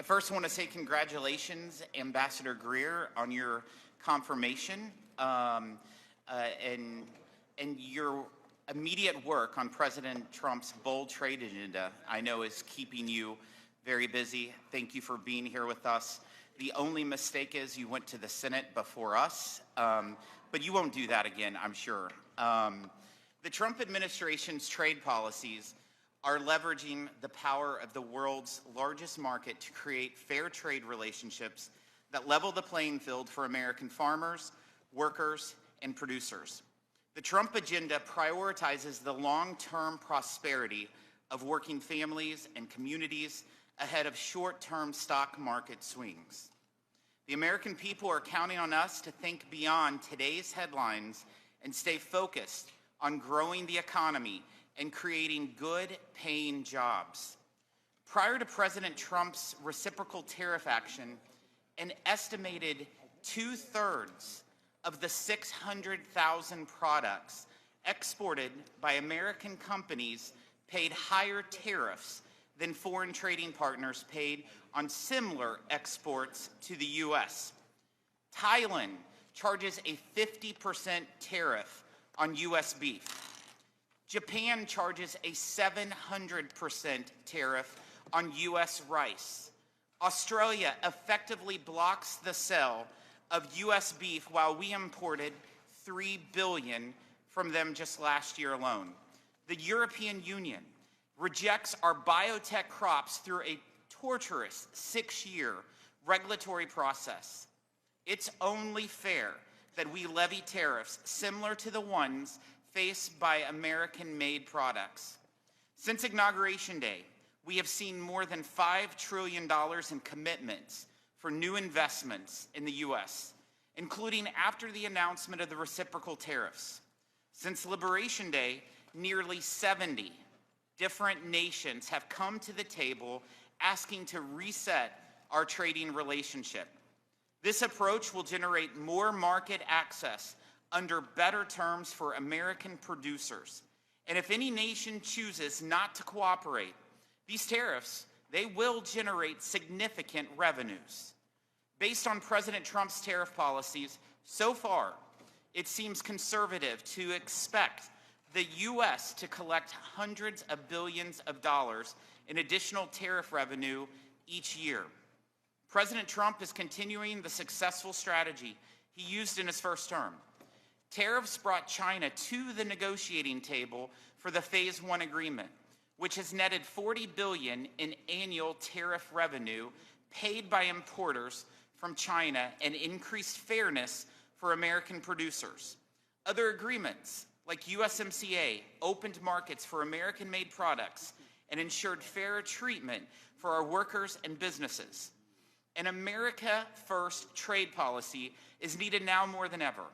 I first want to say congratulations, Ambassador Greer, on your confirmation and your immediate work on President Trump's bold trade agenda. I know is keeping you very busy. Thank you for being here with us. The only mistake is you went to the Senate before us, but you won't do that again, I'm sure. The Trump administration's trade policies are leveraging the power of the world's largest market to create fair trade relationships that level the playing field for American farmers, workers, and producers. The Trump agenda prioritizes the long-term prosperity of working families and communities ahead of short-term stock market swings. The American people are counting on us to think beyond today's headlines and stay focused on growing the economy and creating good-paying jobs. Prior to President Trump's reciprocal tariff action, an estimated 2/3 of the 600,000 products exported by American companies paid higher tariffs than foreign trading partners paid on similar exports to the U.S. Thailand charges a 50% tariff on U.S. beef. Japan charges a 700% tariff on U.S. rice. Australia effectively blocks the sale of U.S. beef while we imported $3 billion from them just last year alone. The European Union rejects our biotech crops through a torturous 6-year regulatory process. It's only fair that we levy tariffs similar to the ones faced by American-made products. Since Inauguration Day, we have seen more than $5 trillion in commitments for new investments in the U.S., including after the announcement of the reciprocal tariffs. Since Liberation Day, nearly 70 different nations have come to the table asking to reset our trading relationship. This approach will generate more market access under better terms for American producers. And if any nation chooses not to cooperate, these tariffs, they will generate significant revenues. Based on President Trump's tariff policies, so far, it seems conservative to expect the U.S. to collect hundreds of billions of dollars in additional tariff revenue each year. President Trump is continuing the successful strategy he used in his first term. Tariffs brought China to the negotiating table for the Phase 1 agreement, which has netted $40 billion in annual tariff revenue paid by importers from China and increased fairness for American producers. Other agreements, like USMCA, opened markets for American-made products and ensured fair treatment for our workers and businesses. An America First trade policy is needed now more than ever.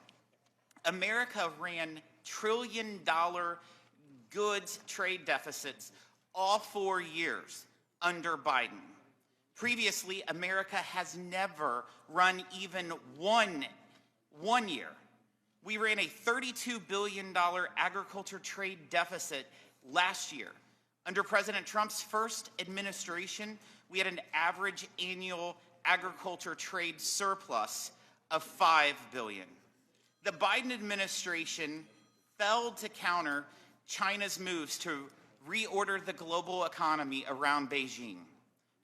America ran trillion-dollar goods trade deficits all 4 years under Biden. Previously, America has never run even one year. We ran a $32 billion agriculture trade deficit last year. Under President Trump's first administration, we had an average annual agriculture trade surplus of $5 billion. The Biden administration failed to counter China's moves to reorder the global economy around Beijing.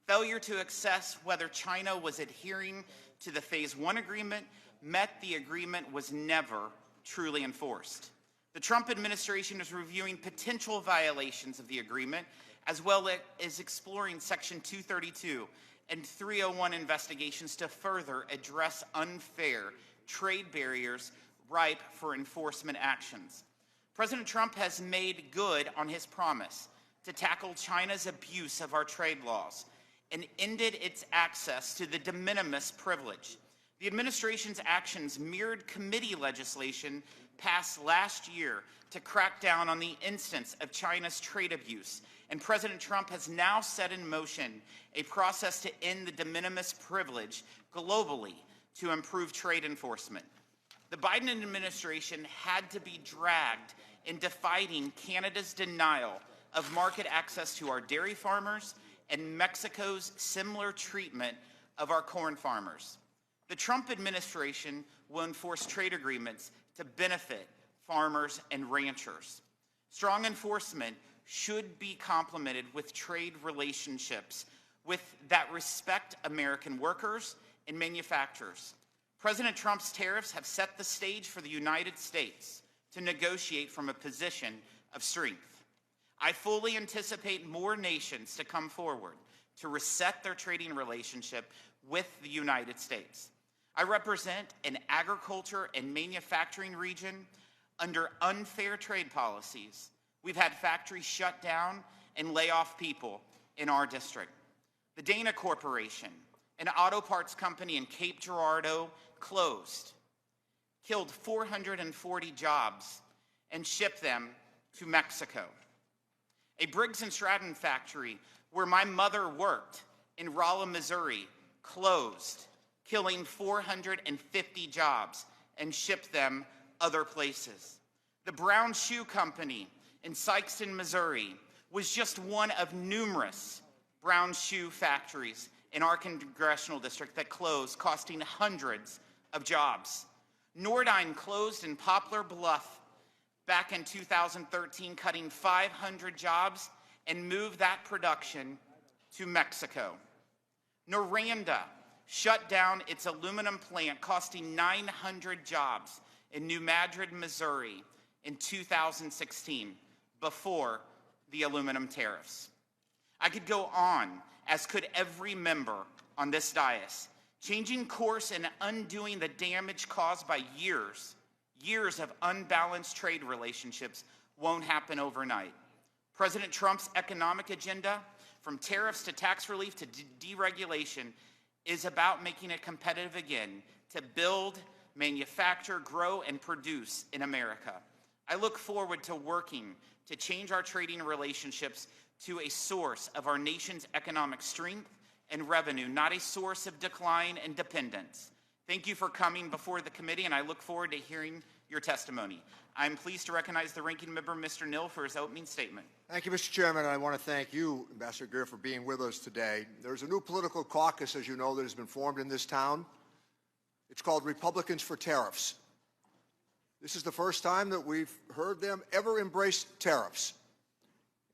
Failure to assess whether China was adhering to the Phase 1 agreement meant the agreement was never truly enforced. The Trump administration is reviewing potential violations of the agreement, as well as exploring Section 232 and 301 investigations to further address unfair trade barriers ripe for enforcement actions. President Trump has made good on his promise to tackle China's abuse of our trade laws and ended its access to the de minimis privilege. The administration's actions mirrored committee legislation passed last year to crack down on the instance of China's trade abuse, and President Trump has now set in motion a process to end the de minimis privilege globally to improve trade enforcement. The Biden administration had to be dragged into fighting Canada's denial of market access to our dairy farmers and Mexico's similar treatment of our corn farmers. The Trump administration will enforce trade agreements to benefit farmers and ranchers. Strong enforcement should be complemented with trade relationships that respect American workers and manufacturers. President Trump's tariffs have set the stage for the United States to negotiate from a position of strength. I fully anticipate more nations to come forward to reset their trading relationship with the United States. I represent an agriculture and manufacturing region under unfair trade policies. We've had factories shut down and lay off people in our district. The Dana Corporation, an auto parts company in Cape Girardeau, closed, killed 440 jobs, and shipped them to Mexico. A Briggs & Stratton factory where my mother worked in Rolla, Missouri, closed, killing 450 jobs, and shipped them other places. The Brown Shoe Company in Sikeston, Missouri, was just one of numerous brown shoe factories in our congressional district that closed, costing hundreds of jobs. Nordine closed in Poplar Bluff back in 2013, cutting 500 jobs and moved that production to Mexico. Noranda shut down its aluminum plant, costing 900 jobs in New Madrid, Missouri in 2016, before the aluminum tariffs. I could go on, as could every member on this dais, changing course and undoing the damage caused by years of unbalanced trade relationships won't happen overnight. President Trump's economic agenda, from tariffs to tax relief to deregulation, is about making it competitive again to build, manufacture, grow, and produce in America. I look forward to working to change our trading relationships to a source of our nation's economic strength and revenue, not a source of decline and dependence. Thank you for coming before the committee, and I look forward to hearing your testimony. I'm pleased to recognize the ranking member, Mr. Nill, for his opening statement. Thank you, Mr. Chairman. I want to thank you, Ambassador Greer, for being with us today. There's a new political caucus, as you know, that has been formed in this town. It's called Republicans for Tariffs. This is the first time that we've heard them ever embrace tariffs.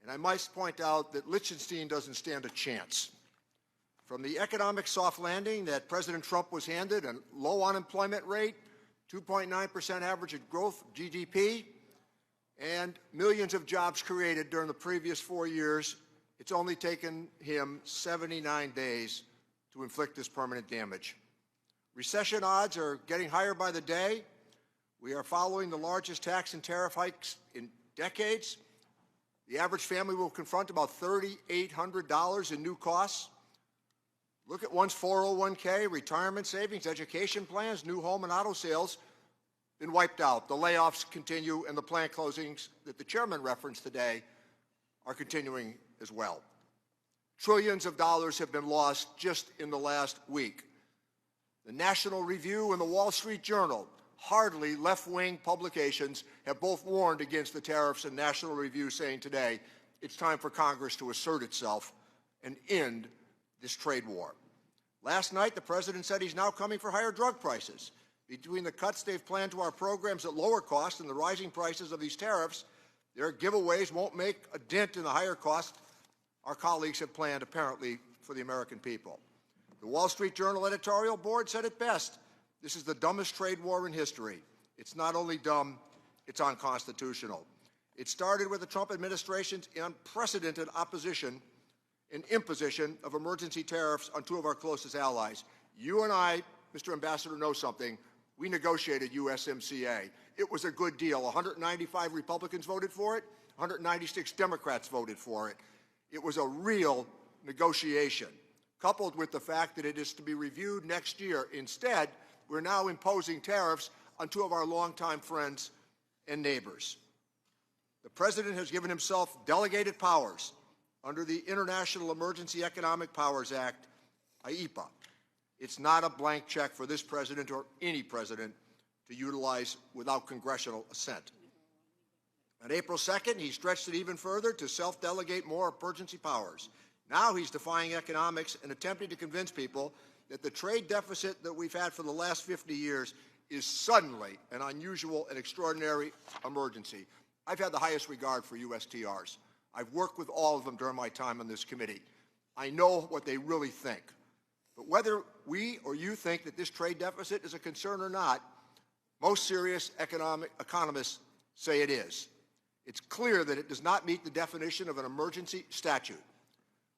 And I might point out that Liechtenstein doesn't stand a chance. From the economic soft landing that President Trump was handed, a low unemployment rate, 2.9% average growth GDP, and millions of jobs created during the previous 4 years, it's only taken him 79 days to inflict this permanent damage. Recession odds are getting higher by the day. We are following the largest tax and tariff hikes in decades. The average family will confront about $3,800 in new costs. Look at one's 401k, retirement savings, education plans, new home and auto sales been wiped out. The layoffs continue, and the plant closings that the chairman referenced today are continuing as well. Trillions of dollars have been lost just in the last week. The National Review and the Wall Street Journal, hardly left-wing publications, have both warned against the tariffs, and National Review saying today it's time for Congress to assert itself and end this trade war. Last night, the president said he's now coming for higher drug prices. Between the cuts they've planned to our programs at lower cost and the rising prices of these tariffs, their giveaways won't make a dent in the higher cost our colleagues have planned, apparently, for the American people. The Wall Street Journal editorial board said it best. This is the dumbest trade war in history. It's not only dumb, it's unconstitutional. It started with the Trump administration's unprecedented opposition and imposition of emergency tariffs on two of our closest allies. You and I, Mr. Ambassador, know something. We negotiated USMCA. It was a good deal. 195 Republicans voted for it. 196 Democrats voted for it. It was a real negotiation, coupled with the fact that it is to be reviewed next year. Instead, we're now imposing tariffs on two of our longtime friends and neighbors. The president has given himself delegated powers under the International Emergency Economic Powers Act, IEPA. It's not a blank check for this president or any president to utilize without congressional assent. On April 2nd, he stretched it even further to self-delegate more emergency powers. Now he's defying economics and attempting to convince people that the trade deficit that we've had for the last 50 years is suddenly an unusual and extraordinary emergency. I've had the highest regard for USTRs. I've worked with all of them during my time on this committee. I know what they really think. But whether we or you think that this trade deficit is a concern or not, most serious economists say it is. It's clear that it does not meet the definition of an emergency statute.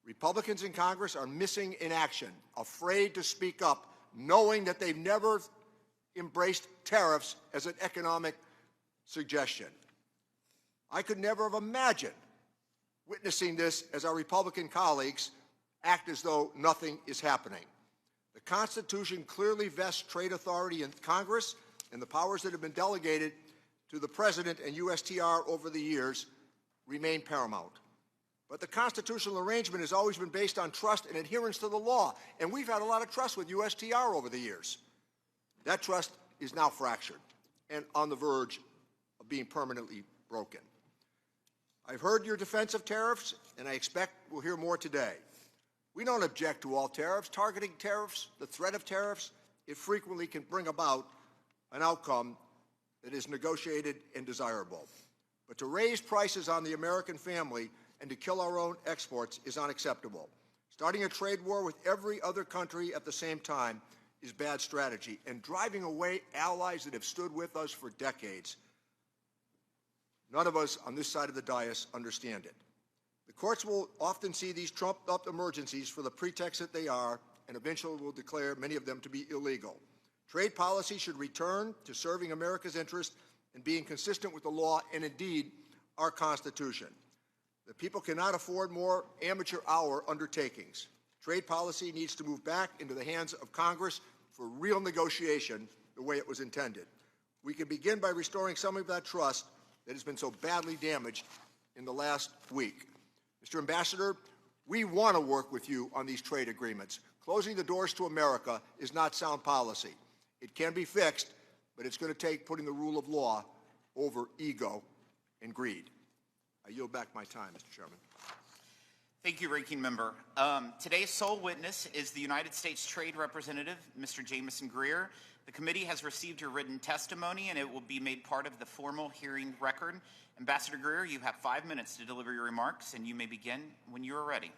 Republicans in Congress are missing in action, afraid to speak up, knowing that they've never embraced tariffs as an economic suggestion. I could never have imagined witnessing this as our Republican colleagues act as though nothing is happening. The Constitution clearly vests trade authority in Congress, and the powers that have been delegated to the President and USTR over the years remain paramount. But the constitutional arrangement has always been based on trust and adherence to the law, and we've had a lot of trust with USTR over the years. That trust is now fractured and on the verge of being permanently broken. I've heard your defense of tariffs, and I expect we'll hear more today. We don't object to all tariffs. Targeting tariffs, the threat of tariffs, it frequently can bring about an outcome that is negotiated and desirable. But to raise prices on the American family and to kill our own exports is unacceptable. Starting a trade war with every other country at the same time is bad strategy, and driving away allies that have stood with us for decades. None of us on this side of the dais understand it. The courts will often see these trumped-up emergencies for the pretext that they are, and eventually will declare many of them to be illegal. Trade policy should return to serving America's interests and being consistent with the law and, indeed, our Constitution. The people cannot afford more amateur-hour undertakings. Trade policy needs to move back into the hands of Congress for real negotiation the way it was intended. We can begin by restoring some of that trust that has been so badly damaged in the last week. Mr. Ambassador, we want to work with you on these trade agreements. Closing the doors to America is not sound policy. It can be fixed, but it's going to take putting the rule of law over ego and greed. I yield back my time, Mr. Chairman. Thank you, Ranking Member. Today's sole witness is the United States Trade Representative, Mr. Jamieson Greer. The committee has received your written testimony, and it will be made part of the formal hearing record. Ambassador Greer, you have 5 minutes to deliver your remarks, and you may begin when you are ready.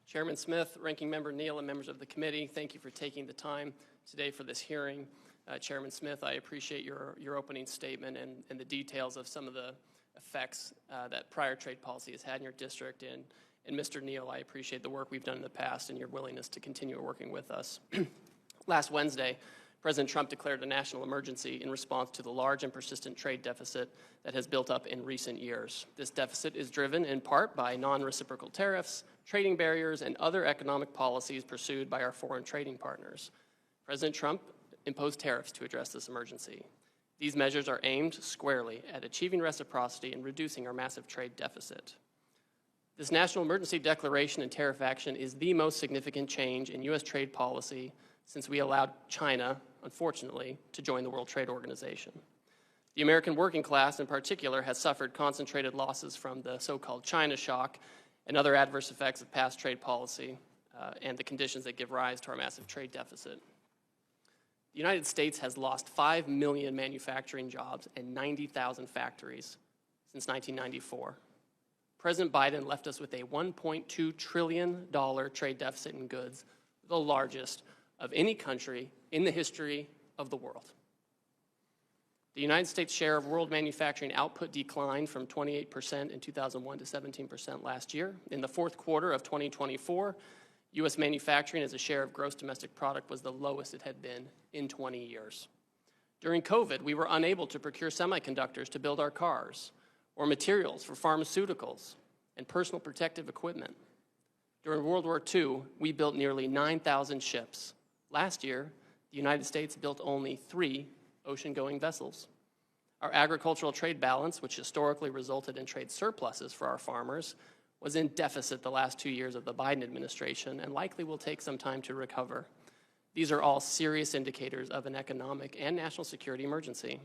Chairman Smith, Ranking Member Neal, and members of the committee, thank you for taking the time today for this hearing. Chairman Smith, I appreciate your opening statement and the details of some of the effects that prior trade policy has had in your district. And Mr. Neal, I appreciate the work we've done in the past and your willingness to continue working with us. Last Wednesday, President Trump declared a national emergency in response to the large and persistent trade deficit that has built up in recent years. This deficit is driven in part by non-reciprocal tariffs, trading barriers, and other economic policies pursued by our foreign trading partners. President Trump imposed tariffs to address this emergency. These measures are aimed squarely at achieving reciprocity and reducing our massive trade deficit. This national emergency declaration and tariff action is the most significant change in U.S. trade policy since we allowed China, unfortunately, to join the World Trade Organization. The American working class, in particular, has suffered concentrated losses from the so-called China shock and other adverse effects of past trade policy and the conditions that give rise to our massive trade deficit. The United States has lost 5 million manufacturing jobs and 90,000 factories since 1994. President Biden left us with a $1.2 trillion trade deficit in goods, the largest of any country in the history of the world. The United States' share of world manufacturing output declined from 28% in 2001 to 17% last year. In the fourth quarter of 2024, U.S. manufacturing as a share of gross domestic product was the lowest it had been in 20 years. During COVID, we were unable to procure semiconductors to build our cars or materials for pharmaceuticals and personal protective equipment. During World War II, we built nearly 9,000 ships. Last year, the United States built only 3 ocean-going vessels. Our agricultural trade balance, which historically resulted in trade surpluses for our farmers, was in deficit the last 2 years of the Biden administration and likely will take some time to recover. These are all serious indicators of an economic and national security emergency.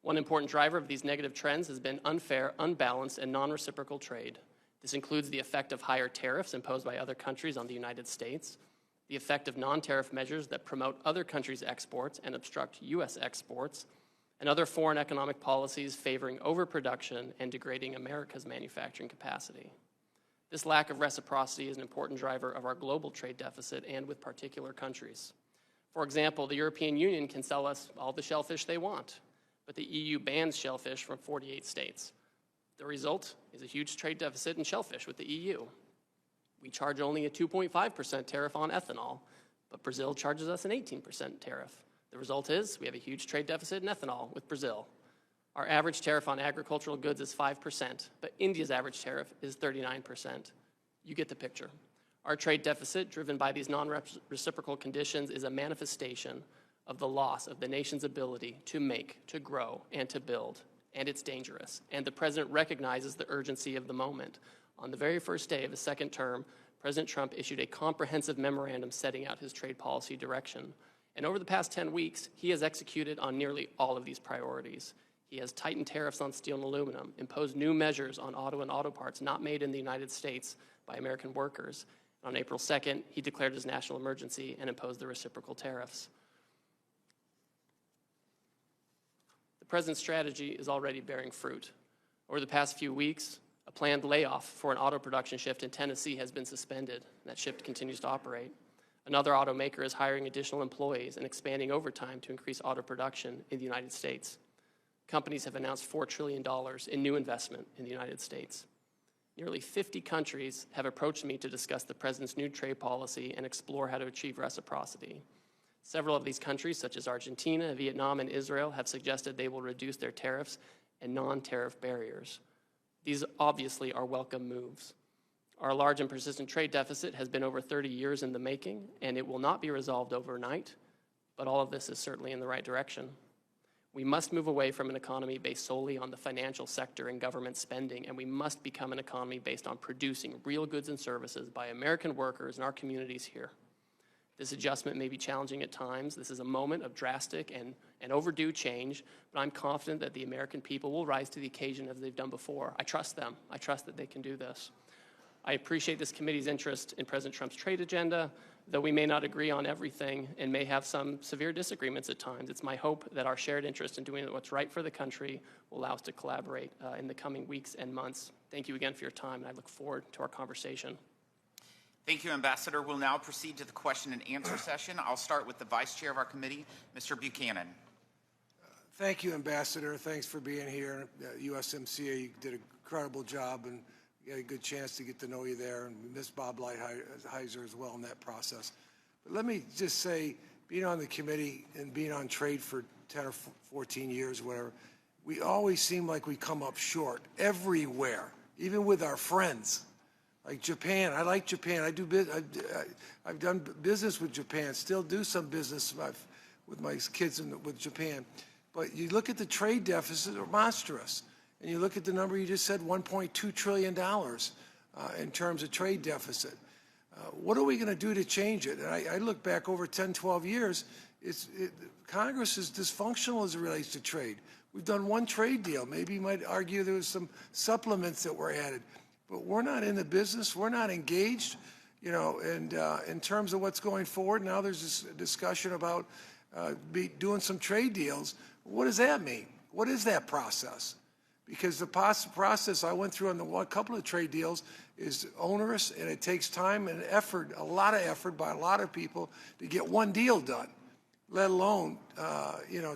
One important driver of these negative trends has been unfair, unbalanced, and non-reciprocal trade. This includes the effect of higher tariffs imposed by other countries on the United States, the effect of non-tariff measures that promote other countries' exports and obstruct U.S. exports, and other foreign economic policies favoring overproduction and degrading America's manufacturing capacity. This lack of reciprocity is an important driver of our global trade deficit and with particular countries. For example, the European Union can sell us all the shellfish they want, but the EU bans shellfish from 48 states. The result is a huge trade deficit in shellfish with the EU. We charge only a 2.5% tariff on ethanol, but Brazil charges us an 18% tariff. The result is we have a huge trade deficit in ethanol with Brazil. Our average tariff on agricultural goods is 5%, but India's average tariff is 39%. You get the picture. Our trade deficit, driven by these non-reciprocal conditions, is a manifestation of the loss of the nation's ability to make, to grow, and to build. And it's dangerous. And the President recognizes the urgency of the moment. On the very first day of his second term, President Trump issued a comprehensive memorandum setting out his trade policy direction. And over the past 10 weeks, he has executed on nearly all of these priorities. He has tightened tariffs on steel and aluminum, imposed new measures on auto and auto parts not made in the United States by American workers. On April 2nd, he declared his national emergency and imposed the reciprocal tariffs. The President's strategy is already bearing fruit. Over the past few weeks, a planned layoff for an auto production shift in Tennessee has been suspended. That shift continues to operate. Another automaker is hiring additional employees and expanding overtime to increase auto production in the United States. Companies have announced $4 trillion in new investment in the United States. Nearly 50 countries have approached me to discuss the President's new trade policy and explore how to achieve reciprocity. Several of these countries, such as Argentina, Vietnam, and Israel, have suggested they will reduce their tariffs and non-tariff barriers. These obviously are welcome moves. Our large and persistent trade deficit has been over 30 years in the making, and it will not be resolved overnight, but all of this is certainly in the right direction. We must move away from an economy based solely on the financial sector and government spending, and we must become an economy based on producing real goods and services by American workers in our communities here. This adjustment may be challenging at times. This is a moment of drastic and overdue change, but I'm confident that the American people will rise to the occasion as they've done before. I trust them. I trust that they can do this. I appreciate this committee's interest in President Trump's trade agenda, though we may not agree on everything and may have some severe disagreements at times. It's my hope that our shared interest in doing what's right for the country will allow us to collaborate in the coming weeks and months. Thank you again for your time, and I look forward to our conversation. Thank you, Ambassador. We'll now proceed to the question and answer session. I'll start with the Vice Chair of our committee, Mr. Buchanan. Thank you, Ambassador. Thanks for being here. USMCA did an incredible job, and we had a good chance to get to know you there, and we miss Bob Lighthizer as well in that process. But let me just say, being on the committee and being on trade for 10 or 14 years, whatever, we always seem like we come up short everywhere, even with our friends. Like Japan, I like Japan. I've done business with Japan, still do some business with my kids with Japan. But you look at the trade deficit, they're monstrous. And you look at the number you just said, $1.2 trillion in terms of trade deficit. What are we going to do to change it? And I look back over 10, 12 years, Congress is dysfunctional as it relates to trade. We've done one trade deal. Maybe you might argue there was some supplements that were added. But we're not in the business. We're not engaged, and in terms of what's going forward. Now there's this discussion about doing some trade deals. What does that mean? What is that process? Because the process I went through on a couple of trade deals is onerous, and it takes time and effort, a lot of effort by a lot of people to get one deal done, let alone,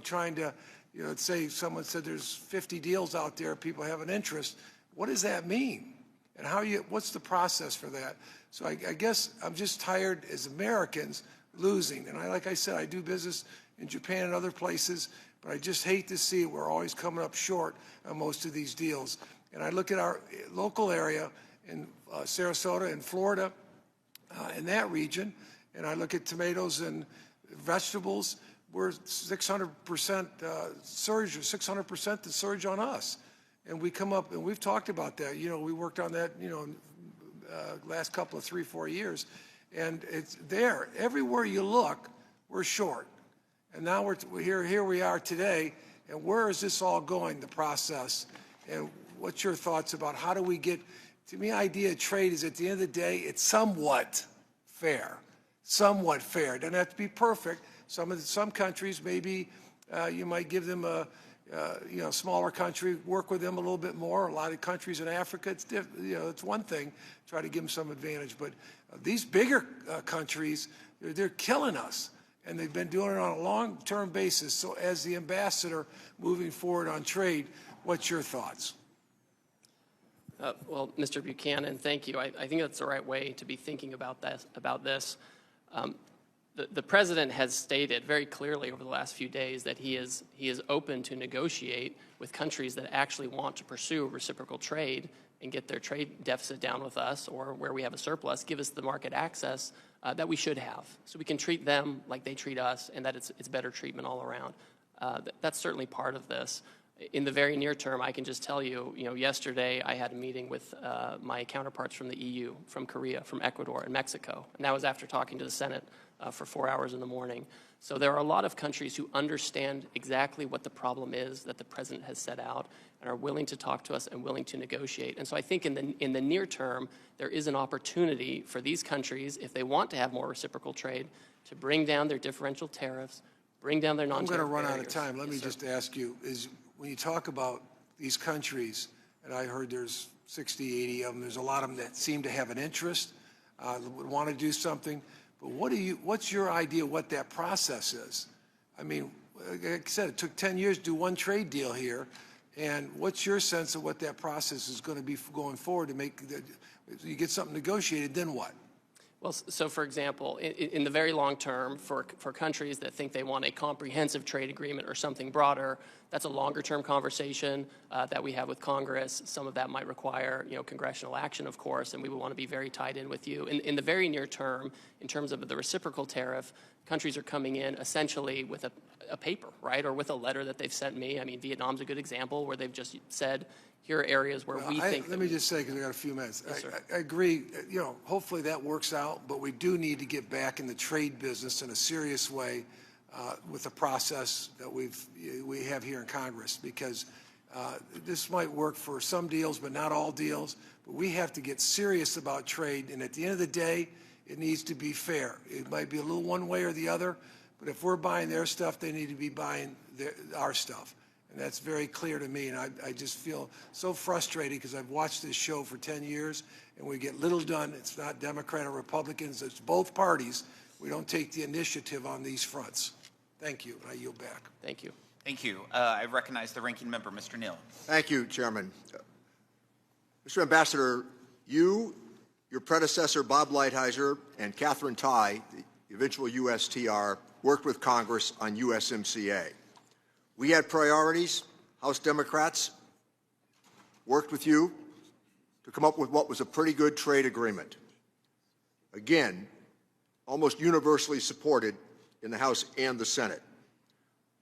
trying to, let's say someone said there's 50 deals out there, people have an interest. What does that mean? And what's the process for that? So I guess I'm just tired as Americans losing. And like I said, I do business in Japan and other places, but I just hate to see we're always coming up short on most of these deals. And I look at our local area in Sarasota and Florida, in that region, and I look at tomatoes and vegetables, we're 600% surge, 600% the surge on us. And we come up, and we've talked about that. We worked on that, last couple of 3-4 years. And it's there. Everywhere you look, we're short. And now here we are today. And where is this all going, the process? And what's your thoughts about how do we get To me, idea of trade is, at the end of the day, it's somewhat fair. Somewhat fair. It doesn't have to be perfect. Some countries, maybe you might give them a smaller country, work with them a little bit more. A lot of countries in Africa, it's one thing, try to give them some advantage. But these bigger countries, they're killing us. And they've been doing it on a long-term basis. So as the ambassador moving forward on trade, what's your thoughts? Well, Mr. Buchanan, thank you. I think that's the right way to be thinking about this. The president has stated very clearly over the last few days that he is open to negotiate with countries that actually want to pursue reciprocal trade and get their trade deficit down with us, or where we have a surplus, give us the market access that we should have, so we can treat them like they treat us, and that it's better treatment all around. That's certainly part of this. In the very near term, I can just tell you, yesterday I had a meeting with my counterparts from the EU, from Korea, from Ecuador, and Mexico, and that was after talking to the Senate for 4 hours in the morning. So there are a lot of countries who understand exactly what the problem is that the president has set out and are willing to talk to us and willing to negotiate. And so I think in the near term, there is an opportunity for these countries, if they want to have more reciprocal trade, to bring down their differential tariffs, bring down their non-tariff I'm going to run barriers. out of time. Let me just ask you, when you talk about these countries, and I heard there's 60, 80 of them, there's a lot of them that seem to have an interest, would want to do something. But what's your idea what that process is? I mean, like I said, it took 10 years to do one trade deal here. And what's your sense of what that process is going to be going forward to make, you get something negotiated, then what? Well, so for example, in the very long term, for countries that think they want a comprehensive trade agreement or something broader, that's a longer term conversation that we have with Congress. Some of that might require, congressional action, of course, and we would want to be very tied in with you. In the very near term, in terms of the reciprocal tariff, countries are coming in essentially with a paper, right, or with a letter that they've sent me. I mean, Vietnam's a good example where they've just said, here are areas where we think. Let me just say, because we've got a few minutes. Yes, sir. I agree, hopefully that works out, but we do need to get back in the trade business in a serious way with the process that we have here in Congress, because this might work for some deals, but not all deals. But we have to get serious about trade, and at the end of the day, it needs to be fair. It might be a little one way or the other, but if we're buying their stuff, they need to be buying our stuff. And that's very clear to me, and I just feel so frustrated because I've watched this show for 10 years, and we get little done. It's not Democrat or Republicans. It's both parties. We don't take the initiative on these fronts. Thank you, and I yield back. Thank you. Thank you. I recognize the ranking member, Mr. Neal. Thank you, Chairman. Mr. Ambassador, you, your predecessor, Bob Lighthizer, and Catherine Tai, the eventual USTR, worked with Congress on USMCA. We had priorities. House Democrats worked with you to come up with what was a pretty good trade agreement. Again, almost universally supported in the House and the Senate.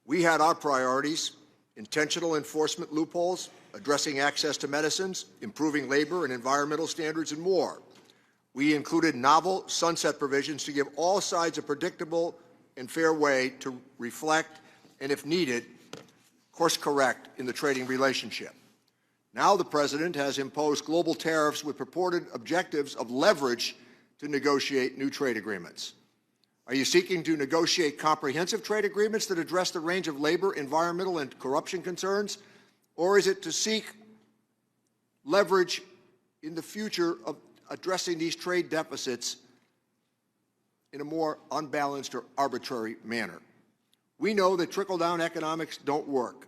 We had our priorities: intentional enforcement loopholes, addressing access to medicines, improving labor and environmental standards, and more. We included novel sunset provisions to give all sides a predictable and fair way to reflect and, if needed, course correct in the trading relationship. Now the President has imposed global tariffs with purported objectives of leverage to negotiate new trade agreements. Are you seeking to negotiate comprehensive trade agreements that address the range of labor, environmental, and corruption concerns? Or is it to seek leverage in the future of addressing these trade deficits in a more unbalanced or arbitrary manner? We know that trickle-down economics don't work,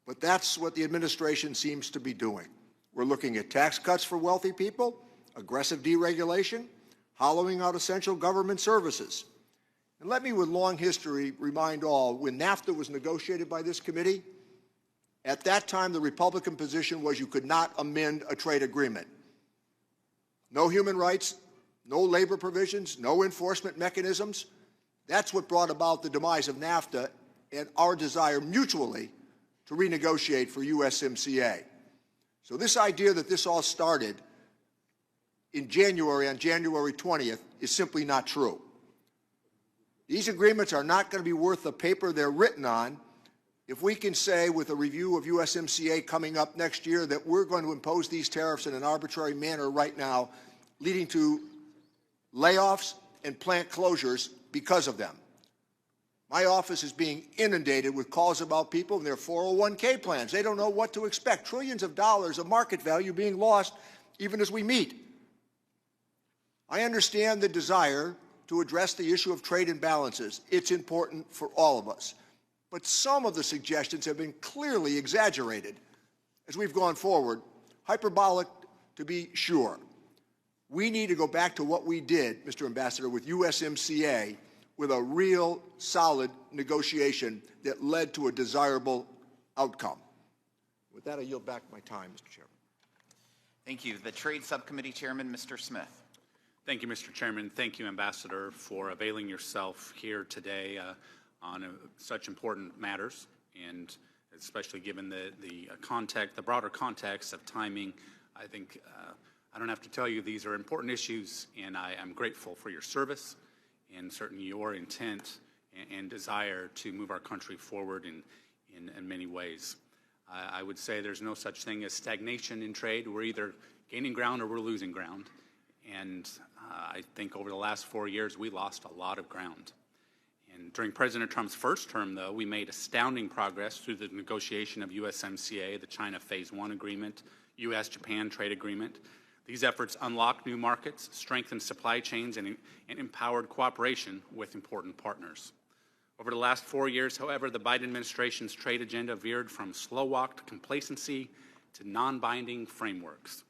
but that's what the administration seems to be doing. We're looking at tax cuts for wealthy people, aggressive deregulation, hollowing out essential government services. And let me, with long history, remind all, when NAFTA was negotiated by this committee, at that time the Republican position was you could not amend a trade agreement. No human rights, no labor provisions, no enforcement mechanisms. That's what brought about the demise of NAFTA and our desire mutually to renegotiate for USMCA. So this idea that this all started in January, on January 20th, is simply not true. These agreements are not going to be worth the paper they're written on if we can say with a review of USMCA coming up next year that we're going to impose these tariffs in an arbitrary manner right now, leading to layoffs and plant closures because of them. My office is being inundated with calls about people and their 401k plans. They don't know what to expect. Trillions of dollars of market value being lost even as we meet. I understand the desire to address the issue of trade imbalances. It's important for all of us. But some of the suggestions have been clearly exaggerated as we've gone forward, hyperbolic to be sure. We need to go back to what we did, Mr. Ambassador, with USMCA, with a real solid negotiation that led to a desirable outcome. With that, I yield back my time, Mr. Chairman. Thank you. The Trade Subcommittee Chairman, Mr. Smith. Thank you, Mr. Chairman. Thank you, Ambassador, for availing yourself here today on such important matters, and especially given the context, the broader context of timing. I think I don't have to tell you these are important issues, and I am grateful for your service and certainly your intent and desire to move our country forward in many ways. I would say there's no such thing as stagnation in trade. We're either gaining ground or we're losing ground. And I think over the last 4 years, we lost a lot of ground. And during President Trump's first term, though, we made astounding progress through the negotiation of USMCA, the China Phase 1 agreement, U.S.-Japan trade agreement. These efforts unlocked new markets, strengthened supply chains, and empowered cooperation with important partners. Over the last 4 years, however, the Biden administration's trade agenda veered from slow-walked complacency to non-binding frameworks.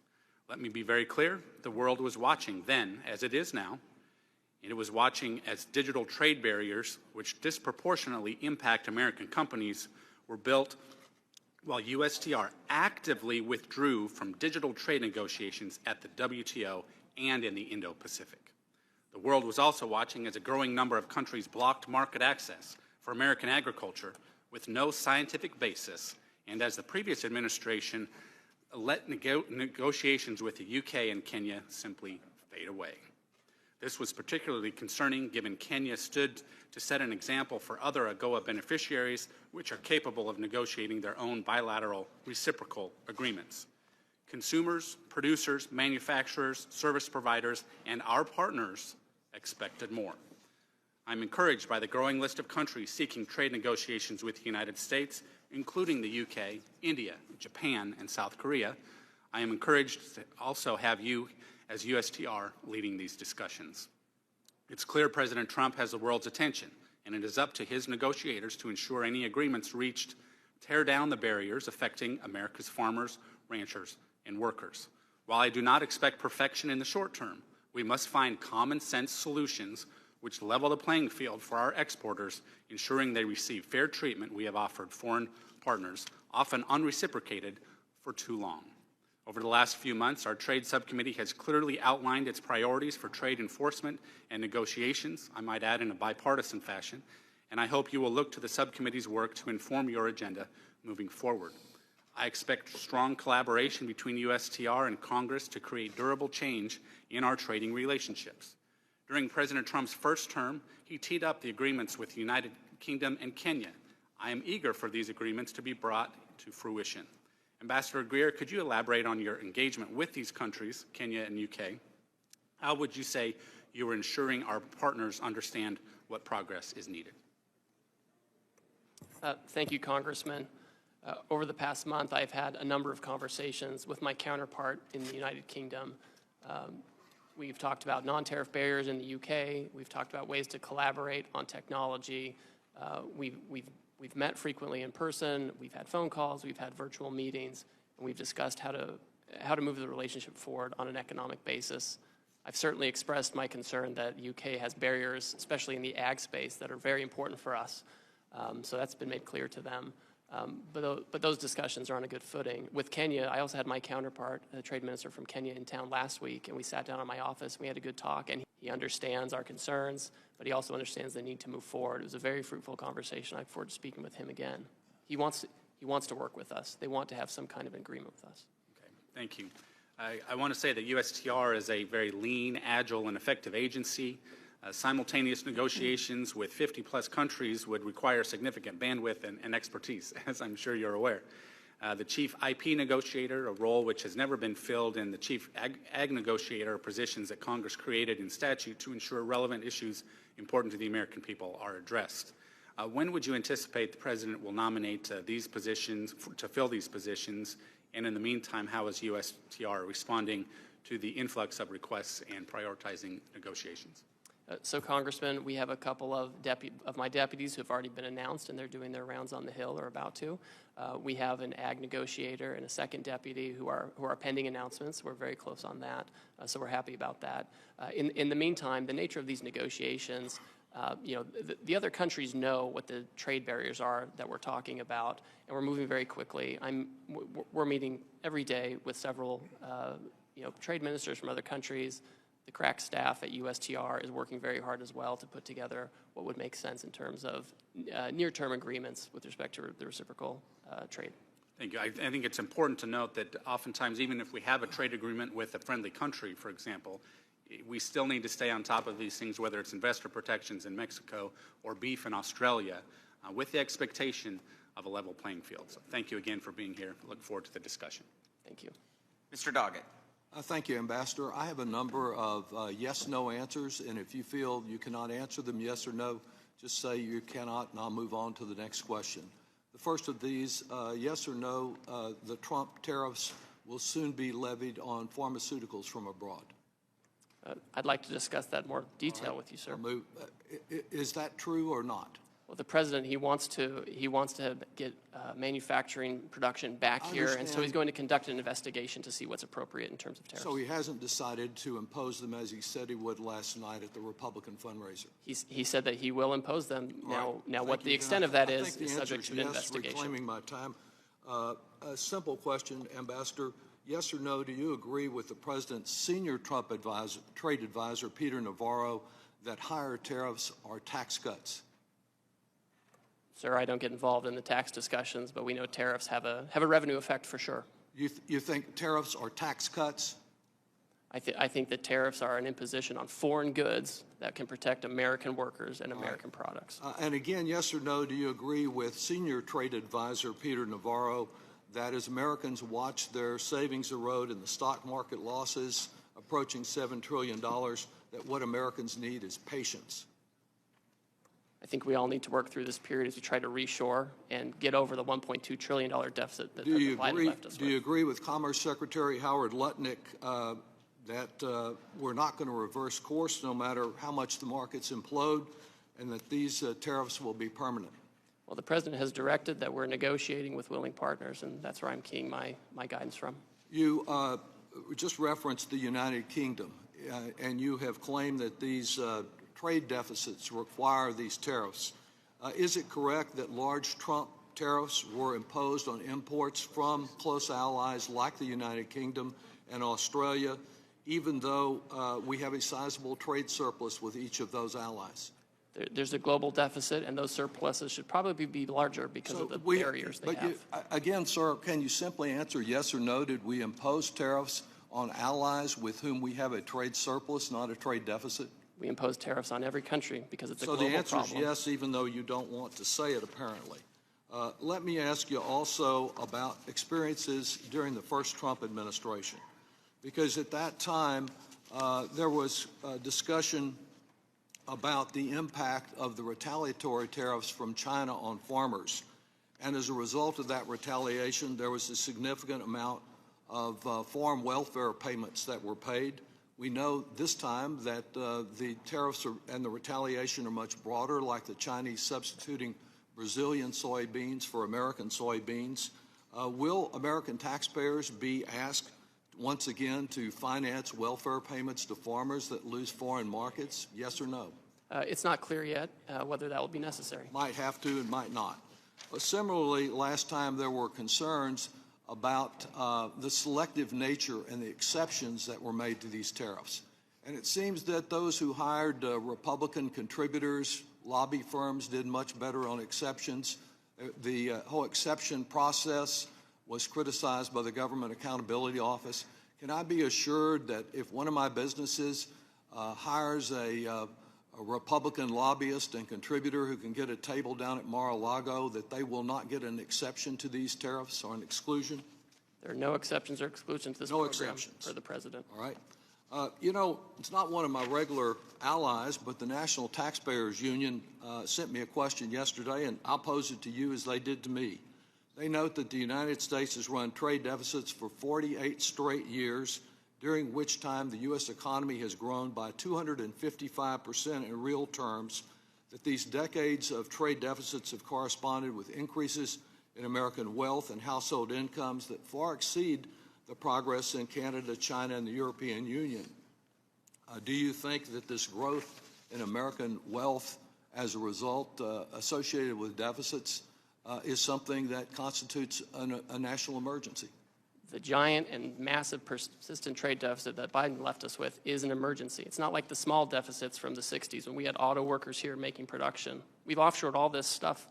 Let me be very clear. The world was watching then, as it is now, and it was watching as digital trade barriers, which disproportionately impact American companies, were built while USTR actively withdrew from digital trade negotiations at the WTO and in the Indo-Pacific. The world was also watching as a growing number of countries blocked market access for American agriculture with no scientific basis, and as the previous administration let negotiations with the UK and Kenya simply fade away. This was particularly concerning given Kenya stood to set an example for other AGOA beneficiaries which are capable of negotiating their own bilateral reciprocal agreements. Consumers, producers, manufacturers, service providers, and our partners expected more. I'm encouraged by the growing list of countries seeking trade negotiations with the United States, including the UK, India, Japan, and South Korea. I am encouraged to also have you as USTR leading these discussions. It's clear President Trump has the world's attention, and it is up to his negotiators to ensure any agreements reached tear down the barriers affecting America's farmers, ranchers, and workers. While I do not expect perfection in the short term, we must find common sense solutions which level the playing field for our exporters, ensuring they receive fair treatment we have offered foreign partners, often unreciprocated, for too long. Over the last few months, our Trade Subcommittee has clearly outlined its priorities for trade enforcement and negotiations, I might add in a bipartisan fashion, and I hope you will look to the subcommittee's work to inform your agenda moving forward. I expect strong collaboration between USTR and Congress to create durable change in our trading relationships. During President Trump's first term, he teed up the agreements with the United Kingdom and Kenya. I am eager for these agreements to be brought to fruition. Ambassador Greer, could you elaborate on your engagement with these countries, Kenya and UK? How would you say you are ensuring our partners understand what progress is needed? Thank you, Congressman. Over the past month, I've had a number of conversations with my counterpart in the United Kingdom. We've talked about non-tariff barriers in the UK. We've talked about ways to collaborate on technology. We've met frequently in person. We've had phone calls. We've had virtual meetings, and we've discussed how to move the relationship forward on an economic basis. I've certainly expressed my concern that the UK has barriers, especially in the ag space, that are very important for us. So that's been made clear to them. But those discussions are on a good footing. With Kenya, I also had my counterpart, the trade minister from Kenya, in town last week, and we sat down in my office. We had a good talk, and he understands our concerns, but he also understands the need to move forward. It was a very fruitful conversation. I look forward to speaking with him again. He wants to work with us. They want to have some kind of agreement with us. Okay, thank you. I want to say that USTR is a very lean, agile, and effective agency. Simultaneous negotiations with 50-plus countries would require significant bandwidth and expertise, as I'm sure you're aware. The chief IP negotiator, a role which has never been filled, and the chief ag negotiator are positions that Congress created in statute to ensure relevant issues important to the American people are addressed. When would you anticipate the President will nominate these positions, to fill these positions? And in the meantime, how is USTR responding to the influx of requests and prioritizing negotiations? So, Congressman, we have a couple of my deputies who have already been announced, and they're doing their rounds on the Hill or about to. We have an ag negotiator and a second deputy who are pending announcements. We're very close on that, so we're happy about that. In the meantime, the nature of these negotiations, the other countries know what the trade barriers are that we're talking about, and we're moving very quickly. We're meeting every day with several trade ministers from other countries. The crack staff at USTR is working very hard as well to put together what would make sense in terms of near-term agreements with respect to the reciprocal trade. Thank you. I think it's important to note that oftentimes, even if we have a trade agreement with a friendly country, for example, we still need to stay on top of these things, whether it's investor protections in Mexico or beef in Australia, with the expectation of a level playing field. So thank you again for being here. Look forward to the discussion. Thank you. Mr. Doggett. Thank you, Ambassador. I have a number of yes-no answers, and if you feel you cannot answer them yes or no, just say you cannot, and I'll move on to the next question. The first of these, yes or no, the Trump tariffs will soon be levied on pharmaceuticals from abroad. I'd like to discuss that in more detail with you, sir. Is that true or not? Well, the president, he wants to get manufacturing production back here, and so he's going to conduct an investigation to see what's appropriate in terms of tariffs. So he hasn't decided to impose them as he said he would last night at the Republican fundraiser. He said that he will impose them. Now Thank what the you. extent of that is subject to an yes, investigation. Reclaiming my time. A simple question, Ambassador. Yes or no, do you agree with the President's senior Trump trade advisor, Peter Navarro, that higher tariffs are tax cuts? Sir, I don't get involved in the tax discussions, but we know tariffs have a revenue effect for sure. You think tariffs are tax cuts? I think that tariffs are an imposition on foreign goods that can protect American workers and American products. And again, yes or no, do you agree with senior trade advisor Peter Navarro that as Americans watch their savings erode and the stock market losses approaching $7 trillion, that what Americans need is patience? I think we all need to work through this period as we try to reshore and get over the $1.2 trillion deficit that President Biden left us with. Do you agree with Commerce Secretary Howard Lutnick that we're not going to reverse course no matter how much the markets implode, and that these tariffs will be permanent? Well, the President has directed that we're negotiating with willing partners, and that's where I'm keying my guidance from. You just referenced the United Kingdom, and you have claimed that these trade deficits require these tariffs. Is it correct that large Trump tariffs were imposed on imports from close allies like the United Kingdom and Australia, even though we have a sizable trade surplus with each of those allies? There's a global deficit, and those surpluses should probably be larger because of the barriers they have. Again, sir, can you simply answer yes or no? Did we impose tariffs on allies with whom we have a trade surplus, not a trade deficit? We impose tariffs on every country because it's a global problem. So the answer is yes, even though you don't want to say it, apparently. Let me ask you also about experiences during the first Trump administration, because at that time there was discussion about the impact of the retaliatory tariffs from China on farmers. And as a result of that retaliation, there was a significant amount of farm welfare payments that were paid. We know this time that the tariffs and the retaliation are much broader, like the Chinese substituting Brazilian soybeans for American soybeans. Will American taxpayers be asked once again to finance welfare payments to farmers that lose foreign markets? Yes or no? It's not clear yet whether that will be necessary. Might have to and might not. Similarly, last time there were concerns about the selective nature and the exceptions that were made to these tariffs. And it seems that those who hired Republican contributors, lobby firms, did much better on exceptions. The whole exception process was criticized by the Government Accountability Office. Can I be assured that if one of my businesses hires a a Republican lobbyist and contributor who can get a table down at Mar-a-Lago that they will not get an exception to these tariffs or an exclusion? There are no exceptions or exclusions to this No program exceptions. for the President. All right. You know, it's not one of my regular allies, but the National Taxpayers Union sent me a question yesterday, and I'll pose it to you as they did to me. They note that the United States has run trade deficits for 48 straight years, during which time the U.S. economy has grown by 255% in real terms, that these decades of trade deficits have corresponded with increases in American wealth and household incomes that far exceed the progress in Canada, China, and the European Union. Do you think that this growth in American wealth as a result associated with deficits is something that constitutes a national emergency? The giant and massive persistent trade deficit that Biden left us with is an emergency. It's not like the small deficits from the 60s when we had auto workers here making production. We've offshored all this stuff,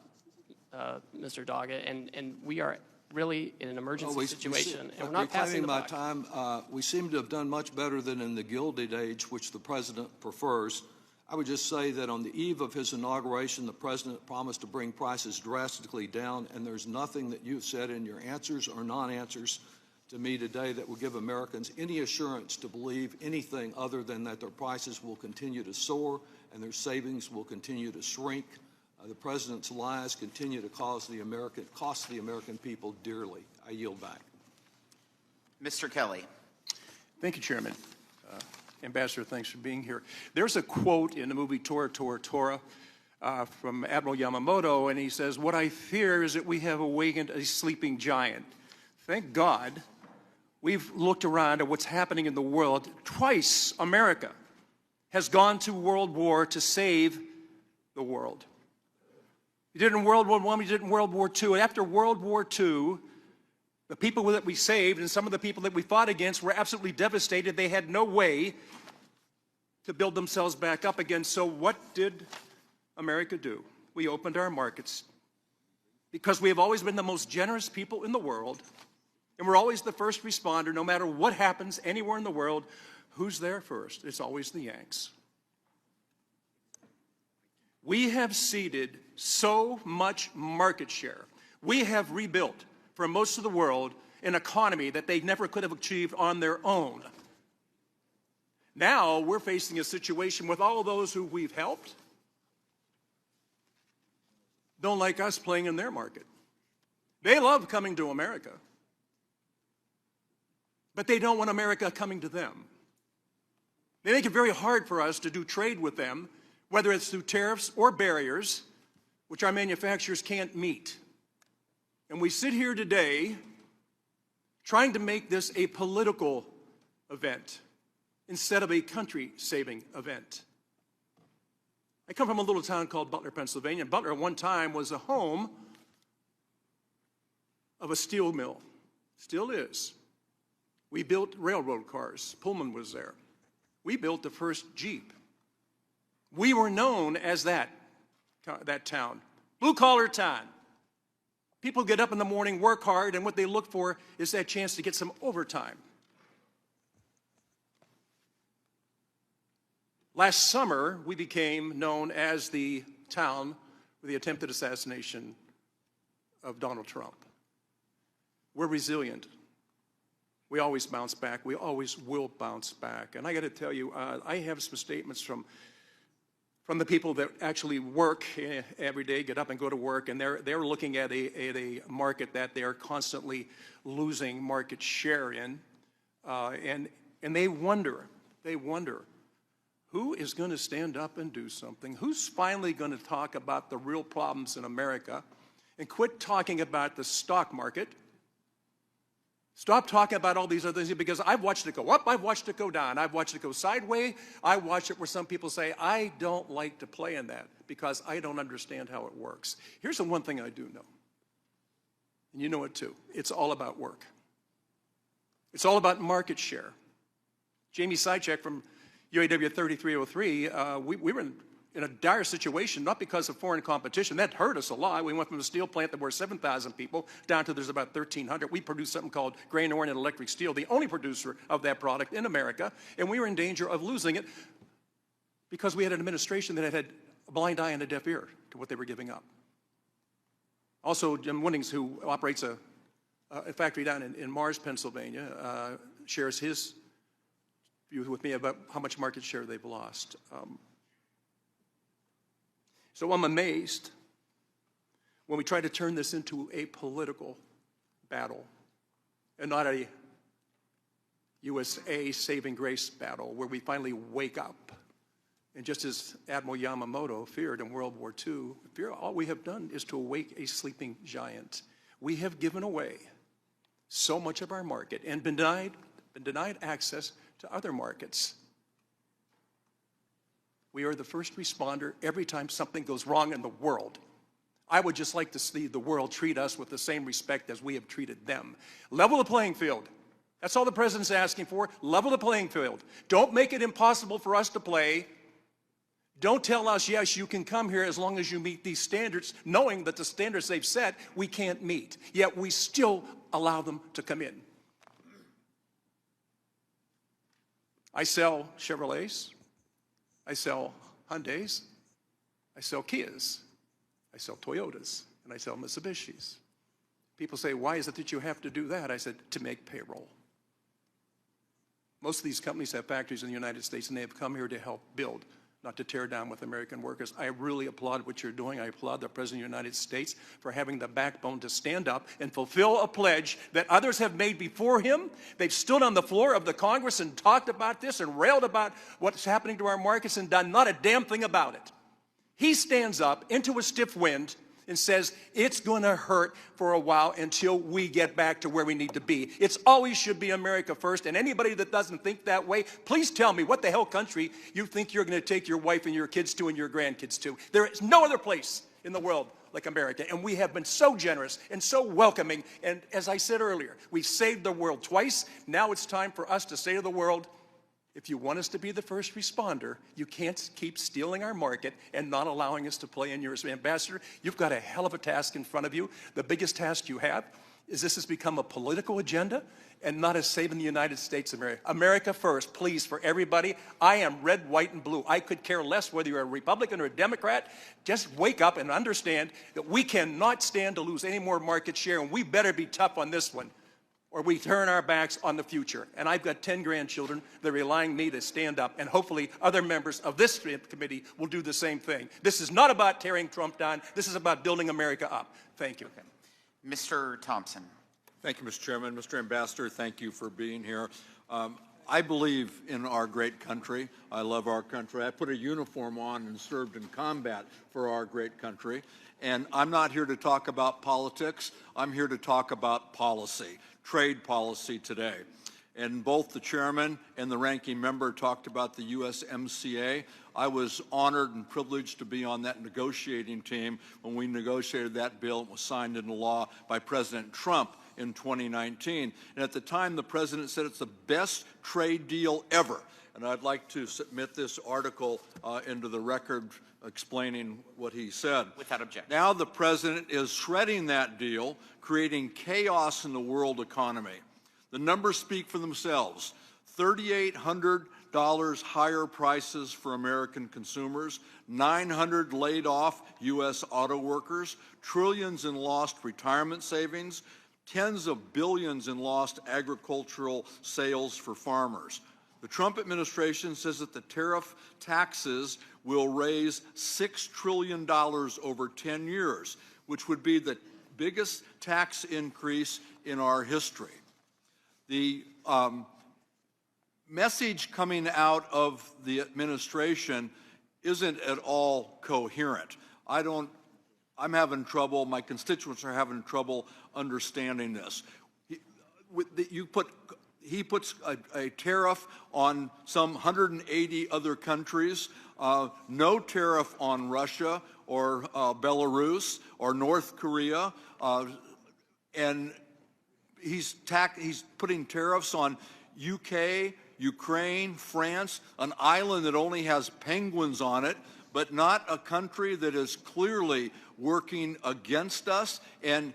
Mr. Doggett, and we are really in an emergency situation, and we're not passing the buck. Reclaiming my time, we seem to have done much better than in the Gilded Age, which the President prefers. I would just say that on the eve of his inauguration, the President promised to bring prices drastically down, and there's nothing that you've said in your answers or non-answers to me today that will give Americans any assurance to believe anything other than that their prices will continue to soar and their savings will continue to shrink. The President's lies continue to cost the American people dearly. I yield back. Mr. Kelly. Thank you, Chairman. Ambassador, thanks for being here. There's a quote in the movie Tora, Tora, Tora from Admiral Yamamoto, and he says, "What I fear is that we have awakened a sleeping giant." Thank God we've looked around at what's happening in the world. Twice America has gone to World War to save the world. We did it in World War I, we did it in World War II. And after World War II, the people that we saved and some of the people that we fought against were absolutely devastated. They had no way to build themselves back up again. So what did America do? We opened our markets because we have always been the most generous people in the world, and we're always the first responder. No matter what happens anywhere in the world, who's there first? It's always the Yanks. We have ceded so much market share. We have rebuilt, for most of the world, an economy that they never could have achieved on their own. Now we're facing a situation with all those who we've helped don't like us playing in their market. They love coming to America, but they don't want America coming to them. They make it very hard for us to do trade with them, whether it's through tariffs or barriers, which our manufacturers can't meet. And we sit here today trying to make this a political event instead of a country-saving event. I come from a little town called Butler, Pennsylvania. Butler at one time was a home of a steel mill. Still is. We built railroad cars. Pullman was there. We built the first Jeep. We were known as that town. Blue-collar town. People get up in the morning, work hard, and what they look for is that chance to get some overtime. Last summer, we became known as the town with the attempted assassination of Donald Trump. We're resilient. We always bounce back. We always will bounce back. And I got to tell you, I have some statements from the people that actually work every day, get up and go to work, and they're looking at a market that they're constantly losing market share in, and they wonder, who is going to stand up and do something? Who's finally going to talk about the real problems in America and quit talking about the stock market? Stop talking about all these other things, because I've watched it go up, I've watched it go down, I've watched it go sideways, I watched it where some people say, I don't like to play in that because I don't understand how it works. Here's the one thing I do know, and you know it too. It's all about work. It's all about market share. Jamie Sychek from UAW 3303, we were in a dire situation, not because of foreign competition. That hurt us a lot. We went from a steel plant that were 7,000 people down to there's about 1,300. We produced something called grain-oriented electric steel, the only producer of that product in America, and we were in danger of losing it because we had an administration that had a blind eye and a deaf ear to what they were giving up. Also, Jim Winnings, who operates a factory down in Mars, Pennsylvania, shares his view with me about how much market share they've lost. So I'm amazed when we try to turn this into a political battle and not a USA saving grace battle where we finally wake up. And just as Admiral Yamamoto feared in World War II, all we have done is to awake a sleeping giant. We have given away so much of our market and been denied access to other markets. We are the first responder every time something goes wrong in the world. I would just like to see the world treat us with the same respect as we have treated them. Level the playing field. That's all the president's asking for. Level the playing field. Don't make it impossible for us to play. Don't tell us, yes, you can come here as long as you meet these standards, knowing that the standards they've set we can't meet. Yet we still allow them to come in. I sell Chevrolets. I sell Hyundais. I sell Kias. I sell Toyotas. And I sell Mitsubishis. People say, why is it that you have to do that? I said, to make payroll. Most of these companies have factories in the United States, and they have come here to help build, not to tear down with American workers. I really applaud what you're doing. I applaud the President of the United States for having the backbone to stand up and fulfill a pledge that others have made before him. They've stood on the floor of the Congress and talked about this and railed about what's happening to our markets and done not a damn thing about it. He stands up into a stiff wind and says, it's going to hurt for a while until we get back to where we need to be. It's always should be America first, and anybody that doesn't think that way, please tell me what the hell country you think you're going to take your wife and your kids to and your grandkids to. There is no other place in the world like America, and we have been so generous and so welcoming, and as I said earlier, we've saved the world twice. Now it's time for us to say to the world, if you want us to be the first responder, you can't keep stealing our market and not allowing us to play in yours. Ambassador, you've got a hell of a task in front of you. The biggest task you have is this has become a political agenda and not as saving the United States of America. America first, please, for everybody. I am red, white, and blue. I could care less whether you're a Republican or a Democrat. Just wake up and understand that we cannot stand to lose any more market share, and we better be tough on this one, or we turn our backs on the future. And I've got 10 grandchildren that are relying on me to stand up, and hopefully other members of this committee will do the same thing. This is not about tearing Trump down. This is about building America up. Thank you. Okay. Mr. Thompson. Thank you, Mr. Chairman. Mr. Ambassador, thank you for being here. I believe in our great country. I love our country. I put a uniform on and served in combat for our great country. And I'm not here to talk about politics. I'm here to talk about policy, trade policy today. And both the chairman and the ranking member talked about the USMCA. I was honored and privileged to be on that negotiating team when we negotiated that bill. It was signed into law by President Trump in 2019. And at the time, the president said it's the best trade deal ever. And I'd like to submit this article into the record explaining what he said. Without objection. Now the president is shredding that deal, creating chaos in the world economy. The numbers speak for themselves. $3,800 higher prices for American consumers, 900 laid off U.S. auto workers, trillions in lost retirement savings, tens of billions in lost agricultural sales for farmers. The Trump administration says that the tariff taxes will raise $6 trillion over 10 years, which would be the biggest tax increase in our history. The message coming out of the administration isn't at all coherent. I'm having trouble, my constituents are having trouble understanding this. He puts a tariff on some 180 other countries, no tariff on Russia or Belarus or North Korea, and he's putting tariffs on UK, Ukraine, France, an island that only has penguins on it, but not a country that is clearly working against us and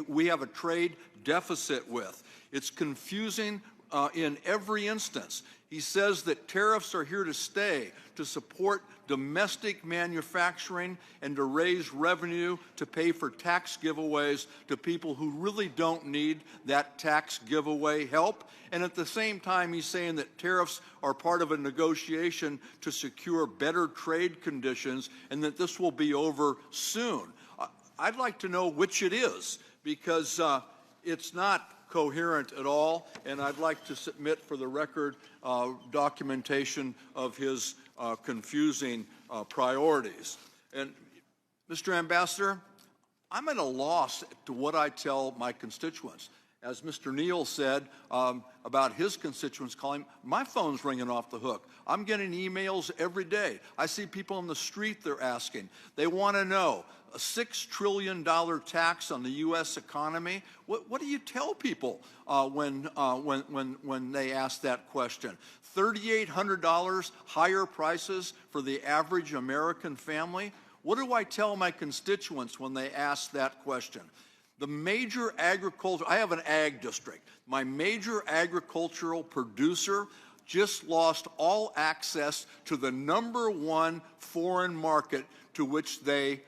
we have a trade deficit with. It's confusing in every instance. He says that tariffs are here to stay, to support domestic manufacturing and to raise revenue to pay for tax giveaways to people who really don't need that tax giveaway help. And at the same time, he's saying that tariffs are part of a negotiation to secure better trade conditions and that this will be over soon. I'd like to know which it is, because it's not coherent at all, and I'd like to submit for the record documentation of his confusing priorities. And Mr. Ambassador, I'm at a loss to what I tell my constituents. As Mr. Neal said about his constituents calling, my phone's ringing off the hook. I'm getting emails every day. I see people on the street, they're asking. They want to know, a $6 trillion tax on the U.S. economy? What do you tell people when they ask that question? $3,800 higher prices for the average American family? What do I tell my constituents when they ask that question? The major agriculture, I have an ag district. My major agricultural producer just lost all access to the #1 foreign market to which they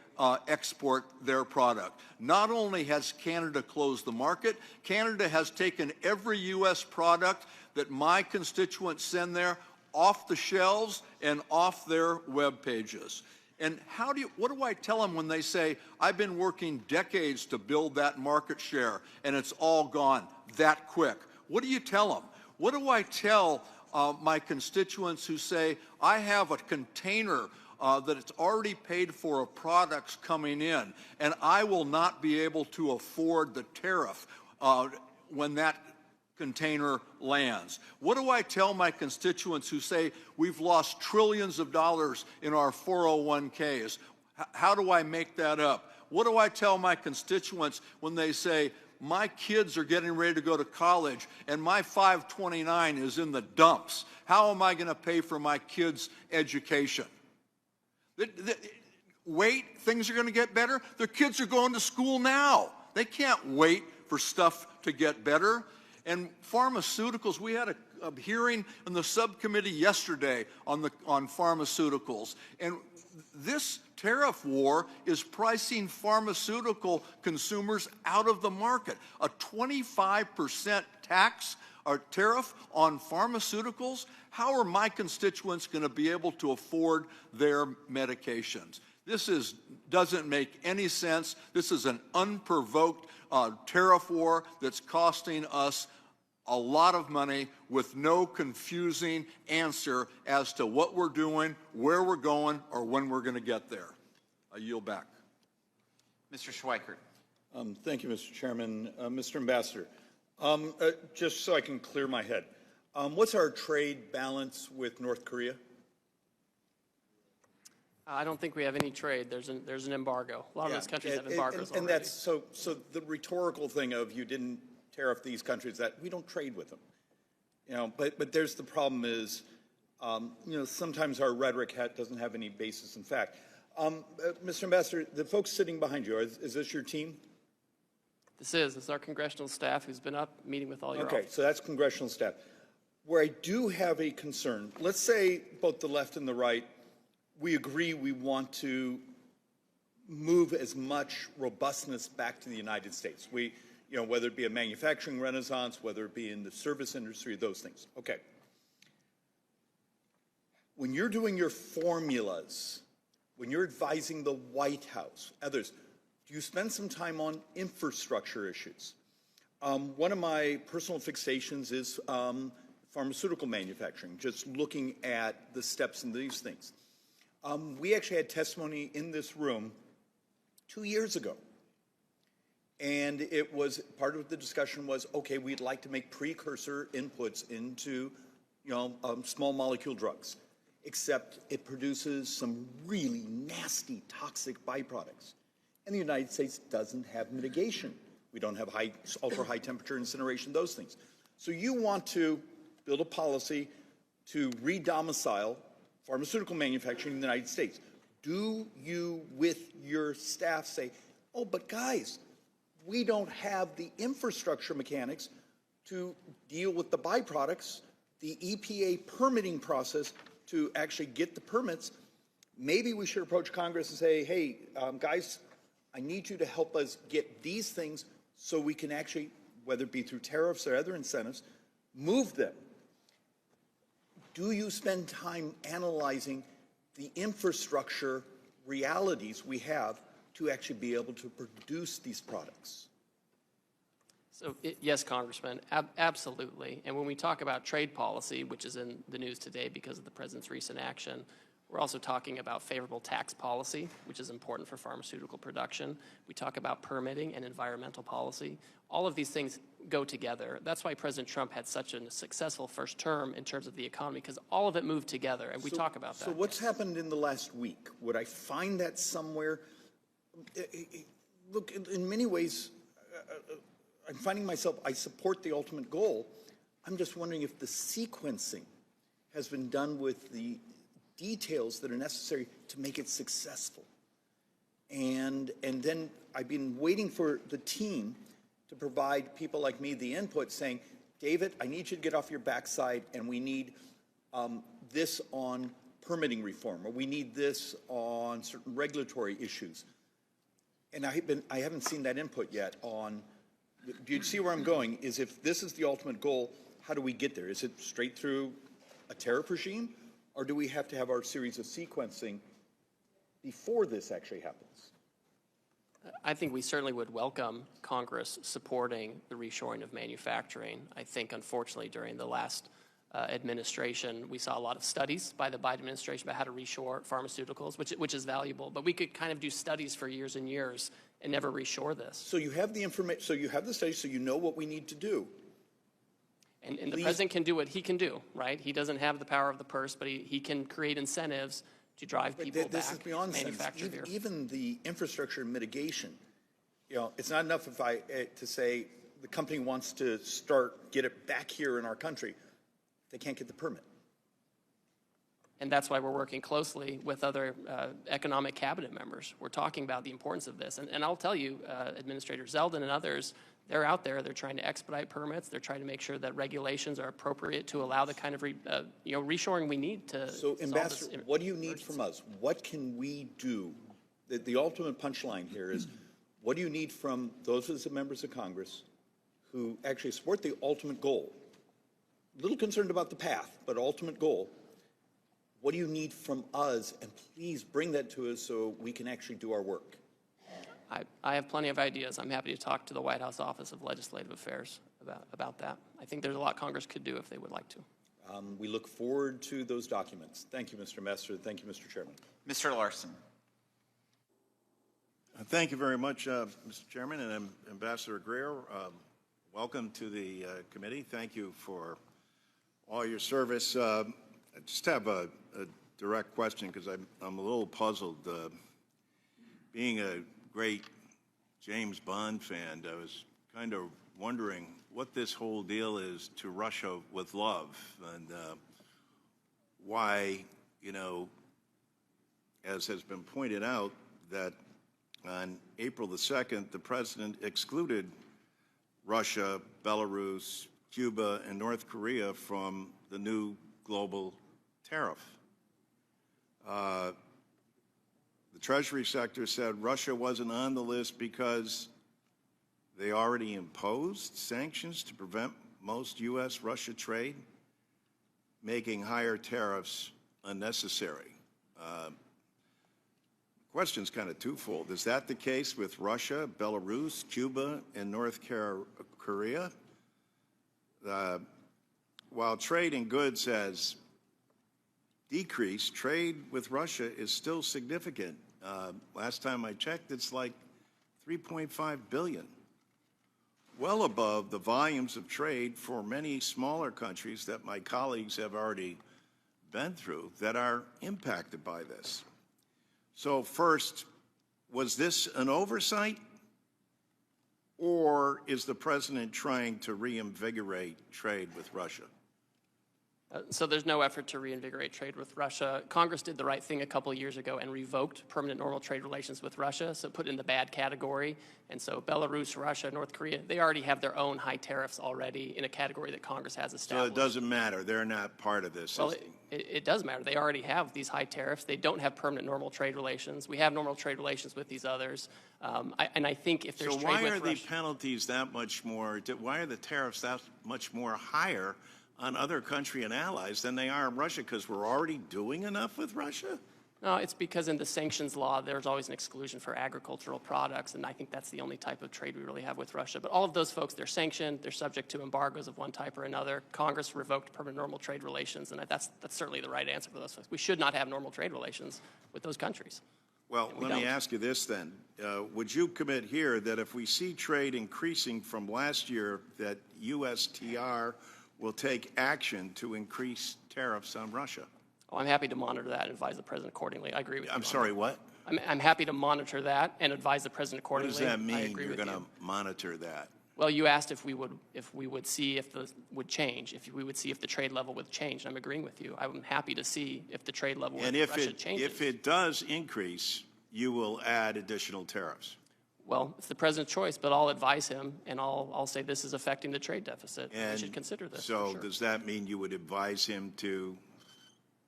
export their product. Not only has Canada closed the market, Canada has taken every U.S. product that my constituents send there off the shelves and off their web pages. And what do I tell them when they say, I've been working decades to build that market share and it's all gone that quick? What do you tell them? What do I tell my constituents who say, I have a container that it's already paid for of products coming in, and I will not be able to afford the tariff when that container lands? What do I tell my constituents who say we've lost trillions of dollars in our 401ks? How do I make that up? What do I tell my constituents when they say my kids are getting ready to go to college and my 529 is in the dumps? How am I going to pay for my kids' education? Wait, things are going to get better? Their kids are going to school now. They can't wait for stuff to get better. And pharmaceuticals, we had a hearing in the subcommittee yesterday on pharmaceuticals. And this tariff war is pricing pharmaceutical consumers out of the market. A 25% tax or tariff on pharmaceuticals? How are my constituents going to be able to afford their medications? This doesn't make any sense. This is an unprovoked tariff war that's costing us a lot of money with no confusing answer as to what we're doing, where we're going, or when we're going to get there. I yield back. Mr. Schweikert. Thank you, Mr. Chairman. Mr. Ambassador, just so I can clear my head, what's our trade balance with North Korea? I don't think we have any trade. There's an embargo. A lot of those countries have embargoes and already. that's so the rhetorical thing of you didn't tariff these countries, that we don't trade with them. You know, but there's the problem is, you know, sometimes our rhetoric doesn't have any basis in fact. Mr. Ambassador, the folks sitting behind you, is this your team? This is our congressional staff who's been up meeting with all your Okay, so that's congressional staff. Where I do have a concern, let's say both the left and the right, we agree we want to move as much robustness back to the United States. You know, whether it be a manufacturing renaissance, whether it be in the service industry, those things. Okay. When you're doing your formulas, when you're advising the White House, others, do you spend some time on infrastructure issues? One of my personal fixations is pharmaceutical manufacturing, just looking at the steps in these things. We actually had testimony in this room 2 years ago. And it was, part of the discussion was, okay, we'd like to make precursor inputs into, you know, small molecule drugs, except it produces some really nasty, toxic byproducts. And the United States doesn't have mitigation. We don't have ultra high temperature incineration, those things. So you want to build a policy to re-domicile pharmaceutical manufacturing in the United States. Do you, with your staff, say, oh, but guys, we don't have the infrastructure mechanics to deal with the byproducts the EPA permitting process to actually get the permits, maybe we should approach Congress and say, hey, guys, I need you to help us get these things so we can actually, whether it be through tariffs or other incentives, move them. Do you spend time analyzing the infrastructure realities we have to actually be able to produce these products? So, yes, Congressman, absolutely. And when we talk about trade policy, which is in the news today because of the President's recent action, we're also talking about favorable tax policy, which is important for pharmaceutical production. We talk about permitting and environmental policy. All of these things go together. That's why President Trump had such a successful first term in terms of the economy, because all of it moved together, and we talk about that. So what's happened in the last week? Would I find that somewhere? Look, in many ways, I'm finding myself, I support the ultimate goal. I'm just wondering if the sequencing has been done with the details that are necessary to make it successful. And then I've been waiting for the team to provide people like me the input saying, David, I need you to get off your backside, and we need this on permitting reform, or we need this on certain regulatory issues. And I haven't seen that input yet on, do you see where I'm going? Is if this is the ultimate goal, how do we get there? Is it straight through a tariff regime, or do we have to have our series of sequencing before this actually happens? I think we certainly would welcome Congress supporting the reshoring of manufacturing. I think, unfortunately, during the last administration, we saw a lot of studies by the Biden administration about how to reshore pharmaceuticals, which is valuable. But we could kind of do studies for years and years and never reshore this. So you have the information, so you have the studies, so you know what we need to do. And the president can do what he can do, right? He doesn't have the power of the purse, but he can create incentives to drive people This back, is beyond manufacture incentives. here. Even the infrastructure mitigation, you know, it's not enough if to say the company wants to get it back here in our country. They can't get the permit. And that's why we're working closely with other economic cabinet members. We're talking about the importance of this. And I'll tell you, Administrator Zeldin and others, they're out there. They're trying to expedite permits. They're trying to make sure that regulations are appropriate to allow the kind of reshoring we need to So, Ambassador, solve this what do you need from us? What can we do? The ultimate punchline here is, what do you need from those of us members of Congress who actually support the ultimate goal? A little concerned about the path, but ultimate goal. What do you need from us? And please bring that to us so we can actually do our work. I have plenty of ideas. I'm happy to talk to the White House Office of Legislative Affairs about that. I think there's a lot Congress could do if they would like to. We look forward to those documents. Thank you, Mr. Ambassador. Thank you, Mr. Chairman. Mr. Larson. Thank you very much, Mr. Chairman, and Ambassador Greer. Welcome to the committee. Thank you for all your service. I just have a direct question because I'm a little puzzled. Being a great James Bond fan, I was kind of wondering what this whole deal is to Russia with love, and why, you know, as has been pointed out, that on April the 2nd, the president excluded Russia, Belarus, Cuba, and North Korea from the new global tariff. The Treasury sector said Russia wasn't on the list because they already imposed sanctions to prevent most U.S.-Russia trade, making higher tariffs unnecessary. The question's kind of twofold. Is that the case with Russia, Belarus, Cuba, and North Korea? While trade in goods has decreased, trade with Russia is still significant. Last time I checked, it's like $3.5 billion, well above the volumes of trade for many smaller countries that my colleagues have already been through that are impacted by this. So first, was this an oversight, or is the president trying to reinvigorate trade with Russia? So there's no effort to reinvigorate trade with Russia. Congress did the right thing a couple of years ago and revoked permanent normal trade relations with Russia, so put it in the bad category. And so Belarus, Russia, North Korea, they already have their own high tariffs already in a category that Congress has So established. it doesn't matter. They're not part of this. Well, it does matter. They already have these high tariffs. They don't have permanent normal trade relations. We have normal trade relations with these others. And I think if there's So trade why with are the Russia, penalties that much more, why are the tariffs that much more higher on other country and allies than they are in Russia? Because we're already doing enough with Russia? no, it's because in the sanctions law, there's always an exclusion for agricultural products, and I think that's the only type of trade we really have with Russia. But all of those folks, they're sanctioned, they're subject to embargoes of one type or another. Congress revoked permanent normal trade relations, and that's certainly the right answer for those folks. We should not have normal trade relations with those countries. Well, we let me don't. ask you this then. Would you commit here that if we see trade increasing from last year, that USTR will take action to increase tariffs on Russia? Oh, I'm happy to monitor that and advise the president accordingly. I agree with you. I'm on sorry, that. what? I'm happy to monitor that and advise the president What accordingly. does that I mean, agree you're with going to you. monitor that? Well, you asked if we would see if the would change, if we would see if the trade level would change. I'm agreeing with you. I'm happy to see if the trade level And with Russia changes. if it does increase, you will add additional tariffs. Well, it's the president's choice, but I'll advise him, and I'll say this is affecting the trade deficit. We And should consider this. so for sure. does that mean you would advise him to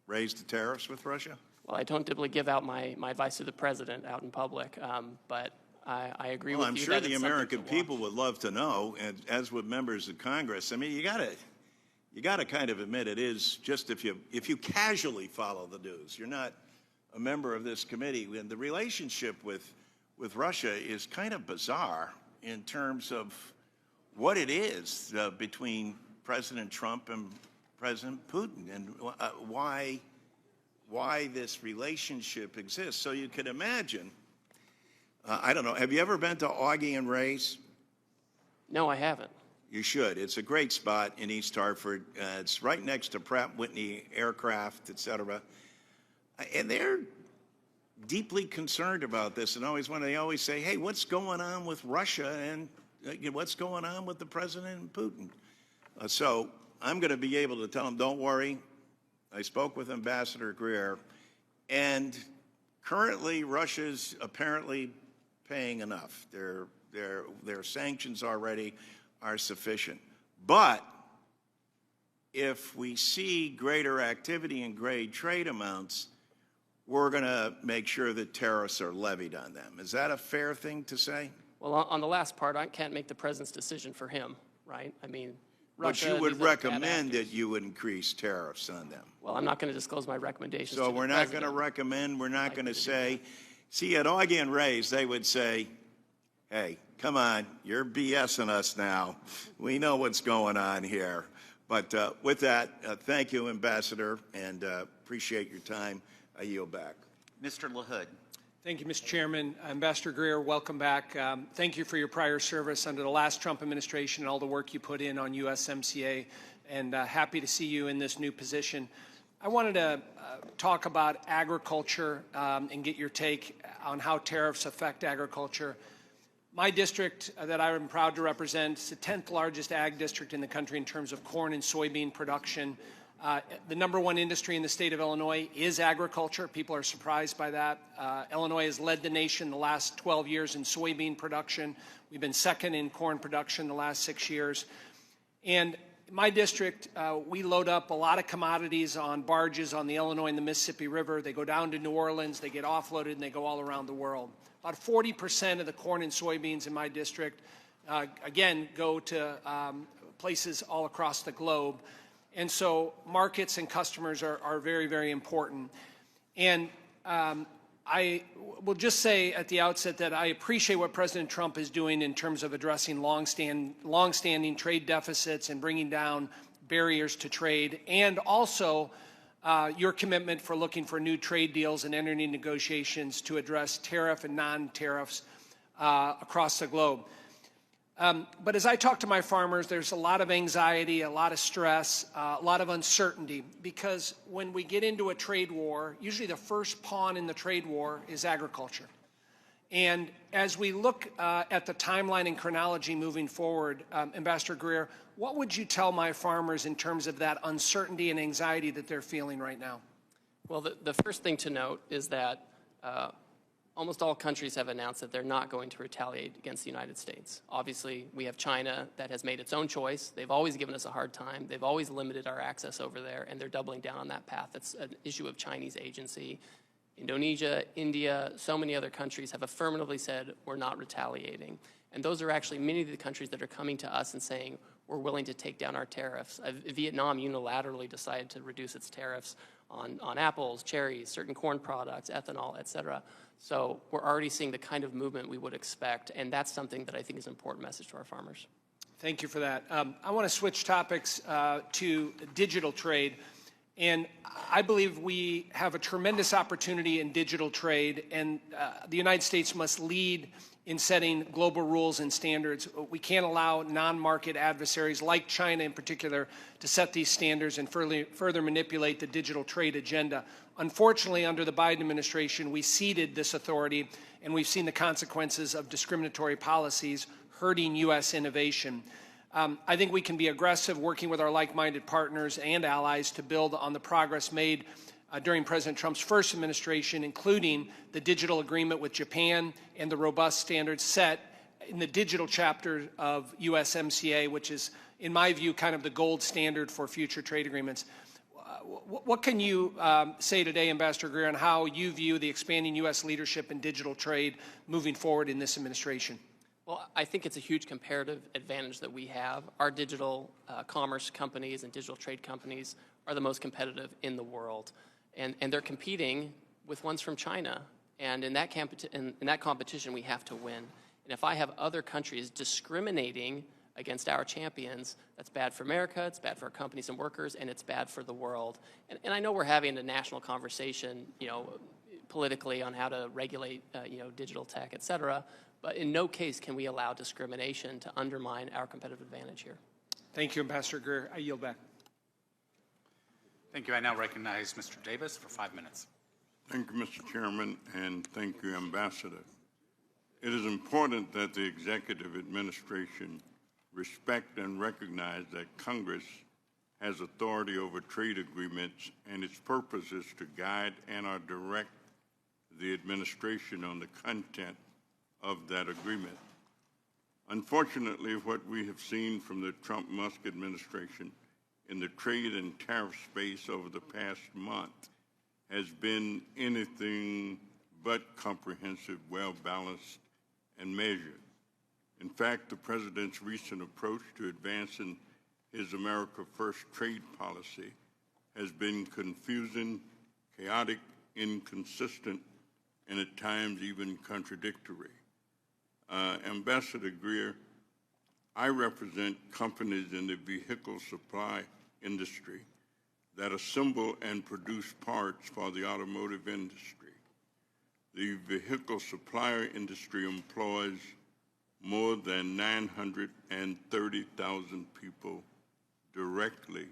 raise the tariffs with Russia? Well, I don't typically give out my advice to the president out in public, but I agree Well, with I'm you sure that the it's something American to watch. people would love to know, and as would members of Congress. I mean, you gotta kind of admit it is just if you casually follow the news, you're not a member of this committee, and the relationship with Russia is kind of bizarre in terms of what it is between President Trump and President Putin, and why this relationship exists. So you could imagine. I don't know. Have you ever been to Augie and Ray's? No, I haven't. You should. It's a great spot in East Hartford. It's right next to Pratt & Whitney Aircraft, et cetera. And they're deeply concerned about this, and they always say, "Hey, what's going on with Russia and what's going on with the president and Putin?" So I'm going to be able to tell them, "Don't worry. I spoke with Ambassador Greer, and currently Russia's apparently paying enough. Their sanctions already are sufficient. But if we see greater activity and great trade amounts, we're going to make sure that tariffs are levied on them." Is that a fair thing to say? Well, on the last part, I can't make the president's decision for him, right? I mean, But Russia, you would these are bad recommend actors. that you would increase tariffs on them. Well, I'm not going to disclose my recommendations. So to the we're not going to president. recommend, we're not going to do say, see, at Augie and Ray's, they would say, "Hey, come on, you're BSing us now. We know what's going on here." But with that, thank you, Ambassador, and appreciate your time. I yield back. Mr. LaHood. Thank you, Mr. Chairman. Ambassador Greer, welcome back. Thank you for your prior service under the last Trump administration and all the work you put in on USMCA, and happy to see you in this new position. I wanted to talk about agriculture and get your take on how tariffs affect agriculture. My district that I am proud to represent is the 10th largest ag district in the country in terms of corn and soybean production. The #1 industry in the state of Illinois is agriculture. People are surprised by that. Illinois has led the nation the last 12 years in soybean production. We've been second in corn production the last 6 years. And in my district, we load up a lot of commodities on barges on the Illinois and the Mississippi River. They go down to New Orleans, they get offloaded, and they go all around the world. About 40% of the corn and soybeans in my district, again, go to places all across the globe. And so markets and customers are very, very important. And I will just say at the outset that I appreciate what President Trump is doing in terms of addressing long-standing trade deficits and bringing down barriers to trade, and also your commitment for looking for new trade deals and entering negotiations to address tariff and non-tariffs across the globe. But as I talk to my farmers, there's a lot of anxiety, a lot of stress, a lot of uncertainty, because when we get into a trade war, usually the first pawn in the trade war is agriculture. And as we look at the timeline and chronology moving forward, Ambassador Greer, what would you tell my farmers in terms of that uncertainty and anxiety that they're feeling right now? Well, the first thing to note is that almost all countries have announced that they're not going to retaliate against the United States. Obviously, we have China that has made its own choice. They've always given us a hard time. They've always limited our access over there, and they're doubling down on that path. It's an issue of Chinese agency. Indonesia, India, so many other countries have affirmatively said we're not retaliating. And those are actually many of the countries that are coming to us and saying we're willing to take down our tariffs. Vietnam unilaterally decided to reduce its tariffs on apples, cherries, certain corn products, ethanol, et cetera. So we're already seeing the kind of movement we would expect, and that's something that I think is an important message to our farmers. Thank you for that. I want to switch topics to digital trade. And I believe we have a tremendous opportunity in digital trade, and the United States must lead in setting global rules and standards. We can't allow non-market adversaries like China in particular to set these standards and further manipulate the digital trade agenda. Unfortunately, under the Biden administration, we ceded this authority, and we've seen the consequences of discriminatory policies hurting U.S. innovation. I think we can be aggressive working with our like-minded partners and allies to build on the progress made during President Trump's first administration, including the digital agreement with Japan and the robust standards set in the digital chapter of USMCA, which is, in my view, kind of the gold standard for future trade agreements. What can you say today, Ambassador Greer, on how you view the expanding U.S. leadership in digital trade moving forward in this administration? Well, I think it's a huge comparative advantage that we have. Our digital commerce companies and digital trade companies are the most competitive in the world. And they're competing with ones from China. And in that competition, we have to win. And if I have other countries discriminating against our champions, that's bad for America, it's bad for our companies and workers, and it's bad for the world. And I know we're having a national conversation, politically on how to regulate, digital tech, et cetera. But in no case can we allow discrimination to undermine our competitive advantage here. Thank you, Ambassador Greer. I yield back. Thank you. I now recognize Mr. Davis for 5 minutes. Thank you, Mr. Chairman, and thank you, Ambassador. It is important that the executive administration respect and recognize that Congress has authority over trade agreements, and its purpose is to guide and/or direct the administration on the content of that agreement. Unfortunately, what we have seen from the Trump-Musk administration in the trade and tariff space over the past month has been anything but comprehensive, well-balanced, and measured. In fact, the President's recent approach to advancing his America First trade policy has been confusing, chaotic, inconsistent, and at times even contradictory. Ambassador Greer, I represent companies in the vehicle supply industry that assemble and produce parts for the automotive industry. The vehicle supplier industry employs more than 930,000 people directly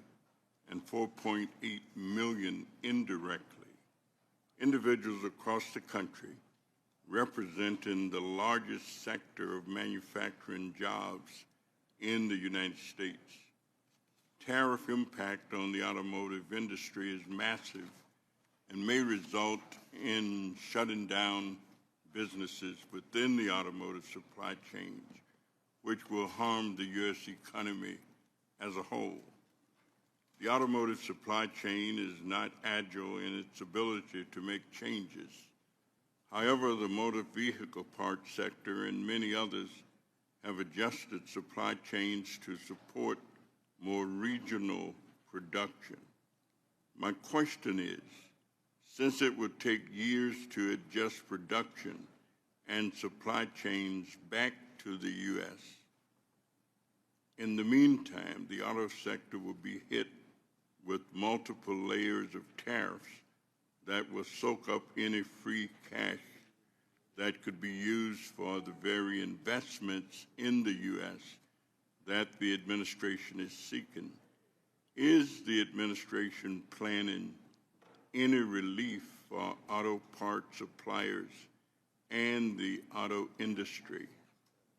and 4.8 million indirectly. Individuals across the country representing the largest sector of manufacturing jobs in the United States. Tariff impact on the automotive industry is massive and may result in shutting down businesses within the automotive supply chains, which will harm the U.S. economy as a whole. The automotive supply chain is not agile in its ability to make changes. However, the motor vehicle parts sector and many others have adjusted supply chains to support more regional production. My question is, since it would take years to adjust production and supply chains back to the U.S., in the meantime, the auto sector will be hit with multiple layers of tariffs that will soak up any free cash that could be used for the very investments in the U.S. that the administration is seeking. Is the administration planning any relief for auto part suppliers and the auto industry?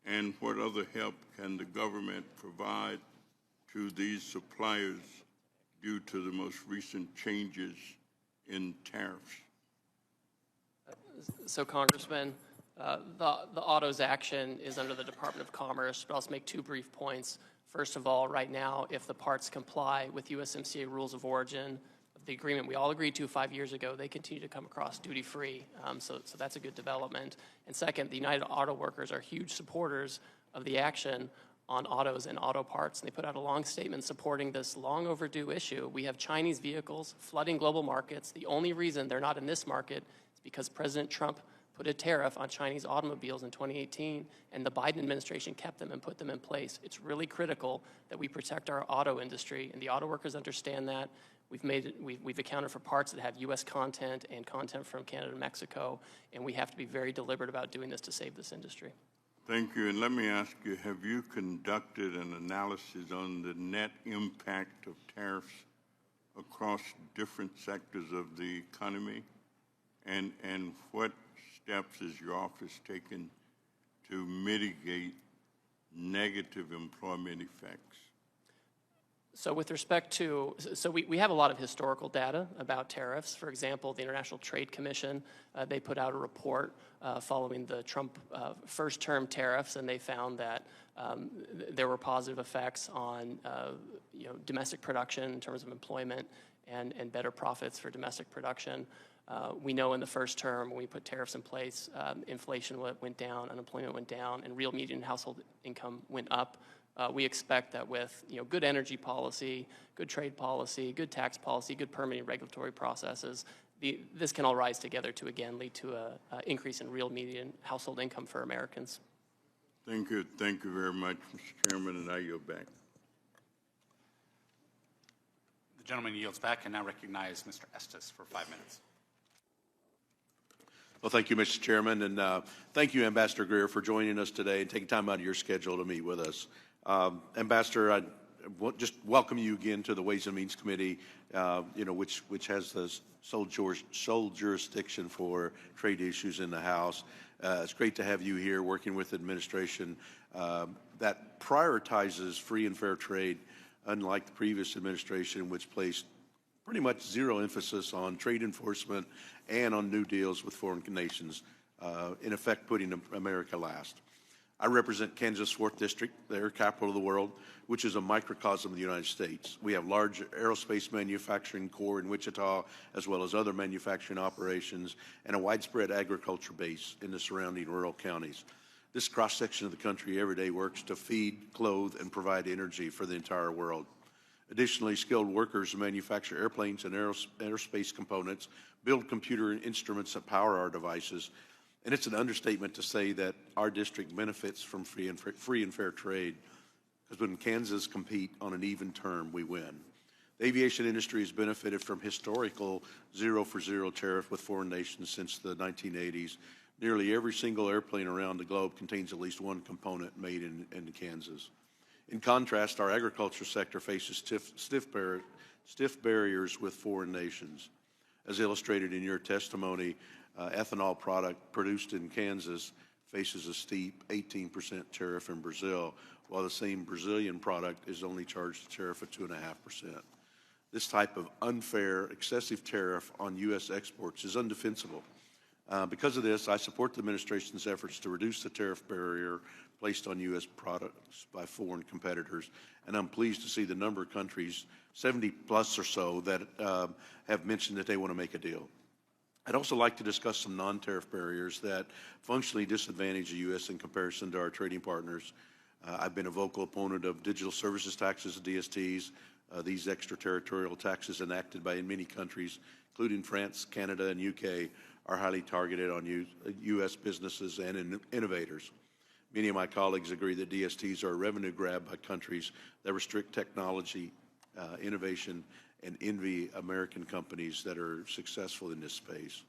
And what other help can the government provide to these suppliers due to the most recent changes in tariffs? So, Congressman, the autos action is under the Department of Commerce, but I'll just make two brief points. First of all, right now, if the parts comply with USMCA rules of origin, the agreement we all agreed to 5 years ago, they continue to come across duty-free. So that's a good development. And second, the United Auto Workers are huge supporters of the action on autos and auto parts. And they put out a long statement supporting this long overdue issue. We have Chinese vehicles flooding global markets. The only reason they're not in this market is because President Trump put a tariff on Chinese automobiles in 2018, and the Biden administration kept them and put them in place. It's really critical that we protect our auto industry, and the auto workers understand that. We've accounted for parts that have U.S. content and content from Canada and Mexico, and we have to be very deliberate about doing this to save this industry. Thank you. And let me ask you, have you conducted an analysis on the net impact of tariffs across different sectors of the economy? And what steps is your office taking to mitigate negative employment effects? So with respect to, we have a lot of historical data about tariffs. For example, the International Trade Commission, they put out a report following the Trump first-term tariffs, and they found that there were positive effects on domestic production in terms of employment and better profits for domestic production. We know in the first term, when we put tariffs in place, inflation went down, unemployment went down, and real median household income went up. We expect that with good energy policy, good trade policy, good tax policy, good permitting regulatory processes, this can all rise together to again lead to an increase in real median household income for Americans. Thank you. Thank you very much, Mr. Chairman, and I yield back. The gentleman yields back and now recognize Mr. Estes for 5 minutes. Well, thank you, Mr. Chairman, and thank you, Ambassador Greer, for joining us today and taking time out of your schedule to meet with us. Ambassador, I just welcome you again to the Ways and Means Committee, which has the sole jurisdiction for trade issues in the House. It's great to have you here working with the administration that prioritizes free and fair trade, unlike the previous administration, which placed pretty much zero emphasis on trade enforcement and on new deals with foreign nations, in effect putting America last. I represent Kansas 4th District, the capital of the world, which is a microcosm of the United States. We have large aerospace manufacturing core in Wichita, as well as other manufacturing operations, and a widespread agriculture base in the surrounding rural counties. This cross-section of the country every day works to feed, clothe, and provide energy for the entire world. Additionally, skilled workers manufacture airplanes and aerospace components, build computer instruments that power our devices, and it's an understatement to say that our district benefits from free and fair trade, because when Kansas compete on an even term, we win. The aviation industry has benefited from historical zero-for-zero tariff with foreign nations since the 1980s. Nearly every single airplane around the globe contains at least one component made in Kansas. In contrast, our agriculture sector faces stiff barriers with foreign nations. As illustrated in your testimony, ethanol product produced in Kansas faces a steep 18% tariff in Brazil, while the same Brazilian product is only charged a tariff of 2.5%. This type of unfair, excessive tariff on U.S. exports is undefensible. Because of this, I support the administration's efforts to reduce the tariff barrier placed on U.S. products by foreign competitors, and I'm pleased to see the number of countries, 70 plus or so, that have mentioned that they want to make a deal. I'd also like to discuss some non-tariff barriers that functionally disadvantage the U.S. in comparison to our trading partners. I've been a vocal opponent of digital services taxes, DSTs. These extraterritorial taxes enacted by many countries, including France, Canada, and UK, are highly targeted on U.S. businesses and innovators. Many of my colleagues agree that DSTs are a revenue grab by countries that restrict technology, innovation, and envy American companies that are successful in this space.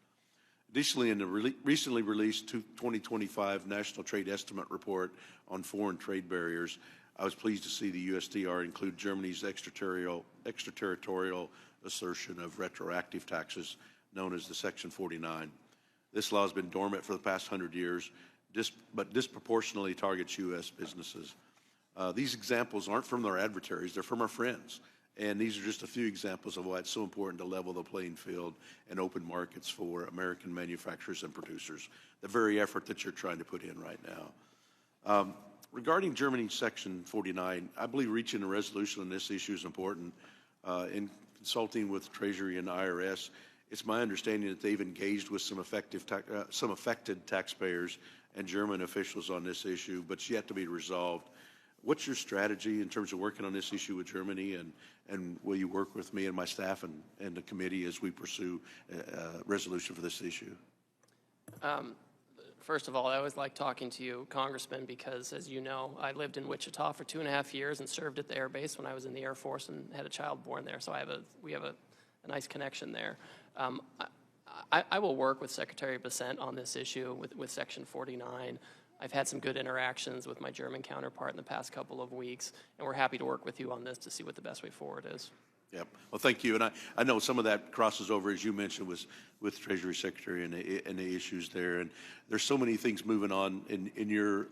Additionally, in the recently released 2025 National Trade Estimate Report on Foreign Trade Barriers, I was pleased to see the USTR include Germany's extraterritorial assertion of retroactive taxes, known as the Section 49. This law has been dormant for the past 100 years, but disproportionately targets U.S. businesses. These examples aren't from their adversaries, they're from our friends. And these are just a few examples of why it's so important to level the playing field and open markets for American manufacturers and producers, the very effort that you're trying to put in right now. Regarding Germany's Section 49, I believe reaching a resolution on this issue is important. In consulting with Treasury and IRS, it's my understanding that they've engaged with some affected taxpayers and German officials on this issue, but it's yet to be resolved. What's your strategy in terms of working on this issue with Germany, and will you work with me and my staff and the committee as we pursue a resolution for this issue? First of all, I always like talking to you, Congressman, because, as you know, I lived in Wichita for 2.5 years and served at the Air Base when I was in the Air Force and had a child born there, so we have a nice connection there. I will work with Secretary Bessent on this issue with Section 49. I've had some good interactions with my German counterpart in the past couple of weeks, and we're happy to work with you on this to see what the best way forward is. Yep. Well, thank you. And I know some of that crosses over, as you mentioned, with Treasury Secretary and the issues there. And there's so many things moving on in your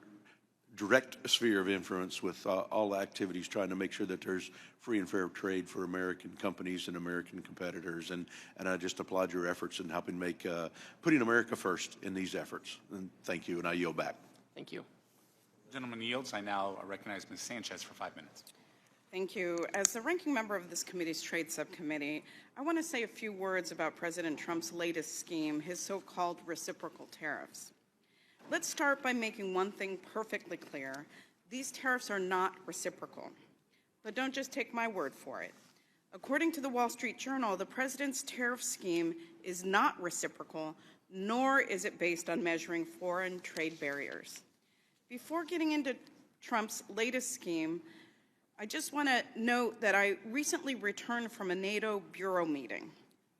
direct sphere of influence with all the activities trying to make sure that there's free and fair trade for American companies and American competitors. And I just applaud your efforts in helping make putting America first in these efforts. And thank you. And I yield back. Thank you. Gentleman yields. I now recognize Ms. Sanchez for 5 minutes. Thank you. As the ranking member of this committee's Trade Subcommittee, I want to say a few words about President Trump's latest scheme, his so-called reciprocal tariffs. Let's start by making one thing perfectly clear. These tariffs are not reciprocal. But don't just take my word for it. According to the Wall Street Journal, the president's tariff scheme is not reciprocal, nor is it based on measuring foreign trade barriers. Before getting into Trump's latest scheme, I just want to note that I recently returned from a NATO bureau meeting,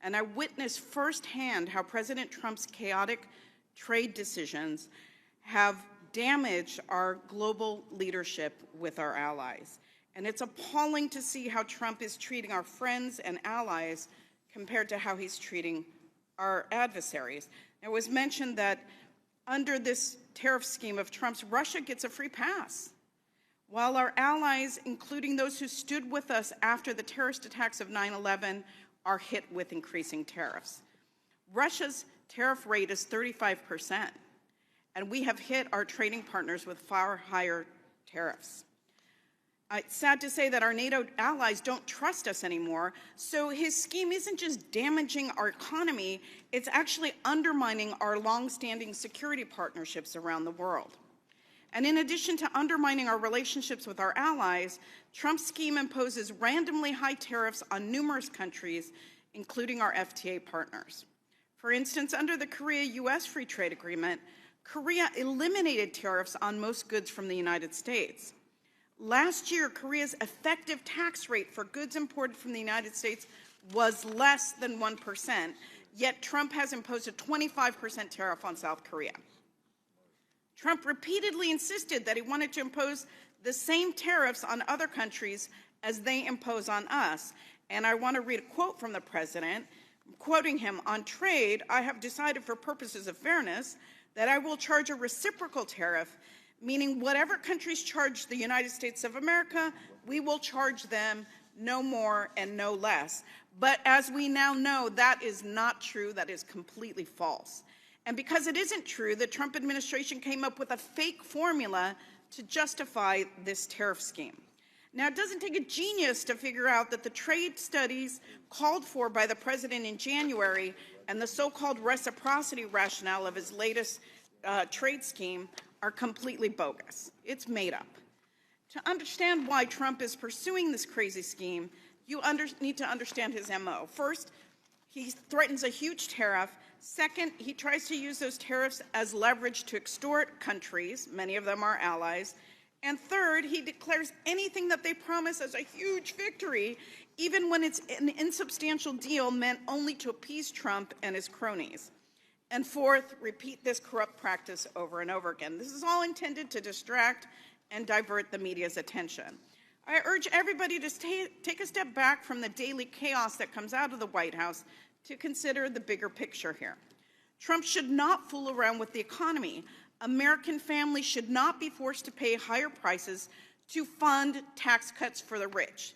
and I witnessed firsthand how President Trump's chaotic trade decisions have damaged our global leadership with our allies. And it's appalling to see how Trump is treating our friends and allies compared to how he's treating our adversaries. It was mentioned that under this tariff scheme of Trump's, Russia gets a free pass, while our allies, including those who stood with us after the terrorist attacks of 9/11, are hit with increasing tariffs. Russia's tariff rate is 35%, and we have hit our trading partners with far higher tariffs. It's sad to say that our NATO allies don't trust us anymore, so his scheme isn't just damaging our economy, it's actually undermining our long-standing security partnerships around the world. And in addition to undermining our relationships with our allies, Trump's scheme imposes randomly high tariffs on numerous countries, including our FTA partners. For instance, under the Korea-U.S. Free Trade Agreement, Korea eliminated tariffs on most goods from the United States. Last year, Korea's effective tax rate for goods imported from the United States was less than 1%, yet Trump has imposed a 25% tariff on South Korea. Trump repeatedly insisted that he wanted to impose the same tariffs on other countries as they impose on us. And I want to read a quote from the president, quoting him, "On trade, I have decided for purposes of fairness that I will charge a reciprocal tariff, meaning whatever countries charge the United States of America, we will charge them no more and no less." But as we now know, that is not true. That is completely false. And because it isn't true, the Trump administration came up with a fake formula to justify this tariff scheme. Now, it doesn't take a genius to figure out that the trade studies called for by the president in January and the so-called reciprocity rationale of his latest trade scheme are completely bogus. It's made up. To understand why Trump is pursuing this crazy scheme, you need to understand his MO. First, he threatens a huge tariff. Second, he tries to use those tariffs as leverage to extort countries, many of them are allies. And third, he declares anything that they promise as a huge victory, even when it's an insubstantial deal meant only to appease Trump and his cronies. And fourth, repeat this corrupt practice over and over again. This is all intended to distract and divert the media's attention. I urge everybody to take a step back from the daily chaos that comes out of the White House to consider the bigger picture here. Trump should not fool around with the economy. American families should not be forced to pay higher prices to fund tax cuts for the rich,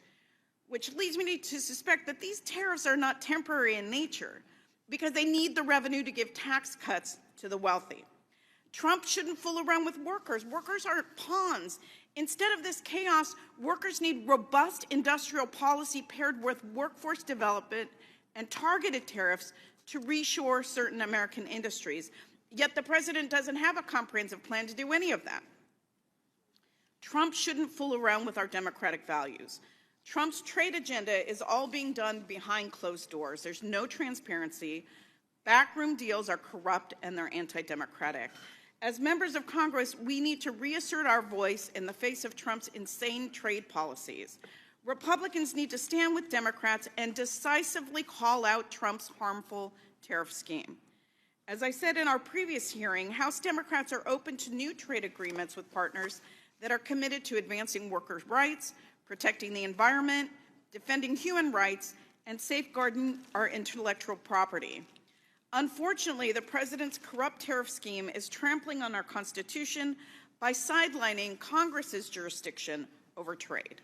which leads me to suspect that these tariffs are not temporary in nature because they need the revenue to give tax cuts to the wealthy. Trump shouldn't fool around with workers. Workers aren't pawns. Instead of this chaos, workers need robust industrial policy paired with workforce development and targeted tariffs to reshore certain American industries. Yet the president doesn't have a comprehensive plan to do any of that. Trump shouldn't fool around with our democratic values. Trump's trade agenda is all being done behind closed doors. There's no transparency. Backroom deals are corrupt and they're anti-democratic. As members of Congress, we need to reassert our voice in the face of Trump's insane trade policies. Republicans need to stand with Democrats and decisively call out Trump's harmful tariff scheme. As I said in our previous hearing, House Democrats are open to new trade agreements with partners that are committed to advancing workers' rights, protecting the environment, defending human rights, and safeguarding our intellectual property. Unfortunately, the president's corrupt tariff scheme is trampling on our Constitution by sidelining Congress's jurisdiction over trade.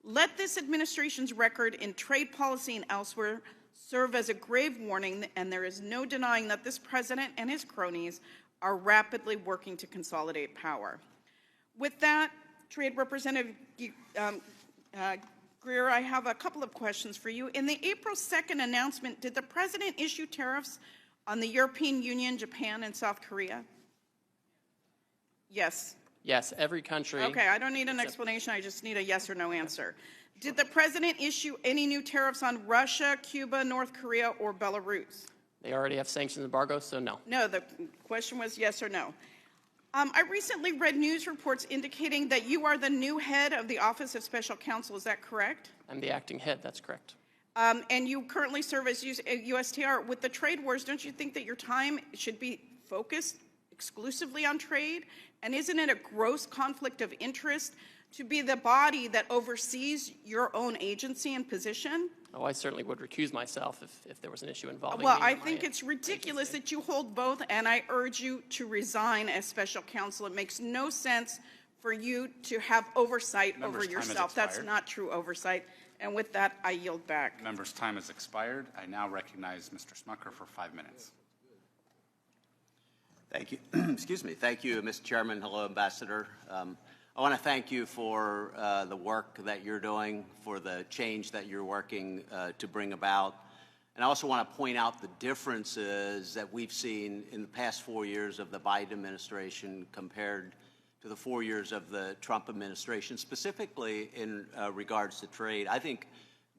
Let this administration's record in trade policy and elsewhere serve as a grave warning, and there is no denying that this president and his cronies are rapidly working to consolidate power. With that, Trade Representative Greer, I have a couple of questions for you. In the April 2nd announcement, did the president issue tariffs on the European Union, Japan, and South Korea? Yes. Yes, every country. Okay, I don't need an explanation. I just need a yes or no answer. Did the president issue any new tariffs on Russia, Cuba, North Korea, or Belarus? They already have sanctions embargoes, so no. No, the question was yes or no. I recently read news reports indicating that you are the new head of the Office of Special Counsel. Is that correct? I'm the acting head, that's correct. And you currently serve as USTR. With the trade wars, don't you think that your time should be focused exclusively on trade? And isn't it a gross conflict of interest to be the body that oversees your own agency and position? Oh, I certainly would recuse myself if there was an issue involving Well, me I and think my it's ridiculous agency. that you hold both, and I urge you to resign as special counsel. It makes no sense for you to have oversight Member's over time has yourself. That's expired. not true oversight. And with that, I yield back. Member's time has expired. I now recognize Mr. Smucker for 5 minutes. Thank you. Excuse me. Thank you, Mr. Chairman. Hello, Ambassador. I want to thank you for the work that you're doing, for the change that you're working to bring about. And I also want to point out the differences that we've seen in the past 4 years of the Biden administration compared to the 4 years of the Trump administration, specifically in regards to trade. I think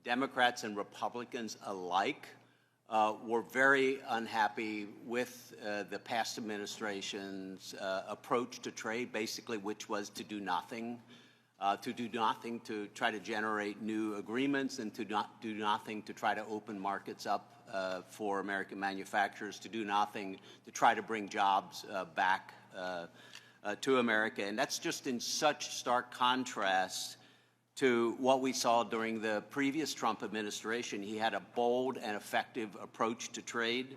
Democrats and Republicans alike were very unhappy with the past administration's approach to trade, basically, which was to do nothing to try to generate new agreements and to not do nothing to try to open markets up for American manufacturers, to do nothing to try to bring jobs back to America. And that's just in such stark contrast to what we saw during the previous Trump administration. He had a bold and effective approach to trade,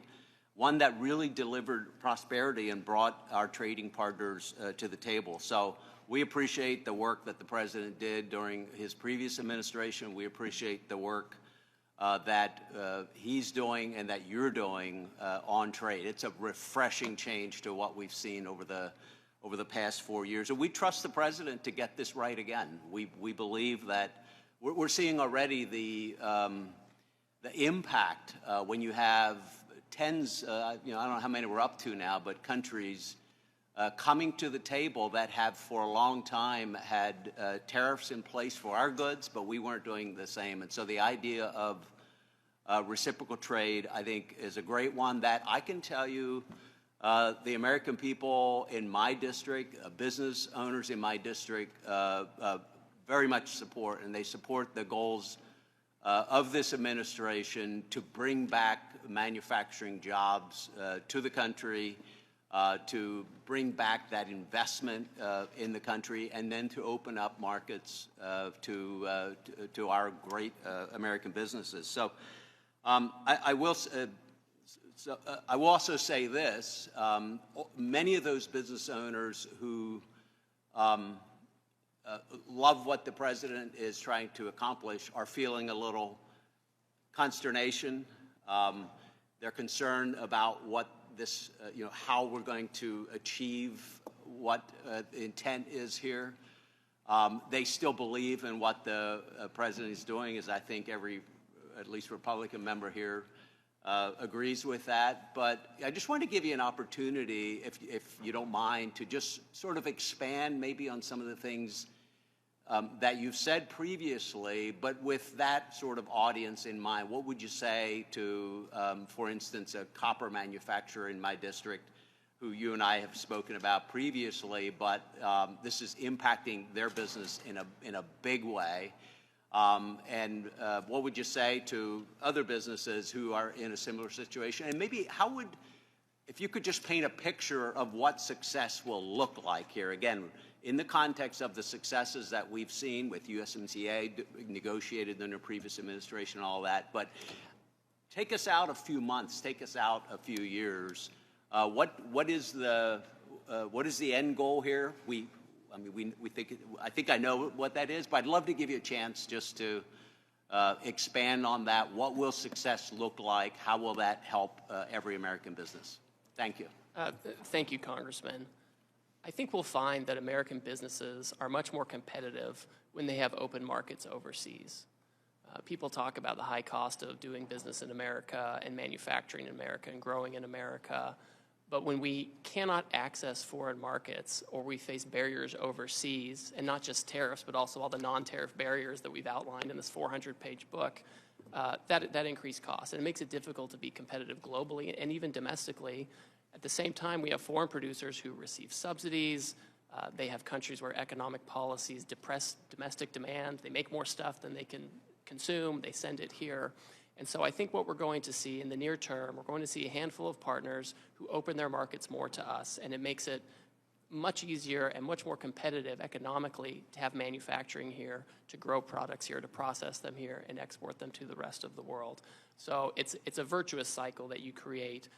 one that really delivered prosperity and brought our trading partners to the table. So we appreciate the work that the president did during his previous administration. We appreciate the work that he's doing and that you're doing on trade. It's a refreshing change to what we've seen over the past 4 years. And we trust the president to get this right again. We believe that we're seeing already the impact when you have tens, I don't know how many we're up to now, but countries coming to the table that have for a long time had tariffs in place for our goods, but we weren't doing the same. And so the idea of reciprocal trade, I think, is a great one that I can tell you the American people in my district, business owners in my district, very much support, and they support the goals of this administration to bring back manufacturing jobs to the country, to bring back that investment in the country, and then to open up markets to our great American businesses. So I will So I will also say this, many of those business owners who love what the president is trying to accomplish are feeling a little consternation. They're concerned about what this, how we're going to achieve what the intent is here. They still believe in what the president is doing, as I think every, at least Republican member here, agrees with that. But I just want to give you an opportunity, if you don't mind, to just sort of expand maybe on some of the things that you've said previously, but with that sort of audience in mind. What would you say to, for instance, a copper manufacturer in my district who you and I have spoken about previously, but this is impacting their business in a big way? And what would you say to other businesses who are in a similar situation? And maybe if you could just paint a picture of what success will look like here, again, in the context of the successes that we've seen with USMCA negotiated under previous administration and all that, but take us out a few months, take us out a few years. What is the end goal here? I think I know what that is, but I'd love to give you a chance just to expand on that. What will success look like? How will that help every American business? Thank you. Thank you, Congressman. I think we'll find that American businesses are much more competitive when they have open markets overseas. People talk about the high cost of doing business in America and manufacturing in America and growing in America. But when we cannot access foreign markets or we face barriers overseas, and not just tariffs, but also all the non-tariff barriers that we've outlined in this 400-page book, that increased costs. And it makes it difficult to be competitive globally and even domestically. At the same time, we have foreign producers who receive subsidies. They have countries where economic policies depress domestic demand. They make more stuff than they can consume. They send it here. And so I think what we're going to see in the near term, we're going to see a handful of partners who open their markets more to us, and it makes it much easier and much more competitive economically to have manufacturing here, to grow products here, to process them here, and export them to the rest of the world. So it's a virtuous cycle that you create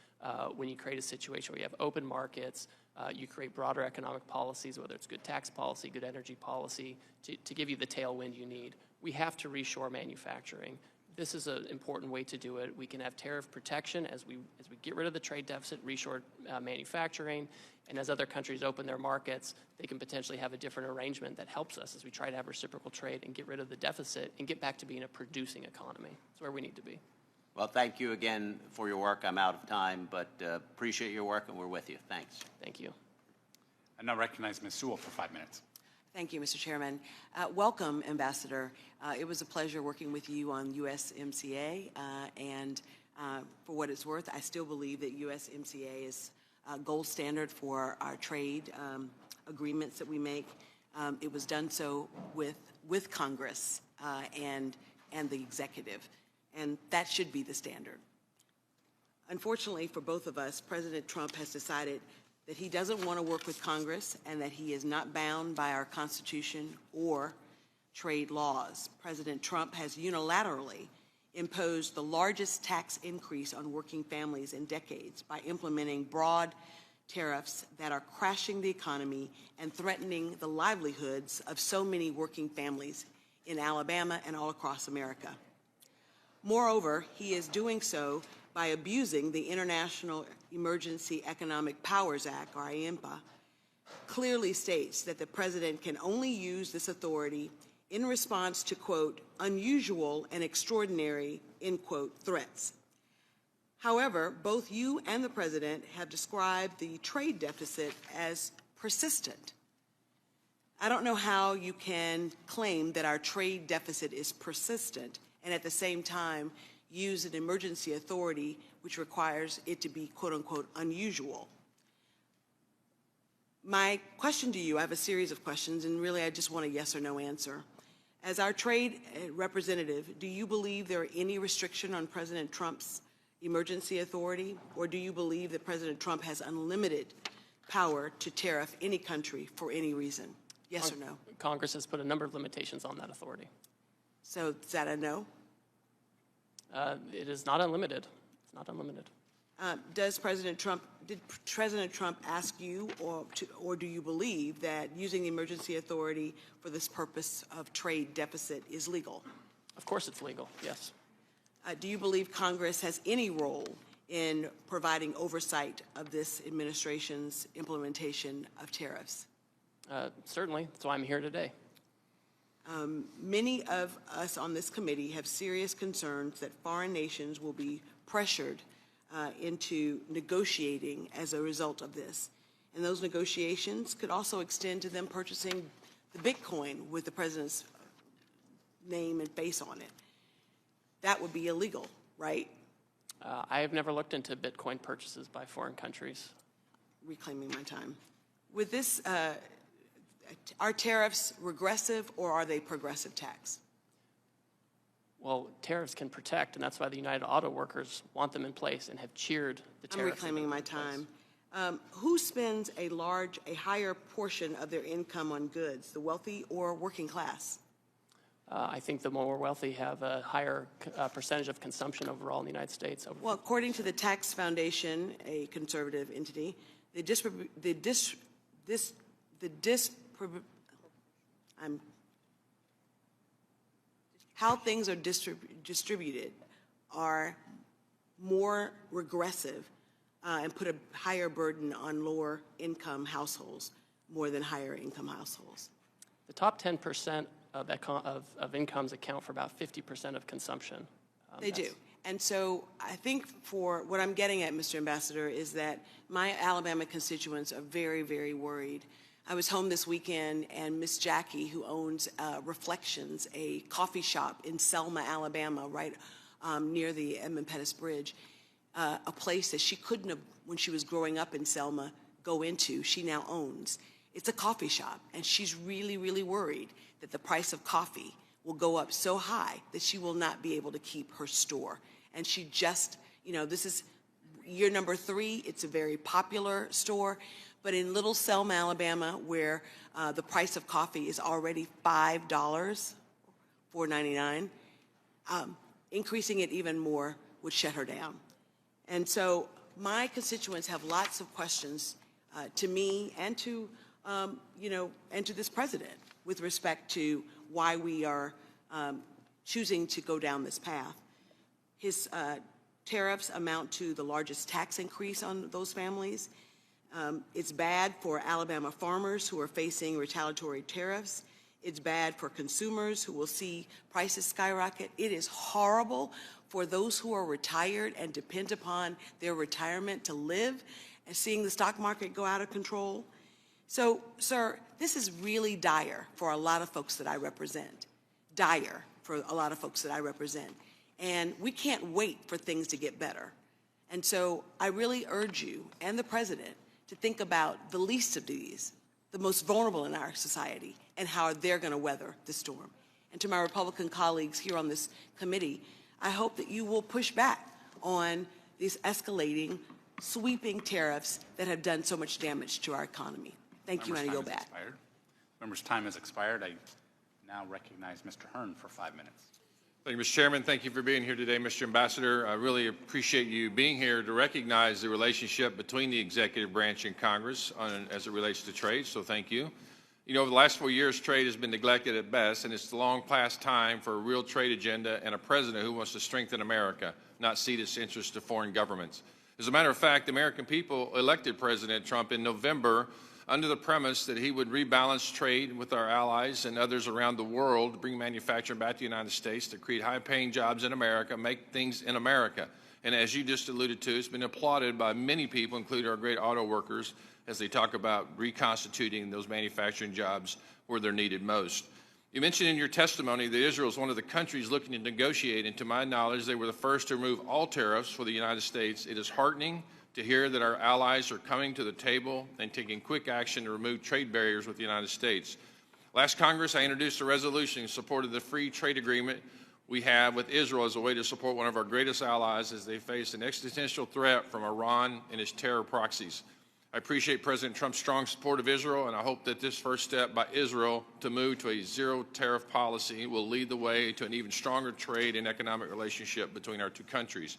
when you create a situation where you have open markets, you create broader economic policies, whether it's good tax policy, good energy policy, to give you the tailwind you need. We have to reshore manufacturing. This is an important way to do it. We can have tariff protection as we get rid of the trade deficit, reshore manufacturing, and as other countries open their markets, they can potentially have a different arrangement that helps us as we try to have reciprocal trade and get rid of the deficit and get back to being a producing economy. That's where we need to be. Well, thank you again for your work. I'm out of time, but appreciate your work, and we're with you. Thanks. Thank you. I now recognize Ms. Sewell for 5 minutes. Thank you, Mr. Chairman. Welcome, Ambassador. It was a pleasure working with you on USMCA, and for what it's worth, I still believe that USMCA is a gold standard for our trade agreements that we make. It was done so with Congress and the executive, and that should be the standard. Unfortunately for both of us, President Trump has decided that he doesn't want to work with Congress and that he is not bound by our Constitution or trade laws. President Trump has unilaterally imposed the largest tax increase on working families in decades by implementing broad tariffs that are crashing the economy and threatening the livelihoods of so many working families in Alabama and all across America. Moreover, he is doing so by abusing the International Emergency Economic Powers Act, or IEMPA, clearly states that the president can only use this authority in response to, quote, unusual and extraordinary, end quote, threats. However, both you and the president have described the trade deficit as persistent. I don't know how you can claim that our trade deficit is persistent and at the same time use an emergency authority which requires it to be, quote unquote, unusual. My question to you, I have a series of questions, and really I just want a yes or no answer. As our trade representative, do you believe there are any restriction on President Trump's emergency authority, or do you believe that President Trump has unlimited power to tariff any country for any reason? Yes or no? Congress has put a number of limitations on that authority. So is that a no? It is not unlimited. It's not unlimited. Did President Trump ask you, or do you believe that using the emergency authority for this purpose of trade deficit is legal? Of course it's legal, yes. Do you believe Congress has any role in providing oversight of this administration's implementation of tariffs? Certainly, that's why I'm here today. Many of us on this committee have serious concerns that foreign nations will be pressured into negotiating as a result of this. And those negotiations could also extend to them purchasing the Bitcoin with the president's name and face on it. That would be illegal, right? I have never looked into Bitcoin purchases by foreign countries. Reclaiming my time. With this, are tariffs regressive or are they progressive tax? Well, tariffs can protect, and that's why the United Auto Workers want them in place and have cheered the tariffs. I'm reclaiming my time. Who spends a higher portion of their income on goods, the wealthy or working class? I think the more wealthy have a higher percentage of consumption overall in the United States. Well, according to the Tax Foundation, a conservative entity, how things are distributed are more regressive and put a higher burden on lower income households more than higher income households. The top 10% of incomes account for about 50% of consumption. They do. And so I think for what I'm getting at, Mr. Ambassador, is that my Alabama constituents are very, very worried. I was home this weekend, and Miss Jackie, who owns Reflections, a coffee shop in Selma, Alabama, right near the Edmund Pettus Bridge, a place that she couldn't have, when she was growing up in Selma, go into, she now owns. It's a coffee shop, and she's really, really worried that the price of coffee will go up so high that she will not be able to keep her store. And she just, this is year number 3. It's a very popular store. But in Little Selma, Alabama, where the price of coffee is already $5, $4.99, increasing it even more would shut her down. And so my constituents have lots of questions to me and to, and to this president with respect to why we are choosing to go down this path. His tariffs amount to the largest tax increase on those families. It's bad for Alabama farmers who are facing retaliatory tariffs. It's bad for consumers who will see prices skyrocket. It is horrible for those who are retired and depend upon their retirement to live, and seeing the stock market go out of control. So, sir, this is really dire for a lot of folks that I represent. Dire for a lot of folks that I represent. And we can't wait for things to get better. And so I really urge you and the president to think about the least of these, the most vulnerable in our society, and how they're going to weather the storm. And to my Republican colleagues here on this committee, I hope that you will push back on these escalating, sweeping tariffs that have done so much damage to our economy. Thank you, and I go back. Member's time has expired. I now recognize Mr. Hearn for 5 minutes. Thank you, Mr. Chairman. Thank you for being here today, Mr. Ambassador. I really appreciate you being here to recognize the relationship between the executive branch and Congress as it relates to trade, so thank you. Over the last 4 years, trade has been neglected at best, and it's the long past time for a real trade agenda and a president who wants to strengthen America, not cede its interests to foreign governments. As a matter of fact, the American people elected President Trump in November under the premise that he would rebalance trade with our allies and others around the world to bring manufacturing back to the United States, to create high-paying jobs in America, make things in America. And as you just alluded to, it's been applauded by many people, including our great auto workers, as they talk about reconstituting those manufacturing jobs where they're needed most. You mentioned in your testimony that Israel is one of the countries looking to negotiate, and to my knowledge, they were the first to remove all tariffs for the United States. It is heartening to hear that our allies are coming to the table and taking quick action to remove trade barriers with the United States. Last Congress, I introduced a resolution in support of the free trade agreement we have with Israel as a way to support one of our greatest allies as they face an existential threat from Iran and its terror proxies. I appreciate President Trump's strong support of Israel, and I hope that this first step by Israel to move to a zero-tariff policy will lead the way to an even stronger trade and economic relationship between our two countries.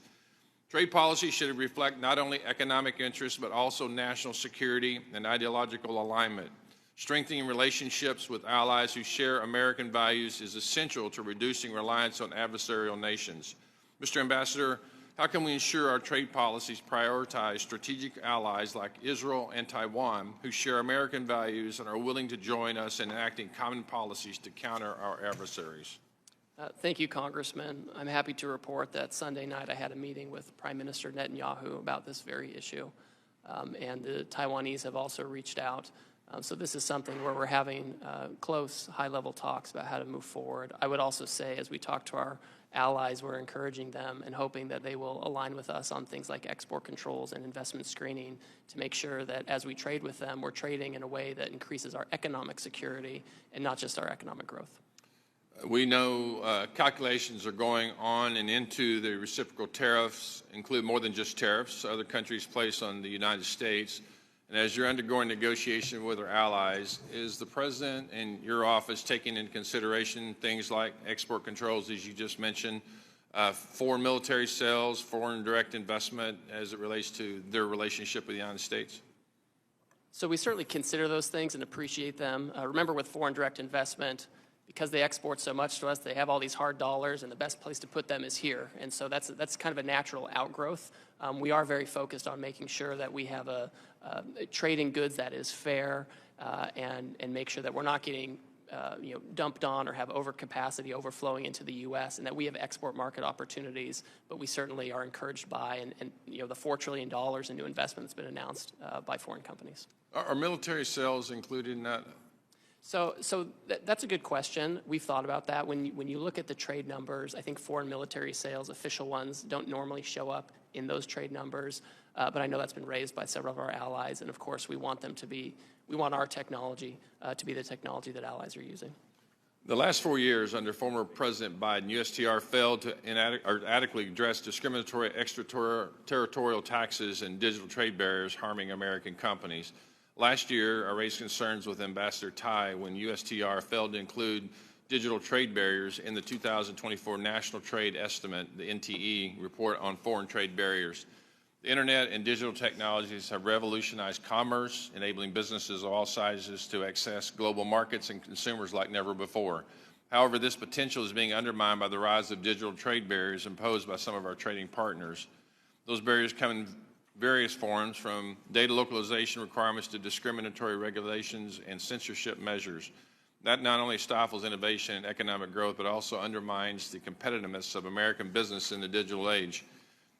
Trade policy should reflect not only economic interests, but also national security and ideological alignment. Strengthening relationships with allies who share American values is essential to reducing reliance on adversarial nations. Mr. Ambassador, how can we ensure our trade policies prioritize strategic allies like Israel and Taiwan who share American values and are willing to join us in enacting common policies to counter our adversaries? Thank you, Congressman. I'm happy to report that Sunday night I had a meeting with Prime Minister Netanyahu about this very issue, and the Taiwanese have also reached out. So this is something where we're having close, high-level talks about how to move forward. I would also say, as we talk to our allies, we're encouraging them and hoping that they will align with us on things like export controls and investment screening to make sure that as we trade with them, we're trading in a way that increases our economic security and not just our economic growth. We know calculations are going on and into the reciprocal tariffs, include more than just tariffs other countries place on the United States. And as you're undergoing negotiation with our allies, is the President and your office taking into consideration things like export controls, as you just mentioned, foreign military sales, foreign direct investment as it relates to their relationship with the United States? So we certainly consider those things and appreciate them. Remember, with foreign direct investment, because they export so much to us, they have all these hard dollars, and the best place to put them is here. And so that's kind of a natural outgrowth. We are very focused on making sure that we have a trading goods that is fair and make sure that we're not getting dumped on or have overcapacity overflowing into the U.S. and that we have export market opportunities. But we certainly are encouraged by and the $4 trillion in new investment that's been announced by foreign companies. Are military sales included in that? So that's a good question. We've thought about that. When you look at the trade numbers, I think foreign military sales, official ones, don't normally show up in those trade numbers. But I know that's been raised by several of our allies, and of course we want our technology to be the technology that allies are using. The last 4 years under former President Biden, USTR failed to adequately address discriminatory extraterritorial taxes and digital trade barriers harming American companies. Last year, I raised concerns with Ambassador Tai when USTR failed to include digital trade barriers in the 2024 National Trade Estimate, the NTE, report on foreign trade barriers. The Internet and digital technologies have revolutionized commerce, enabling businesses of all sizes to access global markets and consumers like never before. However, this potential is being undermined by the rise of digital trade barriers imposed by some of our trading partners. Those barriers come in various forms, from data localization requirements to discriminatory regulations and censorship measures. That not only stifles innovation and economic growth, but also undermines the competitiveness of American business in the digital age.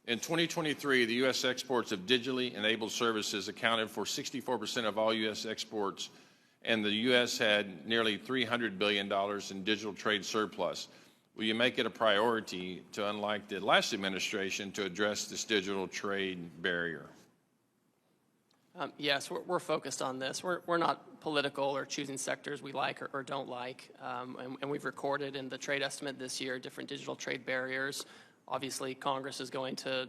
In 2023, the U.S. exports of digitally enabled services accounted for 64% of all U.S. exports, and the U.S. had nearly $300 billion in digital trade surplus. Will you make it a priority to, unlike the last administration, to address this digital trade barrier? Yes, we're focused on this. We're not political or choosing sectors we like or don't like. And we've recorded in the trade estimate this year different digital trade barriers. Obviously, Congress is going to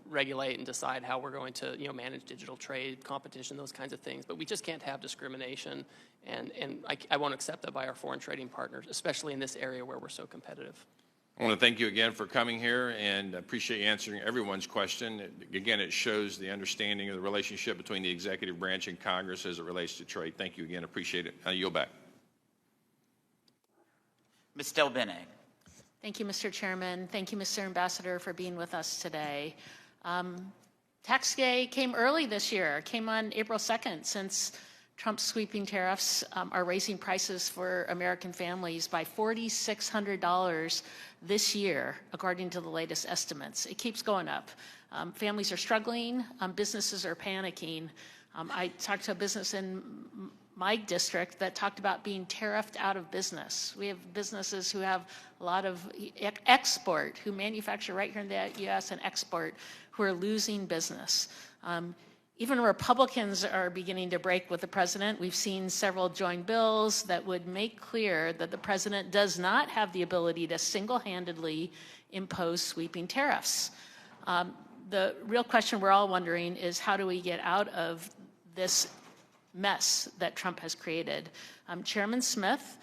regulate and decide how we're going to manage digital trade, competition, those kinds of things. But we just can't have discrimination, and I won't accept that by our foreign trading partners, especially in this area where we're so competitive. I want to thank you again for coming here, and appreciate you answering everyone's question. Again, it shows the understanding of the relationship between the executive branch and Congress as it relates to trade. Thank you again. Appreciate it. I yield back. Ms. Del Bene. Thank you, Mr. Chairman. Thank you, Mr. Ambassador, for being with us today. Tax day came early this year. It came on April 2nd, since Trump's sweeping tariffs are raising prices for American families by $4,600 this year, according to the latest estimates. It keeps going up. Families are struggling. Businesses are panicking. I talked to a business in my district that talked about being tariffed out of business. We have businesses who have a lot of export, who manufacture right here in the U.S. and export, who are losing business. Even Republicans are beginning to break with the president. We've seen several joint bills that would make clear that the president does not have the ability to single-handedly impose sweeping tariffs. The real question we're all wondering is, how do we get out of this mess that Trump has created? Chairman Smith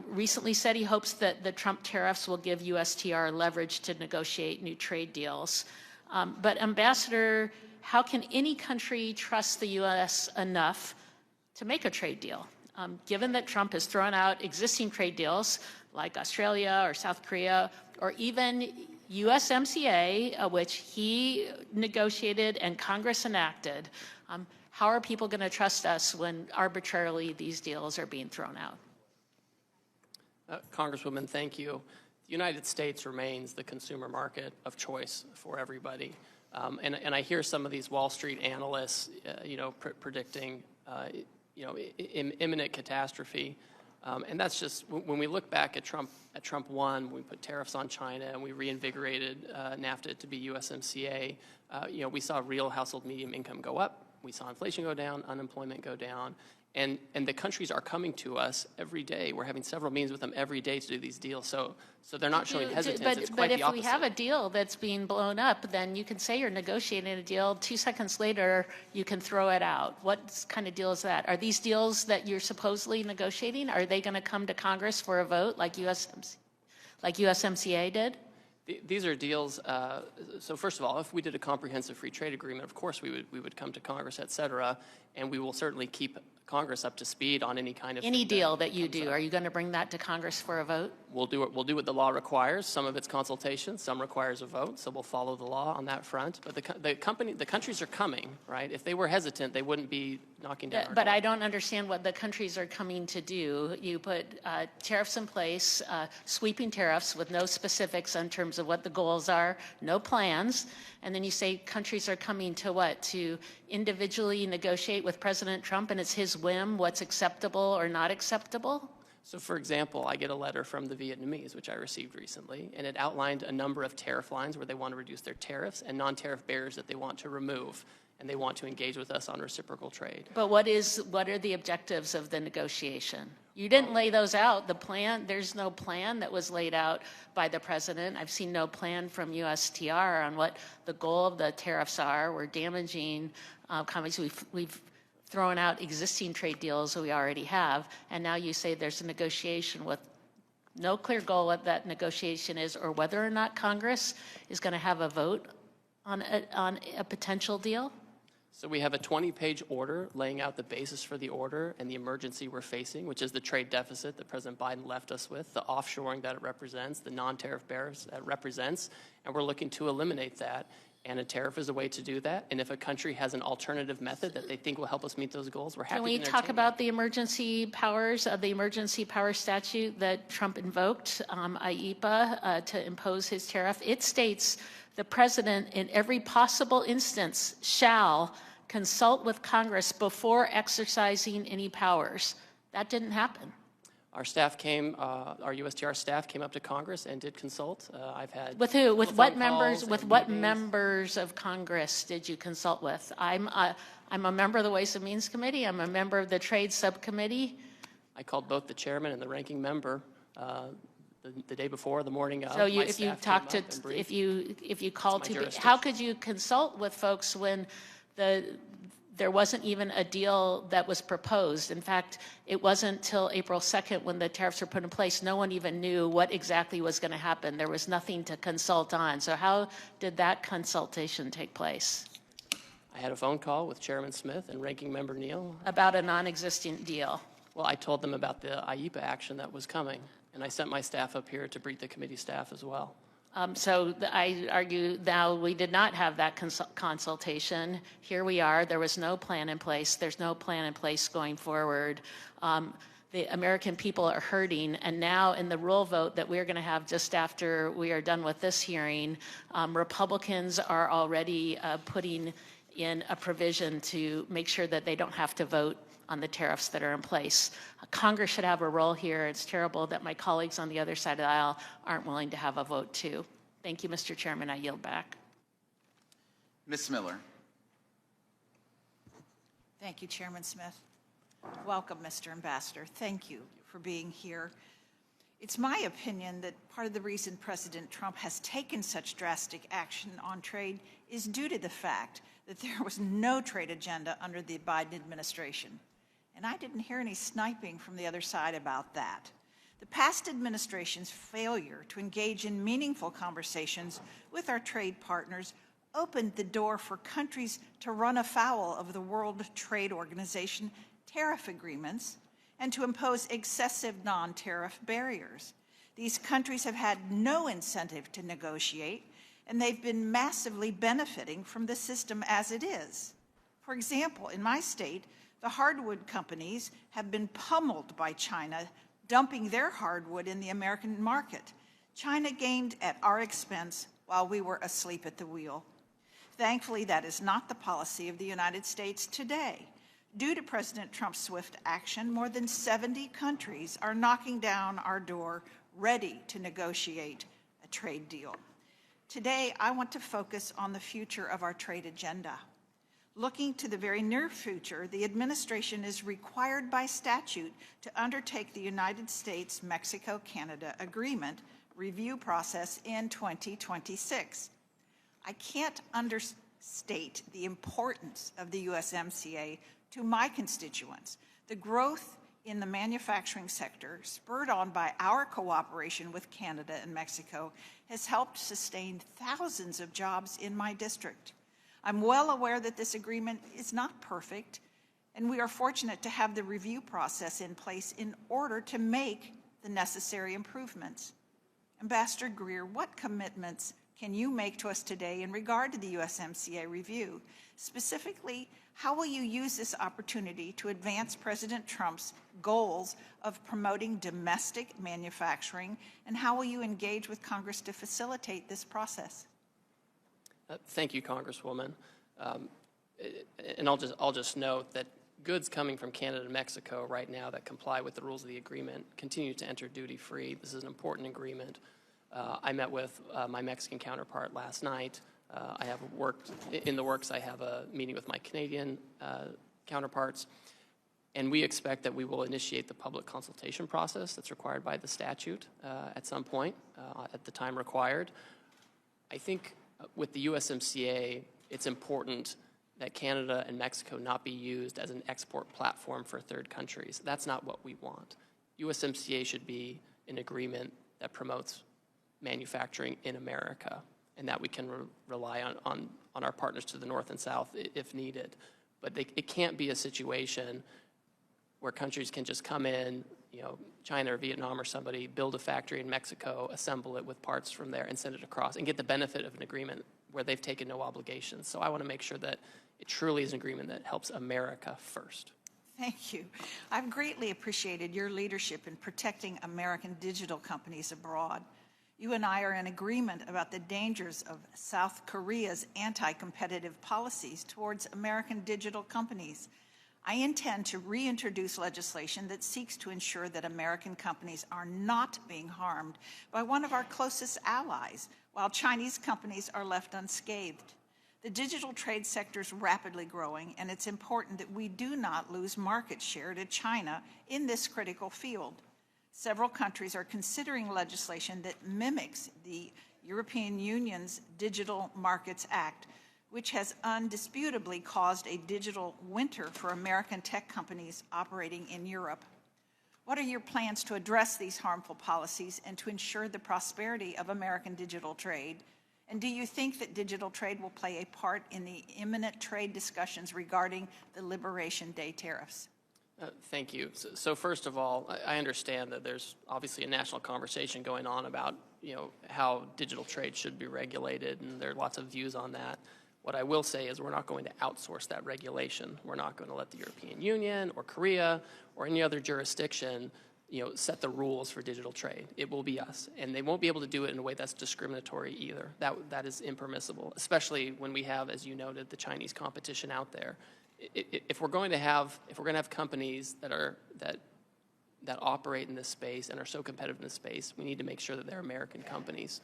recently said he hopes that the Trump tariffs will give USTR leverage to negotiate new trade deals. But Ambassador, how can any country trust the U.S. enough to make a trade deal? Given that Trump has thrown out existing trade deals like Australia or South Korea, or even USMCA, which he negotiated and Congress enacted, how are people going to trust us when arbitrarily these deals are being thrown out? Congresswoman, thank you. The United States remains the consumer market of choice for everybody. And I hear some of these Wall Street analysts, predicting, imminent catastrophe. And that's just, when we look back at Trump 1, we put tariffs on China and we reinvigorated NAFTA to be USMCA, we saw real household medium income go up. We saw inflation go down, unemployment go down. And the countries are coming to us every day. We're having several meetings with them every day to do these deals. So they're not showing hesitance. It's quite the opposite. But if we have a deal that's being blown up, then you can say you're negotiating a deal. 2 seconds later, you can throw it out. What kind of deal is that? Are these deals that you're supposedly negotiating, are they going to come to Congress for a vote like USMCA did? These are deals, so first of all, if we did a comprehensive free trade agreement, of course we would come to Congress, et cetera, and we will certainly keep Congress up to speed on any kind of any deal that you do. Are you going to bring that to Congress for a vote? We'll do what the law requires. Some of it's consultation, some requires a vote, so we'll follow the law on that front. But the countries are coming, right? If they were hesitant, they wouldn't be knocking down our But door. I don't understand what the countries are coming to do. You put tariffs in place, sweeping tariffs with no specifics in terms of what the goals are, no plans, and then you say countries are coming to what? To individually negotiate with President Trump, and it's his whim what's acceptable or not acceptable? So, for example, I get a letter from the Vietnamese, which I received recently, and it outlined a number of tariff lines where they want to reduce their tariffs and non-tariff barriers that they want to remove, and they want to engage with us on reciprocal trade. But what are the objectives of the negotiation? You didn't lay those out. The plan, there's no plan that was laid out by the president. I've seen no plan from USTR on what the goal of the tariffs are. We're damaging companies. We've thrown out existing trade deals that we already have, and now you say there's a negotiation with no clear goal what that negotiation is or whether or not Congress is going to have a vote on a potential deal? So we have a 20-page order laying out the basis for the order and the emergency we're facing, which is the trade deficit that President Biden left us with, the offshoring that it represents, the non-tariff barriers that it represents, and we're looking to eliminate that. And a tariff is a way to do that. And if a country has an alternative method that they think will help us meet those goals, we're happy to entertain. Can we talk about the emergency powers of the emergency power statute that Trump invoked, IEPA, to impose his tariff? It states the president in every possible instance shall consult with Congress before exercising any powers. That didn't happen. Our staff came, our USTR staff came up to Congress and did consult. I've had with who? With what members? calls With and what meetings. members of Congress did you consult with? I'm a member of the Ways and Means Committee. I'm a member of the Trade Subcommittee. I called both the chairman and the ranking member the day before, the morning of. So if you called to, how could you consult with folks when there wasn't even a deal that was proposed? In fact, it wasn't till April 2nd when the tariffs were put in place. No one even knew what exactly was going to happen. There was nothing to consult on. So how did that consultation take place? I had a phone call with Chairman Smith and Ranking Member Neal. About a non-existent deal? Well, I told them about the IEPA action that was coming, and I sent my staff up here to brief the committee staff as well. So I argue now we did not have that consultation. Here we are. There was no plan in place. There's no plan in place going forward. The American people are hurting, and now in the rule vote that we're going to have just after we are done with this hearing, Republicans are already putting in a provision to make sure that they don't have to vote on the tariffs that are in place. Congress should have a role here. It's terrible that my colleagues on the other side of the aisle aren't willing to have a vote too. Thank you, Mr. Chairman. I yield back. Ms. Miller. Thank you, Chairman Smith. Welcome, Mr. Ambassador. Thank you for being here. It's my opinion that part of the reason President Trump has taken such drastic action on trade is due to the fact that there was no trade agenda under the Biden administration. And I didn't hear any sniping from the other side about that. The past administration's failure to engage in meaningful conversations with our trade partners opened the door for countries to run afoul of the World Trade Organization tariff agreements and to impose excessive non-tariff barriers. These countries have had no incentive to negotiate, and they've been massively benefiting from the system as it is. For example, in my state, the hardwood companies have been pummeled by China, dumping their hardwood in the American market. China gained at our expense while we were asleep at the wheel. Thankfully, that is not the policy of the United States today. Due to President Trump's swift action, more than 70 countries are knocking down our door, ready to negotiate a trade deal. Today, I want to focus on the future of our trade agenda. Looking to the very near future, the administration is required by statute to undertake the United States-Mexico-Canada Agreement review process in 2026. I can't understate the importance of the USMCA to my constituents. The growth in the manufacturing sector, spurred on by our cooperation with Canada and Mexico, has helped sustain thousands of jobs in my district. I'm well aware that this agreement is not perfect, and we are fortunate to have the review process in place in order to make the necessary improvements. Ambassador Greer, what commitments can you make to us today in regard to the USMCA review? Specifically, how will you use this opportunity to advance President Trump's goals of promoting domestic manufacturing, and how will you engage with Congress to facilitate this process? Thank you, Congresswoman. And I'll just note that goods coming from Canada and Mexico right now that comply with the rules of the agreement continue to enter duty-free. This is an important agreement. I met with my Mexican counterpart last night. I have worked in the works. I have a meeting with my Canadian counterparts, and we expect that we will initiate the public consultation process that's required by the statute at some point at the time required. I think with the USMCA, it's important that Canada and Mexico not be used as an export platform for third countries. That's not what we want. USMCA should be an agreement that promotes manufacturing in America, and that we can rely on our partners to the north and south if needed. But it can't be a situation where countries can just come in, China or Vietnam or somebody, build a factory in Mexico, assemble it with parts from there, and send it across, and get the benefit of an agreement where they've taken no obligations. So I want to make sure that it truly is an agreement that helps America first. Thank you. I've greatly appreciated your leadership in protecting American digital companies abroad. You and I are in agreement about the dangers of South Korea's anti-competitive policies towards American digital companies. I intend to reintroduce legislation that seeks to ensure that American companies are not being harmed by one of our closest allies, while Chinese companies are left unscathed. The digital trade sector is rapidly growing, and it's important that we do not lose market share to China in this critical field. Several countries are considering legislation that mimics the European Union's Digital Markets Act, which has undisputably caused a digital winter for American tech companies operating in Europe. What are your plans to address these harmful policies and to ensure the prosperity of American digital trade? And do you think that digital trade will play a part in the imminent trade discussions regarding the Liberation Day tariffs? Thank you. So first of all, I understand that there's obviously a national conversation going on about how digital trade should be regulated, and there are lots of views on that. What I will say is we're not going to outsource that regulation. We're not going to let the European Union or Korea or any other jurisdiction set the rules for digital trade. It will be us, and they won't be able to do it in a way that's discriminatory either. That is impermissible, especially when we have, as you noted, the Chinese competition out there. If we're going to have companies that operate in this space and are so competitive in this space, we need to make sure that they're American companies,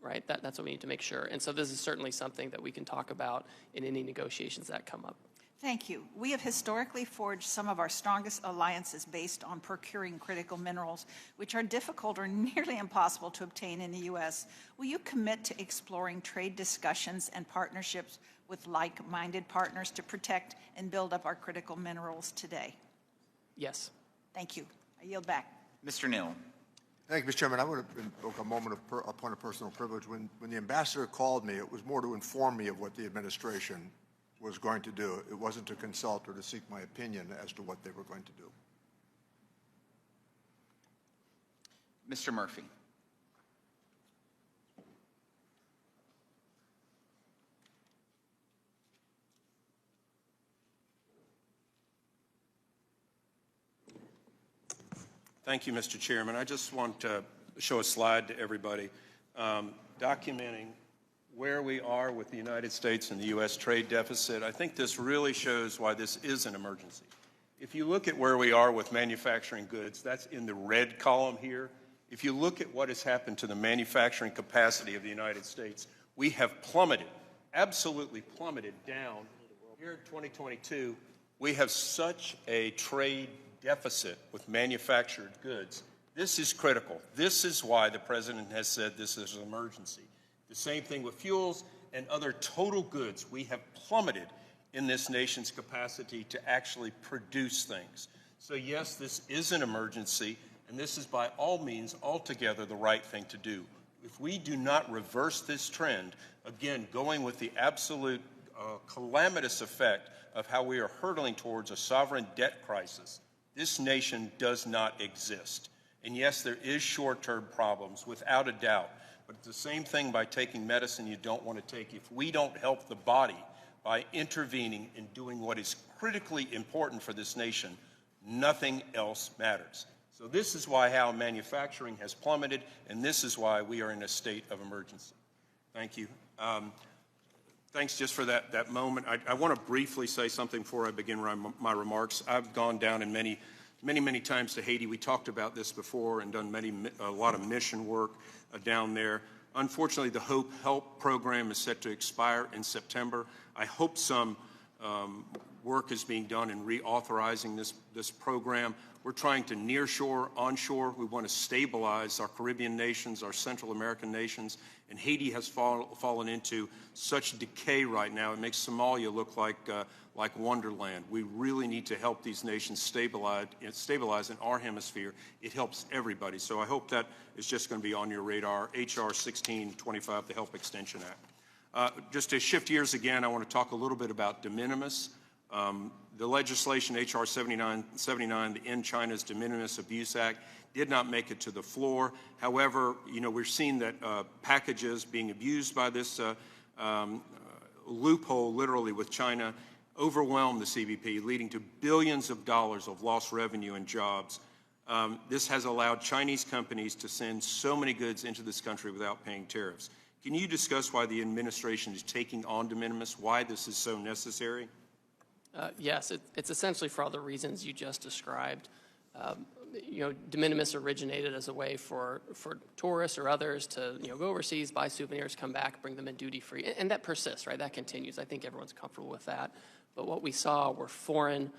right? That's what we need to make sure. And so this is certainly something that we can talk about in any negotiations that come up. Thank you. We have historically forged some of our strongest alliances based on procuring critical minerals, which are difficult or nearly impossible to obtain in the U.S. Will you commit to exploring trade discussions and partnerships with like-minded partners to protect and build up our critical minerals today? Yes. Thank you. I yield back. Mr. Neal. Thank you, Mr. Chairman. I would have invoked a moment of a point of personal privilege. When the ambassador called me, it was more to inform me of what the administration was going to do. It wasn't to consult or to seek my opinion as to what they were going to do. Mr. Murphy. Thank you, Mr. Chairman. I just want to show a slide to everybody documenting where we are with the United States and the U.S. trade deficit. I think this really shows why this is an emergency. If you look at where we are with manufacturing goods, that's in the red column here. If you look at what has happened to the manufacturing capacity of the United States, we have plummeted, absolutely plummeted down. Here in 2022, we have such a trade deficit with manufactured goods. This is critical. This is why the President has said this is an emergency. The same thing with fuels and other total goods. We have plummeted in this nation's capacity to actually produce things. So yes, this is an emergency, and this is by all means altogether the right thing to do. If we do not reverse this trend, again, going with the absolute calamitous effect of how we are hurtling towards a sovereign debt crisis, this nation does not exist. And yes, there is short-term problems, without a doubt. But it's the same thing by taking medicine you don't want to take. If we don't help the body by intervening and doing what is critically important for this nation, nothing else matters. So this is why how manufacturing has plummeted, and this is why we are in a state of emergency. Thank you. Thanks just for that moment. I want to briefly say something before I begin my remarks. I've gone down in many times to Haiti. We talked about this before and done a lot of mission work down there. Unfortunately, the Hope Help program is set to expire in September. I hope some work is being done in reauthorizing this program. We're trying to nearshore, onshore. We want to stabilize our Caribbean nations, our Central American nations, and Haiti has fallen into such decay right now. It makes Somalia look like Wonderland. We really need to help these nations stabilize in our hemisphere. It helps everybody. So I hope that is just going to be on your radar. H.R. 1625, the Help Extension Act. Just to shift gears again, I want to talk a little bit about de minimis. The legislation, H.R. 79, the End China's De Minimis Abuse Act, did not make it to the floor. However, we're seeing that packages being abused by this loophole, literally with China, overwhelm the CBP, leading to billions of dollars of lost revenue and jobs. This has allowed Chinese companies to send so many goods into this country without paying tariffs. Can you discuss why the administration is taking on de minimis, why this is so necessary? Yes, it's essentially for all the reasons you just described. De minimis originated as a way for tourists or others to go overseas, buy souvenirs, come back, bring them in duty-free, and that persists, right? That continues. I think everyone's comfortable with that. But what we saw were foreign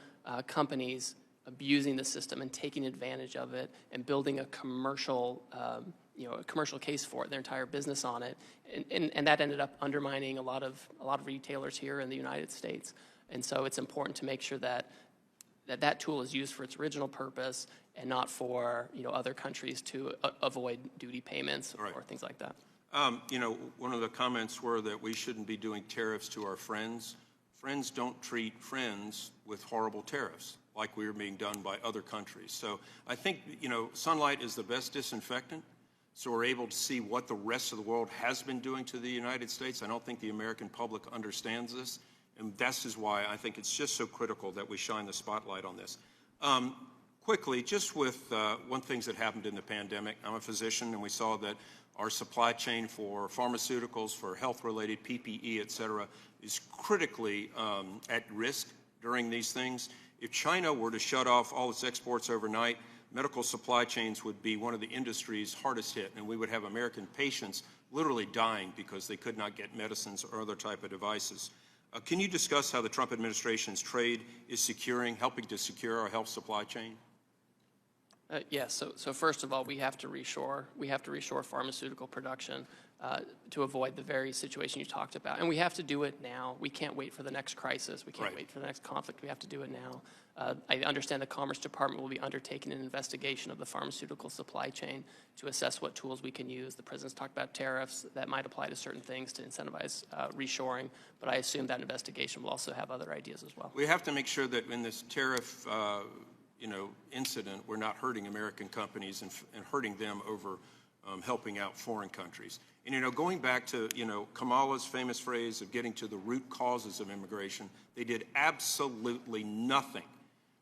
companies abusing the system and taking advantage of it and building a commercial case for it, their entire business on it, and that ended up undermining a lot of retailers here in the United States. And so it's important to make sure that tool is used for its original purpose and not for other countries to avoid duty payments or things like that. One of the comments were that we shouldn't be doing tariffs to our friends. Friends don't treat friends with horrible tariffs like we are being done by other countries. So I think sunlight is the best disinfectant. So we're able to see what the rest of the world has been doing to the United States. I don't think the American public understands this. And this is why I think it's just so critical that we shine the spotlight on this. Quickly, just with one thing that happened in the pandemic, I'm a physician, and we saw that our supply chain for pharmaceuticals, for health-related PPE, et cetera, is critically at risk during these things. If China were to shut off all its exports overnight, medical supply chains would be one of the industries hardest hit, and we would have American patients literally dying because they could not get medicines or other type of devices. Can you discuss how the Trump administration's trade is helping to secure our health supply chain? Yes. So first of all, we have to reshore pharmaceutical production to avoid the very situation you talked about, and we have to do it now. We can't wait for the next crisis. We can't wait for the next conflict. We have to do it now. I understand the Commerce Department will be undertaking an investigation of the pharmaceutical supply chain to assess what tools we can use. The President's talked about tariffs that might apply to certain things to incentivize reshoring, but I assume that investigation will also have other ideas as well. We have to make sure that in this tariff incident, we're not hurting American companies and hurting them over helping out foreign countries. And, going back to, Kamala's famous phrase of getting to the root causes of immigration, they did absolutely nothing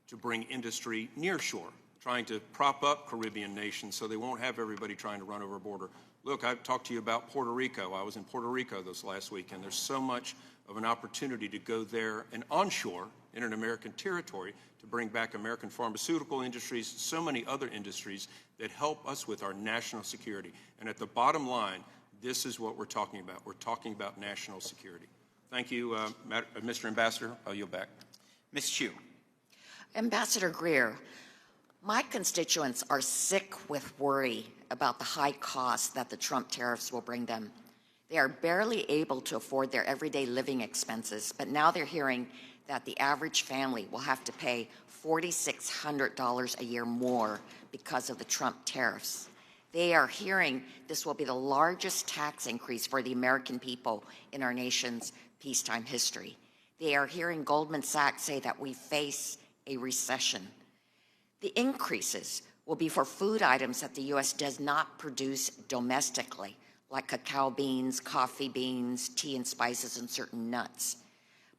to bring industry near shore, trying to prop up Caribbean nations so they won't have everybody trying to run over a border. Look, I've talked to you about Puerto Rico. I was in Puerto Rico this last week, and there's so much of an opportunity to go there and onshore in an American territory to bring back American pharmaceutical industries, so many other industries that help us with our national security. And at the bottom line, this is what we're talking about. We're talking about national security. Thank you, Mr. Ambassador. I'll yield back. Ms. Chu. Ambassador Greer, my constituents are sick with worry about the high costs that the Trump tariffs will bring them. They are barely able to afford their everyday living expenses, but now they're hearing that the average family will have to pay $4,600 a year more because of the Trump tariffs. They are hearing this will be the largest tax increase for the American people in our nation's peacetime history. They are hearing Goldman Sachs say that we face a recession. The increases will be for food items that the U.S. does not produce domestically, like cacao beans, coffee beans, tea and spices, and certain nuts.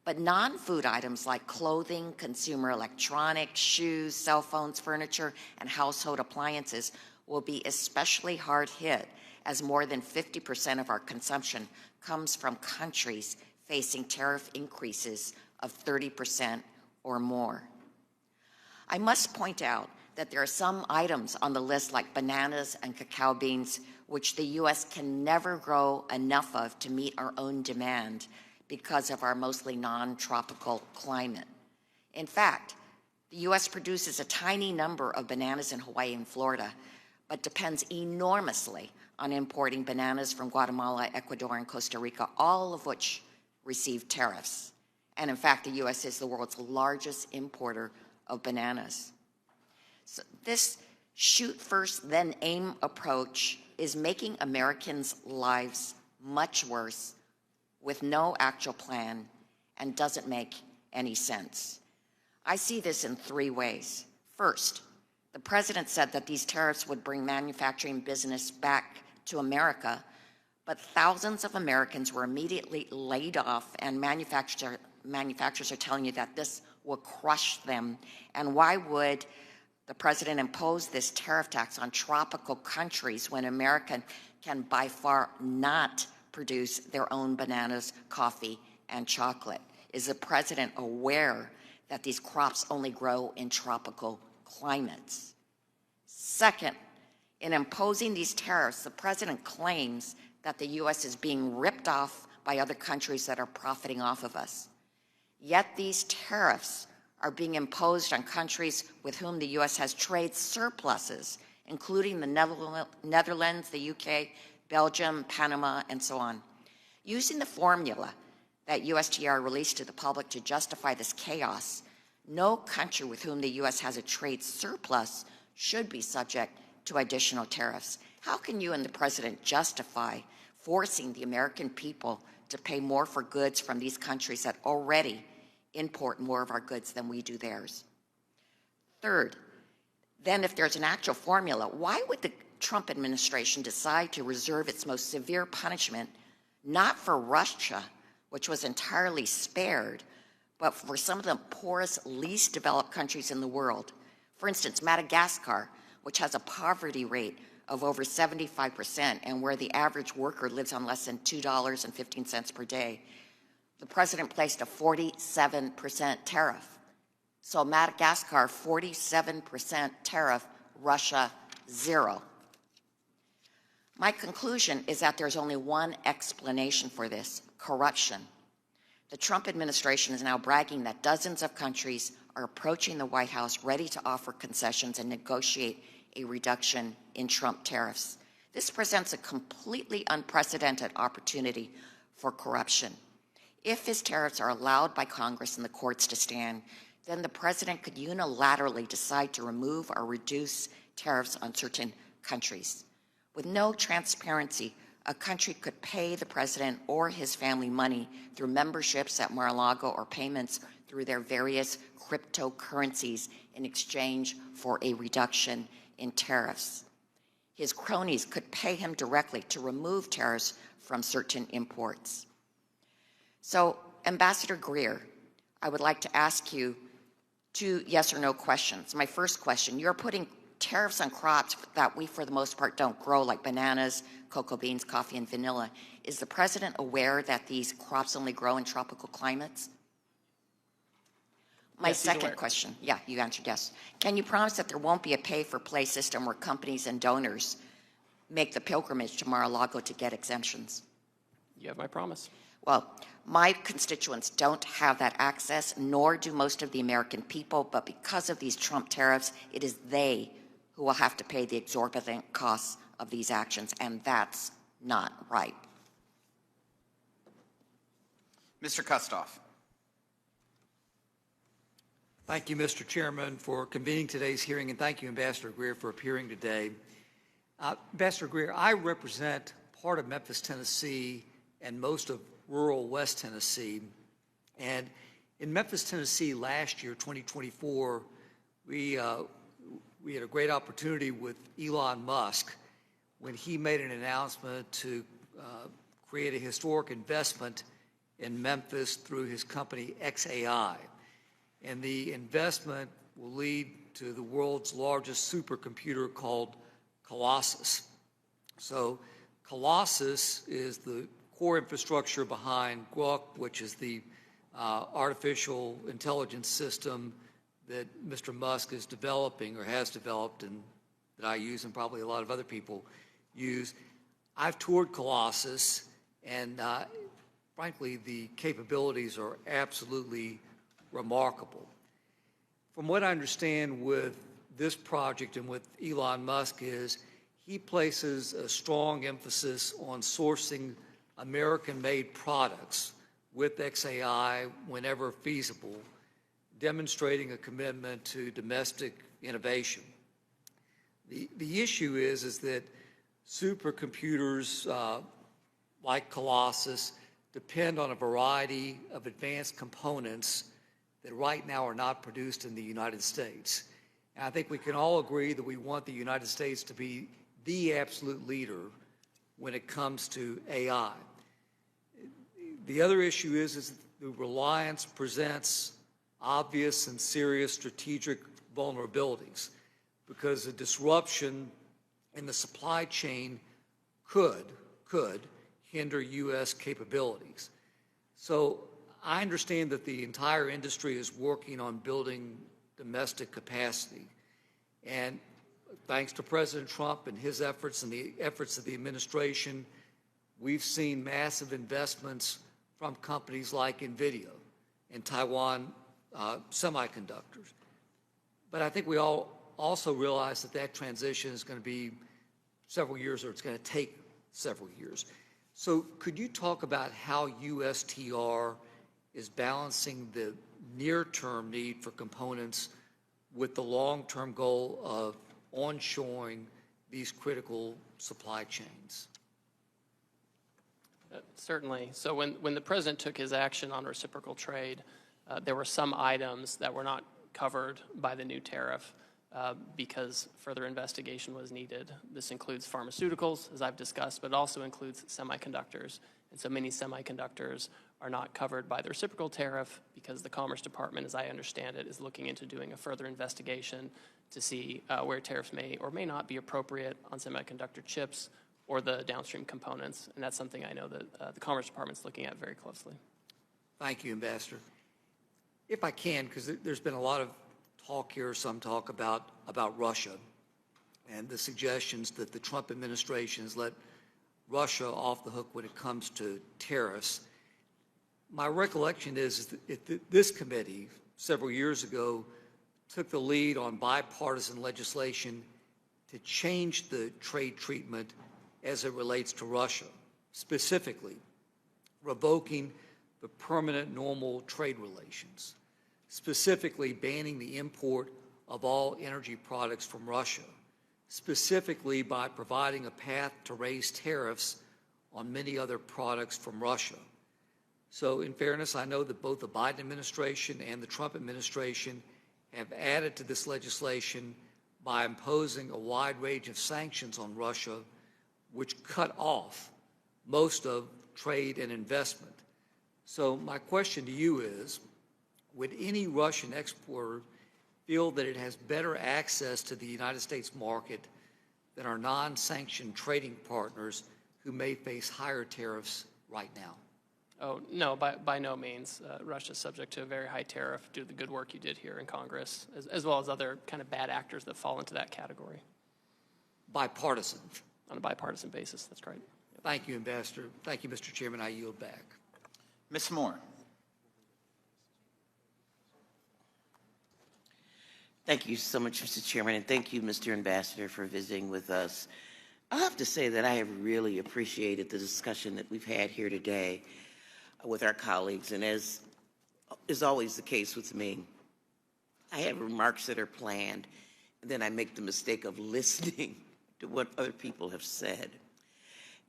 But non-food items like clothing, consumer electronics, shoes, cell phones, furniture, and household appliances will be especially hard hit, as more than 50% of our consumption comes from countries facing tariff increases of 30% or more. I must point out that there are some items on the list, like bananas and cacao beans, which the U.S. can never grow enough of to meet our own demand because of our mostly non-tropical climate. In fact, the U.S. produces a tiny number of bananas in Hawaii and Florida, but depends enormously on importing bananas from Guatemala, Ecuador, and Costa Rica, all of which receive tariffs. And in fact, the U.S. is the world's largest importer of bananas. So this shoot first, then aim approach is making Americans' lives much worse with no actual plan and doesn't make any sense. I see this in three ways. First, the President said that these tariffs would bring manufacturing business back to America, but thousands of Americans were immediately laid off, and manufacturers are telling you that this will crush them. And why would the President impose this tariff tax on tropical countries when America can by far not produce their own bananas, coffee, and chocolate? Is the President aware that these crops only grow in tropical climates? Second, in imposing these tariffs, the President claims that the U.S. is being ripped off by other countries that are profiting off of us. Yet these tariffs are being imposed on countries with whom the U.S. has trade surpluses, including the Netherlands, the UK, Belgium, Panama, and so on. Using the formula that USTR released to the public to justify this chaos, no country with whom the U.S. has a trade surplus should be subject to additional tariffs. How can you and the President justify forcing the American people to pay more for goods from these countries that already import more of our goods than we do theirs? Third, then if there's an actual formula, why would the Trump administration decide to reserve its most severe punishment not for Russia, which was entirely spared, but for some of the poorest, least developed countries in the world? For instance, Madagascar, which has a poverty rate of over 75% and where the average worker lives on less than $2.15 per day. The President placed a 47% tariff. So Madagascar, 47% tariff, Russia, 0. My conclusion is that there's only one explanation for this: corruption. The Trump administration is now bragging that dozens of countries are approaching the White House ready to offer concessions and negotiate a reduction in Trump tariffs. This presents a completely unprecedented opportunity for corruption. If his tariffs are allowed by Congress and the courts to stand, then the president could unilaterally decide to remove or reduce tariffs on certain countries. With no transparency, a country could pay the president or his family money through memberships at Mar-a-Lago or payments through their various cryptocurrencies in exchange for a reduction in tariffs. His cronies could pay him directly to remove tariffs from certain imports. So, Ambassador Greer, I would like to ask you two yes or no questions. My first question, you're putting tariffs on crops that we, for the most part, don't grow, like bananas, cocoa beans, coffee, and vanilla. Is the president aware that these crops only grow in tropical climates? My Yes, he's second aware. question, yeah, you answered yes. Can you promise that there won't be a pay-for-play system where companies and donors make the pilgrimage to Mar-a-Lago to get exemptions? You have my promise. Well, my constituents don't have that access, nor do most of the American people, but because of these Trump tariffs, it is they who will have to pay the exorbitant costs of these actions, and that's not right. Mr. Kustoff. Thank you, Mr. Chairman, for convening today's hearing, and thank you, Ambassador Greer, for appearing today. Ambassador Greer, I represent part of Memphis, Tennessee, and most of rural West Tennessee. And in Memphis, Tennessee, last year, 2024, we had a great opportunity with Elon Musk when he made an announcement to create a historic investment in Memphis through his company XAI. And the investment will lead to the world's largest supercomputer called Colossus. So Colossus is the core infrastructure behind Grok, which is the artificial intelligence system that Mr. Musk is developing or has developed, and that I use and probably a lot of other people use. I've toured Colossus, and frankly, the capabilities are absolutely remarkable. From what I understand with this project and with Elon Musk is he places a strong emphasis on sourcing American-made products with XAI whenever feasible, demonstrating a commitment to domestic innovation. The issue is that supercomputers like Colossus depend on a variety of advanced components that right now are not produced in the United States. And I think we can all agree that we want the United States to be the absolute leader when it comes to AI. The other issue is the reliance presents obvious and serious strategic vulnerabilities because a disruption in the supply chain could hinder U.S. capabilities. So I understand that the entire industry is working on building domestic capacity. And thanks to President Trump and his efforts and the efforts of the administration, we've seen massive investments from companies like NVIDIA and Taiwan Semiconductors. But I think we all also realize that that transition is going to be several years, or it's going to take several years. So could you talk about how USTR is balancing the near-term need for components with the long-term goal of onshoring these critical supply chains? Certainly. So when the president took his action on reciprocal trade, there were some items that were not covered by the new tariff because further investigation was needed. This includes pharmaceuticals, as I've discussed, but it also includes semiconductors. And so many semiconductors are not covered by the reciprocal tariff because the Commerce Department, as I understand it, is looking into doing a further investigation to see where tariffs may or may not be appropriate on semiconductor chips or the downstream components. And that's something I know that the Commerce Department is looking at very closely. Thank you, Ambassador. If I can, because there's been a lot of talk here, some talk about Russia and the suggestions that the Trump administration has let Russia off the hook when it comes to tariffs. My recollection is that this committee, several years ago, took the lead on bipartisan legislation to change the trade treatment as it relates to Russia, specifically revoking the permanent normal trade relations, specifically banning the import of all energy products from Russia, specifically by providing a path to raise tariffs on many other products from Russia. So in fairness, I know that both the Biden administration and the Trump administration have added to this legislation by imposing a wide range of sanctions on Russia, which cut off most of trade and investment. So my question to you is, would any Russian exporter feel that it has better access to the United States market than our non-sanctioned trading partners who may face higher tariffs right now? Oh, no, by no means. Russia is subject to a very high tariff due to the good work you did here in Congress, as well as other kind of bad actors that fall into that category. Bipartisan. On a bipartisan basis, that's right. Yep. Thank you, Ambassador. Thank you, Mr. Chairman. I yield back. Ms. Moore. Thank you so much, Mr. Chairman, and thank you, Mr. Ambassador, for visiting with us. I have to say that I have really appreciated the discussion that we've had here today with our colleagues, and as is always the case with me, I have remarks that are planned, and then I make the mistake of listening to what other people have said.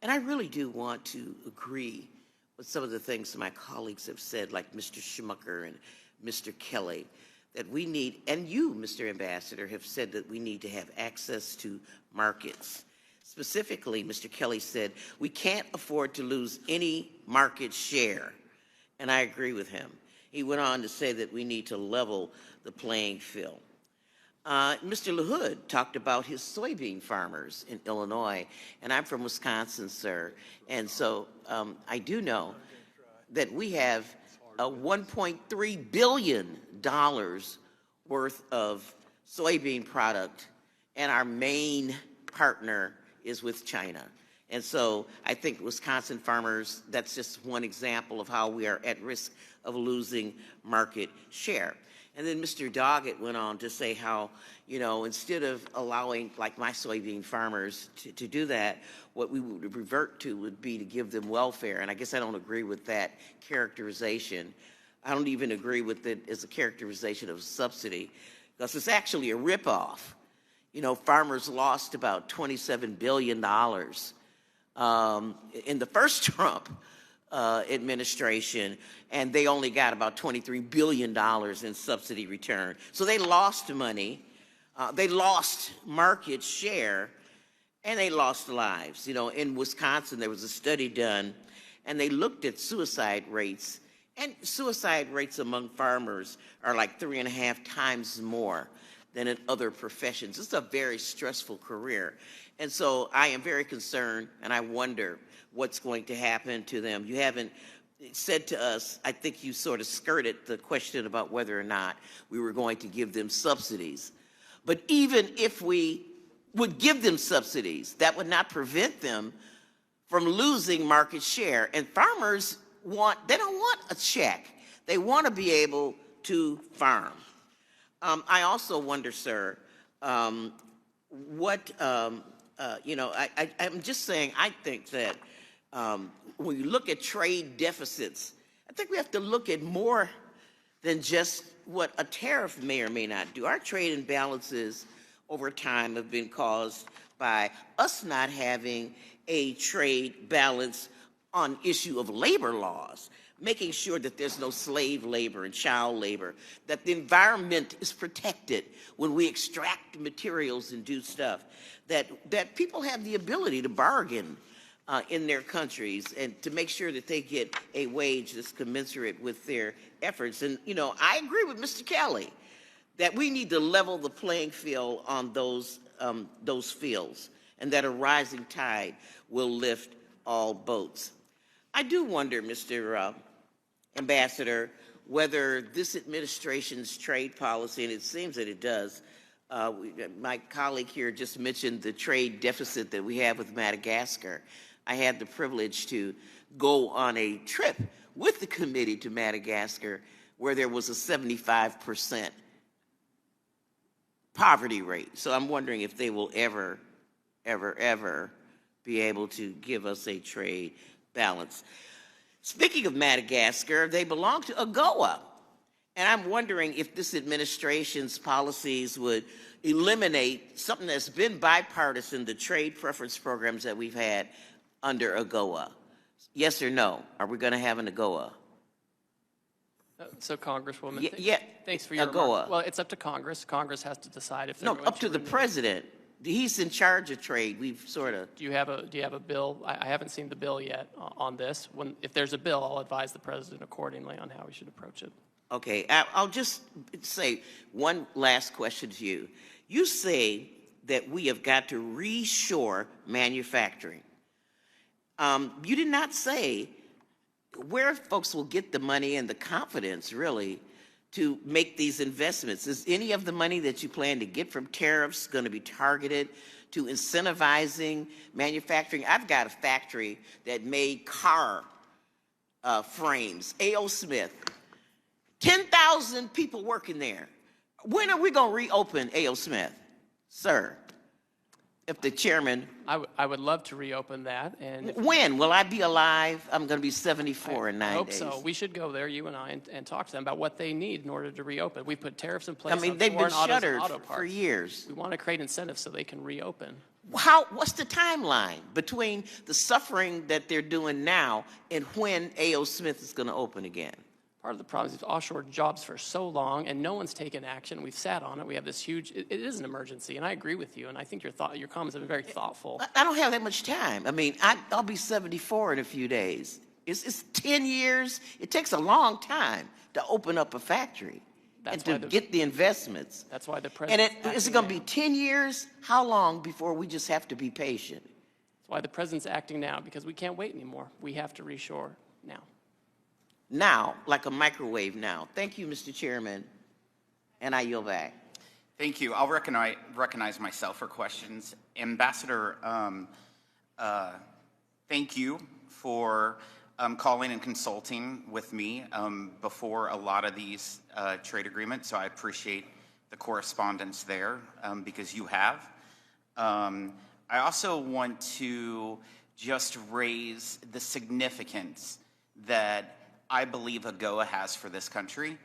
And I really do want to agree with some of the things that my colleagues have said, like Mr. Schmucker and Mr. Kelly, that we need, and you, Mr. Ambassador, have said that we need to have access to markets. Specifically, Mr. Kelly said, we can't afford to lose any market share, and I agree with him. He went on to say that we need to level the playing field. Mr. LaHood talked about his soybean farmers in Illinois, and I'm from Wisconsin, sir, and so I do know that we have $1.3 billion worth of soybean product, and our main partner is with China. And so I think Wisconsin farmers, that's just one example of how we are at risk of losing market share. And then Mr. Doggett went on to say how, you know, instead of allowing, like my soybean farmers to do that, what we would revert to would be to give them welfare. And I guess I don't agree with that characterization. I don't even agree with it as a characterization of a subsidy, because it's actually a ripoff. You know, farmers lost about $27 billion in the first Trump administration, and they only got about $23 billion in subsidy return. So they lost money, they lost market share, and they lost lives. You know, in Wisconsin, there was a study done, and they looked at suicide rates, and suicide rates among farmers are like 3.5 times more than in other professions. It's a very stressful career. And so I am very concerned, and I wonder what's going to happen to them. You haven't said to us, I think you sort of skirted the question about whether or not we were going to give them subsidies. But even if we would give them subsidies, that would not prevent them from losing market share. And farmers they don't want a check. They want to be able to farm. I also wonder, sir, what, you know, I'm just saying, I think that when you look at trade deficits, I think we have to look at more than just what a tariff may or may not do. Our trade imbalances over time have been caused by us not having a trade balance on issue of labor laws, making sure that there's no slave labor and child labor, that the environment is protected when we extract materials and do stuff, that people have the ability to bargain in their countries and to make sure that they get a wage that's commensurate with their efforts. And, you know, I agree with Mr. Kelly that we need to level the playing field on those fields, and that a rising tide will lift all boats. I do wonder, Mr. Ambassador, whether this administration's trade policy, and it seems that it does, my colleague here just mentioned the trade deficit that we have with Madagascar. I had the privilege to go on a trip with the committee to Madagascar where there was a 75% poverty rate. So I'm wondering if they will ever be able to give us a trade balance. Speaking of Madagascar, they belong to AGOA. And I'm wondering if this administration's policies would eliminate something that's been bipartisan, the trade preference programs that we've had under AGOA. Yes or no? Are we going to have an AGOA? So, Congresswoman, Yeah, thanks for your AGOA. remarks. Well, it's up to Congress. Congress has to decide if they're No, going up to the renew. president. He's in charge of trade. We've sort of. Do you have a bill? I haven't seen the bill yet on this. If there's a bill, I'll advise the president accordingly on how we should approach it. Okay, I'll just say one last question to you. You say that we have got to reshore manufacturing. You did not say where folks will get the money and the confidence, really, to make these investments. Is any of the money that you plan to get from tariffs going to be targeted to incentivizing manufacturing? I've got a factory that made car frames, A.O. Smith. 10,000 people working there. When are we going to reopen A.O. Smith, sir? If the chairman... I would love to reopen that. And when? Will I be alive? I'm going to be 74 in 9 days. I hope so. We should go there, you and I, and talk to them about what they need in order to reopen. We put tariffs in place. I mean, on they've been foreign autos and shuttered auto parts. for years. We want to create incentives so they can reopen. What's the timeline between the suffering that they're doing now and when A.O. Smith is going to open again? Part of the problem is we've offshored jobs for so long, and no one's taken action. We've sat on it. We have this huge. It is an emergency, and I agree with you. And I think your comments have been very thoughtful. I don't have that much time. I mean, I'll be 74 in a few days. It's 10 years. It takes a long time to open up a factory and to get the investments. That's why the president. And is it going to be 10 years? How long before we just have to be patient? That's why the president's acting now, because we can't wait anymore. We have to reshore now. Now, like a microwave now. Thank you, Mr. Chairman. And I yield back. Thank you. I'll recognize myself for questions. Ambassador, thank you for calling and consulting with me before a lot of these trade agreements. So I appreciate the correspondence there because you have. I also want to just raise the significance that I believe AGOA has for this country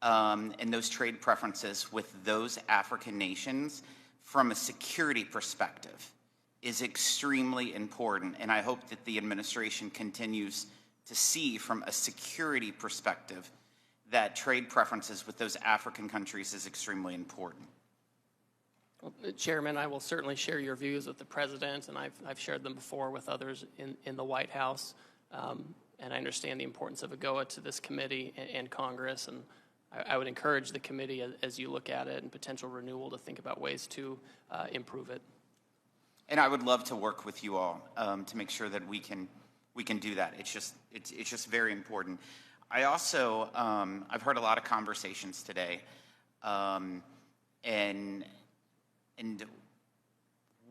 and those trade preferences with those African nations from a security perspective is extremely important. And I hope that the administration continues to see from a security perspective that trade preferences with those African countries is extremely important. Well, Chairman, I will certainly share your views with the president, and I've shared them before with others in the White House. And I understand the importance of AGOA to this committee and Congress, and I would encourage the committee, as you look at it and potential renewal, to think about ways to improve it. And I would love to work with you all to make sure that we can do that. It's just very important. I also I've heard a lot of conversations today, and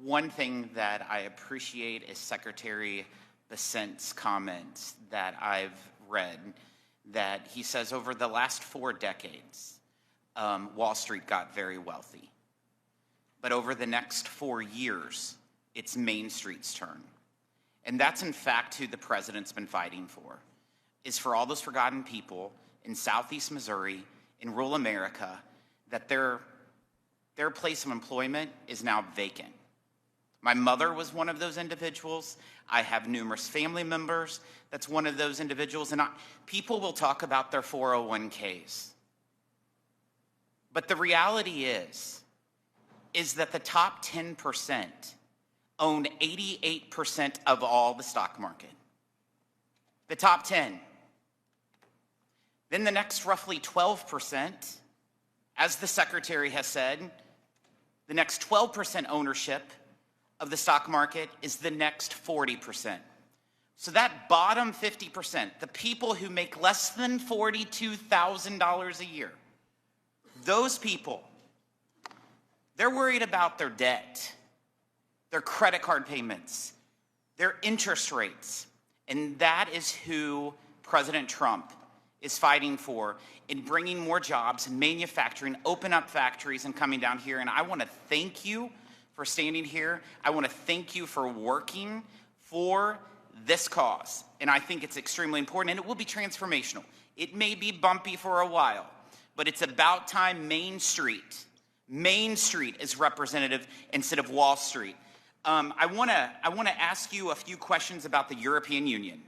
one thing that I appreciate is Secretary Bessent's comments that I've read, that he says over the last 4 decades, Wall Street got very wealthy. But over the next 4 years, it's Main Street's turn. And that's in fact who the president's been fighting for, is for all those forgotten people in Southeast Missouri, in rural America, that their place of employment is now vacant. My mother was one of those individuals. I have numerous family members that's one of those individuals. And people will talk about their 401ks. But the reality is that the top 10% own 88% of all the stock market. The top 10. Then the next roughly 12%, as the secretary has said, the next 12% ownership of the stock market is the next 40%. So that bottom 50%, the people who make less than $42,000 a year, those people, they're worried about their debt, their credit card payments, their interest rates. And that is who President Trump is fighting for in bringing more jobs and manufacturing, open up factories and coming down here. And I want to thank you for standing here. I want to thank you for working for this cause. And I think it's extremely important, and it will be transformational. It may be bumpy for a while, but it's about time Main Street is representative instead of Wall Street. I want to ask you a few questions about the European Union.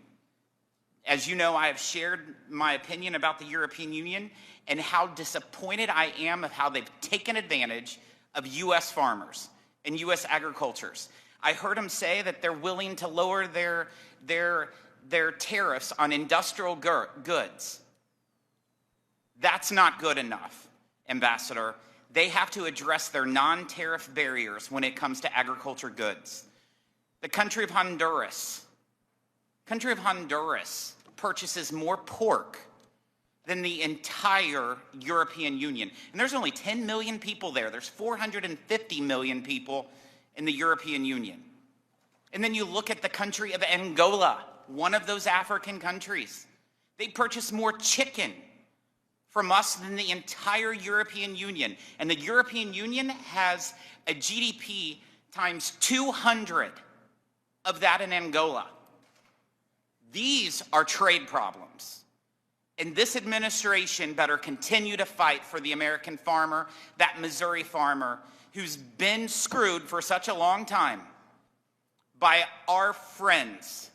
As you know, I have shared my opinion about the European Union and how disappointed I am of how they've taken advantage of U.S. farmers and U.S. agricultures. I heard them say that they're willing to lower their tariffs on industrial goods. That's not good enough, Ambassador. They have to address their non-tariff barriers when it comes to agriculture goods. The country of Honduras purchases more pork than the entire European Union. And there's only 10 million people there. There's 450 million people in the European Union. And then you look at the country of Angola, one of those African countries. They purchase more chicken from us than the entire European Union. And the European Union has a GDP times 200 of that in Angola. These are trade problems. And this administration better continue to fight for the American farmer, that Missouri farmer who's been screwed for such a long time by our friends.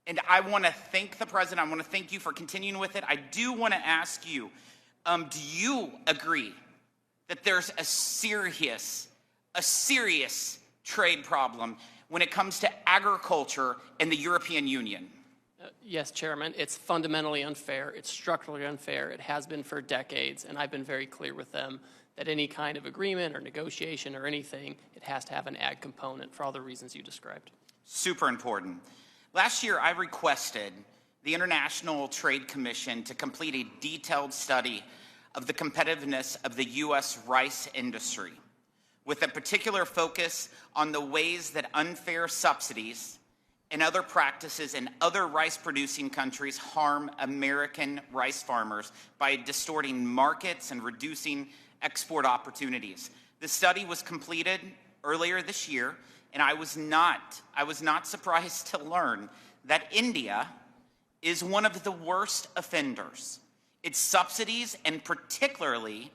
And I want to thank the president. I want to thank you for continuing with it. I do want to ask you, do you agree that there's a serious trade problem when it comes to agriculture in the European Union? Yes, Chairman. It's fundamentally unfair. It's structurally unfair. It has been for decades, and I've been very clear with them that any kind of agreement or negotiation or anything, it has to have an ag component for all the reasons you described. Super important. Last year, I requested the International Trade Commission to complete a detailed study of the competitiveness of the U.S. rice industry, with a particular focus on the ways that unfair subsidies and other practices in other rice-producing countries harm American rice farmers by distorting markets and reducing export opportunities. The study was completed earlier this year, and I was not surprised to learn that India is one of the worst offenders. Its subsidies and particularly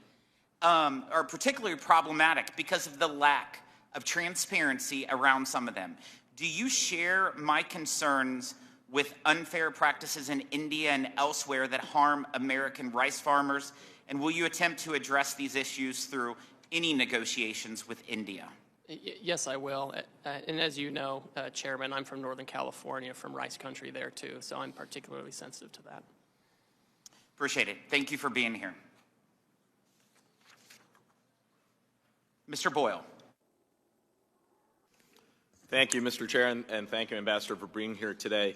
are particularly problematic because of the lack of transparency around some of them. Do you share my concerns with unfair practices in India and elsewhere that harm American rice farmers? And will you attempt to address these issues through any negotiations with India? Yes, I will. And as you know, Chairman, I'm from Northern California, from rice country there too, so I'm particularly sensitive to that. Appreciate it. Thank you for being here. Mr. Boyle. Thank you, Mr. Chair, and thank you, Ambassador, for being here today.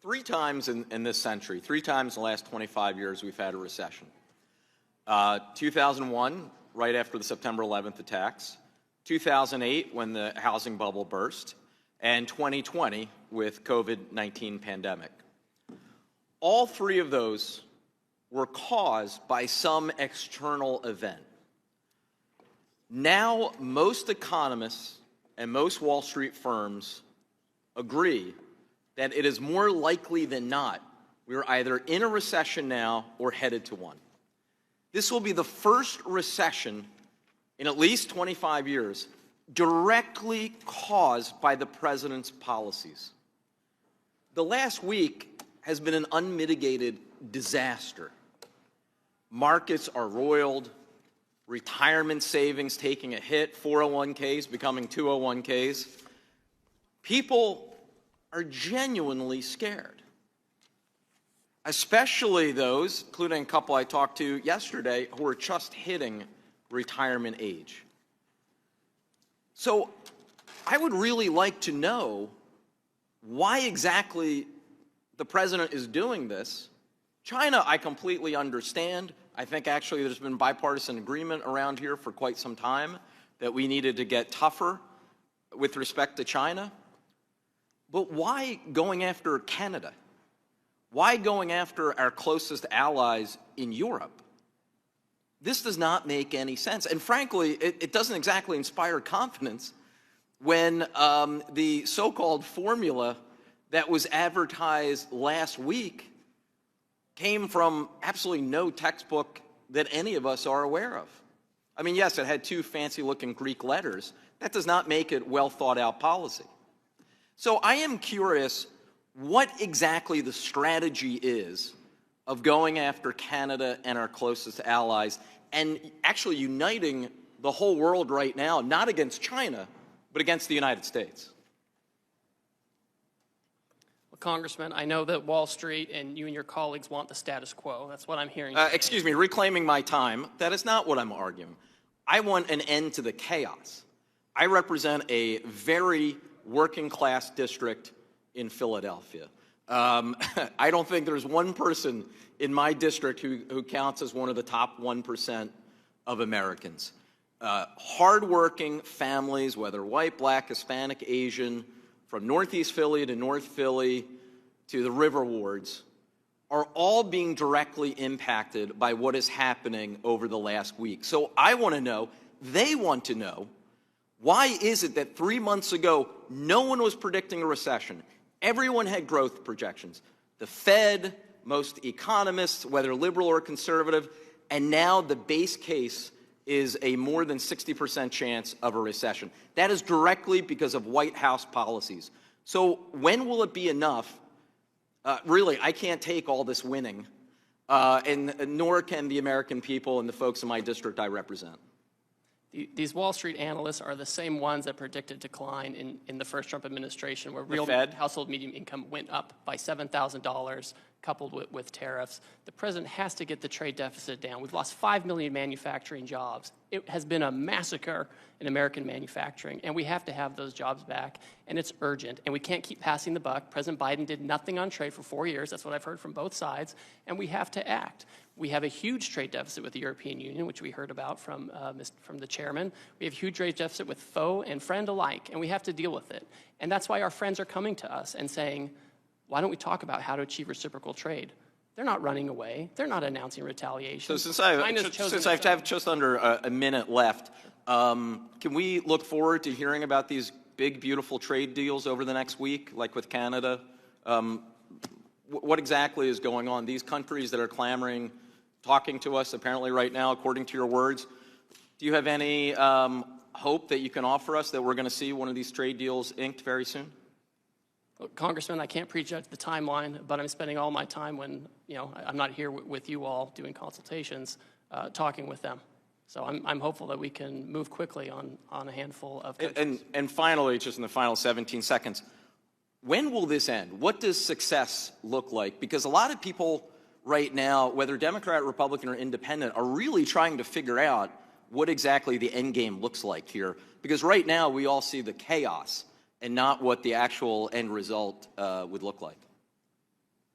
3 times in this century, 3 times in the last 25 years, we've had a recession. 2001, right after the September 11th attacks, 2008, when the housing bubble burst, and 2020 with COVID-19 pandemic. All 3 of those were caused by some external event. Now, most economists and most Wall Street firms agree that it is more likely than not we're either in a recession now or headed to one. This will be the first recession in at least 25 years directly caused by the president's policies. The last week has been an unmitigated disaster. Markets are roiled, retirement savings taking a hit, 401ks becoming 201ks. People are genuinely scared, especially those, including a couple I talked to yesterday, who are just hitting retirement age. So I would really like to know why exactly the president is doing this. China, I completely understand. I think actually there's been bipartisan agreement around here for quite some time that we needed to get tougher with respect to China. But why going after Canada? Why going after our closest allies in Europe? This does not make any sense. And frankly, it doesn't exactly inspire confidence when the so-called formula that was advertised last week came from absolutely no textbook that any of us are aware of. I mean, yes, it had 2 fancy-looking Greek letters. That does not make it well-thought-out policy. So I am curious what exactly the strategy is of going after Canada and our closest allies and actually uniting the whole world right now, not against China, but against the United States. Well, Congressman, I know that Wall Street and you and your colleagues want the status quo. That's what I'm hearing. Excuse me, reclaiming my time. That is not what I'm arguing. I want an end to the chaos. I represent a very working-class district in Philadelphia. I don't think there's one person in my district who counts as one of the top 1% of Americans. Hardworking families, whether white, black, Hispanic, Asian, from Northeast Philly to North Philly to the River Wards, are all being directly impacted by what is happening over the last week. So I want to know, they want to know, why is it that 3 months ago no one was predicting a recession? Everyone had growth projections. The Fed, most economists, whether liberal or conservative, and now the base case is a more than 60% chance of a recession. That is directly because of White House policies. So when will it be enough? Really, I can't take all this winning, and nor can the American people and the folks in my district I represent. These Wall Street analysts are the same ones that predicted decline in the first Trump administration, where real household median income went up by $7,000, coupled with tariffs. The president has to get the trade deficit down. We've lost 5 million manufacturing jobs. It has been a massacre in American manufacturing, and we have to have those jobs back, and it's urgent. And we can't keep passing the buck. President Biden did nothing on trade for 4 years. That's what I've heard from both sides, and we have to act. We have a huge trade deficit with the European Union, which we heard about from the chairman. We have a huge trade deficit with foe and friend alike, and we have to deal with it. And that's why our friends are coming to us and saying, why don't we talk about how to achieve reciprocal trade? They're not running away. They're not announcing retaliation. So since I have just under a minute left, can we look forward to hearing about these big, beautiful trade deals over the next week, like with Canada? What exactly is going on? These countries that are clamoring, talking to us apparently right now, according to your words, do you have any hope that you can offer us that we're going to see one of these trade deals inked very soon? Look, Congressman, I can't prejudge the timeline, but I'm spending all my time when, I'm not here with you all doing consultations, talking with them. So I'm hopeful that we can move quickly on a handful of countries. And finally, just in the final 17 seconds, when will this end? What does success look like? Because a lot of people right now, whether Democrat, Republican, or Independent, are really trying to figure out what exactly the end game looks like here. Because right now, we all see the chaos and not what the actual end result would look like.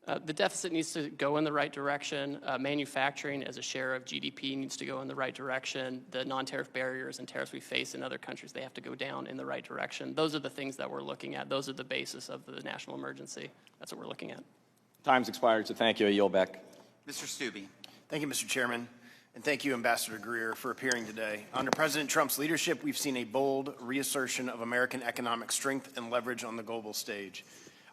The deficit needs to go in the right direction. Manufacturing as a share of GDP needs to go in the right direction. The non-tariff barriers and tariffs we face in other countries, they have to go down in the right direction. Those are the things that we're looking at. Those are the basis of the national emergency. That's what we're looking at. Time's expired, so thank you. I yield back. Mr. Stubbe. Thank you, Mr. Chairman. And thank you, Ambassador Greer, for appearing today. Under President Trump's leadership, we've seen a bold reassertion of American economic strength and leverage on the global stage.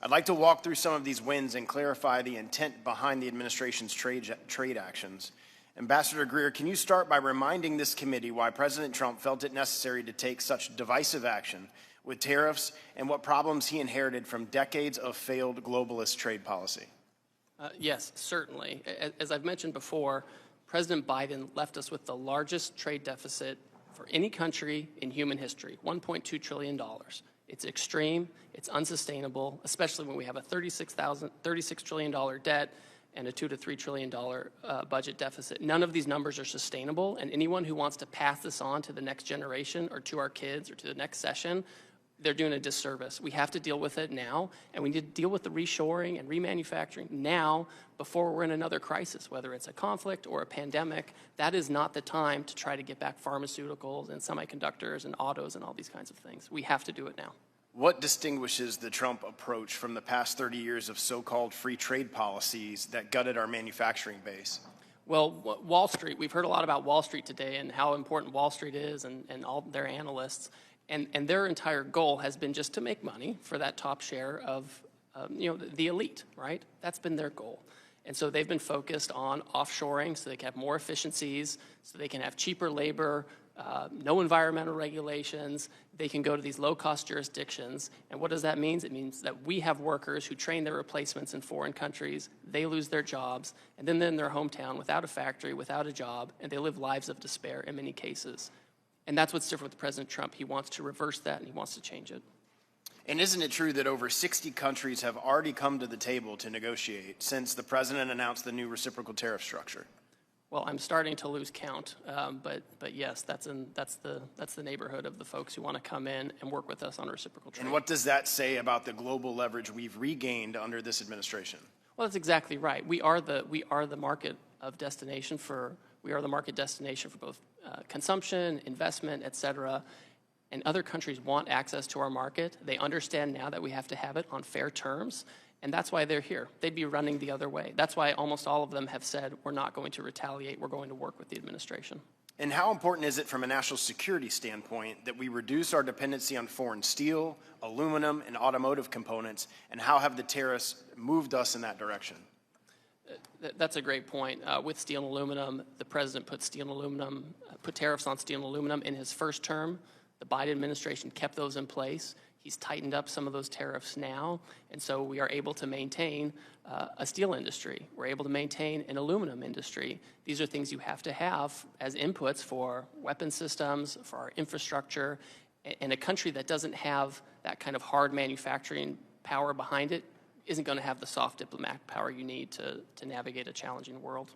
I'd like to walk through some of these wins and clarify the intent behind the administration's trade actions. Ambassador Greer, can you start by reminding this committee why President Trump felt it necessary to take such divisive action with tariffs and what problems he inherited from decades of failed globalist trade policy? Yes, certainly. As I've mentioned before, President Biden left us with the largest trade deficit for any country in human history, $1.2 trillion. It's extreme, it's unsustainable, especially when we have a $36 trillion debt and a $2 to $3 trillion budget deficit. None of these numbers are sustainable, and anyone who wants to pass this on to the next generation or to our kids or to the next session, they're doing a disservice. We have to deal with it now, and we need to deal with the reshoring and remanufacturing now before we're in another crisis, whether it's a conflict or a pandemic. That is not the time to try to get back pharmaceuticals and semiconductors and autos and all these kinds of things. We have to do it now. What distinguishes the Trump approach from the past 30 years of so-called free trade policies that gutted our manufacturing base? Well, Wall Street, we've heard a lot about Wall Street today and how important Wall Street is and all their analysts. And their entire goal has been just to make money for that top share of, the elite, right? That's been their goal. And so they've been focused on offshoring so they can have more efficiencies, so they can have cheaper labor, no environmental regulations. They can go to these low-cost jurisdictions. And what does that mean? It means that we have workers who train their replacements in foreign countries. They lose their jobs, and then they're in their hometown without a factory, without a job, and they live lives of despair in many cases. And that's what's different with President Trump. He wants to reverse that, and he wants to change it. And isn't it true that over 60 countries have already come to the table to negotiate since the president announced the new reciprocal tariff structure? Well, I'm starting to lose count, but yes, that's the neighborhood of the folks who want to come in and work with us on reciprocal trade. And what does that say about the global leverage we've regained under this administration? Well, that's exactly right. We are the market destination for both consumption, investment, et cetera. And other countries want access to our market. They understand now that we have to have it on fair terms. And that's why they're here. They'd be running the other way. That's why almost all of them have said, we're not going to retaliate, we're going to work with the administration. And how important is it from a national security standpoint that we reduce our dependency on foreign steel, aluminum, and automotive components, and how have the tariffs moved us in that direction? That's a great point. With steel and aluminum, the president put tariffs on steel and aluminum in his first term. The Biden administration kept those in place. He's tightened up some of those tariffs now, and so we are able to maintain a steel industry. We're able to maintain an aluminum industry. These are things you have to have as inputs for weapon systems, for our infrastructure, and a country that doesn't have that kind of hard manufacturing power behind it isn't going to have the soft diplomatic power you need to navigate a challenging world.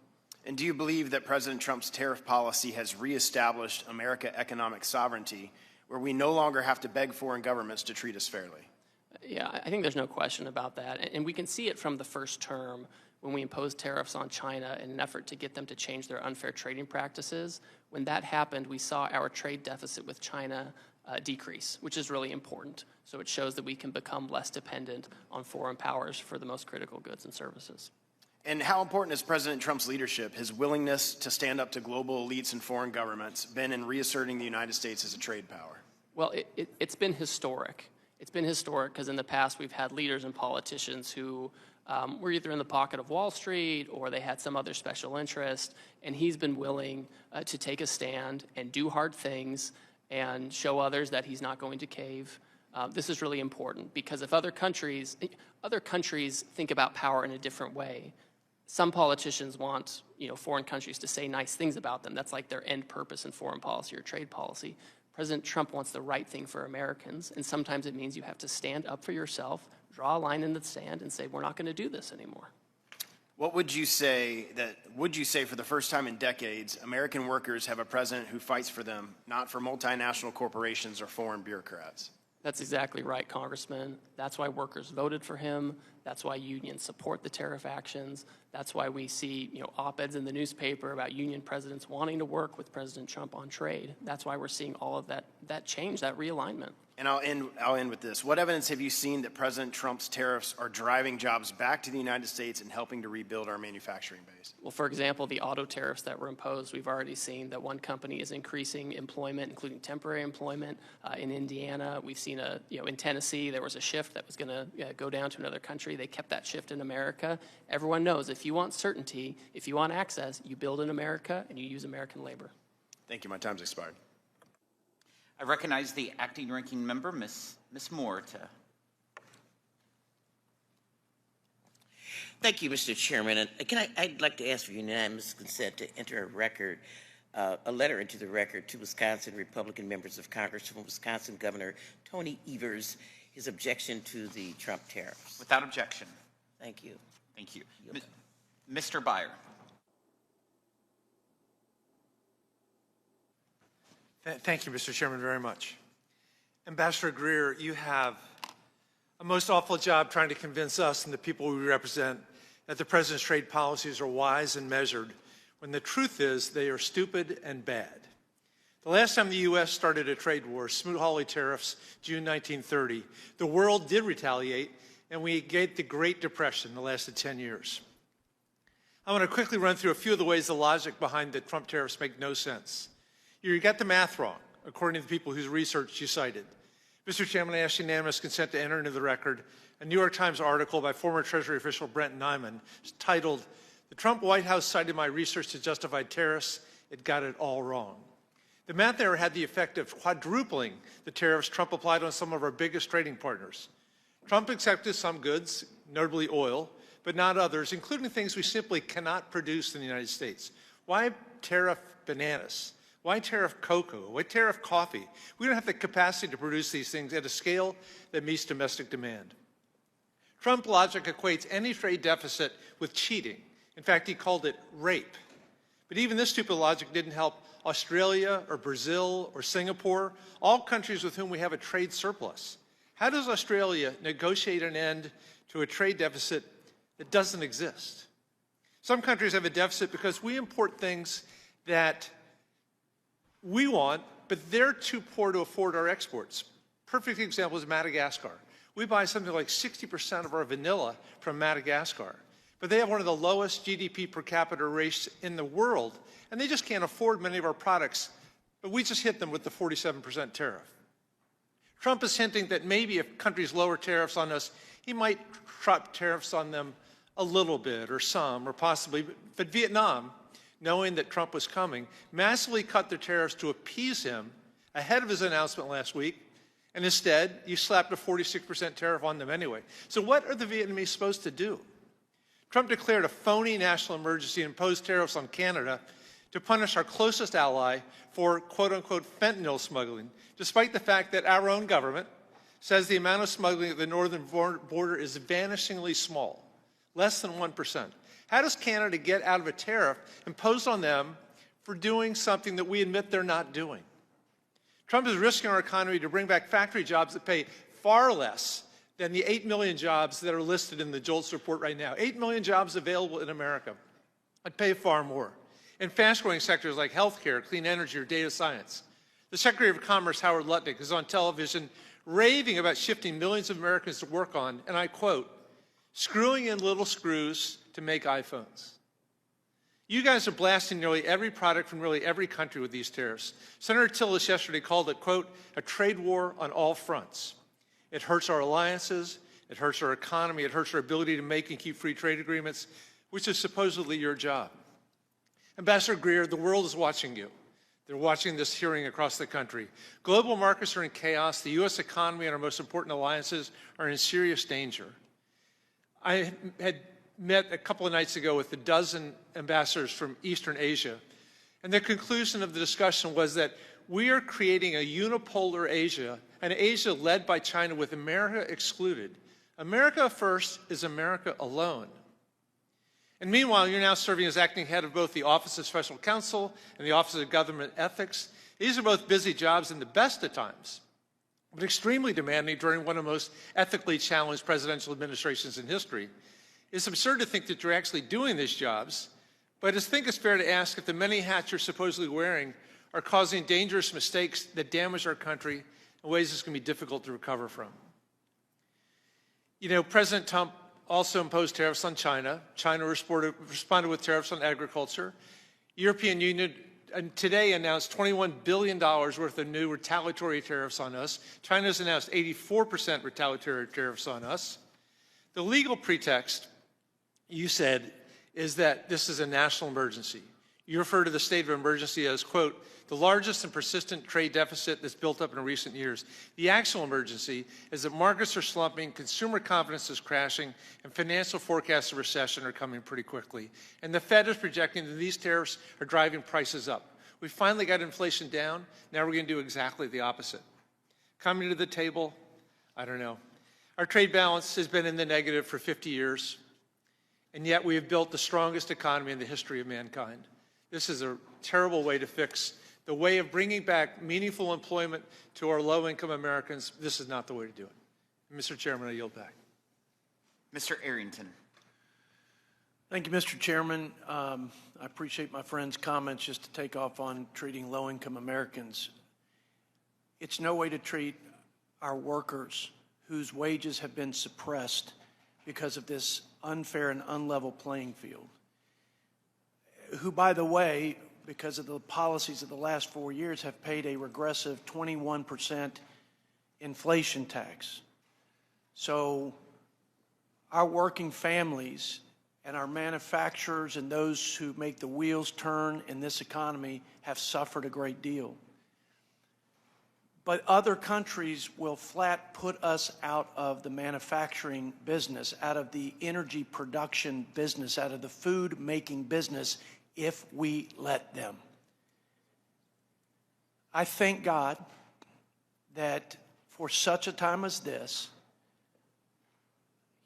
And do you believe that President Trump's tariff policy has reestablished American economic sovereignty, where we no longer have to beg foreign governments to treat us fairly? Yeah, I think there's no question about that. And we can see it from the first term when we imposed tariffs on China in an effort to get them to change their unfair trading practices. When that happened, we saw our trade deficit with China decrease, which is really important. So it shows that we can become less dependent on foreign powers for the most critical goods and services. And how important has President Trump's leadership, his willingness to stand up to global elites and foreign governments, been in reasserting the United States as a trade power? Well, it's been historic. It's been historic because in the past we've had leaders and politicians who were either in the pocket of Wall Street or they had some other special interest, and he's been willing to take a stand and do hard things and show others that he's not going to cave. This is really important because if other countries think about power in a different way. Some politicians want, foreign countries to say nice things about them. That's like their end purpose in foreign policy or trade policy. President Trump wants the right thing for Americans, and sometimes it means you have to stand up for yourself, draw a line in the sand, and say, we're not going to do this anymore. What would you say for the first time in decades, American workers have a president who fights for them, not for multinational corporations or foreign bureaucrats? That's exactly right, Congressman. That's why workers voted for him. That's why unions support the tariff actions. That's why we see, op-eds in the newspaper about union presidents wanting to work with President Trump on trade. That's why we're seeing all of that change, that realignment. And I'll end with this. What evidence have you seen that President Trump's tariffs are driving jobs back to the United States and helping to rebuild our manufacturing base? Well, for example, the auto tariffs that were imposed, we've already seen that one company is increasing employment, including temporary employment. In Indiana, we've seen in Tennessee, there was a shift that was going to go down to another country. They kept that shift in America. Everyone knows if you want certainty, if you want access, you build in America and you use American labor. Thank you. My time's expired. I recognize the acting ranking member, Ms. Moore. Thank you, Mr. Chairman. And I'd like to ask for unanimous consent to enter a letter into the record to Wisconsin Republican members of Congress from Wisconsin Governor Tony Evers, his objection to the Trump tariffs. Without objection. Thank you. Thank you. Mr. Byer. Thank you, Mr. Chairman, very much. Ambassador Greer, you have a most awful job trying to convince us and the people we represent that the President's trade policies are wise and measured, when the truth is they are stupid and bad. The last time the U.S. started a trade war, Smoot-Hawley tariffs, June 1930, the world did retaliate, and we get the Great Depression that lasted 10 years. I want to quickly run through a few of the ways the logic behind the Trump tariffs make no sense. You got the math wrong, according to the people whose research you cited. Mr. Chairman, I ask unanimous consent to enter into the record a New York Times article by former Treasury official Brent Nyman titled, "The Trump White House cited my research to justify tariffs. It got it all wrong." The math error had the effect of quadrupling the tariffs Trump applied on some of our biggest trading partners. Trump accepted some goods, notably oil, but not others, including things we simply cannot produce in the United States. Why tariff bananas? Why tariff cocoa? Why tariff coffee? We don't have the capacity to produce these things at a scale that meets domestic demand. Trump logic equates any trade deficit with cheating. In fact, he called it rape. But even this stupid logic didn't help Australia or Brazil or Singapore, all countries with whom we have a trade surplus. How does Australia negotiate an end to a trade deficit that doesn't exist? Some countries have a deficit because we import things that we want, but they're too poor to afford our exports. Perfect example is Madagascar. We buy something like 60% of our vanilla from Madagascar, but they have one of the lowest GDP per capita rates in the world, and they just can't afford many of our products, but we just hit them with the 47% tariff. Trump is hinting that maybe if countries lower tariffs on us, he might drop tariffs on them a little bit or some or possibly, but Vietnam, knowing that Trump was coming, massively cut their tariffs to appease him ahead of his announcement last week, and instead, you slapped a 46% tariff on them anyway. So what are the Vietnamese supposed to do? Trump declared a phony national emergency and imposed tariffs on Canada to punish our closest ally for quote-unquote fentanyl smuggling, despite the fact that our own government says the amount of smuggling at the northern border is vanishingly small, less than 1%. How does Canada get out of a tariff imposed on them for doing something that we admit they're not doing? Trump is risking our economy to bring back factory jobs that pay far less than the 8 million jobs that are listed in the JOLTS report right now. 8 million jobs available in America that pay far more. In fast-growing sectors like healthcare, clean energy, or data science. The Secretary of Commerce, Howard Lutnick, is on television raving about shifting millions of Americans to work on, and I quote, screwing in little screws to make iPhones. You guys are blasting nearly every product from nearly every country with these tariffs. Senator Tillis yesterday called it, quote, a trade war on all fronts. It hurts our alliances, it hurts our economy, it hurts our ability to make and keep free trade agreements, which is supposedly your job. Ambassador Greer, the world is watching you. They're watching this hearing across the country. Global markets are in chaos. The U.S. economy and our most important alliances are in serious danger. I had met a couple of nights ago with a dozen ambassadors from Eastern Asia, and the conclusion of the discussion was that we are creating a unipolar Asia, an Asia led by China with America excluded. America first is America alone. And meanwhile, you're now serving as acting head of both the Office of Special Counsel and the Office of Government Ethics. These are both busy jobs in the best of times, but extremely demanding during one of the most ethically challenged presidential administrations in history. It's absurd to think that you're actually doing these jobs, but I think it's fair to ask if the many hats you're supposedly wearing are causing dangerous mistakes that damage our country in ways that's going to be difficult to recover from. You know, President Trump also imposed tariffs on China. China responded with tariffs on agriculture. European Union today announced $21 billion worth of new retaliatory tariffs on us. China's announced 84% retaliatory tariffs on us. The legal pretext, you said, is that this is a national emergency. You refer to the state of emergency as, quote, the largest and persistent trade deficit that's built up in recent years. The actual emergency is that markets are slumping, consumer confidence is crashing, and financial forecasts of recession are coming pretty quickly. And the Fed is projecting that these tariffs are driving prices up. We finally got inflation down. Now we're going to do exactly the opposite. Coming to the table, I don't know. Our trade balance has been in the negative for 50 years, and yet we have built the strongest economy in the history of mankind. This is a terrible way to fix the way of bringing back meaningful employment to our low-income Americans. This is not the way to do it. Mr. Chairman, I yield back. Mr. Arrington. Thank you, Mr. Chairman. I appreciate my friend's comments just to take off on treating low-income Americans. It's no way to treat our workers whose wages have been suppressed because of this unfair and unlevel playing field, who, by the way, because of the policies of the last 4 years, have paid a regressive 21% inflation tax. So our working families and our manufacturers and those who make the wheels turn in this economy have suffered a great deal. But other countries will flat put us out of the manufacturing business, out of the energy production business, out of the food making business if we let them. I thank God that for such a time as this,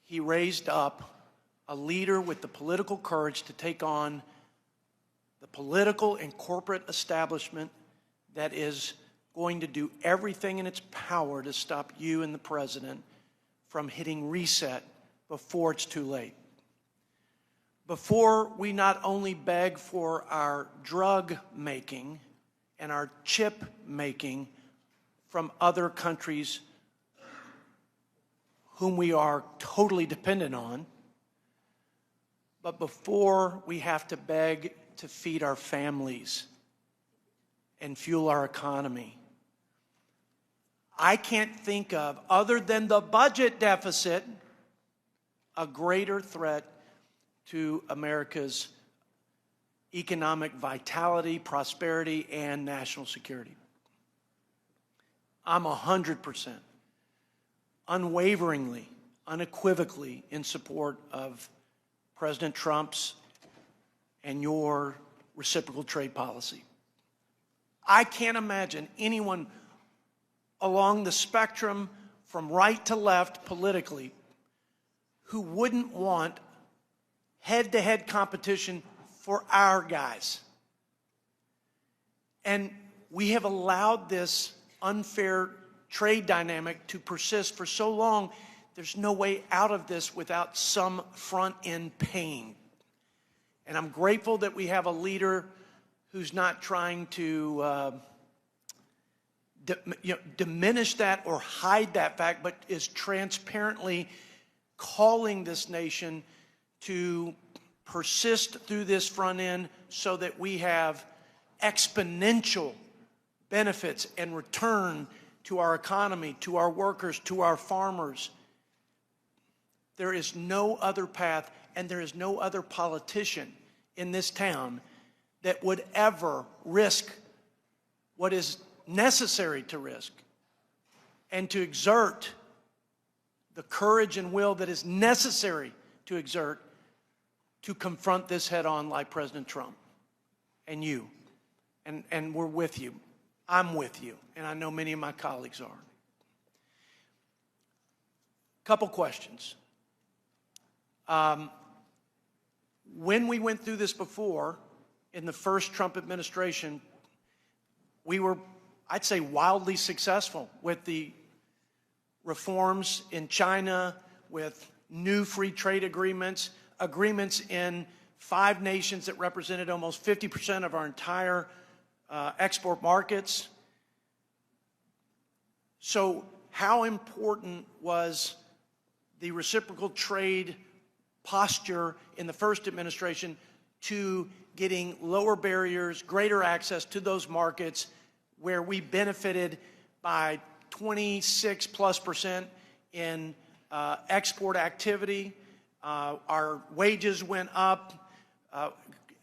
He raised up a leader with the political courage to take on the political and corporate establishment that is going to do everything in its power to stop you and the president from hitting reset before it's too late. Before we not only beg for our drug making and our chip making from other countries whom we are totally dependent on, but before we have to beg to feed our families and fuel our economy. I can't think of, other than the budget deficit, a greater threat to America's economic vitality, prosperity, and national security. I'm 100%, unwaveringly, unequivocally in support of President Trump's and your reciprocal trade policy. I can't imagine anyone along the spectrum from right to left politically who wouldn't want head-to-head competition for our guys. And we have allowed this unfair trade dynamic to persist for so long. There's no way out of this without some front-end pain. And I'm grateful that we have a leader who's not trying to diminish that or hide that fact, but is transparently calling this nation to persist through this front end so that we have exponential benefits and return to our economy, to our workers, to our farmers. There is no other path, and there is no other politician in this town that would ever risk what is necessary to risk and to exert the courage and will that is necessary to exert to confront this head on like President Trump and you. And we're with you. I'm with you, and I know many of my colleagues are. Couple questions. When we went through this before, in the first Trump administration, we were, I'd say, wildly successful with the reforms in China, with new free trade agreements, agreements in 5 nations that represented almost 50% of our entire export markets. So how important was the reciprocal trade posture in the first administration to getting lower barriers, greater access to those markets where we benefited by 26+% in export activity? Our wages went up,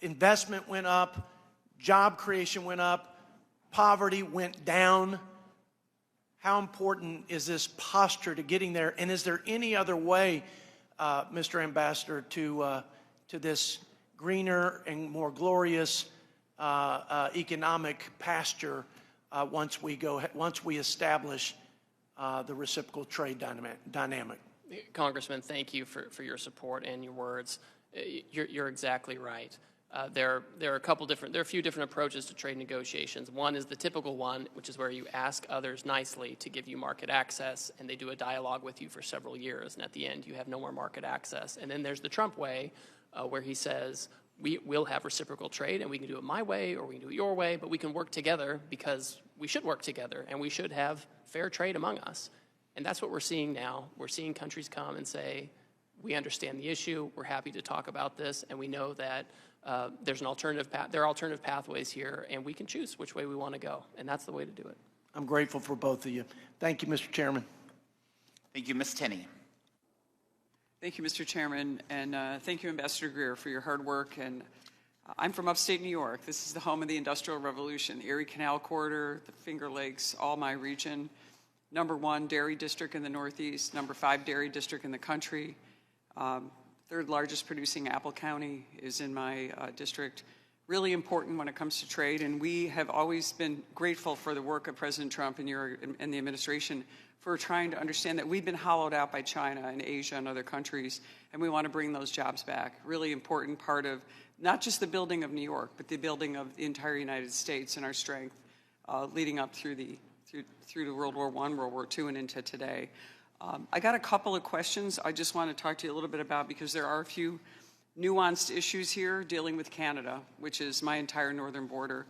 investment went up, job creation went up, poverty went down. How important is this posture to getting there? And is there any other way, Mr. Ambassador, to this greener and more glorious economic pasture once we establish the reciprocal trade dynamic? Congressman, thank you for your support and your words. You're exactly right. There are a few different approaches to trade negotiations. One is the typical one, which is where you ask others nicely to give you market access, and they do a dialogue with you for several years, and at the end you have no more market access. And then there's the Trump way where he says, we will have reciprocal trade and we can do it my way or we can do it your way, but we can work together because we should work together and we should have fair trade among us. And that's what we're seeing now. We're seeing countries come and say, we understand the issue, we're happy to talk about this, and we know that there's an alternative there are alternative pathways here, and we can choose which way we want to go, and that's the way to do it. I'm grateful for both of you. Thank you, Mr. Chairman. Thank you, Ms. Tenney. Thank you, Mr. Chairman, and thank you, Ambassador Greer, for your hard work. And I'm from upstate New York. This is the home of the Industrial Revolution, the Erie Canal Corridor, the Finger Lakes, all my region. #1 dairy district in the Northeast, #5 dairy district in the country. Third largest producing apple county is in my district. Really important when it comes to trade, and we have always been grateful for the work of President Trump and the administration for trying to understand that we've been hollowed out by China and Asia and other countries, and we want to bring those jobs back. Really important part of not just the building of New York, but the building of the entire United States and our strength leading up through to World War I, World War II, and into today. I got a couple of questions I just want to talk to you a little bit about because there are a few nuanced issues here dealing with Canada, which is my entire northern border.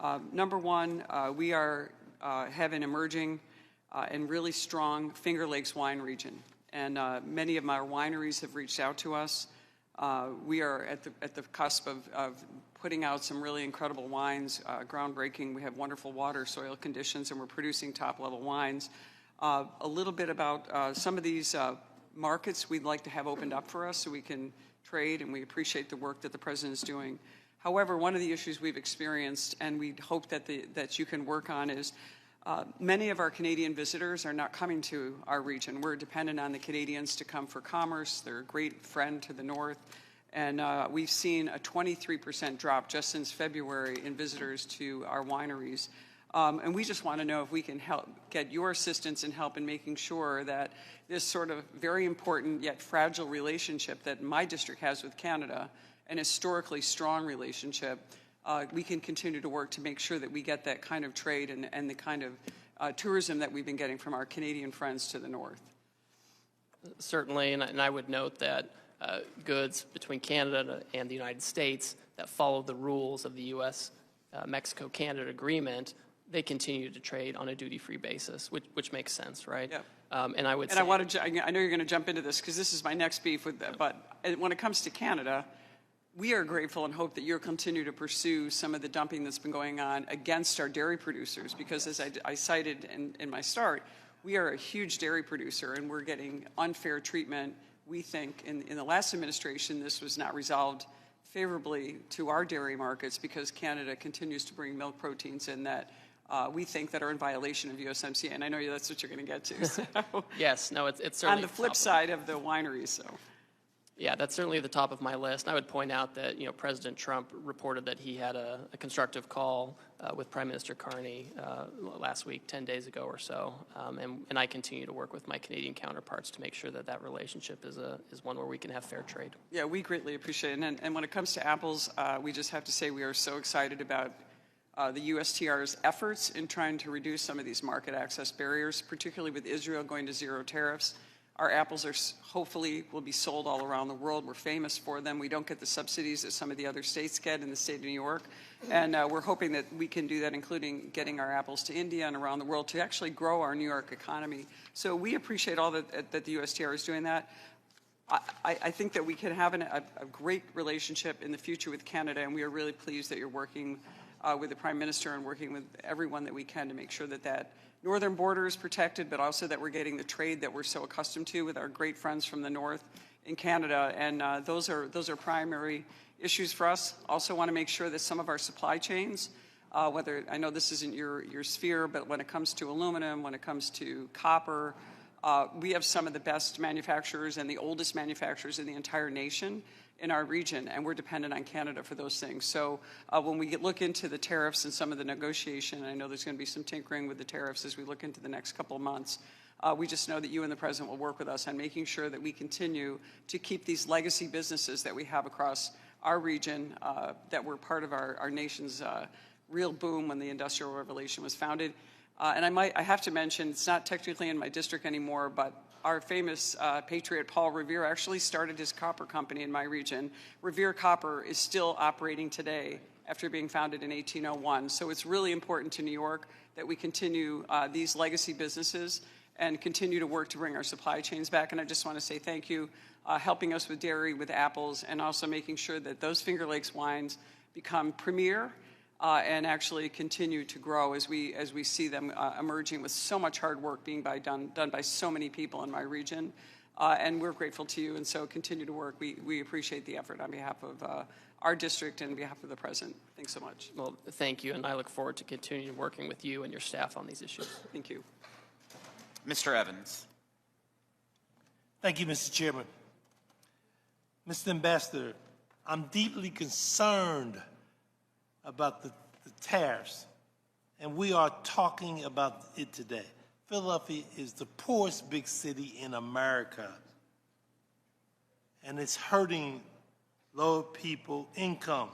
#1, we have an emerging and really strong Finger Lakes wine region, and many of our wineries have reached out to us. We are at the cusp of putting out some really incredible wines, groundbreaking. We have wonderful water, soil conditions, and we're producing top-level wines. A little bit about some of these markets we'd like to have opened up for us so we can trade, and we appreciate the work that the President is doing. However, one of the issues we've experienced, and we hope that you can work on, is many of our Canadian visitors are not coming to our region. We're dependent on the Canadians to come for commerce. They're a great friend to the north. And we've seen a 23% drop just since February in visitors to our wineries. And we just want to know if we can help get your assistance and help in making sure that this sort of very important yet fragile relationship that my district has with Canada, an historically strong relationship, we can continue to work to make sure that we get that kind of trade and the kind of tourism that we've been getting from our Canadian friends to the north. Certainly, and I would note that goods between Canada and the United States that follow the rules of the U.S. Mexico-Canada agreement, they continue to trade on a duty-free basis, which makes sense, right? Yeah. And I would. And I know you're going to jump into this because this is my next beef with that. But when it comes to Canada, we are grateful and hope that you'll continue to pursue some of the dumping that's been going on against our dairy producers. Because as I cited in my start, we are a huge dairy producer and we're getting unfair treatment. We think in the last administration this was not resolved favorably to our dairy markets because Canada continues to bring milk proteins in that we think that are in violation of USMCA, and I know that's what you're going to get to. So. Yes, no, it's certainly on the flip side of the wineries. So, yeah, that's certainly at the top of my list. And I would point out that President Trump reported that he had a constructive call with Prime Minister Carney last week, 10 days ago or so, and I continue to work with my Canadian counterparts to make sure that that relationship is one where we can have fair trade. Yeah, we greatly appreciate it. And when it comes to apples, we just have to say we are so excited about the USTR's efforts in trying to reduce some of these market access barriers, particularly with Israel going to zero tariffs. Our apples hopefully will be sold all around the world. We're famous for them. We don't get the subsidies that some of the other states get in the state of New York. And we're hoping that we can do that, including getting our apples to India and around the world to actually grow our New York economy. So we appreciate all that the USTR is doing that. I think that we can have a great relationship in the future with Canada, and we are really pleased that you're working with the Prime Minister and working with everyone that we can to make sure that northern border is protected, but also that we're getting the trade that we're so accustomed to with our great friends from the north in Canada. And those are primary issues for us. Also want to make sure that some of our supply chains, whether I know this isn't your sphere, but when it comes to aluminum, when it comes to copper, we have some of the best manufacturers and the oldest manufacturers in the entire nation in our region, and we're dependent on Canada for those things. So when we look into the tariffs and some of the negotiation, I know there's going to be some tinkering with the tariffs as we look into the next couple of months. We just know that you and the President will work with us on making sure that we continue to keep these legacy businesses that we have across our region that were part of our nation's real boom when the Industrial Revolution was founded. And I have to mention, it's not technically in my district anymore, but our famous patriot Paul Revere actually started his copper company in my region. Revere Copper is still operating today after being founded in 1801. So it's really important to New York that we continue these legacy businesses and continue to work to bring our supply chains back. And I just want to say thank you, helping us with dairy, with apples, and also making sure that those Finger Lakes wines become premier and actually continue to grow as we see them emerging with so much hard work being done by so many people in my region. And we're grateful to you, and so continue to work. We appreciate the effort on behalf of our district and on behalf of the President. Thanks so much. Well, thank you, and I look forward to continuing working with you and your staff on these issues. Thank you. Mr. Evans. Thank you, Mr. Chairman. Mr. Ambassador, I'm deeply concerned about the tariffs, and we are talking about it today. Philadelphia is the poorest big city in America, and it's hurting lower people income.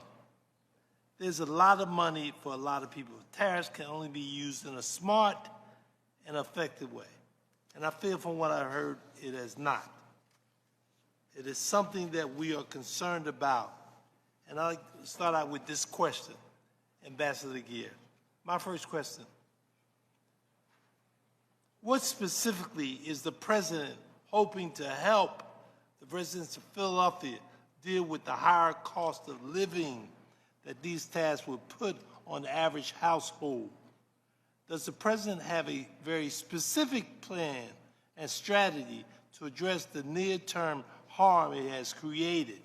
There's a lot of money for a lot of people. Tariffs can only be used in a smart and effective way, and I feel from what I heard it is not. It is something that we are concerned about. And I'll start out with this question, Ambassador Greer. My first question, what specifically is the President hoping to help the residents of Philadelphia deal with the higher cost of living that these tariffs will put on the average household? Does the President have a very specific plan and strategy to address the near-term harm it has created?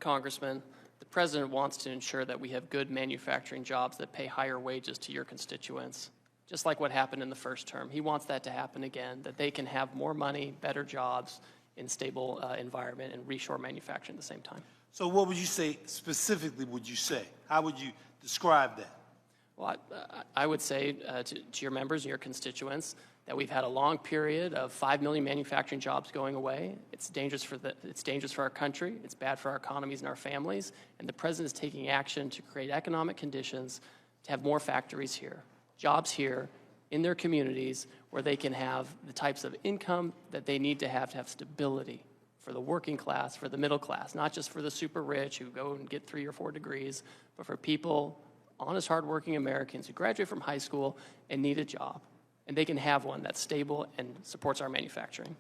Congressman, the President wants to ensure that we have good manufacturing jobs that pay higher wages to your constituents, just like what happened in the first term. He wants that to happen again, that they can have more money, better jobs in stable environment and reshore manufacturing at the same time. So what would you say specifically would you say? How would you describe that? Well, I would say to your members and your constituents that we've had a long period of 5 million manufacturing jobs going away. It's dangerous for our country. It's bad for our economies and our families. And the President is taking action to create economic conditions to have more factories here, jobs here in their communities where they can have the types of income that they need to have stability for the working class, for the middle class, not just for the super rich who go and get 3 or 4 degrees, but for people, honest, hardworking Americans who graduate from high school and need a job. And they can have one that's stable and supports our manufacturing.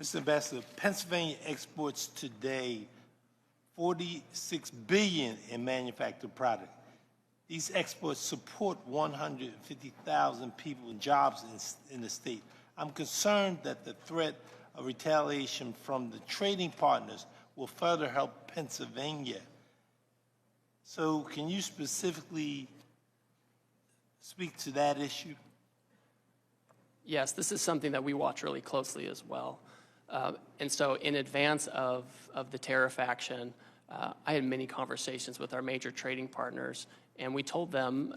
Mr. Ambassador, Pennsylvania exports today $46 billion in manufactured product. These exports support 150,000 people and jobs in the state. I'm concerned that the threat of retaliation from the trading partners will further help Pennsylvania. So can you specifically speak to that issue? Yes, this is something that we watch really closely as well. And so in advance of the tariff action, I had many conversations with our major trading partners, and we told them,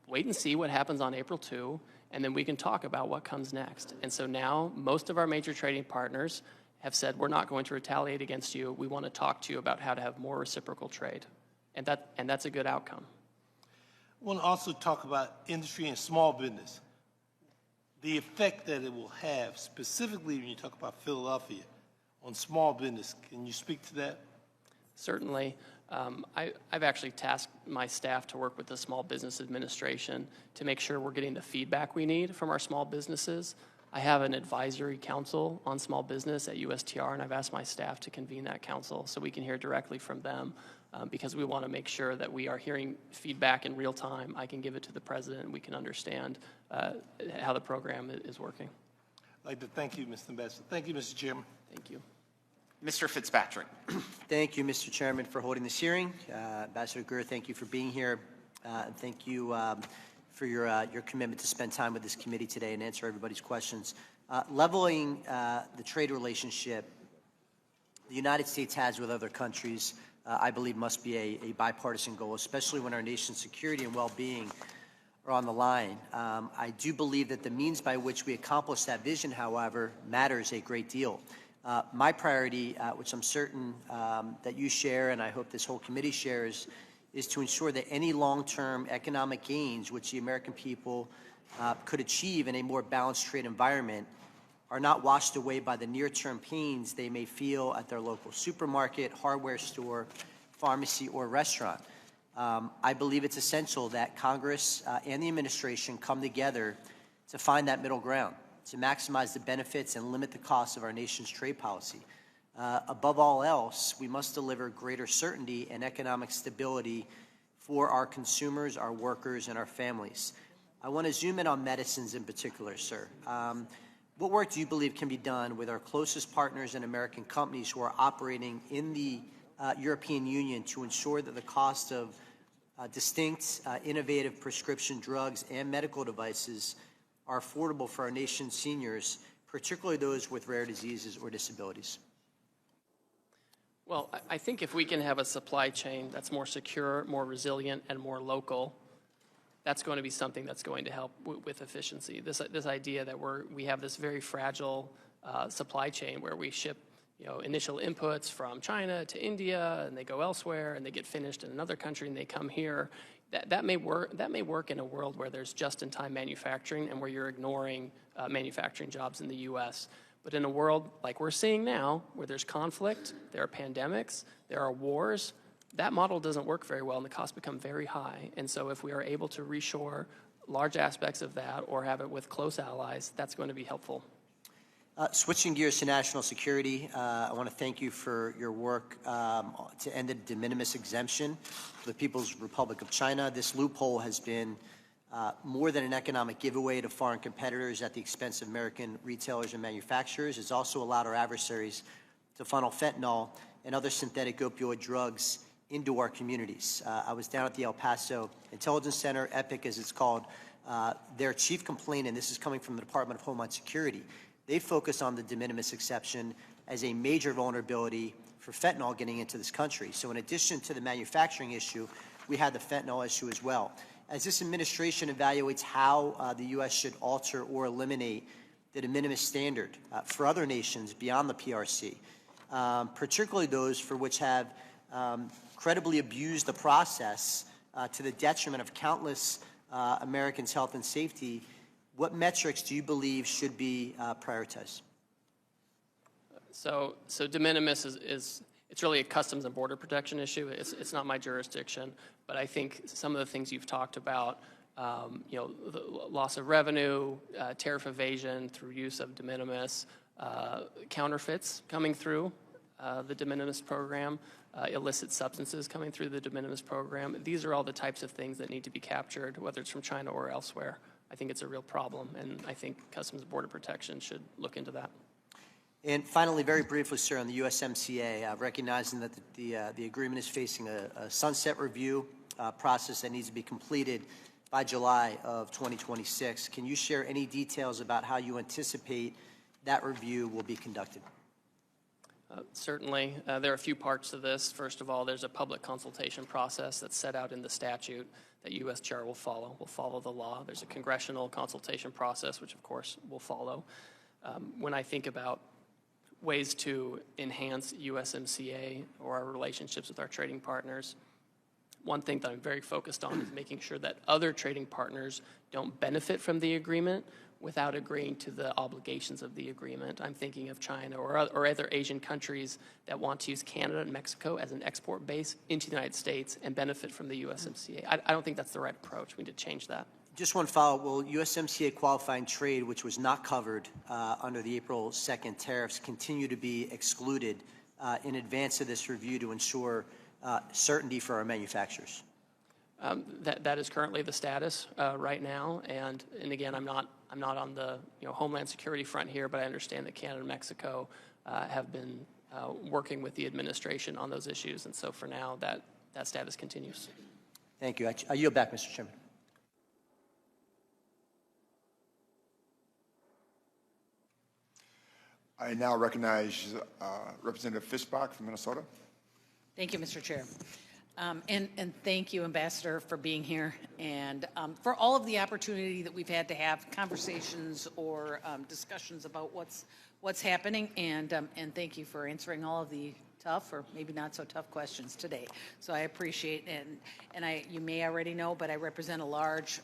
wait and see what happens on April 2, and then we can talk about what comes next. And so now most of our major trading partners have said, we're not going to retaliate against you. We want to talk to you about how to have more reciprocal trade. And that's a good outcome. I want to also talk about industry and small business. The effect that it will have, specifically when you talk about Philadelphia, on small business. Can you speak to that? Certainly. I've actually tasked my staff to work with the Small Business Administration to make sure we're getting the feedback we need from our small businesses. I have an advisory council on small business at USTR, and I've asked my staff to convene that council so we can hear directly from them because we want to make sure that we are hearing feedback in real time. I can give it to the President, and we can understand how the program is working. I'd like to thank you, Mr. Ambassador. Thank you, Mr. Chairman. Thank you. Mr. Fitzpatrick. Thank you, Mr. Chairman, for holding this hearing. Ambassador Greer, thank you for being here. And thank you for your commitment to spend time with this committee today and answer everybody's questions. Leveling the trade relationship the United States has with other countries, I believe, must be a bipartisan goal, especially when our nation's security and well-being are on the line. I do believe that the means by which we accomplish that vision, however, matters a great deal. My priority, which I'm certain that you share and I hope this whole committee shares, is to ensure that any long-term economic gains which the American people could achieve in a more balanced trade environment are not washed away by the near-term pains they may feel at their local supermarket, hardware store, pharmacy, or restaurant. I believe it's essential that Congress and the administration come together to find that middle ground, to maximize the benefits and limit the costs of our nation's trade policy. Above all else, we must deliver greater certainty and economic stability for our consumers, our workers, and our families. I want to zoom in on medicines in particular, sir. What work do you believe can be done with our closest partners and American companies who are operating in the European Union to ensure that the cost of distinct, innovative prescription drugs and medical devices are affordable for our nation's seniors, particularly those with rare diseases or disabilities? Well, I think if we can have a supply chain that's more secure, more resilient, and more local, that's going to be something that's going to help with efficiency. This idea that we have this very fragile supply chain where we ship initial inputs from China to India, and they go elsewhere, and they get finished in another country, and they come here. That may work in a world where there's just-in-time manufacturing and where you're ignoring manufacturing jobs in the U.S. But in a world like we're seeing now, where there's conflict, there are pandemics, there are wars, that model doesn't work very well, and the costs become very high. And so if we are able to reshore large aspects of that or have it with close allies, that's going to be helpful. Switching gears to national security, I want to thank you for your work to end the de minimis exemption for the People's Republic of China. This loophole has been more than an economic giveaway to foreign competitors at the expense of American retailers and manufacturers. It's also allowed our adversaries to funnel fentanyl and other synthetic opioid drugs into our communities. I was down at the El Paso Intelligence Center, EPIC as it's called. Their chief complaint, and this is coming from the Department of Homeland Security, they focus on the de minimis exception as a major vulnerability for fentanyl getting into this country. So in addition to the manufacturing issue, we had the fentanyl issue as well. As this administration evaluates how the U.S. should alter or eliminate the de minimis standard for other nations beyond the PRC, particularly those for which have credibly abused the process to the detriment of countless Americans' health and safety, what metrics do you believe should be prioritized? So de minimis it's really a customs and border protection issue. It's not my jurisdiction, but I think some of the things you've talked about, the loss of revenue, tariff evasion through use of de minimis, counterfeits coming through the de minimis program, illicit substances coming through the de minimis program. These are all the types of things that need to be captured, whether it's from China or elsewhere. I think it's a real problem, and I think Customs and Border Protection should look into that. And finally, very briefly, sir, on the USMCA, recognizing that the agreement is facing a sunset review process that needs to be completed by July of 2026, can you share any details about how you anticipate that review will be conducted? Certainly. There are a few parts to this. First of all, there's a public consultation process that's set out in the statute that USTR will follow the law. There's a congressional consultation process, which of course will follow. When I think about ways to enhance USMCA or our relationships with our trading partners, one thing that I'm very focused on is making sure that other trading partners don't benefit from the agreement without agreeing to the obligations of the agreement. I'm thinking of China or other Asian countries that want to use Canada and Mexico as an export base into the United States and benefit from the USMCA. I don't think that's the right approach. We need to change that. Just one follow-up. Will USMCA qualifying trade, which was not covered under the April 2nd tariffs, continue to be excluded in advance of this review to ensure certainty for our manufacturers? That is currently the status right now, and again, I'm not on the Homeland Security front here, but I understand that Canada and Mexico have been working with the administration on those issues, and so for now, that status continues. Thank you. I yield back, Mr. Chairman. I now recognize Representative Fischbach from Minnesota. Thank you, Mr. Chair. And thank you, Ambassador, for being here and for all of the opportunity that we've had to have conversations or discussions about what's what's happening, and thank you for answering all of the tough or maybe not so tough questions today. So I appreciate it. And you may already know, but I represent a large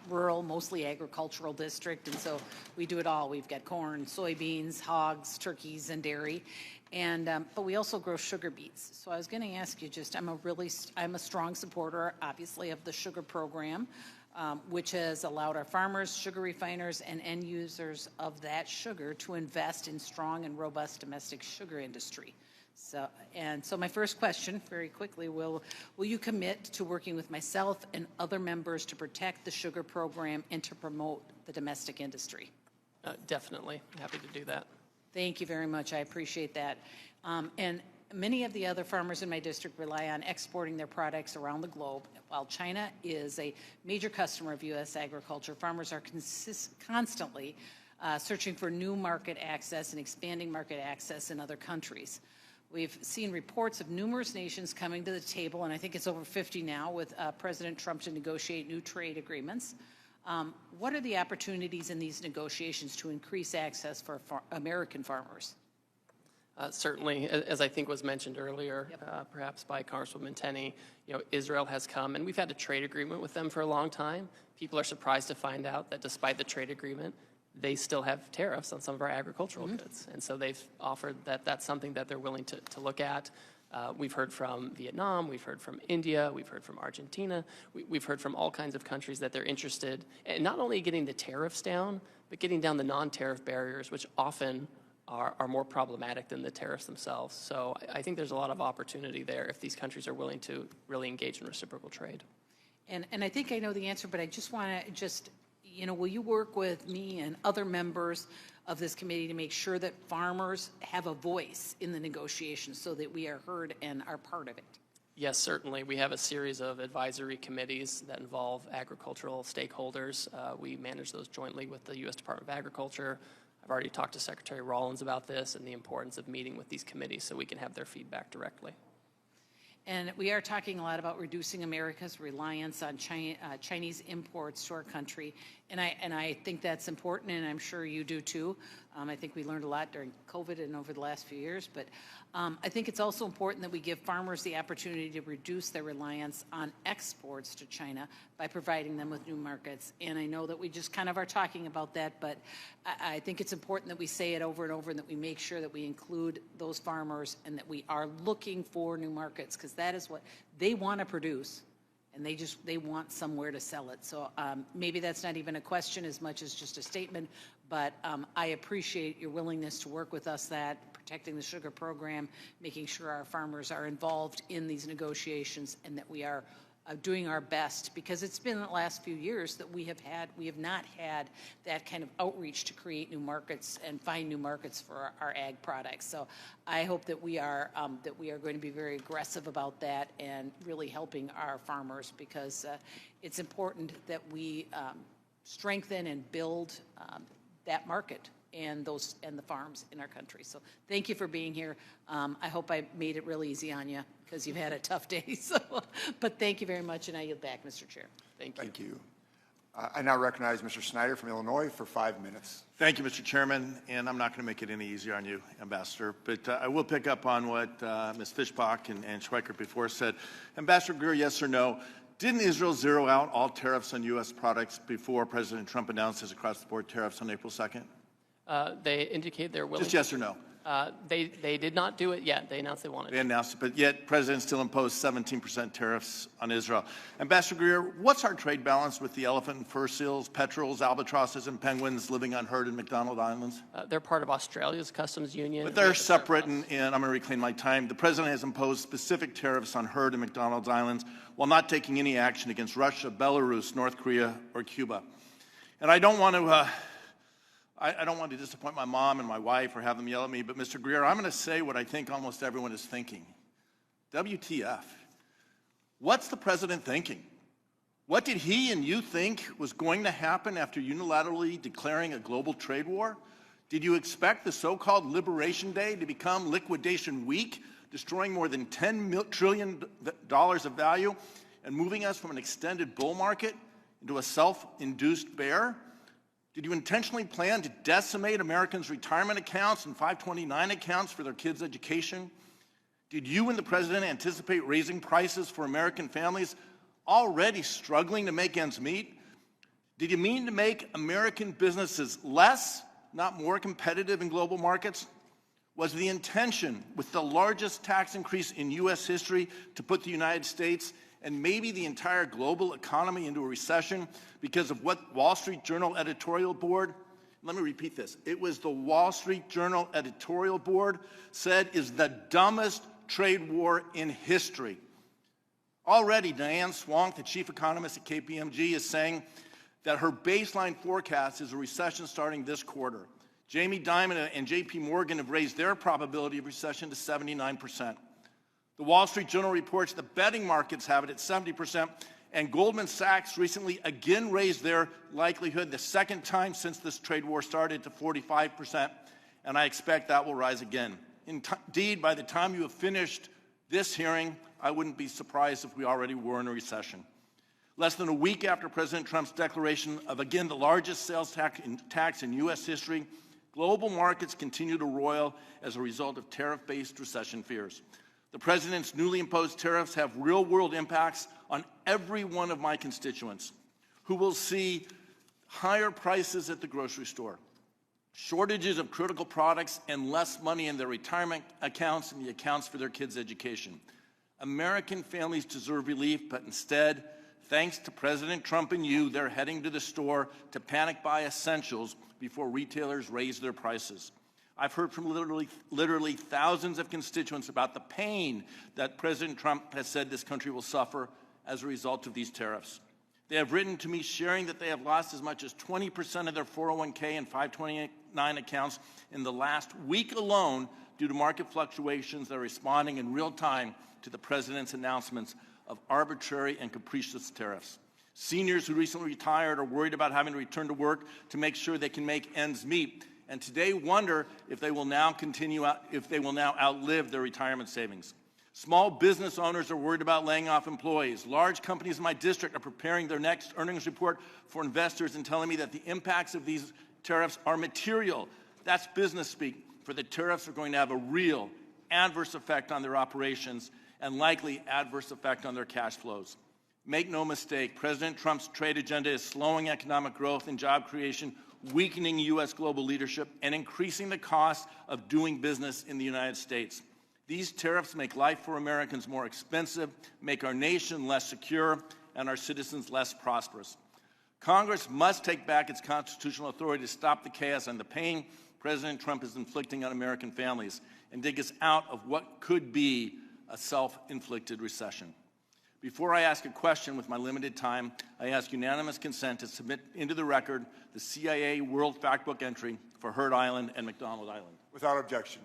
rural, mostly agricultural district, and so we do it all. We've got corn, soybeans, hogs, turkeys, and dairy. And but we also grow sugar beets. So I was going to ask you just, I'm a strong supporter, obviously, of the sugar program, which has allowed our farmers, sugar refiners, and end users of that sugar to invest in strong and robust domestic sugar industry. So my first question, very quickly, will you commit to working with myself and other members to protect the sugar program and to promote the domestic industry? Definitely. Happy to do that. Thank you very much. I appreciate that. And many of the other farmers in my district rely on exporting their products around the globe. While China is a major customer of U.S. agriculture, farmers are constantly searching for new market access and expanding market access in other countries. We've seen reports of numerous nations coming to the table, and I think it's over 50 now, with President Trump to negotiate new trade agreements. What are the opportunities in these negotiations to increase access for American farmers? Certainly, as I think was mentioned earlier, perhaps by Congresswoman Tenney, Israel has come, and we've had a trade agreement with them for a long time. People are surprised to find out that despite the trade agreement, they still have tariffs on some of our agricultural goods. And so they've offered that that's something that they're willing to look at. We've heard from Vietnam, we've heard from India, we've heard from Argentina, we've heard from all kinds of countries that they're interested in not only getting the tariffs down, but getting down the non-tariff barriers, which often are more problematic than the tariffs themselves. So I think there's a lot of opportunity there if these countries are willing to really engage in reciprocal trade. And I think I know the answer, but I just want to will you work with me and other members of this committee to make sure that farmers have a voice in the negotiations so that we are heard and are part of it? Yes, certainly. We have a series of advisory committees that involve agricultural stakeholders. We manage those jointly with the U.S. Department of Agriculture. I've already talked to Secretary Rollins about this and the importance of meeting with these committees so we can have their feedback directly. And we are talking a lot about reducing America's reliance on Chinese imports to our country. And I think that's important, and I'm sure you do too. I think we learned a lot during COVID and over the last few years. But I think it's also important that we give farmers the opportunity to reduce their reliance on exports to China by providing them with new markets. And I know that we just kind of are talking about that, but I think it's important that we say it over and over and that we make sure that we include those farmers and that we are looking for new markets, because that is what they want to produce. And they want somewhere to sell it. So maybe that's not even a question as much as just a statement, but I appreciate your willingness to work with us protecting the sugar program, making sure our farmers are involved in these negotiations, and that we are doing our best, because it's been the last few years that we have not had that kind of outreach to create new markets and find new markets for our ag products. So I hope that we are going to be very aggressive about that and really helping our farmers, because it's important that we strengthen and build that market and the farms in our country. So thank you for being here. I hope I made it really easy on you, because you've had a tough day. But thank you very much, and I yield back, Mr. Chair. Thank you. Thank you. I now recognize Mr. Snyder from Illinois for 5 minutes. Thank you, Mr. Chairman, and I'm not going to make it any easier on you, Ambassador, but I will pick up on what Ms. Fischbach and Schweikert before said. Ambassador Greer, yes or no, didn't Israel zero out all tariffs on U.S. products before President Trump announced his across-the-board tariffs on April 2nd? They indicate they're willing. Just yes or no? They did not do it yet. They announced they wanted to. They announced it, but yet President still imposed 17% tariffs on Israel. Ambassador Greer, what's our trade balance with the elephant and fur seals, petrels, albatrosses, and penguins living unheard in McDonald Islands? They're part of Australia's customs union. But they're separate, and I'm going to reclaim my time. The President has imposed specific tariffs on herd and McDonald Islands while not taking any action against Russia, Belarus, North Korea, or Cuba. And I don't want to disappoint my mom and my wife or have them yell at me, but Mr. Greer, I'm going to say what I think almost everyone is thinking. WTF? What's the president thinking? What did he and you think was going to happen after unilaterally declaring a global trade war? Did you expect the so-called Liberation Day to become Liquidation Week, destroying more than $10 trillion of value and moving us from an extended bull market into a self-induced bear? Did you intentionally plan to decimate Americans' retirement accounts and 529 accounts for their kids' education? Did you and the president anticipate raising prices for American families already struggling to make ends meet? Did you mean to make American businesses less, not more competitive in global markets? Was the intention, with the largest tax increase in U.S. history, to put the United States and maybe the entire global economy into a recession because of what Wall Street Journal editorial board, let me repeat this, it was the Wall Street Journal editorial board said is the dumbest trade war in history. Already, Diane Swank, the chief economist at KPMG, is saying that her baseline forecast is a recession starting this quarter. Jamie Dimon and JP Morgan have raised their probability of recession to 79%. The Wall Street Journal reports the betting markets have it at 70%, and Goldman Sachs recently again raised their likelihood, the second time since this trade war started, to 45%, and I expect that will rise again. Indeed, by the time you have finished this hearing, I wouldn't be surprised if we already were in a recession. Less than a week after President Trump's declaration of, again, the largest sales tax in U.S. history, global markets continue to roil as a result of tariff-based recession fears. The president's newly imposed tariffs have real-world impacts on every one of my constituents, who will see higher prices at the grocery store, shortages of critical products, and less money in their retirement accounts and the accounts for their kids' education. American families deserve relief, but instead, thanks to President Trump and you, they're heading to the store to panic buy essentials before retailers raise their prices. I've heard from literally thousands of constituents about the pain that President Trump has said this country will suffer as a result of these tariffs. They have written to me sharing that they have lost as much as 20% of their 401k and 529 accounts in the last week alone due to market fluctuations that are responding in real time to the president's announcements of arbitrary and capricious tariffs. Seniors who recently retired are worried about having to return to work to make sure they can make ends meet, and today wonder if they will now outlive their retirement savings. Small business owners are worried about laying off employees. Large companies in my district are preparing their next earnings report for investors and telling me that the impacts of these tariffs are material. That's business speak, for the tariffs are going to have a real adverse effect on their operations and likely adverse effect on their cash flows. Make no mistake, President Trump's trade agenda is slowing economic growth and job creation, weakening U.S. global leadership, and increasing the cost of doing business in the United States. These tariffs make life for Americans more expensive, make our nation less secure, and our citizens less prosperous. Congress must take back its constitutional authority to stop the chaos and the pain President Trump is inflicting on American families and dig us out of what could be a self-inflicted recession. Before I ask a question with my limited time, I ask unanimous consent to submit into the record the CIA World Factbook entry for Heard Island and McDonald Island. Without objection.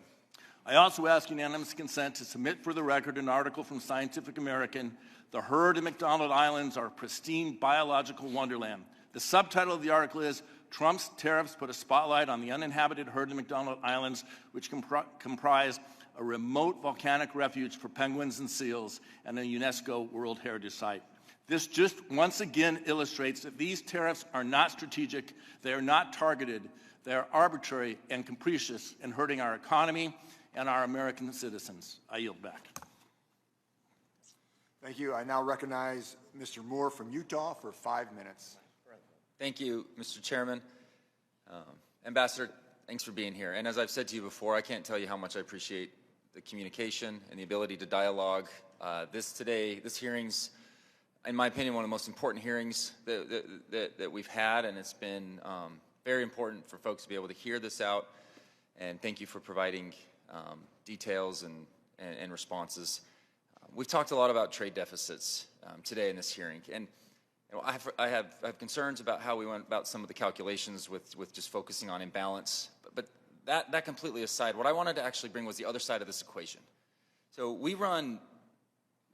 I also ask unanimous consent to submit for the record an article from Scientific American, The Heard and McDonald Islands Are Pristine Biological Wonderland. The subtitle of the article is Trump's Tariffs Put a Spotlight on the Uninhabited Heard and McDonald Islands, which comprise a remote volcanic refuge for penguins and seals, and a UNESCO World Heritage Site. This just once again illustrates that these tariffs are not strategic, they are not targeted, they are arbitrary and capricious and hurting our economy and our American citizens. I yield back. Thank you. I now recognize Mr. Moore from Utah for 5 minutes. Thank you, Mr. Chairman. Ambassador, thanks for being here. And as I've said to you before, I can't tell you how much I appreciate the communication and the ability to dialogue. This hearing's, in my opinion, one of the most important hearings that we've had, and it's been very important for folks to be able to hear this out. And thank you for providing details and responses. We've talked a lot about trade deficits today in this hearing, and I have concerns about how we went about some of the calculations with just focusing on imbalance. But that completely aside, what I wanted to actually bring was the other side of this equation. So we run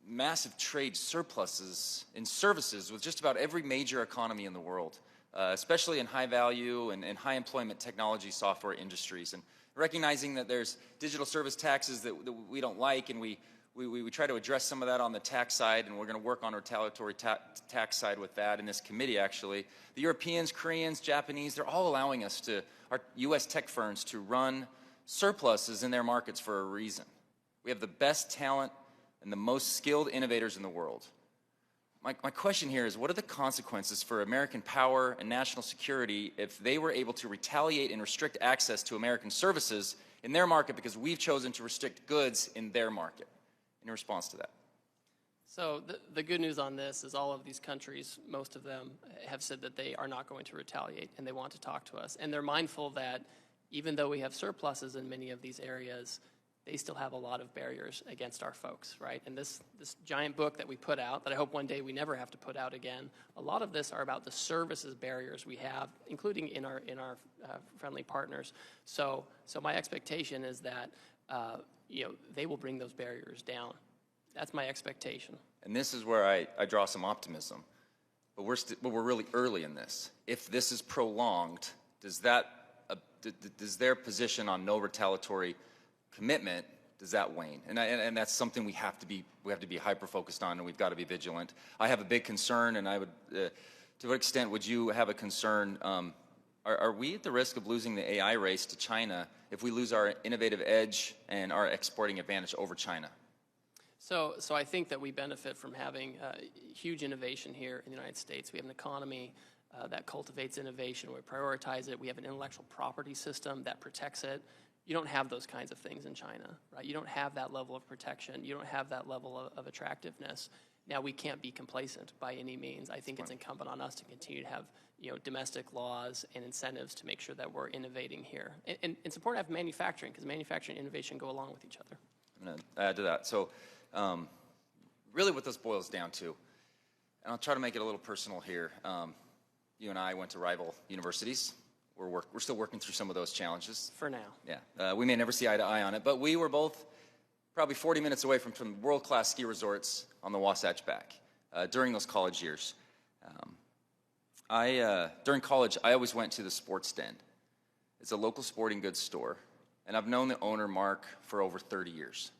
massive trade surpluses in services with just about every major economy in the world, especially in high value and high employment technology software industries. And recognizing that there's digital service taxes that we don't like, and we we try to address some of that on the tax side, and we're going to work on retaliatory tax side with that in this committee, actually. The Europeans, Koreans, Japanese, they're all allowing us to, our U.S. tech firms, to run surpluses in their markets for a reason. We have the best talent and the most skilled innovators in the world. My question here is, what are the consequences for American power and national security if they were able to retaliate and restrict access to American services in their market because we've chosen to restrict goods in their market? In response to that. So the good news on this is all of these countries, most of them, have said that they are not going to retaliate and they want to talk to us. And they're mindful that even though we have surpluses in many of these areas, they still have a lot of barriers against our folks, right? And this giant book that we put out, that I hope one day we never have to put out again, a lot of this are about the services barriers we have, including in our friendly partners. So my expectation is that they will bring those barriers down. That's my expectation. And this is where I draw some optimism. But we're really early in this. If this is prolonged, does their position on no retaliatory commitment, does that wane? And that's something we have to be hyper focused on, and we've got to be vigilant. I have a big concern, and I would, to what extent would you have a concern? Are we at the risk of losing the AI race to China if we lose our innovative edge and our exporting advantage over China? So I think that we benefit from having huge innovation here in the United States. We have an economy that cultivates innovation. We prioritize it. We have an intellectual property system that protects it. You don't have those kinds of things in China, right? You don't have that level of protection. You don't have that level of attractiveness. Now, we can't be complacent by any means. I think it's incumbent on us to continue to have domestic laws and incentives to make sure that we're innovating here. And it's important to have manufacturing, because manufacturing and innovation go along with each other. I'm going to add to that. So really what this boils down to, and I'll try to make it a little personal here. You and I went to rival universities. We're still working through some of those challenges. For now. Yeah. We may never see eye to eye on it, but we were both probably 40 minutes away from world-class ski resorts on the Wasatch Back during those college years. During college, I always went to the Sports Den. It's a local sporting goods store, and I've known the owner, Mark, for over 30 years.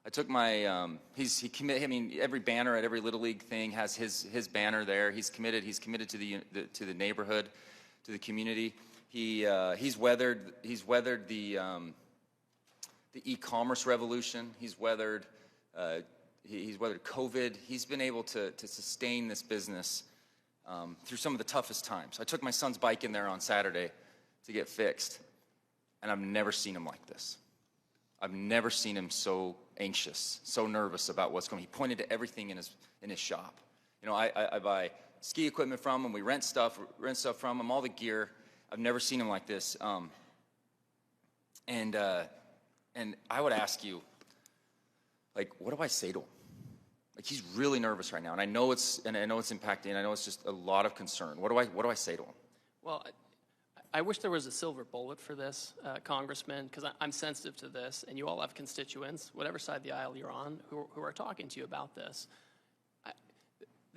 I took my, every banner at every Little League thing has his banner there. He's committed to the neighborhood, to the community. He's weathered the e-commerce revolution. He's weathered COVID. He's been able to sustain this business through some of the toughest times. I took my son's bike in there on Saturday to get fixed, and I've never seen him like this. I've never seen him so anxious, so nervous about what's going on. He pointed to everything in his shop. I buy ski equipment from him. We rent stuff from him, all the gear. I've never seen him like this. And I would ask you, what do I say to him? He's really nervous right now, and I know it's impacting, and I know it's just a lot of concern. What do I say to him? Well, I wish there was a silver bullet for this, Congressman, because I'm sensitive to this, and you all have constituents, whatever side of the aisle you're on, who are talking to you about this.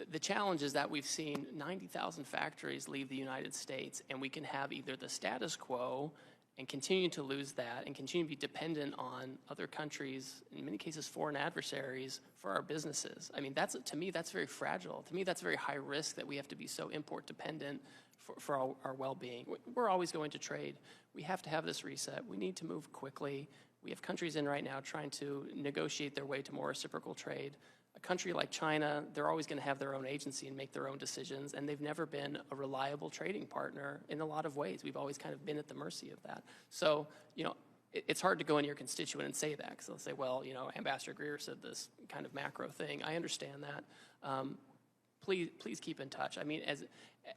The challenge is that we've seen 90,000 factories leave the United States, and we can have either the status quo and continue to lose that and continue to be dependent on other countries, in many cases foreign adversaries, for our businesses. I mean, to me, that's very fragile. To me, that's very high risk that we have to be so import dependent for our well-being. We're always going to trade. We have to have this reset. We need to move quickly. We have countries in right now trying to negotiate their way to more reciprocal trade. A country like China, they're always going to have their own agency and make their own decisions, and they've never been a reliable trading partner in a lot of ways. We've always kind of been at the mercy of that. So, it's hard to go into your constituent and say that, because they'll say, well, Ambassador Greer said this kind of macro thing. I understand that. Please keep in touch. I mean,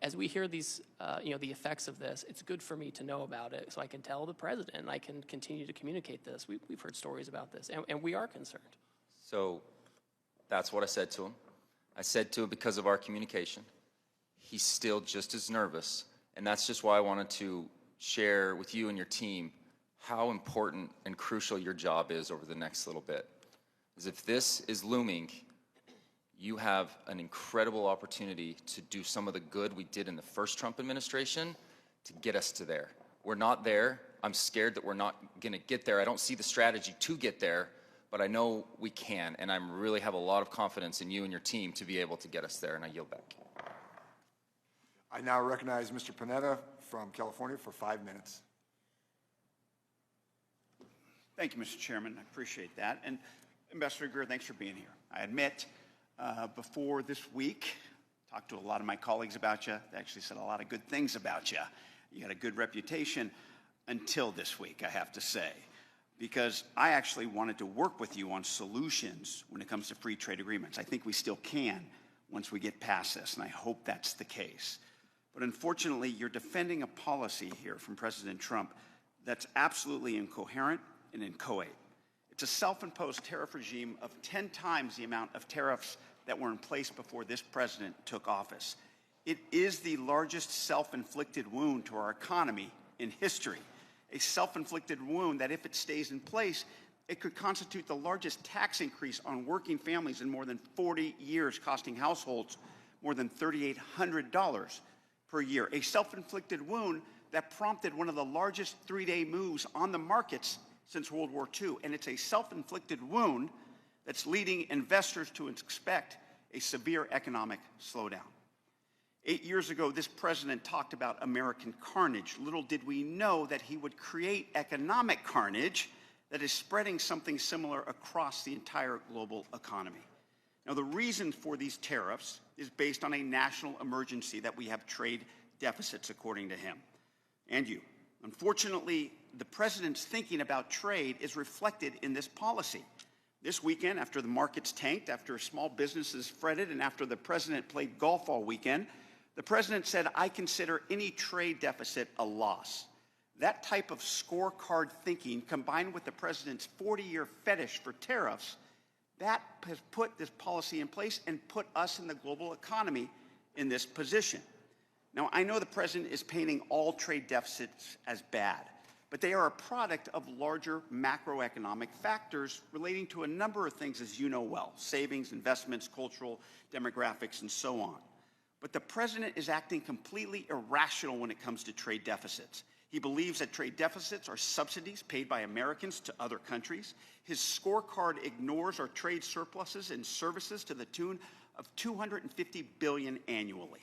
as we hear these, the effects of this, it's good for me to know about it so I can tell the president and I can continue to communicate this. We've heard stories about this, and we are concerned. So that's what I said to him. I said to him because of our communication. He's still just as nervous, and that's just why I wanted to share with you and your team how important and crucial your job is over the next little bit. Because if this is looming, you have an incredible opportunity to do some of the good we did in the first Trump administration to get us to there. We're not there. I'm scared that we're not going to get there. I don't see the strategy to get there, but I know we can, and I really have a lot of confidence in you and your team to be able to get us there, and I yield back. I now recognize Mr. Panetta from California for 5 minutes. Thank you, Mr. Chairman. I appreciate that. And Ambassador Greer, thanks for being here. I admit, before this week, talked to a lot of my colleagues about you. They actually said a lot of good things about you. You had a good reputation until this week, I have to say, because I actually wanted to work with you on solutions when it comes to free trade agreements. I think we still can once we get past this, and I hope that's the case. But unfortunately, you're defending a policy here from President Trump that's absolutely incoherent and inchoate. It's a self-imposed tariff regime of 10 times the amount of tariffs that were in place before this president took office. It is the largest self-inflicted wound to our economy in history, a self-inflicted wound that if it stays in place, it could constitute the largest tax increase on working families in more than 40 years, costing households more than $3,800 per year, a self-inflicted wound that prompted one of the largest three-day moves on the markets since World War II, and it's a self-inflicted wound that's leading investors to expect a severe economic slowdown. 8 years ago, this president talked about American carnage. Little did we know that he would create economic carnage that is spreading something similar across the entire global economy. Now, the reason for these tariffs is based on a national emergency that we have trade deficits, according to him and you. Unfortunately, the president's thinking about trade is reflected in this policy. This weekend, after the markets tanked, after small businesses fretted, and after the president played golf all weekend, the president said, "I consider any trade deficit a loss." That type of scorecard thinking, combined with the president's 40-year fetish for tariffs, that has put this policy in place and put us in the global economy in this position. Now, I know the president is painting all trade deficits as bad, but they are a product of larger macroeconomic factors relating to a number of things, as you know well: savings, investments, cultural, demographics, and so on. But the president is acting completely irrational when it comes to trade deficits. He believes that trade deficits are subsidies paid by Americans to other countries. His scorecard ignores our trade surpluses and services to the tune of $250 billion annually.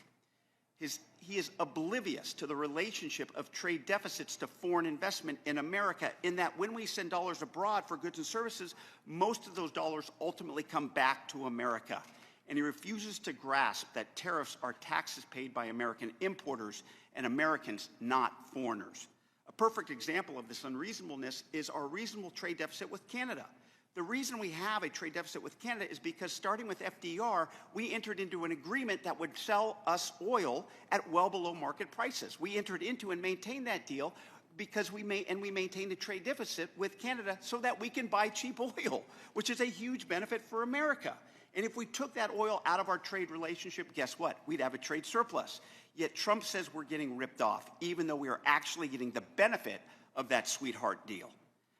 He is oblivious to the relationship of trade deficits to foreign investment in America, in that when we send dollars abroad for goods and services, most of those dollars ultimately come back to America. And he refuses to grasp that tariffs are taxes paid by American importers and Americans, not foreigners. A perfect example of this unreasonableness is our reasonable trade deficit with Canada. The reason we have a trade deficit with Canada is because, starting with FDR, we entered into an agreement that would sell us oil at well below market prices. We entered into and maintained that deal because we maintained a trade deficit with Canada so that we can buy cheap oil, which is a huge benefit for America. And if we took that oil out of our trade relationship, guess what? We'd have a trade surplus. Yet Trump says we're getting ripped off, even though we are actually getting the benefit of that sweetheart deal.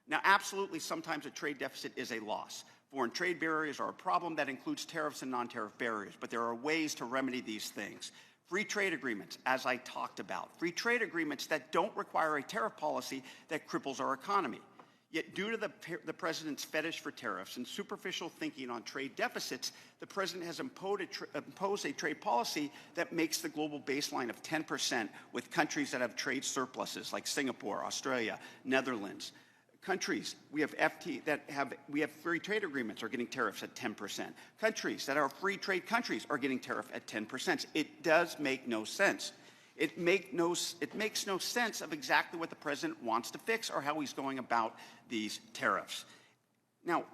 Now, absolutely, sometimes a trade deficit is a loss. Foreign trade barriers are a problem that includes tariffs and non-tariff barriers, but there are ways to remedy these things. Free trade agreements, as I talked about. Free trade agreements that don't require a tariff policy that cripples our economy. Yet, due to the president's fetish for tariffs and superficial thinking on trade deficits, the president has imposed a trade policy that makes the global baseline of 10% with countries that have trade surpluses like Singapore, Australia, Netherlands. Countries we have free trade agreements are getting tariffs at 10%. Countries that are free trade countries are getting tariff at 10%. It does make no sense. It makes no sense of exactly what the president wants to fix or how he's going about these tariffs. Now,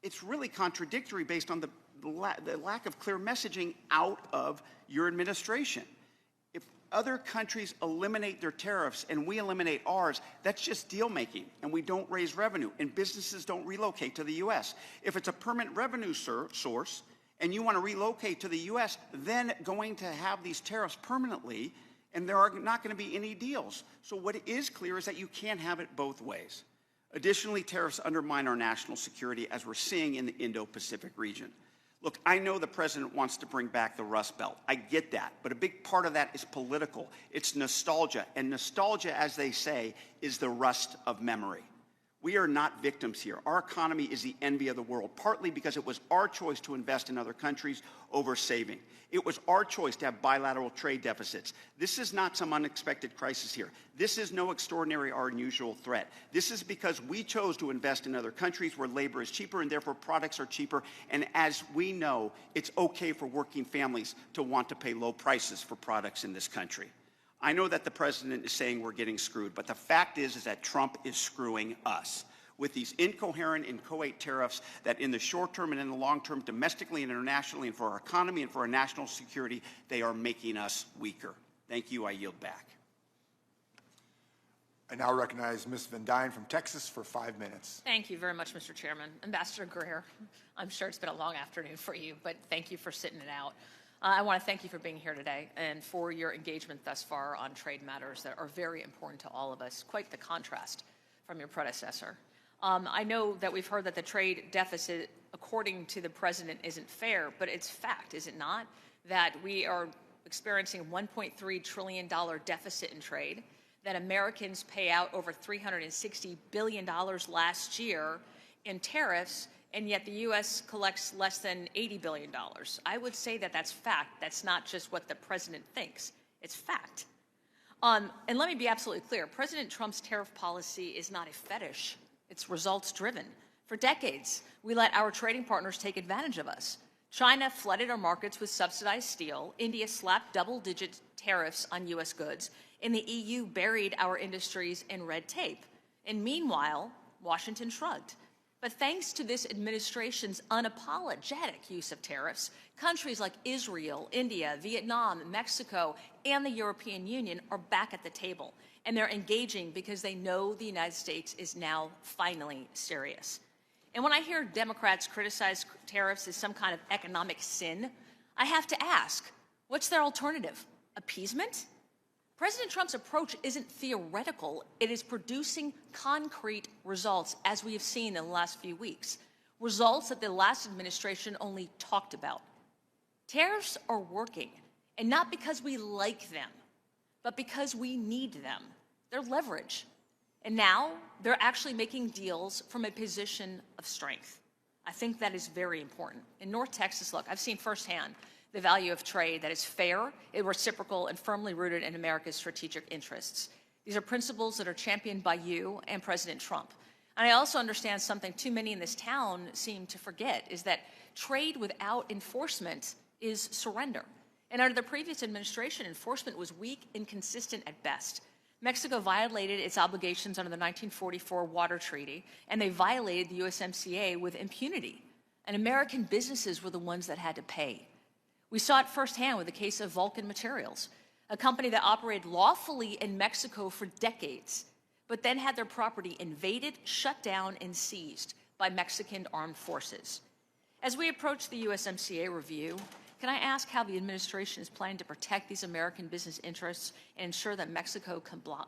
it's really contradictory based on the lack of clear messaging out of your administration. If other countries eliminate their tariffs and we eliminate ours, that's just deal making, and we don't raise revenue, and businesses don't relocate to the U.S. If it's a permanent revenue source and you want to relocate to the U.S., then going to have these tariffs permanently, and there are not going to be any deals. So what is clear is that you can't have it both ways. Additionally, tariffs undermine our national security, as we're seeing in the Indo-Pacific region. Look, I know the president wants to bring back the Rust Belt. I get that. But a big part of that is political. It's nostalgia. And nostalgia, as they say, is the rust of memory. We are not victims here. Our economy is the envy of the world, partly because it was our choice to invest in other countries over saving. It was our choice to have bilateral trade deficits. This is not some unexpected crisis here. This is no extraordinary or unusual threat. This is because we chose to invest in other countries where labor is cheaper and therefore products are cheaper. And as we know, it's okay for working families to want to pay low prices for products in this country. I know that the president is saying we're getting screwed, but the fact is that Trump is screwing us with these incoherent, inchoate tariffs that in the short term and in the long term, domestically and internationally, and for our economy and for our national security, they are making us weaker. Thank you. I yield back. I now recognize Ms. Van Dyne from Texas for 5 minutes. Thank you very much, Mr. Chairman. Ambassador Greer, I'm sure it's been a long afternoon for you, but thank you for sitting it out. I want to thank you for being here today and for your engagement thus far on trade matters that are very important to all of us. Quite the contrast from your predecessor. I know that we've heard that the trade deficit, according to the president, isn't fair, but it's fact, is it not, that we are experiencing a $1.3 trillion deficit in trade, that Americans pay out over $360 billion last year in tariffs, and yet the U.S. collects less than $80 billion. I would say that that's fact. That's not just what the president thinks. It's fact. And let me be absolutely clear. President Trump's tariff policy is not a fetish. It's results-driven. For decades, we let our trading partners take advantage of us. China flooded our markets with subsidized steel. India slapped double-digit tariffs on U.S. goods. And the EU buried our industries in red tape. And meanwhile, Washington shrugged. But thanks to this administration's unapologetic use of tariffs, countries like Israel, India, Vietnam, Mexico, and the European Union are back at the table. And they're engaging because they know the United States is now finally serious. And when I hear Democrats criticize tariffs as some kind of economic sin, I have to ask, what's their alternative? Appeasement? President Trump's approach isn't theoretical. It is producing concrete results, as we have seen in the last few weeks, results that the last administration only talked about. Tariffs are working, and not because we like them, but because we need them. They're leverage. And now they're actually making deals from a position of strength. I think that is very important. In North Texas, look, I've seen firsthand the value of trade that is fair, reciprocal, and firmly rooted in America's strategic interests. These are principles that are championed by you and President Trump. And I also understand something too many in this town seem to forget, is that trade without enforcement is surrender. And under the previous administration, enforcement was weak, inconsistent at best. Mexico violated its obligations under the 1944 Water Treaty, and they violated the USMCA with impunity. And American businesses were the ones that had to pay. We saw it firsthand with the case of Vulcan Materials, a company that operated lawfully in Mexico for decades, but then had their property invaded, shut down, and seized by Mexican armed forces. As we approach the USMCA review, can I ask how the administration is planning to protect these American business interests and ensure that Mexico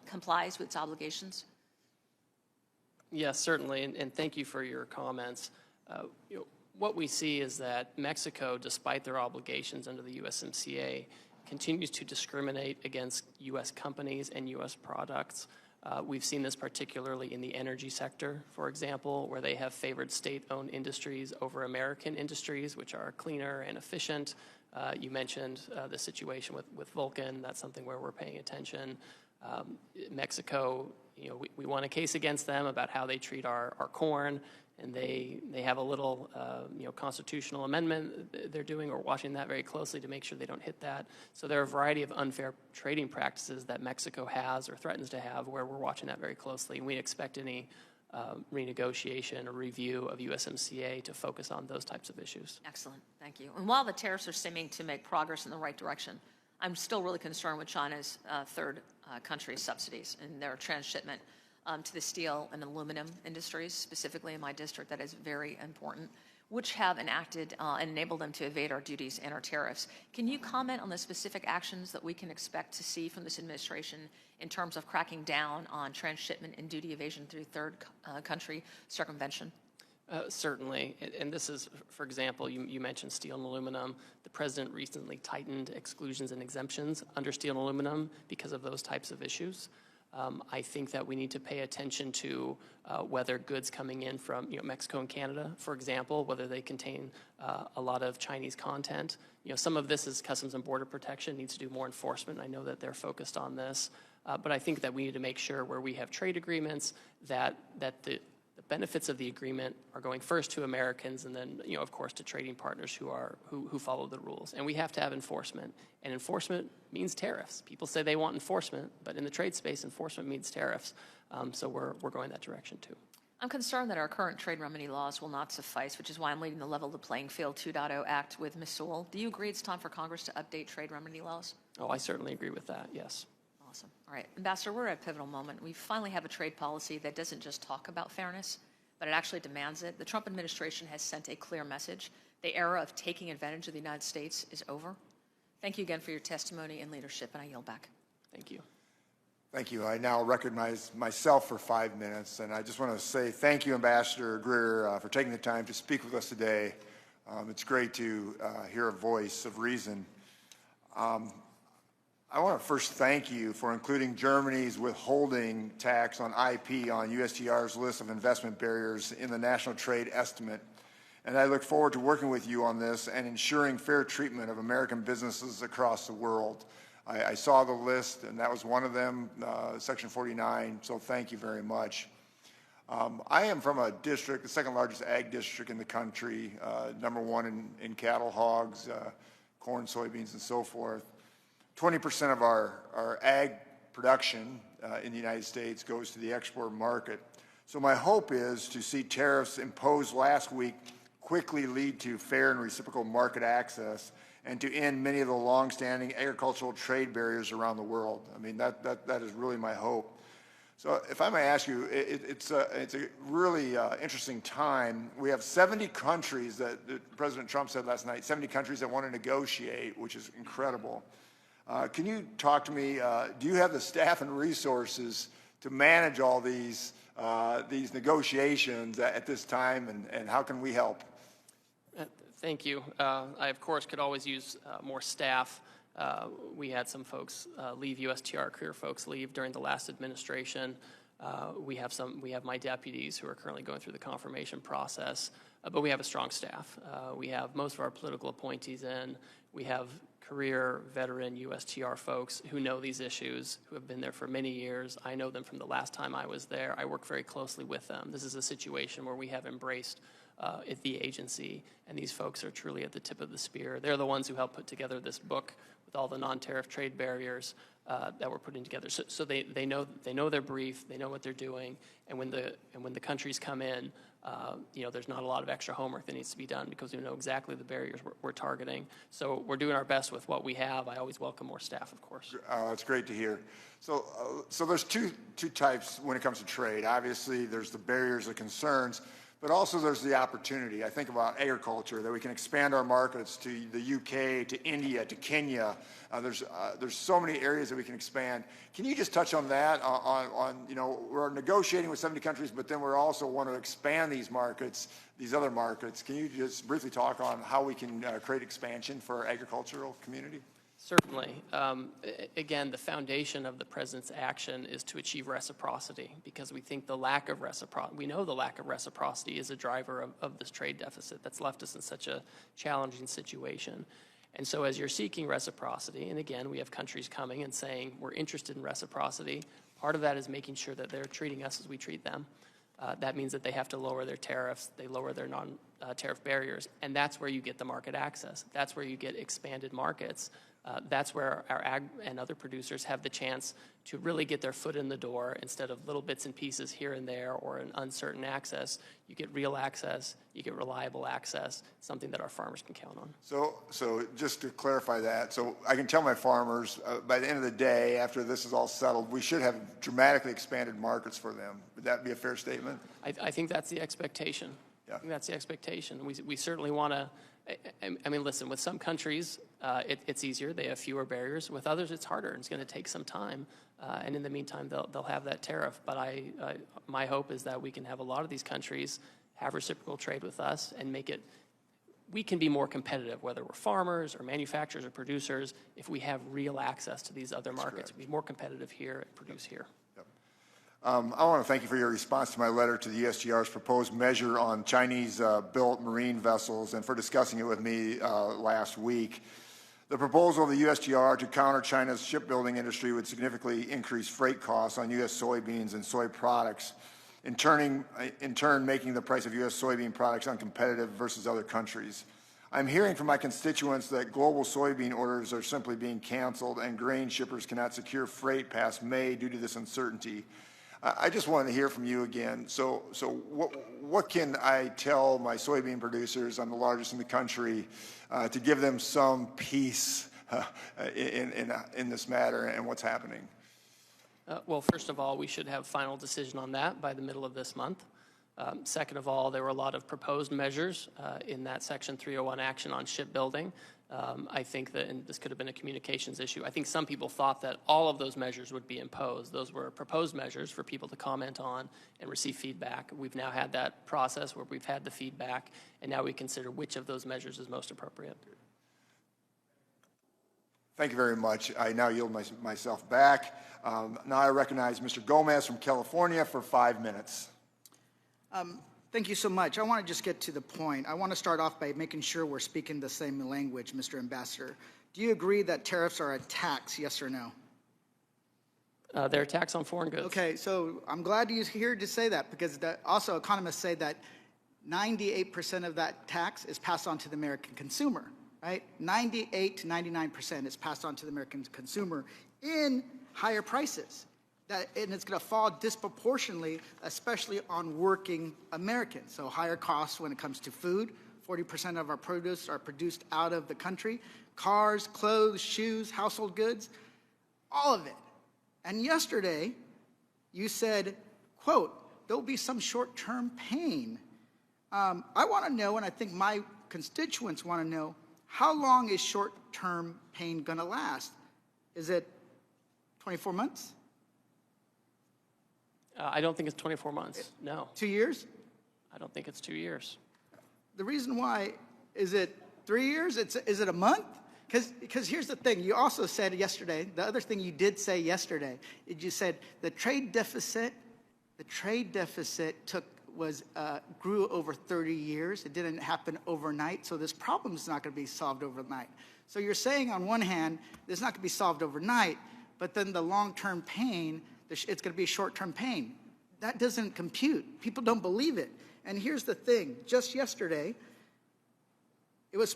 complies with its obligations? Yes, certainly, and thank you for your comments. What we see is that Mexico, despite their obligations under the USMCA, continues to discriminate against U.S. companies and U.S. products. We've seen this particularly in the energy sector, for example, where they have favored state-owned industries over American industries, which are cleaner and efficient. You mentioned the situation with Vulcan. That's something where we're paying attention. Mexico, we won a case against them about how they treat our corn, and they have a little constitutional amendment they're doing. We're watching that very closely to make sure they don't hit that. So there are a variety of unfair trading practices that Mexico has or threatens to have where we're watching that very closely. And we expect any renegotiation or review of USMCA to focus on those types of issues. Excellent, thank you. And while the tariffs are seeming to make progress in the right direction, I'm still really concerned with China's third country subsidies and their transshipment to the steel and aluminum industries, specifically in my district. That is very important, which have enacted and enabled them to evade our duties and our tariffs. Can you comment on the specific actions that we can expect to see from this administration in terms of cracking down on transshipment and duty evasion through third country circumvention? Certainly, and this is, for example, you mentioned steel and aluminum. The president recently tightened exclusions and exemptions under steel and aluminum because of those types of issues. I think that we need to pay attention to whether goods coming in from Mexico and Canada, for example, whether they contain a lot of Chinese content. Some of this is Customs and Border Protection, needs to do more enforcement. I know that they're focused on this. But I think that we need to make sure where we have trade agreements that the benefits of the agreement are going first to Americans and then, of course, to trading partners who follow the rules. And we have to have enforcement. And enforcement means tariffs. People say they want enforcement, but in the trade space, enforcement means tariffs. So we're going that direction too. I'm concerned that our current trade remedy laws will not suffice, which is why I'm leading the Level the Playing Field 2.0 Act with Ms. Sewell. Do you agree it's time for Congress to update trade remedy laws? Oh, I certainly agree with that, yes. Awesome. All right, Ambassador, we're at a pivotal moment. We finally have a trade policy that doesn't just talk about fairness, but it actually demands it. The Trump administration has sent a clear message. The era of taking advantage of the United States is over. Thank you again for your testimony and leadership, and I yield back. Thank you. Thank you. I now recognize myself for 5 minutes, and I just want to say thank you, Ambassador Greer, for taking the time to speak with us today. It's great to hear a voice of reason. I want to first thank you for including Germany's withholding tax on IP on USTR's list of investment barriers in the National Trade Estimate. And I look forward to working with you on this and ensuring fair treatment of American businesses across the world. I saw the list, and that was one of them, Section 49, so thank you very much. I am from a district, the second largest ag district in the country, #1 in cattle, hogs, corn, soybeans, and so forth. 20% of our ag production in the United States goes to the export market. So my hope is to see tariffs imposed last week quickly lead to fair and reciprocal market access and to end many of the long-standing agricultural trade barriers around the world. I mean, that is really my hope. So if I may ask you, it's a really interesting time. We have 70 countries that President Trump said last night, 70 countries that want to negotiate, which is incredible. Can you talk to me, do you have the staff and resources to manage all these negotiations at this time, and how can we help? Thank you. I, of course, could always use more staff. We had some folks leave, USTR career folks leave during the last administration. We have my deputies who are currently going through the confirmation process, but we have a strong staff. We have most of our political appointees in. We have career veteran USTR folks who know these issues, who have been there for many years. I know them from the last time I was there. I work very closely with them. This is a situation where we have embraced at the agency, and these folks are truly at the tip of the spear. They're the ones who helped put together this book with all the non-tariff trade barriers that we're putting together. So they know their brief, they know what they're doing, and when the countries come in, there's not a lot of extra homework that needs to be done because we know exactly the barriers we're targeting. So we're doing our best with what we have. I always welcome more staff, of course. That's great to hear. So there's two types when it comes to trade. Obviously, there's the barriers, the concerns, but also there's the opportunity. I think about agriculture, that we can expand our markets to the UK, to India, to Kenya. There's so many areas that we can expand. Can you just touch on that? We're negotiating with 70 countries, but then we're also want to expand these markets, these other markets. Can you just briefly talk on how we can create expansion for our agricultural community? Certainly. Again, the foundation of the president's action is to achieve reciprocity because we think the lack of reciprocity, we know the lack of reciprocity is a driver of this trade deficit that's left us in such a challenging situation. And so as you're seeking reciprocity, and again, we have countries coming and saying we're interested in reciprocity, part of that is making sure that they're treating us as we treat them. That means that they have to lower their tariffs, they lower their non-tariff barriers, and that's where you get the market access. That's where you get expanded markets. That's where our ag and other producers have the chance to really get their foot in the door instead of little bits and pieces here and there or an uncertain access. You get real access, you get reliable access, something that our farmers can count on. So just to clarify that, so I can tell my farmers by the end of the day, after this is all settled, we should have dramatically expanded markets for them. Would that be a fair statement? I think that's the expectation. Yeah. I think that's the expectation. We certainly want to. I mean, listen, with some countries, it's easier. They have fewer barriers. With others, it's harder. It's going to take some time. And in the meantime, they'll have that tariff. But my hope is that we can have a lot of these countries have reciprocal trade with us and make it, we can be more competitive, whether we're farmers or manufacturers or producers, if we have real access to these other markets. Be more competitive here and produce here. Yep. I want to thank you for your response to my letter to the USTR's proposed measure on Chinese-built marine vessels and for discussing it with me last week. The proposal of the USTR to counter China's shipbuilding industry would significantly increase freight costs on U.S. soybeans and soy products, in turn making the price of U.S. soybean products uncompetitive versus other countries. I'm hearing from my constituents that global soybean orders are simply being canceled and grain shippers cannot secure freight past May due to this uncertainty. I just wanted to hear from you again. So what can I tell my soybean producers, I'm the largest in the country, to give them some peace in this matter and what's happening? Well, first of all, we should have final decision on that by the middle of this month. Second of all, there were a lot of proposed measures in that Section 301 action on shipbuilding. I think that, and this could have been a communications issue, I think some people thought that all of those measures would be imposed. Those were proposed measures for people to comment on and receive feedback. We've now had that process where we've had the feedback, and now we consider which of those measures is most appropriate. Thank you very much. I now yield myself back. Now I recognize Mr. Gomez from California for 5 minutes. Thank you so much. I want to just get to the point. I want to start off by making sure we're speaking the same language, Mr. Ambassador. Do you agree that tariffs are a tax, yes or no? They're a tax on foreign goods. Okay, so I'm glad you're here to say that, because also economists say that 98% of that tax is passed on to the American consumer, right? 98 to 99% is passed on to the American consumer in higher prices. And it's going to fall disproportionately, especially on working Americans. So higher costs when it comes to food. 40% of our produce are produced out of the country. Cars, clothes, shoes, household goods, all of it. And yesterday, you said, quote, there'll be some short-term pain. I want to know, and I think my constituents want to know, how long is short-term pain going to last? Is it 24 months? I don't think it's 24 months, no. 2 years? I don't think it's 2 years. The reason why, is it 3 years? Is it a month? Because here's the thing, you also said yesterday, the other thing you did say yesterday, is you said the trade deficit grew over 30 years. It didn't happen overnight, so this problem is not going to be solved overnight. So you're saying on one hand, it's not going to be solved overnight, but then the long-term pain, it's going to be short-term pain. That doesn't compute. People don't believe it. And here's the thing. Just yesterday, it was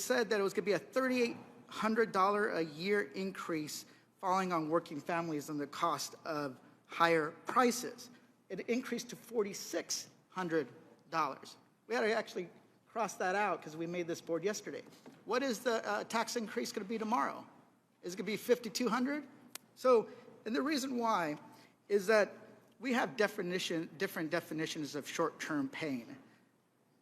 said that it was going to be a $3,800 a year increase falling on working families and the cost of higher prices. It increased to $4,600. We had to actually cross that out because we made this board yesterday. What is the tax increase going to be tomorrow? Is it going to be $5,200? So, and the reason why is that we have different definitions of short-term pain.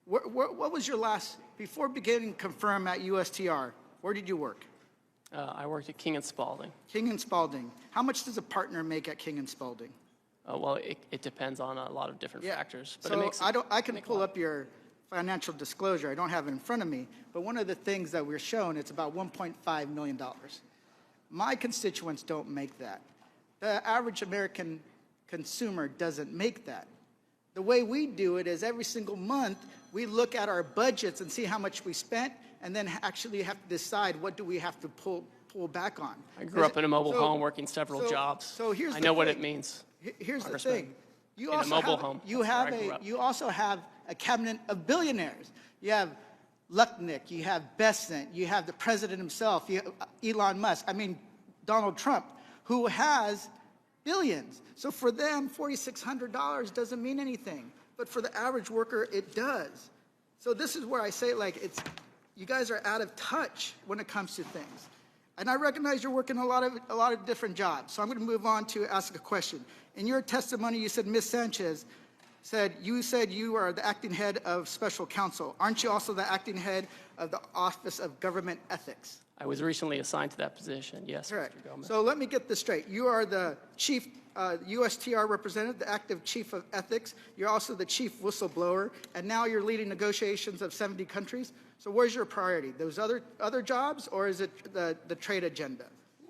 What was your last, before beginning confirm at USTR, where did you work? I worked at King & Spalding. King & Spalding. How much does a partner make at King & Spalding? Well, it depends on a lot of different factors. But so I can pull up your financial disclosure. I don't have it in front of me. But one of the things that we're shown, it's about $1.5 million. My constituents don't make that. The average American consumer doesn't make that. The way we do it is every single month, we look at our budgets and see how much we spent, and then actually have to decide what do we have to pull back on. I grew up in a mobile home working several jobs. So here's I know what it means. Here's the thing. You in also a mobile home. You also have a cabinet of billionaires. You have Lucknick, you have Bessent, you have the president himself, you have Elon Musk, Donald Trump, who has billions. So for them, $4,600 doesn't mean anything. But for the average worker, it does. So this is where I say, you guys are out of touch when it comes to things. And I recognize you're working a lot of different jobs. So I'm going to move on to ask a question. In your testimony, you said Ms. Sanchez said you are the acting head of special counsel. Aren't you also the acting head of the Office of Government Ethics? I was recently assigned to that position, yes, Correct. Mr. Gomez. So let me get this straight. You are the chief USTR representative, the active chief of ethics. You're also the chief whistleblower, and now you're leading negotiations of 70 countries. So where's your priority? Those other jobs, or is it the trade agenda?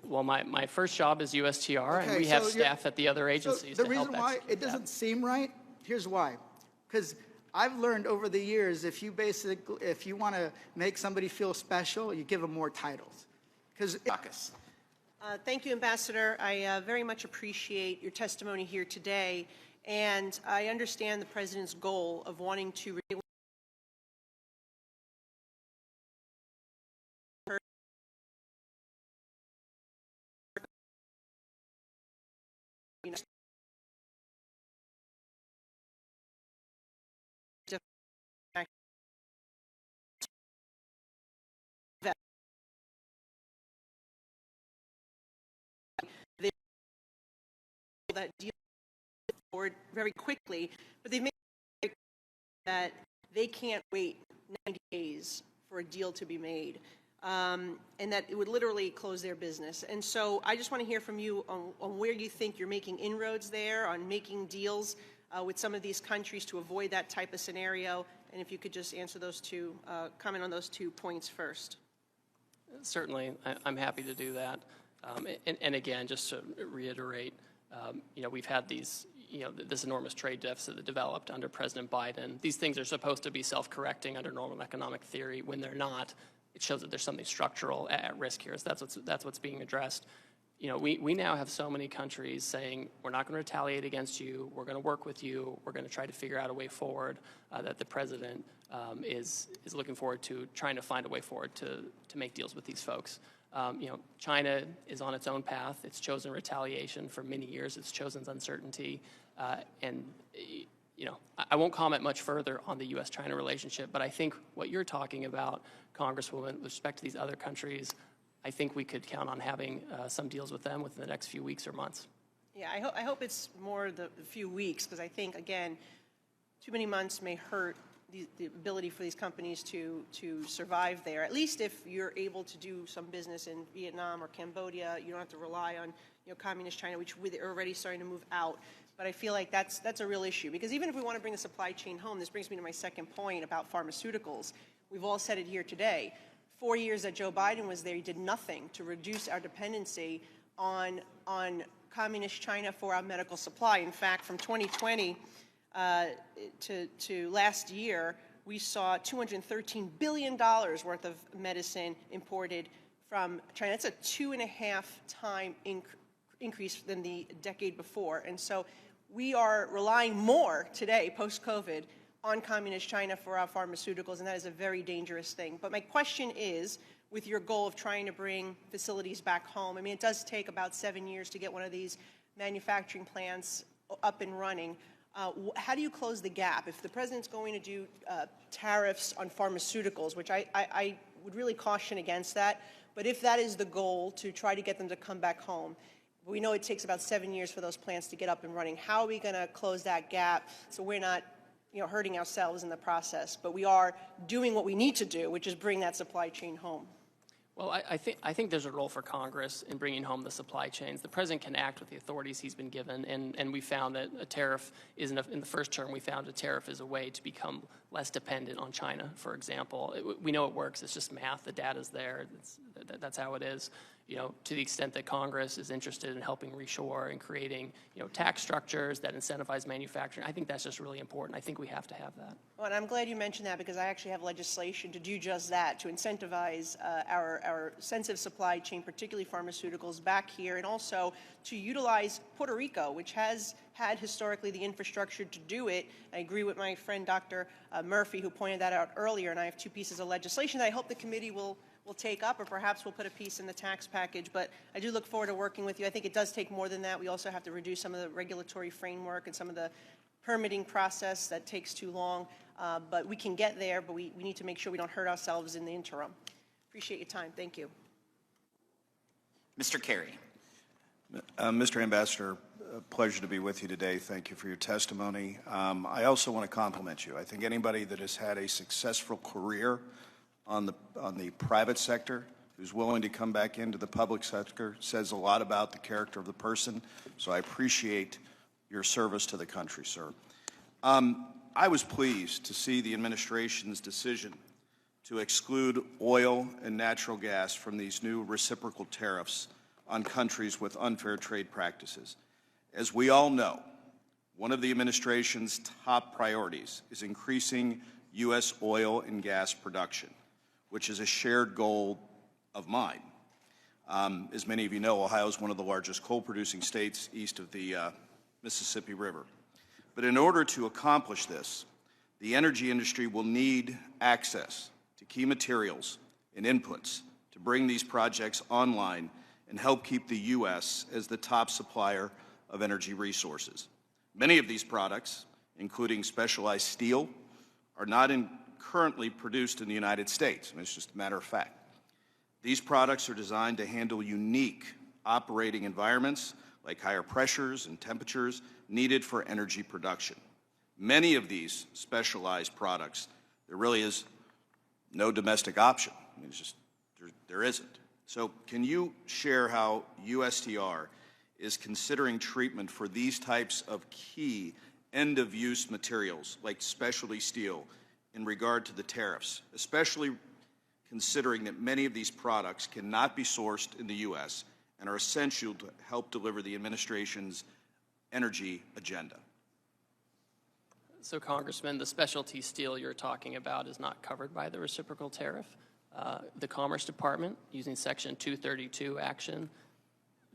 Well, my first job is USTR, and Okay, we have so staff at the other agencies So the to help reason why execute it doesn't seem right, here's why. Because I've learned over the years, if you want to make somebody feel special, you give them more titles. Because thank you, Ambassador. I very much appreciate your testimony here today, and I understand the President's goal of wanting to that deal forward very quickly, but they've made it that they can't wait 90 days for a deal to be made, and that it would literally close their business. And so I just want to hear from you on where you think you're making inroads there, on making deals with some of these countries to avoid that type of scenario, and if you could just answer those two, comment on those 2 points first. Certainly, I'm happy to do that. And again, just to reiterate, we've had these, this enormous trade deficit that developed under President Biden. These things are supposed to be self-correcting under normal economic theory. When they're not, it shows that there's something structural at risk here. So that's what's being addressed. We now have so many countries saying, we're not going to retaliate against you, we're going to work with you, we're going to try to figure out a way forward, that the President is looking forward to trying to find a way forward to make deals with these folks. China is on its own path. It's chosen retaliation for many years. It's chosen uncertainty. And I won't comment much further on the U.S.-China relationship, but I think what you're talking about, Congresswoman, with respect to these other countries, I think we could count on having some deals with them within the next few weeks or months. Yeah, I hope it's more the few weeks, because I think, again, too many months may hurt the ability for these companies to survive there. At least if you're able to do some business in Vietnam or Cambodia, you don't have to rely on communist China, which they're already starting to move out. But I feel like that's a real issue, because even if we want to bring the supply chain home, this brings me to my second point about pharmaceuticals. We've all said it here today. 4 years that Joe Biden was there, he did nothing to reduce our dependency on communist China for our medical supply. In fact, from 2020 to last year, we saw $213 billion worth of medicine imported from China. That's a 2.5-time increase than the decade before. And so we are relying more today, post-COVID, on communist China for our pharmaceuticals, and that is a very dangerous thing. But my question is, with your goal of trying to bring facilities back home, I mean, it does take about 7 years to get one of these manufacturing plants up and running. How do you close the gap? If the President's going to do tariffs on pharmaceuticals, which I would really caution against that, but if that is the goal, to try to get them to come back home, we know it takes about 7 years for those plants to get up and running. How are we going to close that gap so we're not hurting ourselves in the process, but we are doing what we need to do, which is bring that supply chain home? Well, I think there's a role for Congress in bringing home the supply chains. The President can act with the authorities he's been given, and we found that a tariff isn't, in the first term, we found a tariff is a way to become less dependent on China, for example. We know it works. It's just math. The data's there. That's how it is. To the extent that Congress is interested in helping reshore and creating, tax structures that incentivize manufacturing, I think that's just really important. I think we have to have that. Well, and I'm glad you mentioned that, because I actually have legislation to do just that, to incentivize our sensitive supply chain, particularly pharmaceuticals, back here, and also to utilize Puerto Rico, which has had historically the infrastructure to do it. I agree with my friend Dr. Murphy, who pointed that out earlier, and I have 2 pieces of legislation that I hope the committee will take up, or perhaps we'll put a piece in the tax package. But I do look forward to working with you. I think it does take more than that. We also have to reduce some of the regulatory framework and some of the permitting process that takes too long. But we can get there, but we need to make sure we don't hurt ourselves in the interim. Appreciate your time. Thank you. Mr. Kerry. Mr. Ambassador, a pleasure to be with you today. Thank you for your testimony. I also want to compliment you. I think anybody that has had a successful career on the private sector, who's willing to come back into the public sector, says a lot about the character of the person. So I appreciate your service to the country, sir. I was pleased to see the administration's decision to exclude oil and natural gas from these new reciprocal tariffs on countries with unfair trade practices. As we all know, one of the administration's top priorities is increasing U.S. oil and gas production, which is a shared goal of mine. As many of you know, Ohio is one of the largest coal-producing states east of the Mississippi River. But in order to accomplish this, the energy industry will need access to key materials and inputs to bring these projects online and help keep the U.S. as the top supplier of energy resources. Many of these products, including specialized steel, are not currently produced in the United States. It's just a matter of fact. These products are designed to handle unique operating environments like higher pressures and temperatures needed for energy production. Many of these specialized products, there really is no domestic option. I mean, it's just, there isn't. So can you share how USTR is considering treatment for these types of key end-of-use materials like specialty steel in regard to the tariffs, especially considering that many of these products cannot be sourced in the U.S. and are essential to help deliver the administration's energy agenda? So, Congressman, the specialty steel you're talking about is not covered by the reciprocal tariff. The Commerce Department, using Section 232 action,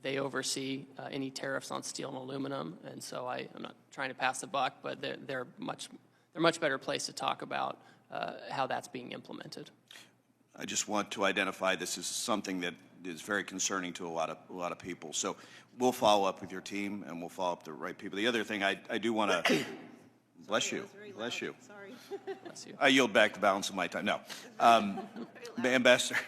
they oversee any tariffs on steel and aluminum, and so I'm not trying to pass the buck, but they're much better placed to talk about how that's being implemented. I just want to identify this as something that is very concerning to a lot of people. So we'll follow up with your team, and we'll follow up with the right people. The other thing I do want to bless you. Bless you. Sorry. Bless you. I yield back the balance of my time. No. Ambassador,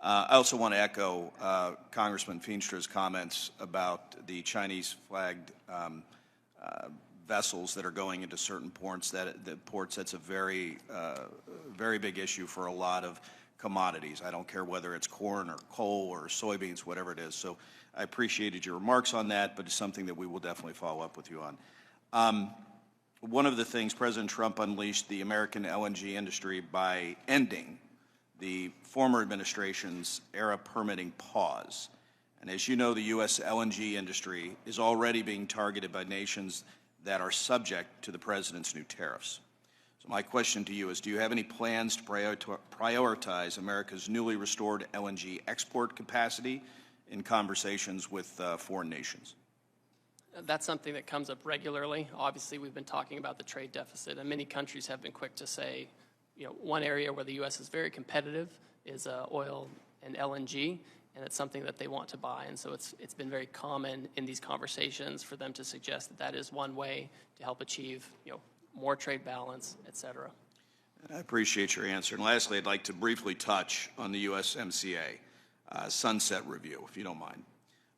I also want to echo Congressman Feenstra's comments about the Chinese-flagged vessels that are going into certain ports. That's a very big issue for a lot of commodities. I don't care whether it's corn or coal or soybeans, whatever it is. So I appreciated your remarks on that, but it's something that we will definitely follow up with you on. One of the things, President Trump unleashed the American LNG industry by ending the former administration's era permitting pause. And as you know, the U.S. LNG industry is already being targeted by nations that are subject to the president's new tariffs. So my question to you is, do you have any plans to prioritize America's newly restored LNG export capacity in conversations with foreign nations? That's something that comes up regularly. Obviously, we've been talking about the trade deficit, and many countries have been quick to say, one area where the U.S. is very competitive is oil and LNG, and it's something that they want to buy. And so it's been very common in these conversations for them to suggest that that is one way to help achieve, more trade balance, et cetera. I appreciate your answer. And lastly, I'd like to briefly touch on the USMCA sunset review, if you don't mind.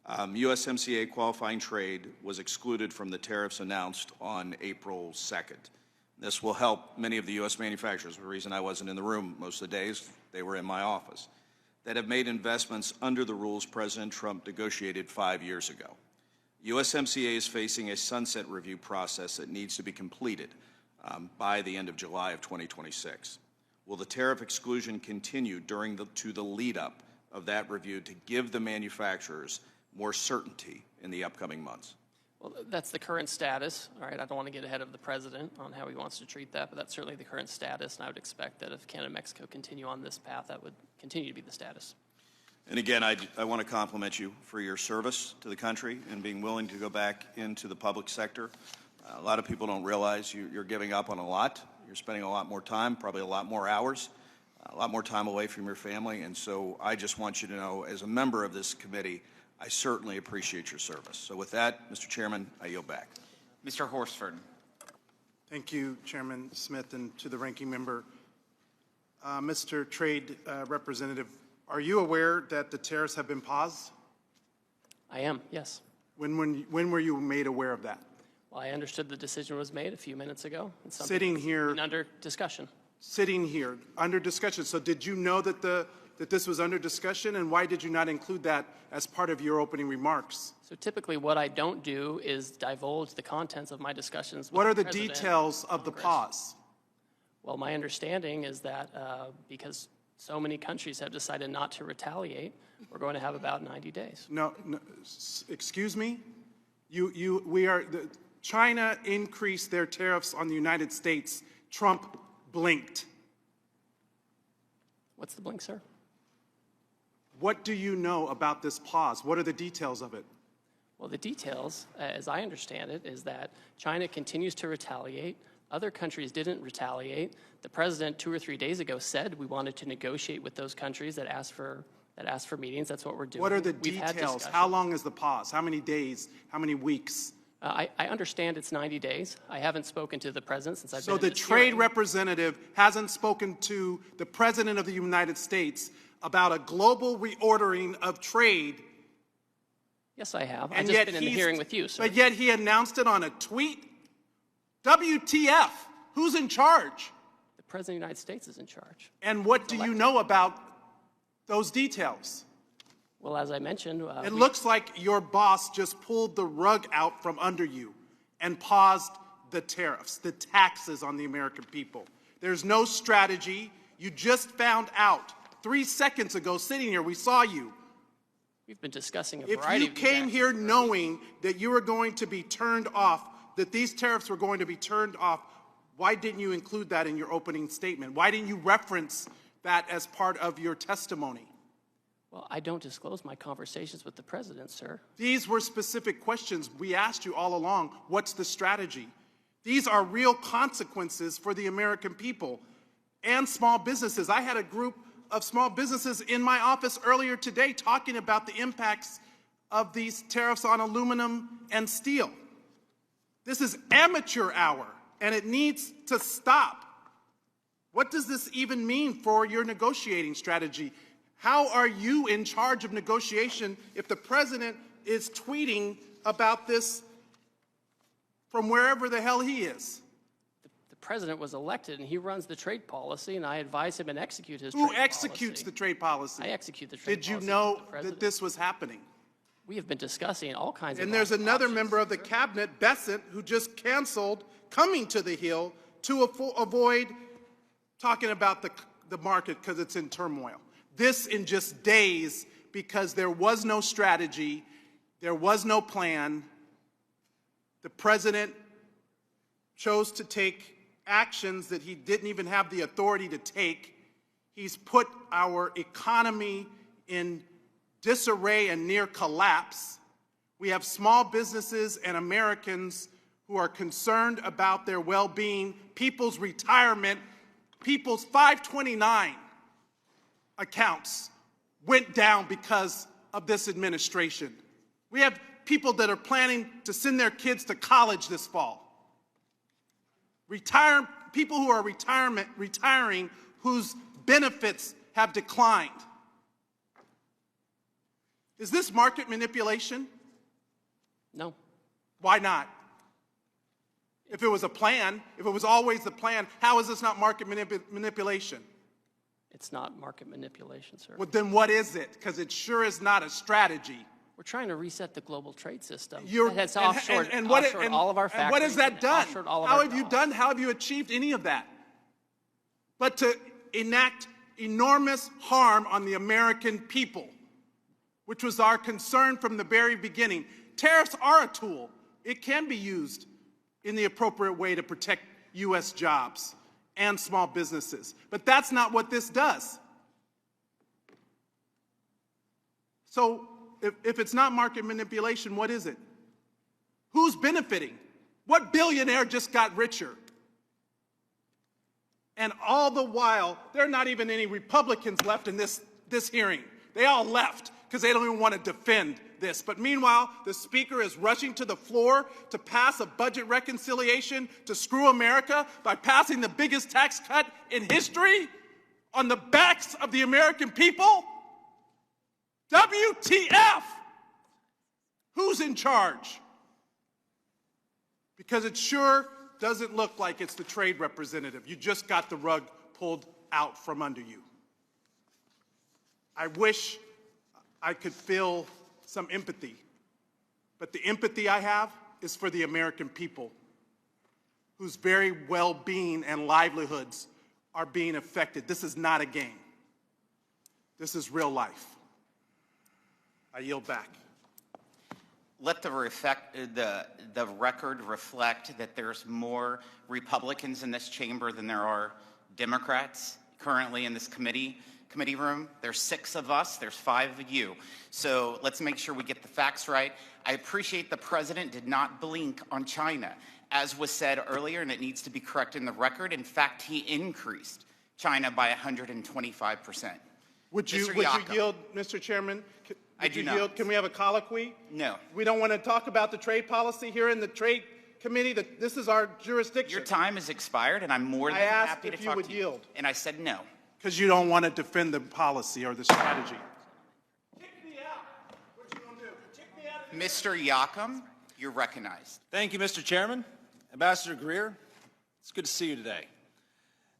USMCA qualifying trade was excluded from the tariffs announced on April 2nd. This will help many of the U.S. manufacturers. The reason I wasn't in the room most of the days, they were in my office, that have made investments under the rules President Trump negotiated 5 years ago. USMCA is facing a sunset review process that needs to be completed by the end of July of 2026. Will the tariff exclusion continue to the lead-up of that review to give the manufacturers more certainty in the upcoming months? Well, that's the current status. All right, I don't want to get ahead of the president on how he wants to treat that, but that's certainly the current status, and I would expect that if Canada and Mexico continue on this path, that would continue to be the status. And again, I want to compliment you for your service to the country and being willing to go back into the public sector. A lot of people don't realize you're giving up on a lot. You're spending a lot more time, probably a lot more hours, a lot more time away from your family. And so I just want you to know, as a member of this committee, I certainly appreciate your service. So with that, Mr. Chairman, I yield back. Mr. Horsford. Thank you, Chairman Smith, and to the ranking member. Mr. Trade Representative, are you aware that the tariffs have been paused? I am, yes. When were you made aware of that? Well, I understood the decision was made a few minutes ago. It's something Sitting here. that's under discussion. Sitting here, under discussion. So did you know that this was under discussion, and why did you not include that as part of your opening remarks? So typically what I don't do is divulge the contents of my discussions with What are the President details of the Congress. pause? Well, my understanding is that because so many countries have decided not to retaliate, we're going to have about 90 days. No, excuse me? China increased their tariffs on the United States. Trump blinked. What's the blink, sir? What do you know about this pause? What are the details of it? Well, the details, as I understand it, is that China continues to retaliate. Other countries didn't retaliate. The president 2 or 3 days ago said we wanted to negotiate with those countries that asked for meetings. That's what we're doing. What are the We've had details? discussions. How long is the pause? How many days? How many weeks? I understand it's 90 days. I haven't spoken to the president since I've been So the in this trade hearing. representative hasn't spoken to the president of the United States about a global reordering of trade. Yes, I have. And I've just yet been in the hearing with you, sir. But yet he announced it on a tweet. WTF? Who's in charge? The president of the United States is in charge. And what do you know about those details? Well, as I mentioned, It looks like your boss just pulled the rug out from under you and paused the tariffs, the taxes on the American people. There's no strategy. You just found out 3 seconds ago, sitting here, we saw you. We've been discussing a If variety you of these came actions. here knowing that you were going to be turned off, that these tariffs were going to be turned off, why didn't you include that in your opening statement? Why didn't you reference that as part of your testimony? Well, I don't disclose my conversations with the president, sir. These were specific questions we asked you all along. What's the strategy? These are real consequences for the American people and small businesses. I had a group of small businesses in my office earlier today talking about the impacts of these tariffs on aluminum and steel. This is amateur hour, and it needs to stop. What does this even mean for your negotiating strategy? How are you in charge of negotiation if the president is tweeting about this from wherever the hell he is? The president was elected, and he runs the trade policy, and I advise him and execute his trade Who policy. executes the trade policy? I execute the trade Did you policy know for the president. that this was happening? We have been discussing all kinds of And there's another member of the cabinet, Bessent, who just canceled coming to the Hill to avoid talking about the market because it's in turmoil. This in just days because there was no strategy, there was no plan. The president chose to take actions that he didn't even have the authority to take. He's put our economy in disarray and near collapse. We have small businesses and Americans who are concerned about their well-being, people's retirement, people's 529 accounts went down because of this administration. We have people that are planning to send their kids to college this fall. People who are retiring whose benefits have declined. Is this market manipulation? No. Why not? If it was a plan, if it was always the plan, how is this not market manipulation? It's not market manipulation, sir. Well, then what is it? Because it sure is not a strategy. We're trying to reset the global trade system. You're, It has and offshored all of our factories. And what has that done? Offshored all of How our have you jobs. done? How have you achieved any of that? But to enact enormous harm on the American people, which was our concern from the very beginning. Tariffs are a tool. It can be used in the appropriate way to protect U.S. jobs and small businesses. But that's not what this does. So if it's not market manipulation, what is it? Who's benefiting? What billionaire just got richer? And all the while, there are not even any Republicans left in this hearing. They all left because they don't even want to defend this. But meanwhile, the Speaker is rushing to the floor to pass a budget reconciliation to screw America by passing the biggest tax cut in history on the backs of the American people. WTF? Who's in charge? Because it sure doesn't look like it's the trade representative. You just got the rug pulled out from under you. I wish I could feel some empathy, but the empathy I have is for the American people whose very well-being and livelihoods are being affected. This is not a game. This is real life. I yield back. Let the record reflect that there's more Republicans in this chamber than there are Democrats currently in this committee room. There's 6 of us, there's 5 of you. So let's make sure we get the facts right. I appreciate the president did not blink on China, as was said earlier, and it needs to be corrected in the record. In fact, he increased China by 125%. Would you yield, Mr. Chairman? I do not. Can we have a colloquy? No. We don't want to talk about the trade policy here in the Trade Committee. This is our jurisdiction. Your time has expired, and I'm more than happy to talk to you. I asked if you would yield. And I said no. Because you don't want to defend the policy or the strategy. Kick me out. What you gonna do? Kick me out of Mr. Yakum, you're recognized. Thank you, Mr. Chairman. Ambassador Greer, it's good to see you today.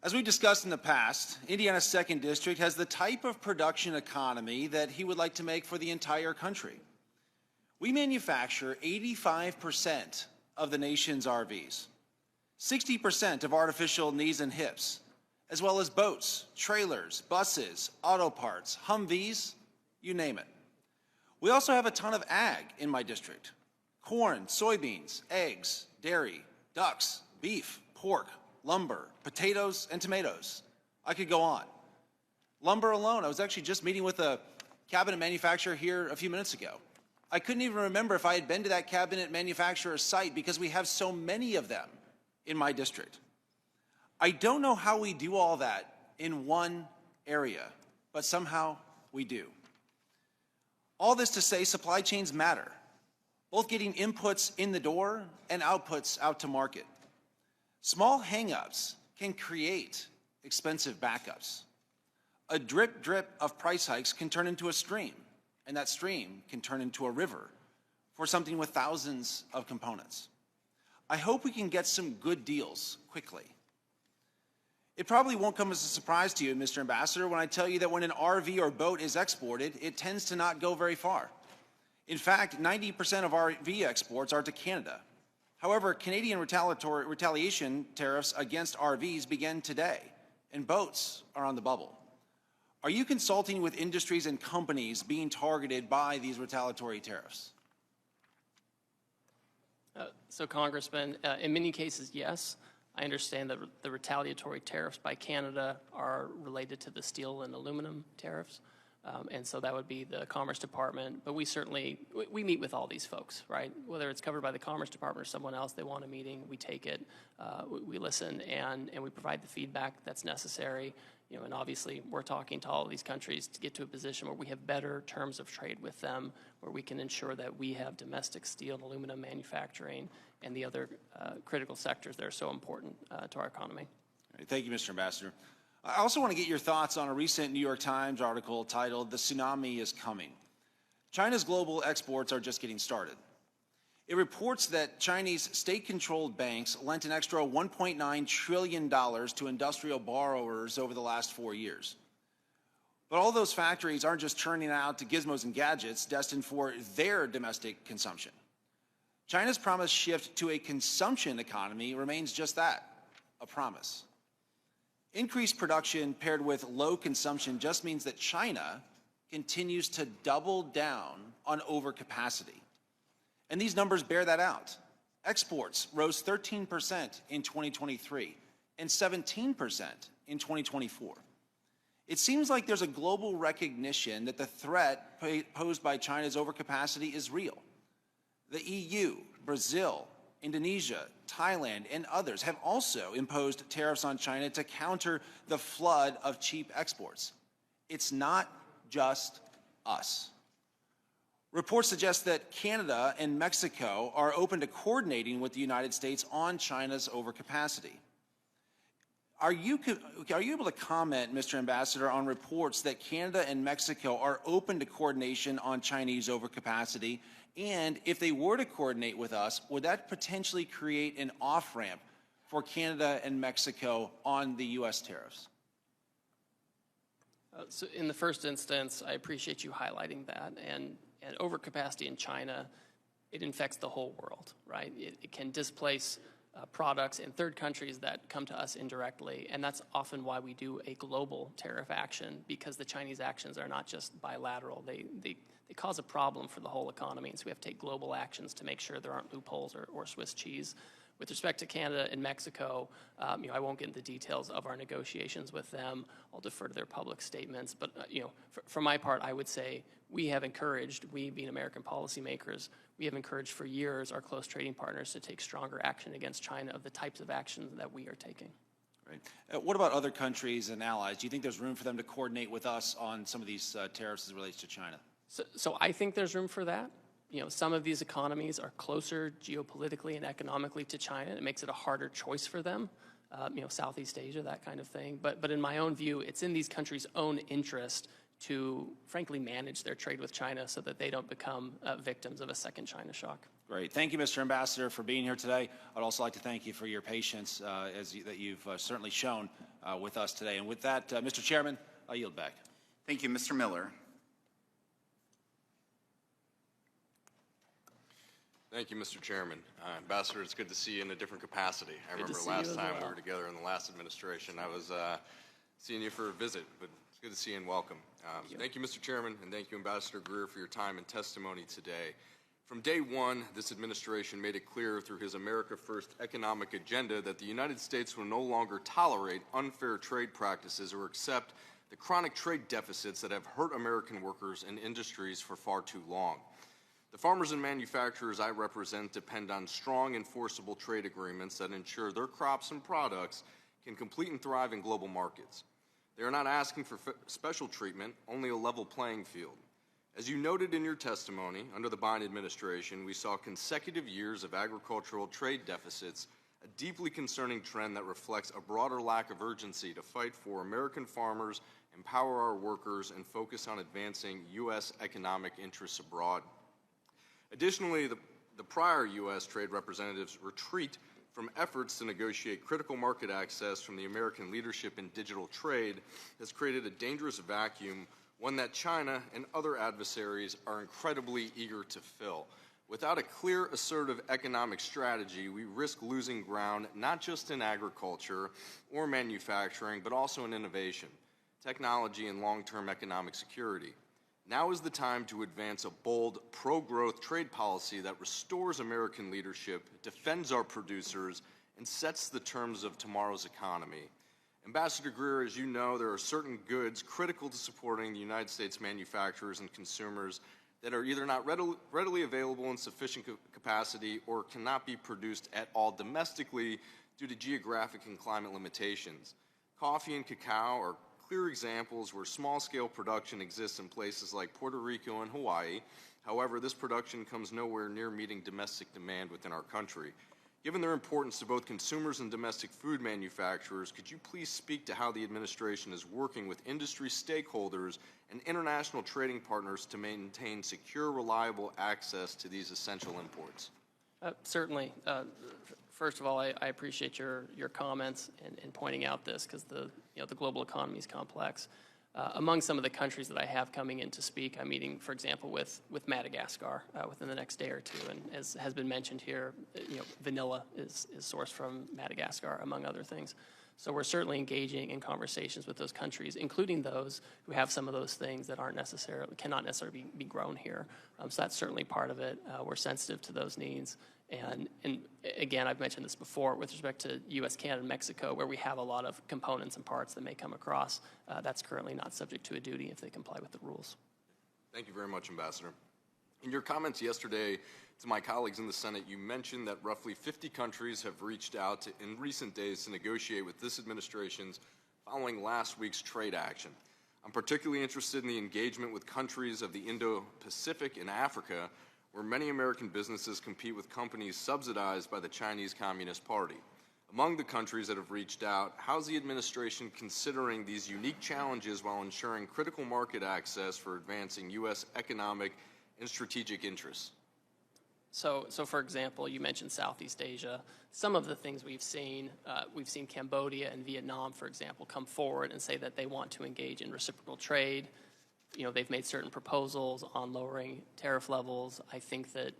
As we discussed in the past, Indiana's 2nd District has the type of production economy that he would like to make for the entire country. We manufacture 85% of the nation's RVs, 60% of artificial knees and hips, as well as boats, trailers, buses, auto parts, Humvees, you name it. We also have a ton of ag in my district: corn, soybeans, eggs, dairy, ducks, beef, pork, lumber, potatoes, and tomatoes. I could go on. Lumber alone, I was actually just meeting with a cabinet manufacturer here a few minutes ago. I couldn't even remember if I had been to that cabinet manufacturer's site because we have so many of them in my district. I don't know how we do all that in one area, but somehow we do. All this to say, supply chains matter, both getting inputs in the door and outputs out to market. Small hang-ups can create expensive backups. A drip of price hikes can turn into a stream, and that stream can turn into a river for something with thousands of components. I hope we can get some good deals quickly. It probably won't come as a surprise to you, Mr. Ambassador, when I tell you that when an RV or boat is exported, it tends to not go very far. In fact, 90% of RV exports are to Canada. However, Canadian retaliation tariffs against RVs begin today, and boats are on the bubble. Are you consulting with industries and companies being targeted by these retaliatory tariffs? So, Congressman, in many cases, yes. I understand that the retaliatory tariffs by Canada are related to the steel and aluminum tariffs. And so that would be the Commerce Department. But we certainly, we meet with all these folks, right? Whether it's covered by the Commerce Department or someone else, they want a meeting, we take it, we listen, and we provide the feedback that's necessary. You know, and obviously we're talking to all of these countries to get to a position where we have better terms of trade with them, where we can ensure that we have domestic steel and aluminum manufacturing and the other critical sectors that are so important to our economy. All right, thank you, Mr. Ambassador. I also want to get your thoughts on a recent New York Times article titled "The Tsunami is Coming." China's global exports are just getting started. It reports that Chinese state-controlled banks lent an extra $1.9 trillion to industrial borrowers over the last 4 years. But all those factories aren't just churning out to gizmos and gadgets destined for their domestic consumption. China's promised shift to a consumption economy remains just that, a promise. Increased production paired with low consumption just means that China continues to double down on overcapacity. And these numbers bear that out. Exports rose 13% in 2023 and 17% in 2024. It seems like there's a global recognition that the threat posed by China's overcapacity is real. The EU, Brazil, Indonesia, Thailand, and others have also imposed tariffs on China to counter the flood of cheap exports. It's not just us. Reports suggest that Canada and Mexico are open to coordinating with the United States on China's overcapacity. Are you able to comment, Mr. Ambassador, on reports that Canada and Mexico are open to coordination on Chinese overcapacity? And if they were to coordinate with us, would that potentially create an off-ramp for Canada and Mexico on the U.S. tariffs? So in the first instance, I appreciate you highlighting that. And overcapacity in China, it infects the whole world, right? It can displace products in third countries that come to us indirectly. And that's often why we do a global tariff action, because the Chinese actions are not just bilateral. They cause a problem for the whole economy, and so we have to take global actions to make sure there aren't loopholes or Swiss cheese. With respect to Canada and Mexico, I won't get into the details of our negotiations with them. I'll defer to their public statements. But for my part, I would say we have encouraged, we being American policymakers, we have encouraged for years our close trading partners to take stronger action against China of the types of actions that we are taking. Right. What about other countries and allies? Do you think there's room for them to coordinate with us on some of these tariffs as it relates to China? So I think there's room for that. Some of these economies are closer geopolitically and economically to China. It makes it a harder choice for them. Southeast Asia, that kind of thing. But in my own view, it's in these countries' own interest to, frankly, manage their trade with China so that they don't become victims of a second China shock. Great. Thank you, Mr. Ambassador, for being here today. I'd also like to thank you for your patience that you've certainly shown with us today. And with that, Mr. Chairman, I yield back. Thank you, Mr. Miller. Thank you, Mr. Chairman. Ambassador, it's good to see you in a different capacity. I remember see last you as time well. we were together in the last administration, I was seeing you for a visit, but it's good to see you and welcome. Thank you, Mr. Chairman, and thank you, Ambassador Greer, for your time and testimony today. From day one, this administration made it clear through his America First economic agenda that the United States will no longer tolerate unfair trade practices or accept the chronic trade deficits that have hurt American workers and industries for far too long. The farmers and manufacturers I represent depend on strong, enforceable trade agreements that ensure their crops and products can compete and thrive in global markets. They are not asking for special treatment, only a level playing field. As you noted in your testimony, under the Biden administration, we saw consecutive years of agricultural trade deficits, a deeply concerning trend that reflects a broader lack of urgency to fight for American farmers, empower our workers, and focus on advancing U.S. economic interests abroad. Additionally, the prior U.S. trade representatives' retreat from efforts to negotiate critical market access from the American leadership in digital trade has created a dangerous vacuum, one that China and other adversaries are incredibly eager to fill. Without a clear, assertive economic strategy, we risk losing ground not just in agriculture or manufacturing, but also in innovation, technology, and long-term economic security. Now is the time to advance a bold, pro-growth trade policy that restores American leadership, defends our producers, and sets the terms of tomorrow's economy. Ambassador Greer, as you know, there are certain goods critical to supporting the United States manufacturers and consumers that are either not readily available in sufficient capacity or cannot be produced at all domestically due to geographic and climate limitations. Coffee and cacao are clear examples where small-scale production exists in places like Puerto Rico and Hawaii. However, this production comes nowhere near meeting domestic demand within our country. Given their importance to both consumers and domestic food manufacturers, could you please speak to how the administration is working with industry stakeholders and international trading partners to maintain secure, reliable access to these essential imports? Certainly. First of all, I appreciate your comments in pointing out this, because the global economy is complex. Among some of the countries that I have coming in to speak, I'm meeting, for example, with Madagascar within the next day or two. And as has been mentioned here, vanilla is sourced from Madagascar, among other things. So we're certainly engaging in conversations with those countries, including those who have some of those things that cannot necessarily be grown here. So that's certainly part of it. We're sensitive to those needs. And again, I've mentioned this before with respect to U.S., Canada, and Mexico, where we have a lot of components and parts that may come across. That's currently not subject to a duty if they comply with the rules. Thank you very much, Ambassador. In your comments yesterday to my colleagues in the Senate, you mentioned that roughly 50 countries have reached out in recent days to negotiate with this administration's following last week's trade action. I'm particularly interested in the engagement with countries of the Indo-Pacific and Africa, where many American businesses compete with companies subsidized by the Chinese Communist Party. Among the countries that have reached out, how's the administration considering these unique challenges while ensuring critical market access for advancing U.S. economic and strategic interests? So for example, you mentioned Southeast Asia. Some of the things we've seen Cambodia and Vietnam, for example, come forward and say that they want to engage in reciprocal trade. They've made certain proposals on lowering tariff levels. I think that,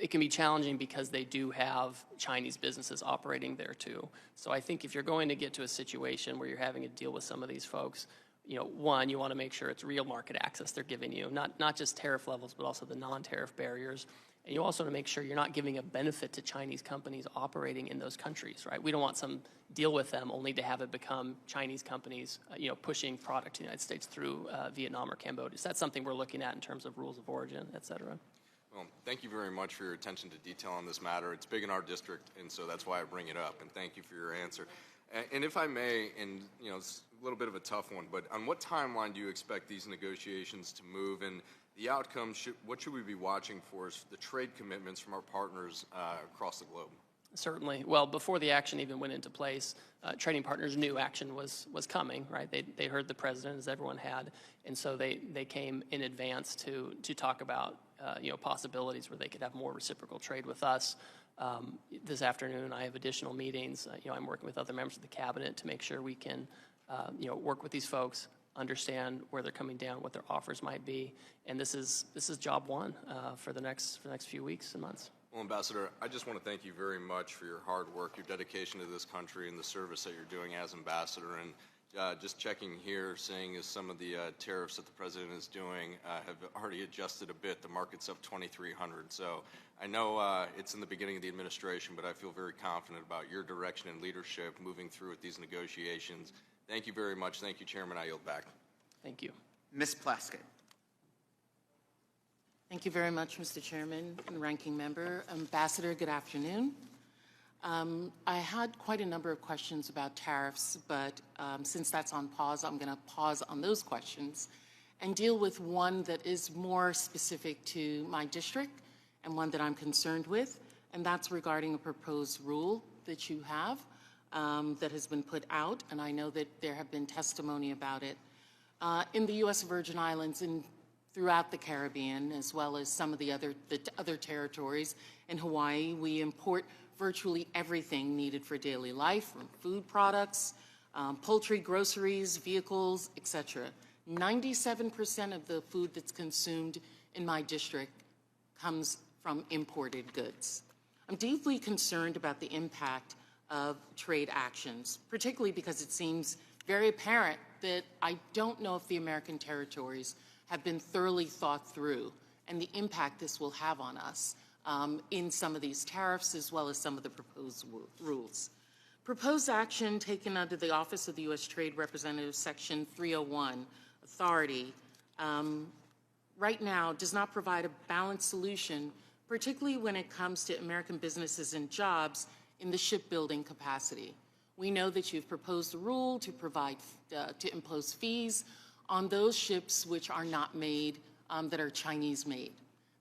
it can be challenging because they do have Chinese businesses operating there too. So I think if you're going to get to a situation where you're having to deal with some of these folks, one, you want to make sure it's real market access they're giving you, not just tariff levels, but also the non-tariff barriers. And you also want to make sure you're not giving a benefit to Chinese companies operating in those countries, right? We don't want some deal with them only to have it become Chinese companies, pushing product to the United States through Vietnam or Cambodia. So that's something we're looking at in terms of rules of origin, et cetera. Well, thank you very much for your attention to detail on this matter. It's big in our district, and so that's why I bring it up, and thank you for your answer. And if I may, and it's a little bit of a tough one, but on what timeline do you expect these negotiations to move, and the outcome, what should we be watching for as the trade commitments from our partners across the globe? Certainly. Well, before the action even went into place, trading partners knew action was coming, right? They heard the president, as everyone had, and so they came in advance to talk about possibilities where they could have more reciprocal trade with us. This afternoon, I have additional meetings. I'm working with other members of the cabinet to make sure we can, work with these folks, understand where they're coming down, what their offers might be, and this is job one for the next few weeks and months. Well, Ambassador, I just want to thank you very much for your hard work, your dedication to this country, and the service that you're doing as ambassador. And just checking here, seeing as some of the tariffs that the president is doing have already adjusted a bit. The market's up 2,300. So I know it's in the beginning of the administration, but I feel very confident about your direction and leadership moving through with these negotiations. Thank you very much. Thank you, Chairman. I yield back. Thank you. Ms. Plaskett. Thank you very much, Mr. Chairman and Ranking Member. Ambassador, good afternoon. I had quite a number of questions about tariffs, but since that's on pause, I'm going to pause on those questions and deal with one that is more specific to my district and one that I'm concerned with, and that's regarding a proposed rule that you have that has been put out, and I know that there have been testimony about it. In the U.S. Virgin Islands and throughout the Caribbean, as well as some of the other territories, in Hawaii, we import virtually everything needed for daily life, from food products, poultry, groceries, vehicles, etc. 97% of the food that's consumed in my district comes from imported goods. I'm deeply concerned about the impact of trade actions, particularly because it seems very apparent that I don't know if the American territories have been thoroughly thought through and the impact this will have on us in some of these tariffs as well as some of the proposed rules. Proposed action taken under the Office of the U.S. Trade Representative Section 301 authority right now does not provide a balanced solution, particularly when it comes to American businesses and jobs in the shipbuilding capacity. We know that you've proposed a rule to impose fees on those ships which are not made, that are Chinese made,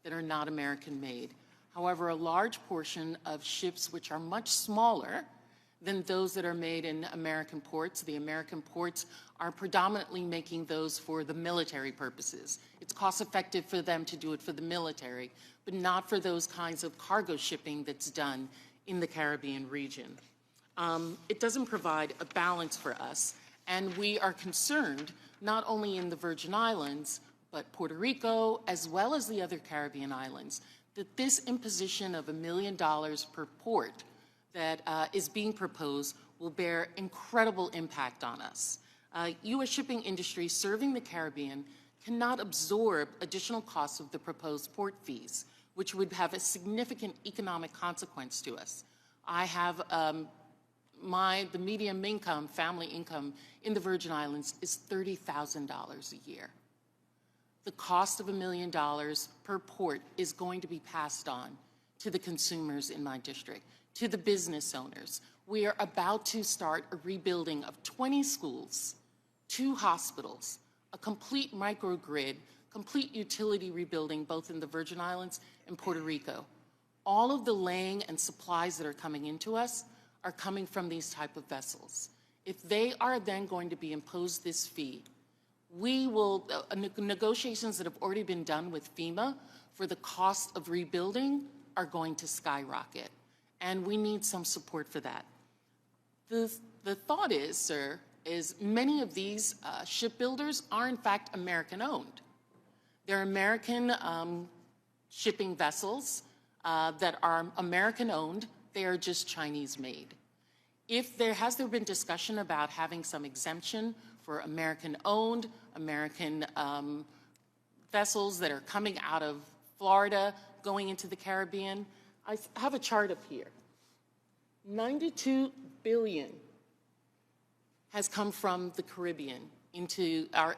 that are not American made. However, a large portion of ships which are much smaller than those that are made in American ports, the American ports are predominantly making those for the military purposes. It's cost effective for them to do it for the military, but not for those kinds of cargo shipping that's done in the Caribbean region. It doesn't provide a balance for us, and we are concerned not only in the Virgin Islands, but Puerto Rico, as well as the other Caribbean islands, that this imposition of $1 million per port that is being proposed will bear incredible impact on us. U.S. shipping industry serving the Caribbean cannot absorb additional costs of the proposed port fees, which would have a significant economic consequence to us. I have the median income, family income in the Virgin Islands is $30,000 a year. The cost of $1 million per port is going to be passed on to the consumers in my district, to the business owners. We are about to start a rebuilding of 20 schools, 2 hospitals, a complete microgrid, complete utility rebuilding both in the Virgin Islands and Puerto Rico. All of the laying and supplies that are coming into us are coming from these type of vessels. If they are then going to be imposed this fee, we will, negotiations that have already been done with FEMA for the cost of rebuilding are going to skyrocket, and we need some support for that. The thought is, sir, is many of these shipbuilders are in fact American owned. They're American shipping vessels. that are American-owned, they are just Chinese-made. Has there been discussion about having some exemption for American-owned, American vessels that are coming out of Florida, going into the Caribbean? I have a chart up here. 92 billion has come from the Caribbean into are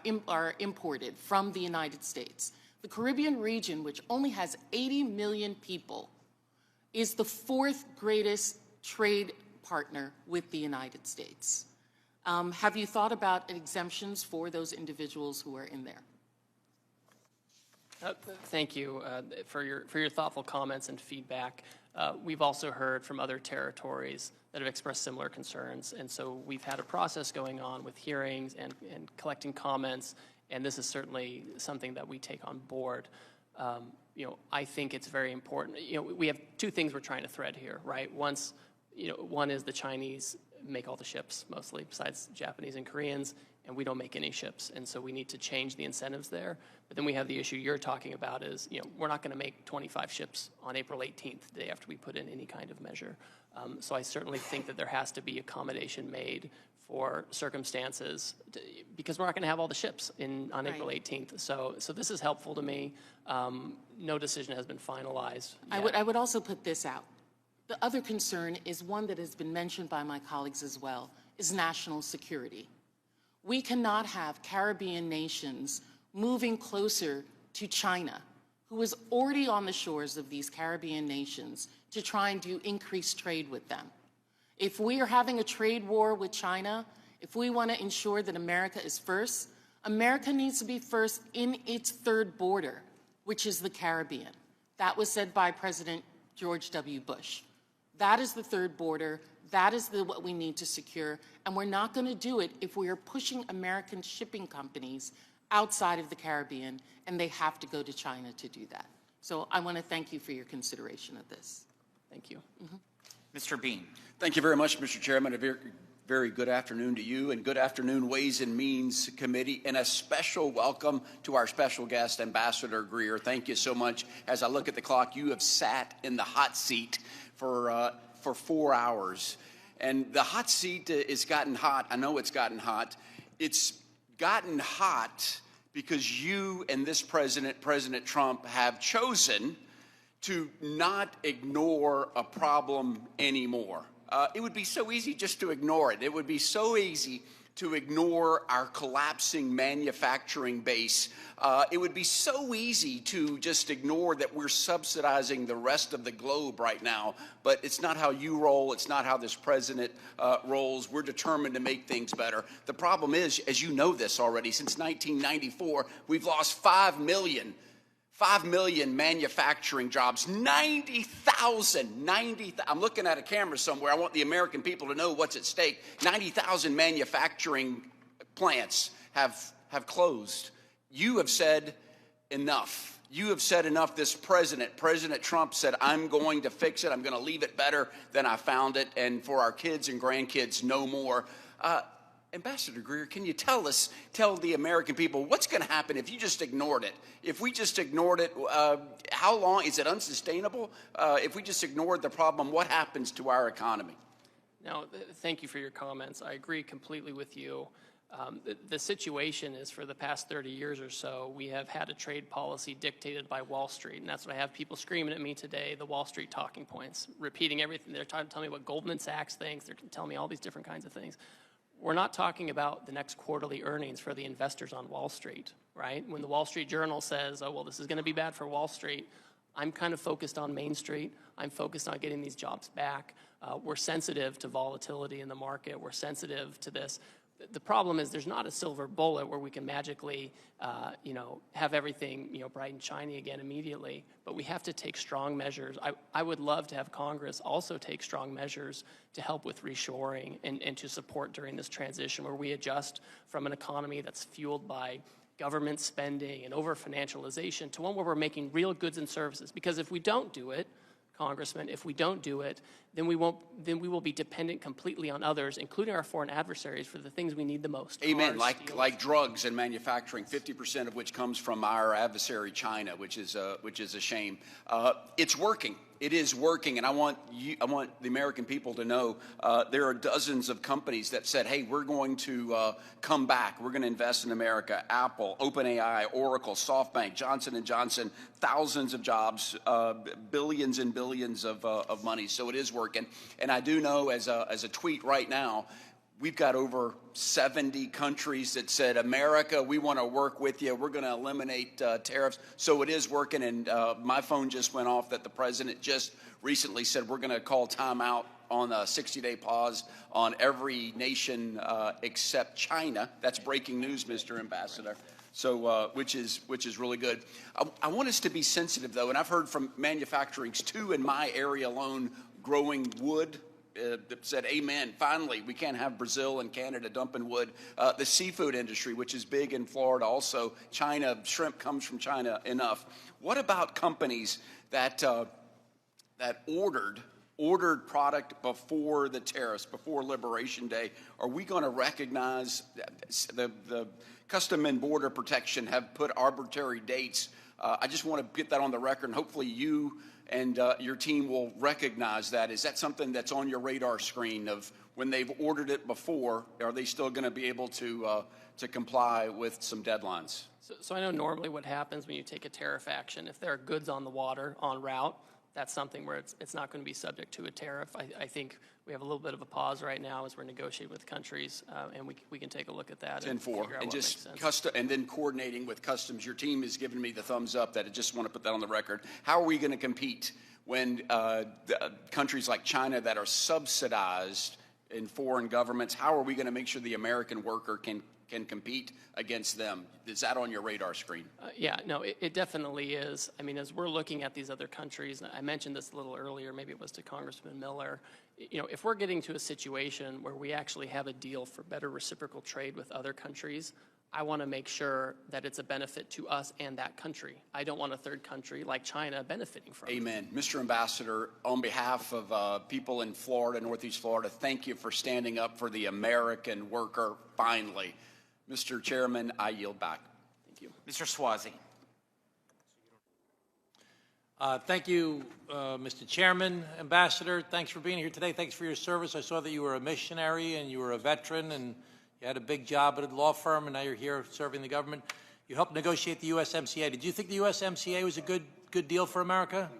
imported from the United States. The Caribbean region, which only has 80 million people, is the fourth greatest trade partner with the United States. Have you thought about exemptions for those individuals who are in there? Thank you for your thoughtful comments and feedback. We've also heard from other territories that have expressed similar concerns, and so we've had a process going on with hearings and collecting comments, and this is certainly something that we take on board. I think it's very important. We have two things we're trying to thread here, right? One is the Chinese make all the ships, mostly, besides Japanese and Koreans, and we don't make any ships, and so we need to change the incentives there. But then we have the issue you're talking about is, we're not going to make 25 ships on April 18th, the day after we put in any kind of measure. So I certainly think that there has to be accommodation made for circumstances, because we're not going to have all the ships on April 18th. So this is helpful to me. No decision has been finalized yet. I would also put this out. The other concern is one that has been mentioned by my colleagues as well, is national security. We cannot have Caribbean nations moving closer to China, who is already on the shores of these Caribbean nations, to try and do increased trade with them. If we are having a trade war with China, if we want to ensure that America is first, America needs to be first in its third border, which is the Caribbean. That was said by President George W. Bush. That is the third border. That is what we need to secure, and we're not going to do it if we are pushing American shipping companies outside of the Caribbean, and they have to go to China to do that. So I want to thank you for your consideration of this. Thank you. Mr. Bean. Thank you very much, Mr. Chairman. A very good afternoon to you, and good afternoon, Ways and Means Committee, and a special welcome to our special guest, Ambassador Greer. Thank you so much. As I look at the clock, you have sat in the hot seat for 4 hours. And the hot seat has gotten hot. I know it's gotten hot. It's gotten hot because you and this president, President Trump, have chosen to not ignore a problem anymore. It would be so easy just to ignore it. It would be so easy to ignore our collapsing manufacturing base. It would be so easy to just ignore that we're subsidizing the rest of the globe right now, but it's not how you roll. It's not how this president rolls. We're determined to make things better. The problem is, as you know this already, since 1994, we've lost 5 million manufacturing jobs, 90,000, I'm looking at a camera somewhere. I want the American people to know what's at stake. 90,000 manufacturing plants have closed. You have said enough. You have said enough. This President Trump said, I'm going to fix it. I'm going to leave it better than I found it. And for our kids and grandkids, no more. Ambassador Greer, can you tell the American people what's going to happen if you just ignored it? If we just ignored it, how long? Is it unsustainable? If we just ignored the problem, what happens to our economy? Now, thank you for your comments. I agree completely with you. The situation is, for the past 30 years or so, we have had a trade policy dictated by Wall Street, and that's what I have people screaming at me today, the Wall Street talking points, repeating everything. They're trying to tell me what Goldman Sachs thinks. They're telling me all these different kinds of things. We're not talking about the next quarterly earnings for the investors on Wall Street, right? When the Wall Street Journal says, oh, well, this is going to be bad for Wall Street, I'm kind of focused on Main Street. I'm focused on getting these jobs back. We're sensitive to volatility in the market. We're sensitive to this. The problem is there's not a silver bullet where we can magically, have everything, bright and shiny again immediately. But we have to take strong measures. I would love to have Congress also take strong measures to help with reshoring and to support during this transition, where we adjust from an economy that's fueled by government spending and over-financialization to one where we're making real goods and services. Because if we don't do it, Congressman, if we don't do it, then we will be dependent completely on others, including our foreign adversaries, for the things we need the most. Amen. Like drugs and manufacturing, 50% of which comes from our adversary China, which is a shame. It's working. It is working, and I want the American people to know there are dozens of companies that said, hey, we're going to come back. We're going to invest in America. Apple, OpenAI, Oracle, SoftBank, Johnson & Johnson, thousands of jobs, billions and billions of money. So it is working. And I do know as a tweet right now, we've got over 70 countries that said, America, we want to work with you. We're going to eliminate tariffs. So it is working. And my phone just went off that the president just recently said we're going to call timeout on a 60-day pause on every nation except China. That's breaking news, Mr. Ambassador. So, which is really good. I want us to be sensitive, though, and I've heard from manufacturings, too, in my area alone, growing wood, said, amen, finally, we can't have Brazil and Canada dumping wood. The seafood industry, which is big in Florida also, China, shrimp comes from China enough. What about companies that ordered product before the tariffs, before Liberation Day? Are we going to recognize the Custom and Border Protection have put arbitrary dates? I just want to get that on the record, and hopefully you and your team will recognize that. Is that something that's on your radar screen of when they've ordered it before, are they still going to be able to comply with some deadlines? So I know normally what happens when you take a tariff action, if there are goods on the water, en route, that's something where it's not going to be subject to a tariff. I think we have a little bit of a pause right now as we're negotiating with countries, and we can take a look at that. 10-4, and just and then coordinating with customs. Your team has given me the thumbs up that I just want to put that on the record. How are we going to compete when countries like China that are subsidized in foreign governments, how are we going to make sure the American worker can compete against them? Is that on your radar screen? Yeah, no, it definitely is. I mean, as we're looking at these other countries, I mentioned this a little earlier, maybe it was to Congressman Miller, if we're getting to a situation where we actually have a deal for better reciprocal trade with other countries, I want to make sure that it's a benefit to us and that country. I don't want a third country like China benefiting from it. Amen. Mr. Ambassador, on behalf of people in Florida, Northeast Florida, thank you for standing up for the American worker finally. Mr. Chairman, I yield back. Thank you. Mr. Swazi. Thank you, Mr. Chairman, Ambassador. Thanks for being here today. Thanks for your service. I saw that you were a missionary and you were a veteran and you had a big job at a law firm, and now you're here serving the government. You helped negotiate the USMCA. Did you think the USMCA was a good deal for America?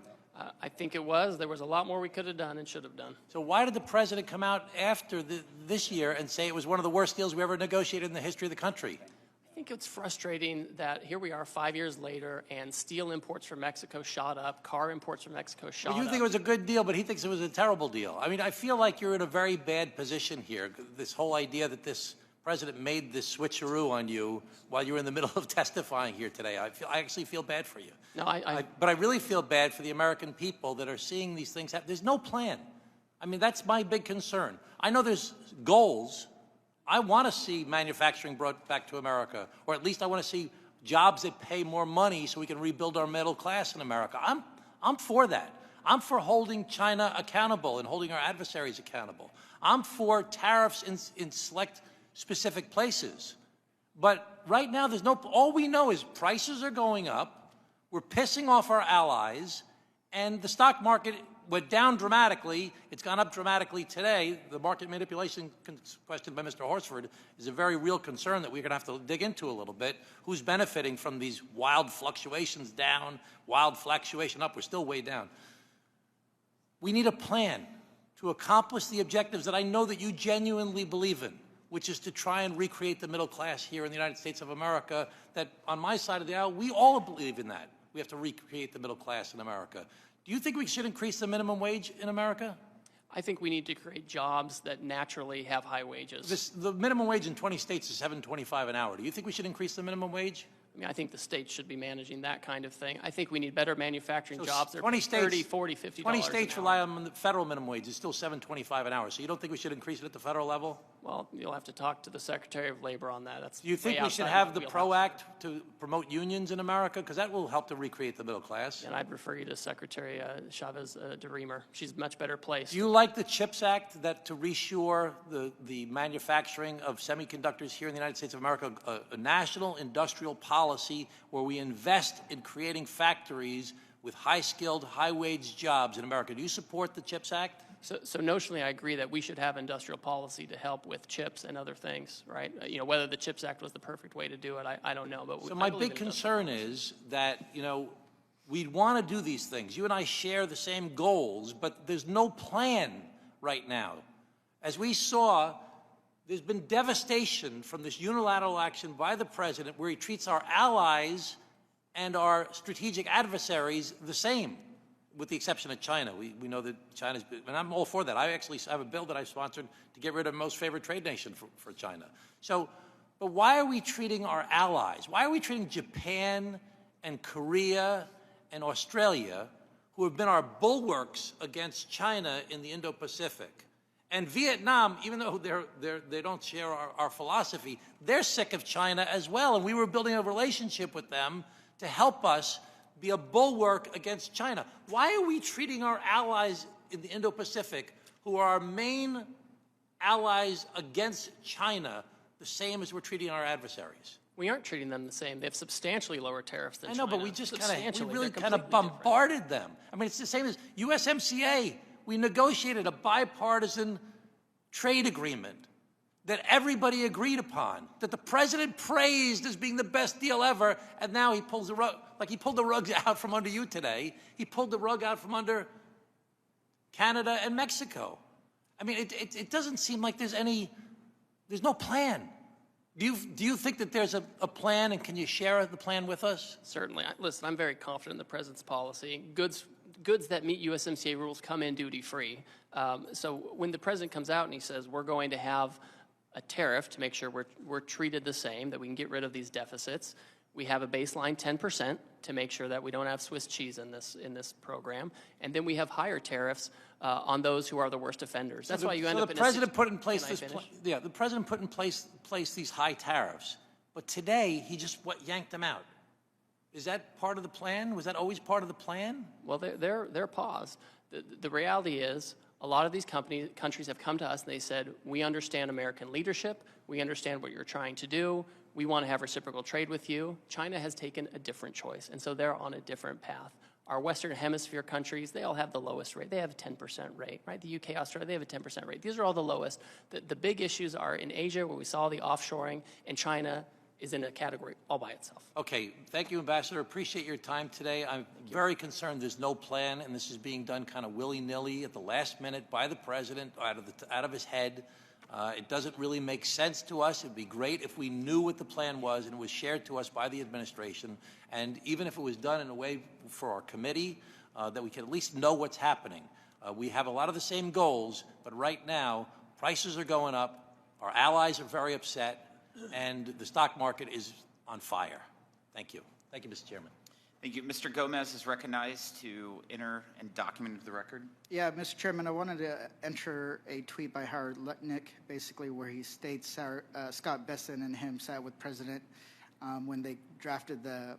I think it was. There was a lot more we could have done and should have done. So why did the president come out after this year and say it was one of the worst deals we ever negotiated in the history of the country? I think it's frustrating that here we are 5 years later and steel imports from Mexico shot up, car imports from Mexico shot up. Well, you think it was a good deal, but he thinks it was a terrible deal. I mean, I feel like you're in a very bad position here. This whole idea that this president made this switcheroo on you while you were in the middle of testifying here today. I actually feel bad for you. No, but I really feel bad for the American people that are seeing these things happen. There's no plan. I mean, that's my big concern. I know there's goals. I want to see manufacturing brought back to America, or at least I want to see jobs that pay more money so we can rebuild our middle class in America. I'm for that. I'm for holding China accountable and holding our adversaries accountable. I'm for tariffs in select specific places. But right now, all we know is prices are going up, we're pissing off our allies, and the stock market went down dramatically. It's gone up dramatically today. The market manipulation question by Mr. Horsford is a very real concern that we're going to have to dig into a little bit. Who's benefiting from these wild fluctuations down, wild fluctuation up? We're still way down. We need a plan to accomplish the objectives that I know that you genuinely believe in, which is to try and recreate the middle class here in the United States of America, that on my side of the aisle, we all believe in that. We have to recreate the middle class in America. Do you think we should increase the minimum wage in America? I think we need to create jobs that naturally have high wages. The minimum wage in 20 states is $7.25 an hour. Do you think we should increase the minimum wage? I mean, I think the states should be managing that kind of thing. I think we need better manufacturing jobs that are 20 states, $30, $40, $50 20 states an hour. rely on the federal minimum wage. It's still $7.25 an hour. So you don't think we should increase it at the federal level? Well, you'll have to talk to the Secretary of Labor on that. That's Do you think we should have the PRO Act to promote unions in America? Because that will help to recreate the middle class. And I'd refer you to Secretary Chavez DeRemer. She's much better placed. Do you like the CHIPS Act that to reshore the manufacturing of semiconductors here in the United States of America, a national industrial policy where we invest in creating factories with high-skilled, high-wage jobs in America. Do you support the CHIPS Act? So notionally, I agree that we should have industrial policy to help with chips and other things, right? You know, whether the CHIPS Act was the perfect way to do it, I don't know. But So my big concern is that, you know, we want to do these things. You and I share the same goals, but there's no plan right now. As we saw, there's been devastation from this unilateral action by the president where he treats our allies and our strategic adversaries the same, with the exception of China. We know that China's, and I'm all for that. I actually have a bill that I sponsored to get rid of most favored trade nation for China. So, but why are we treating our allies? Why are we treating Japan and Korea and Australia, who have been our bulwarks against China in the Indo-Pacific? And Vietnam, even though they don't share our philosophy, they're sick of China as well. And we were building a relationship with them to help us be a bulwark against China. Why are we treating our allies in the Indo-Pacific, who are our main allies against China, the same as we're treating our adversaries? We aren't treating them the same. They have substantially lower tariffs than I know, China. but we just Substantially. really They're kind of completely bombarded them. I mean, it's the same as USMCA. We negotiated a bipartisan trade agreement that everybody agreed upon, that the president praised as being the best deal ever, and now he pulls the rug, like he pulled the rugs out from under you today. He pulled the rug out from under Canada and Mexico. I mean, it doesn't seem like there's no plan. Do you think that there's a plan, and can you share the plan with us? Certainly. Listen, I'm very confident in the president's policy. Goods that meet USMCA rules come in duty-free. So when the president comes out and he says we're going to have a tariff to make sure we're treated the same, that we can get rid of these deficits, we have a baseline 10% to make sure that we don't have Swiss cheese in this program, and then we have higher tariffs on those who are the worst offenders. That's why you end up in the president put in place the president put in place these high tariffs, but today he just yanked them out. Is that part of the plan? Was that always part of the plan? Well, they're paused. The reality is a lot of these countries have come to us and they said, we understand American leadership, we understand what you're trying to do, we want to have reciprocal trade with you. China has taken a different choice, and so they're on a different path. Our Western Hemisphere countries, they all have the lowest rate. They have a 10% rate, right? The UK, Australia, they have a 10% rate. These are all the lowest. The big issues are in Asia, where we saw the offshoring, and China is in a category all by itself. Okay, thank you, Ambassador. Appreciate your time today. I'm very concerned there's no plan, and this is being done kind of willy-nilly at the last minute by the president, out of his head. It doesn't really make sense to us. It would be great if we knew what the plan was and it was shared to us by the administration, and even if it was done in a way for our committee, that we can at least know what's happening. We have a lot of the same goals, but right now, prices are going up, our allies are very upset, and the stock market is on fire. Thank you. Thank you, Mr. Chairman. Thank you. Mr. Gomez is recognized to enter and document into the record. Yeah, Mr. Chairman, I wanted to enter a tweet by Howard Lutnick, basically where he states Scott Besson and him sat with President when they drafted the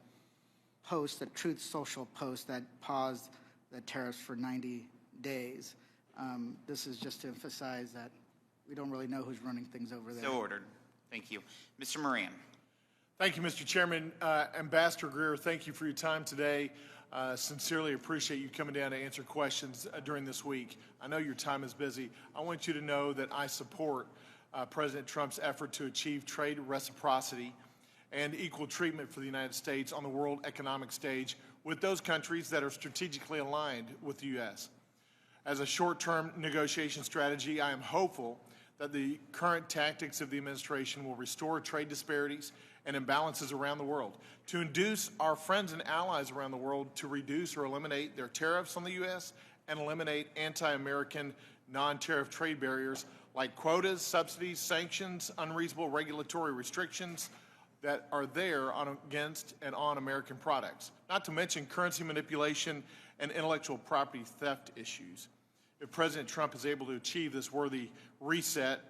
post, the Truth Social post that paused the tariffs for 90 days. This is just to emphasize that we don't really know who's running things over there. So ordered. Thank you. Mr. Moran. Thank you, Mr. Chairman. Ambassador Greer, thank you for your time today. Sincerely appreciate you coming down to answer questions during this week. I know your time is busy. I want you to know that I support President Trump's effort to achieve trade reciprocity and equal treatment for the United States on the world economic stage with those countries that are strategically aligned with the U.S. As a short-term negotiation strategy, I am hopeful that the current tactics of the administration will restore trade disparities and imbalances around the world, to induce our friends and allies around the world to reduce or eliminate their tariffs on the U.S. and eliminate anti-American non-tariff trade barriers like quotas, subsidies, sanctions, unreasonable regulatory restrictions that are there against and on American products, not to mention currency manipulation and intellectual property theft issues. If President Trump is able to achieve this worthy reset,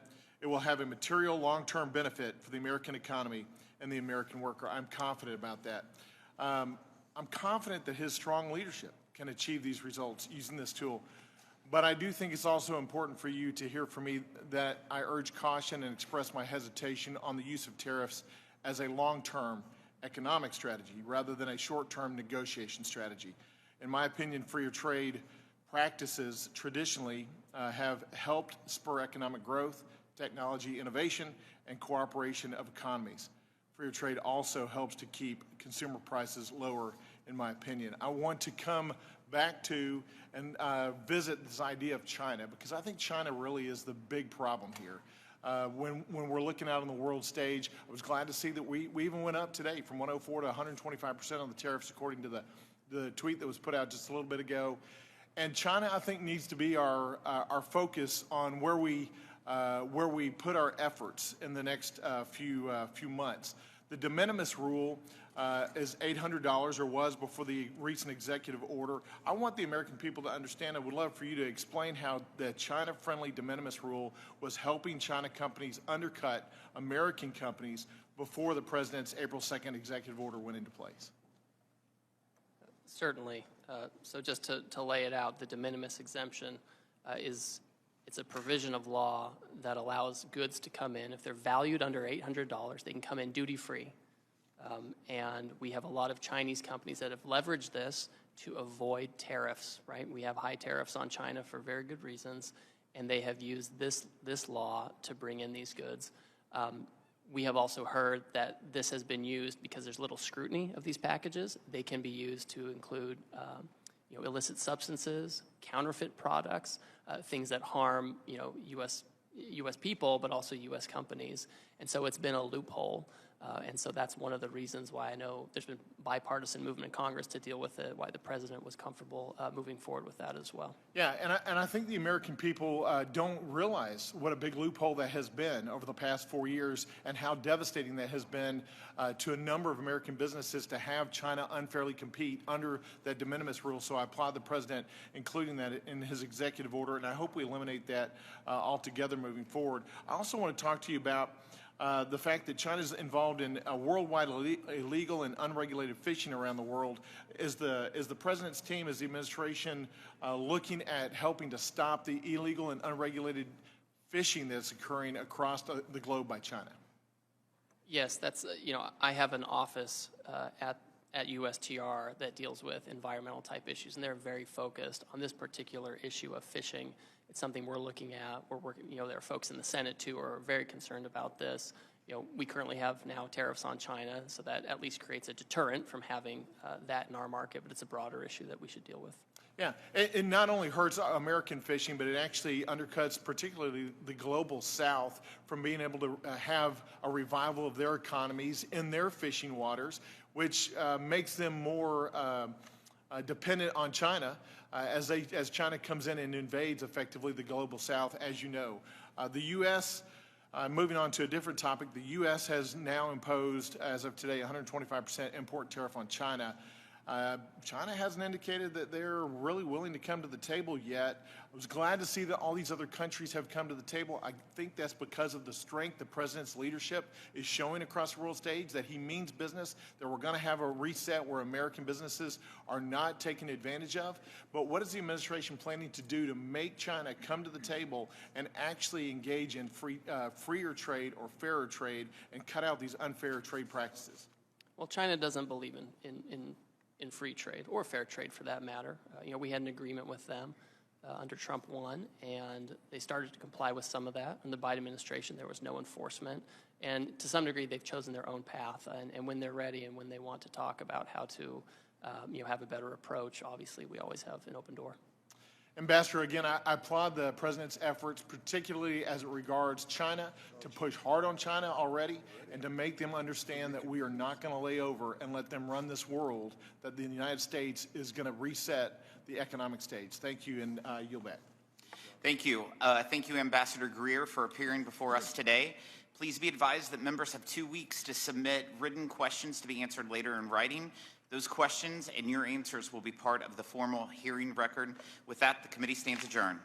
it will have a material long-term benefit for the American economy and the American worker. I'm confident about that. I'm confident that his strong leadership can achieve these results using this tool. But I do think it's also important for you to hear from me that I urge caution and express my hesitation on the use of tariffs as a long-term economic strategy rather than a short-term negotiation strategy. In my opinion, freer trade practices traditionally have helped spur economic growth, technology innovation, and cooperation of economies. Freer trade also helps to keep consumer prices lower, in my opinion. I want to come back to and visit this idea of China, because I think China really is the big problem here. When we're looking out on the world stage, I was glad to see that we even went up today from 104 to 125% on the tariffs, according to the tweet that was put out just a little bit ago. And China, I think, needs to be our focus on where we put our efforts in the next few months. The de minimis rule is $800, or was before the recent executive order. I want the American people to understand. I would love for you to explain how the China-friendly de minimis rule was helping China companies undercut American companies before the president's April 2nd executive order went into place. Certainly. So just to lay it out, the de minimis exemption it's a provision of law that allows goods to come in. If they're valued under $800, they can come in duty-free. And we have a lot of Chinese companies that have leveraged this to avoid tariffs, right? We have high tariffs on China for very good reasons, and they have used this law to bring in these goods. We have also heard that this has been used because there's little scrutiny of these packages. They can be used to include illicit substances, counterfeit products, things that harm U.S. people, but also U.S. companies. And so it's been a loophole. And so that's one of the reasons why I know there's been bipartisan movement in Congress to deal with it, why the president was comfortable moving forward with that as well. Yeah, and I think the American people don't realize what a big loophole that has been over the past 4 years, and how devastating that has been to a number of American businesses to have China unfairly compete under that de minimis rule. So I applaud the president including that in his executive order, and I hope we eliminate that altogether moving forward. I also want to talk to you about the fact that China is involved in worldwide illegal and unregulated fishing around the world. Is the president's team, is the administration looking at helping to stop the illegal and unregulated fishing that's occurring across the globe by China? Yes, that's, I have an office at USTR that deals with environmental type issues, and they're very focused on this particular issue of fishing. It's something we're looking at. We're working, there are folks in the Senate too who are very concerned about this. We currently have now tariffs on China, so that at least creates a deterrent from having that in our market, but it's a broader issue that we should deal with. Yeah, it not only hurts American fishing, but it actually undercuts particularly the global South from being able to have a revival of their economies in their fishing waters, which makes them more dependent on China as China comes in and invades effectively the global South, as you know. The U.S., moving on to a different topic, the U.S. has now imposed, as of today, 125% import tariff on China. China hasn't indicated that they're really willing to come to the table yet. I was glad to see that all these other countries have come to the table. I think that's because of the strength the president's leadership is showing across the world stage, that he means business, that we're going to have a reset where American businesses are not taken advantage of. But what is the administration planning to do to make China come to the table and actually engage in freer trade or fairer trade and cut out these unfair trade practices? Well, China doesn't believe in free trade, or fair trade for that matter. We had an agreement with them under Trump 1, and they started to comply with some of that. In the Biden administration, there was no enforcement. And to some degree, they've chosen their own path. And when they're ready and when they want to talk about how to have a better approach, obviously we always have an open door. Ambassador, again, I applaud the president's efforts, particularly as it regards China, to push hard on China already and to make them understand that we are not going to lay over and let them run this world, that the United States is going to reset the economic stage. Thank you, and yield back. Thank you. Thank you, Ambassador Greer, for appearing before us today. Please be advised that members have 2 weeks to submit written questions to be answered later in writing. Those questions and your answers will be part of the formal hearing record. With that, the committee stands adjourned.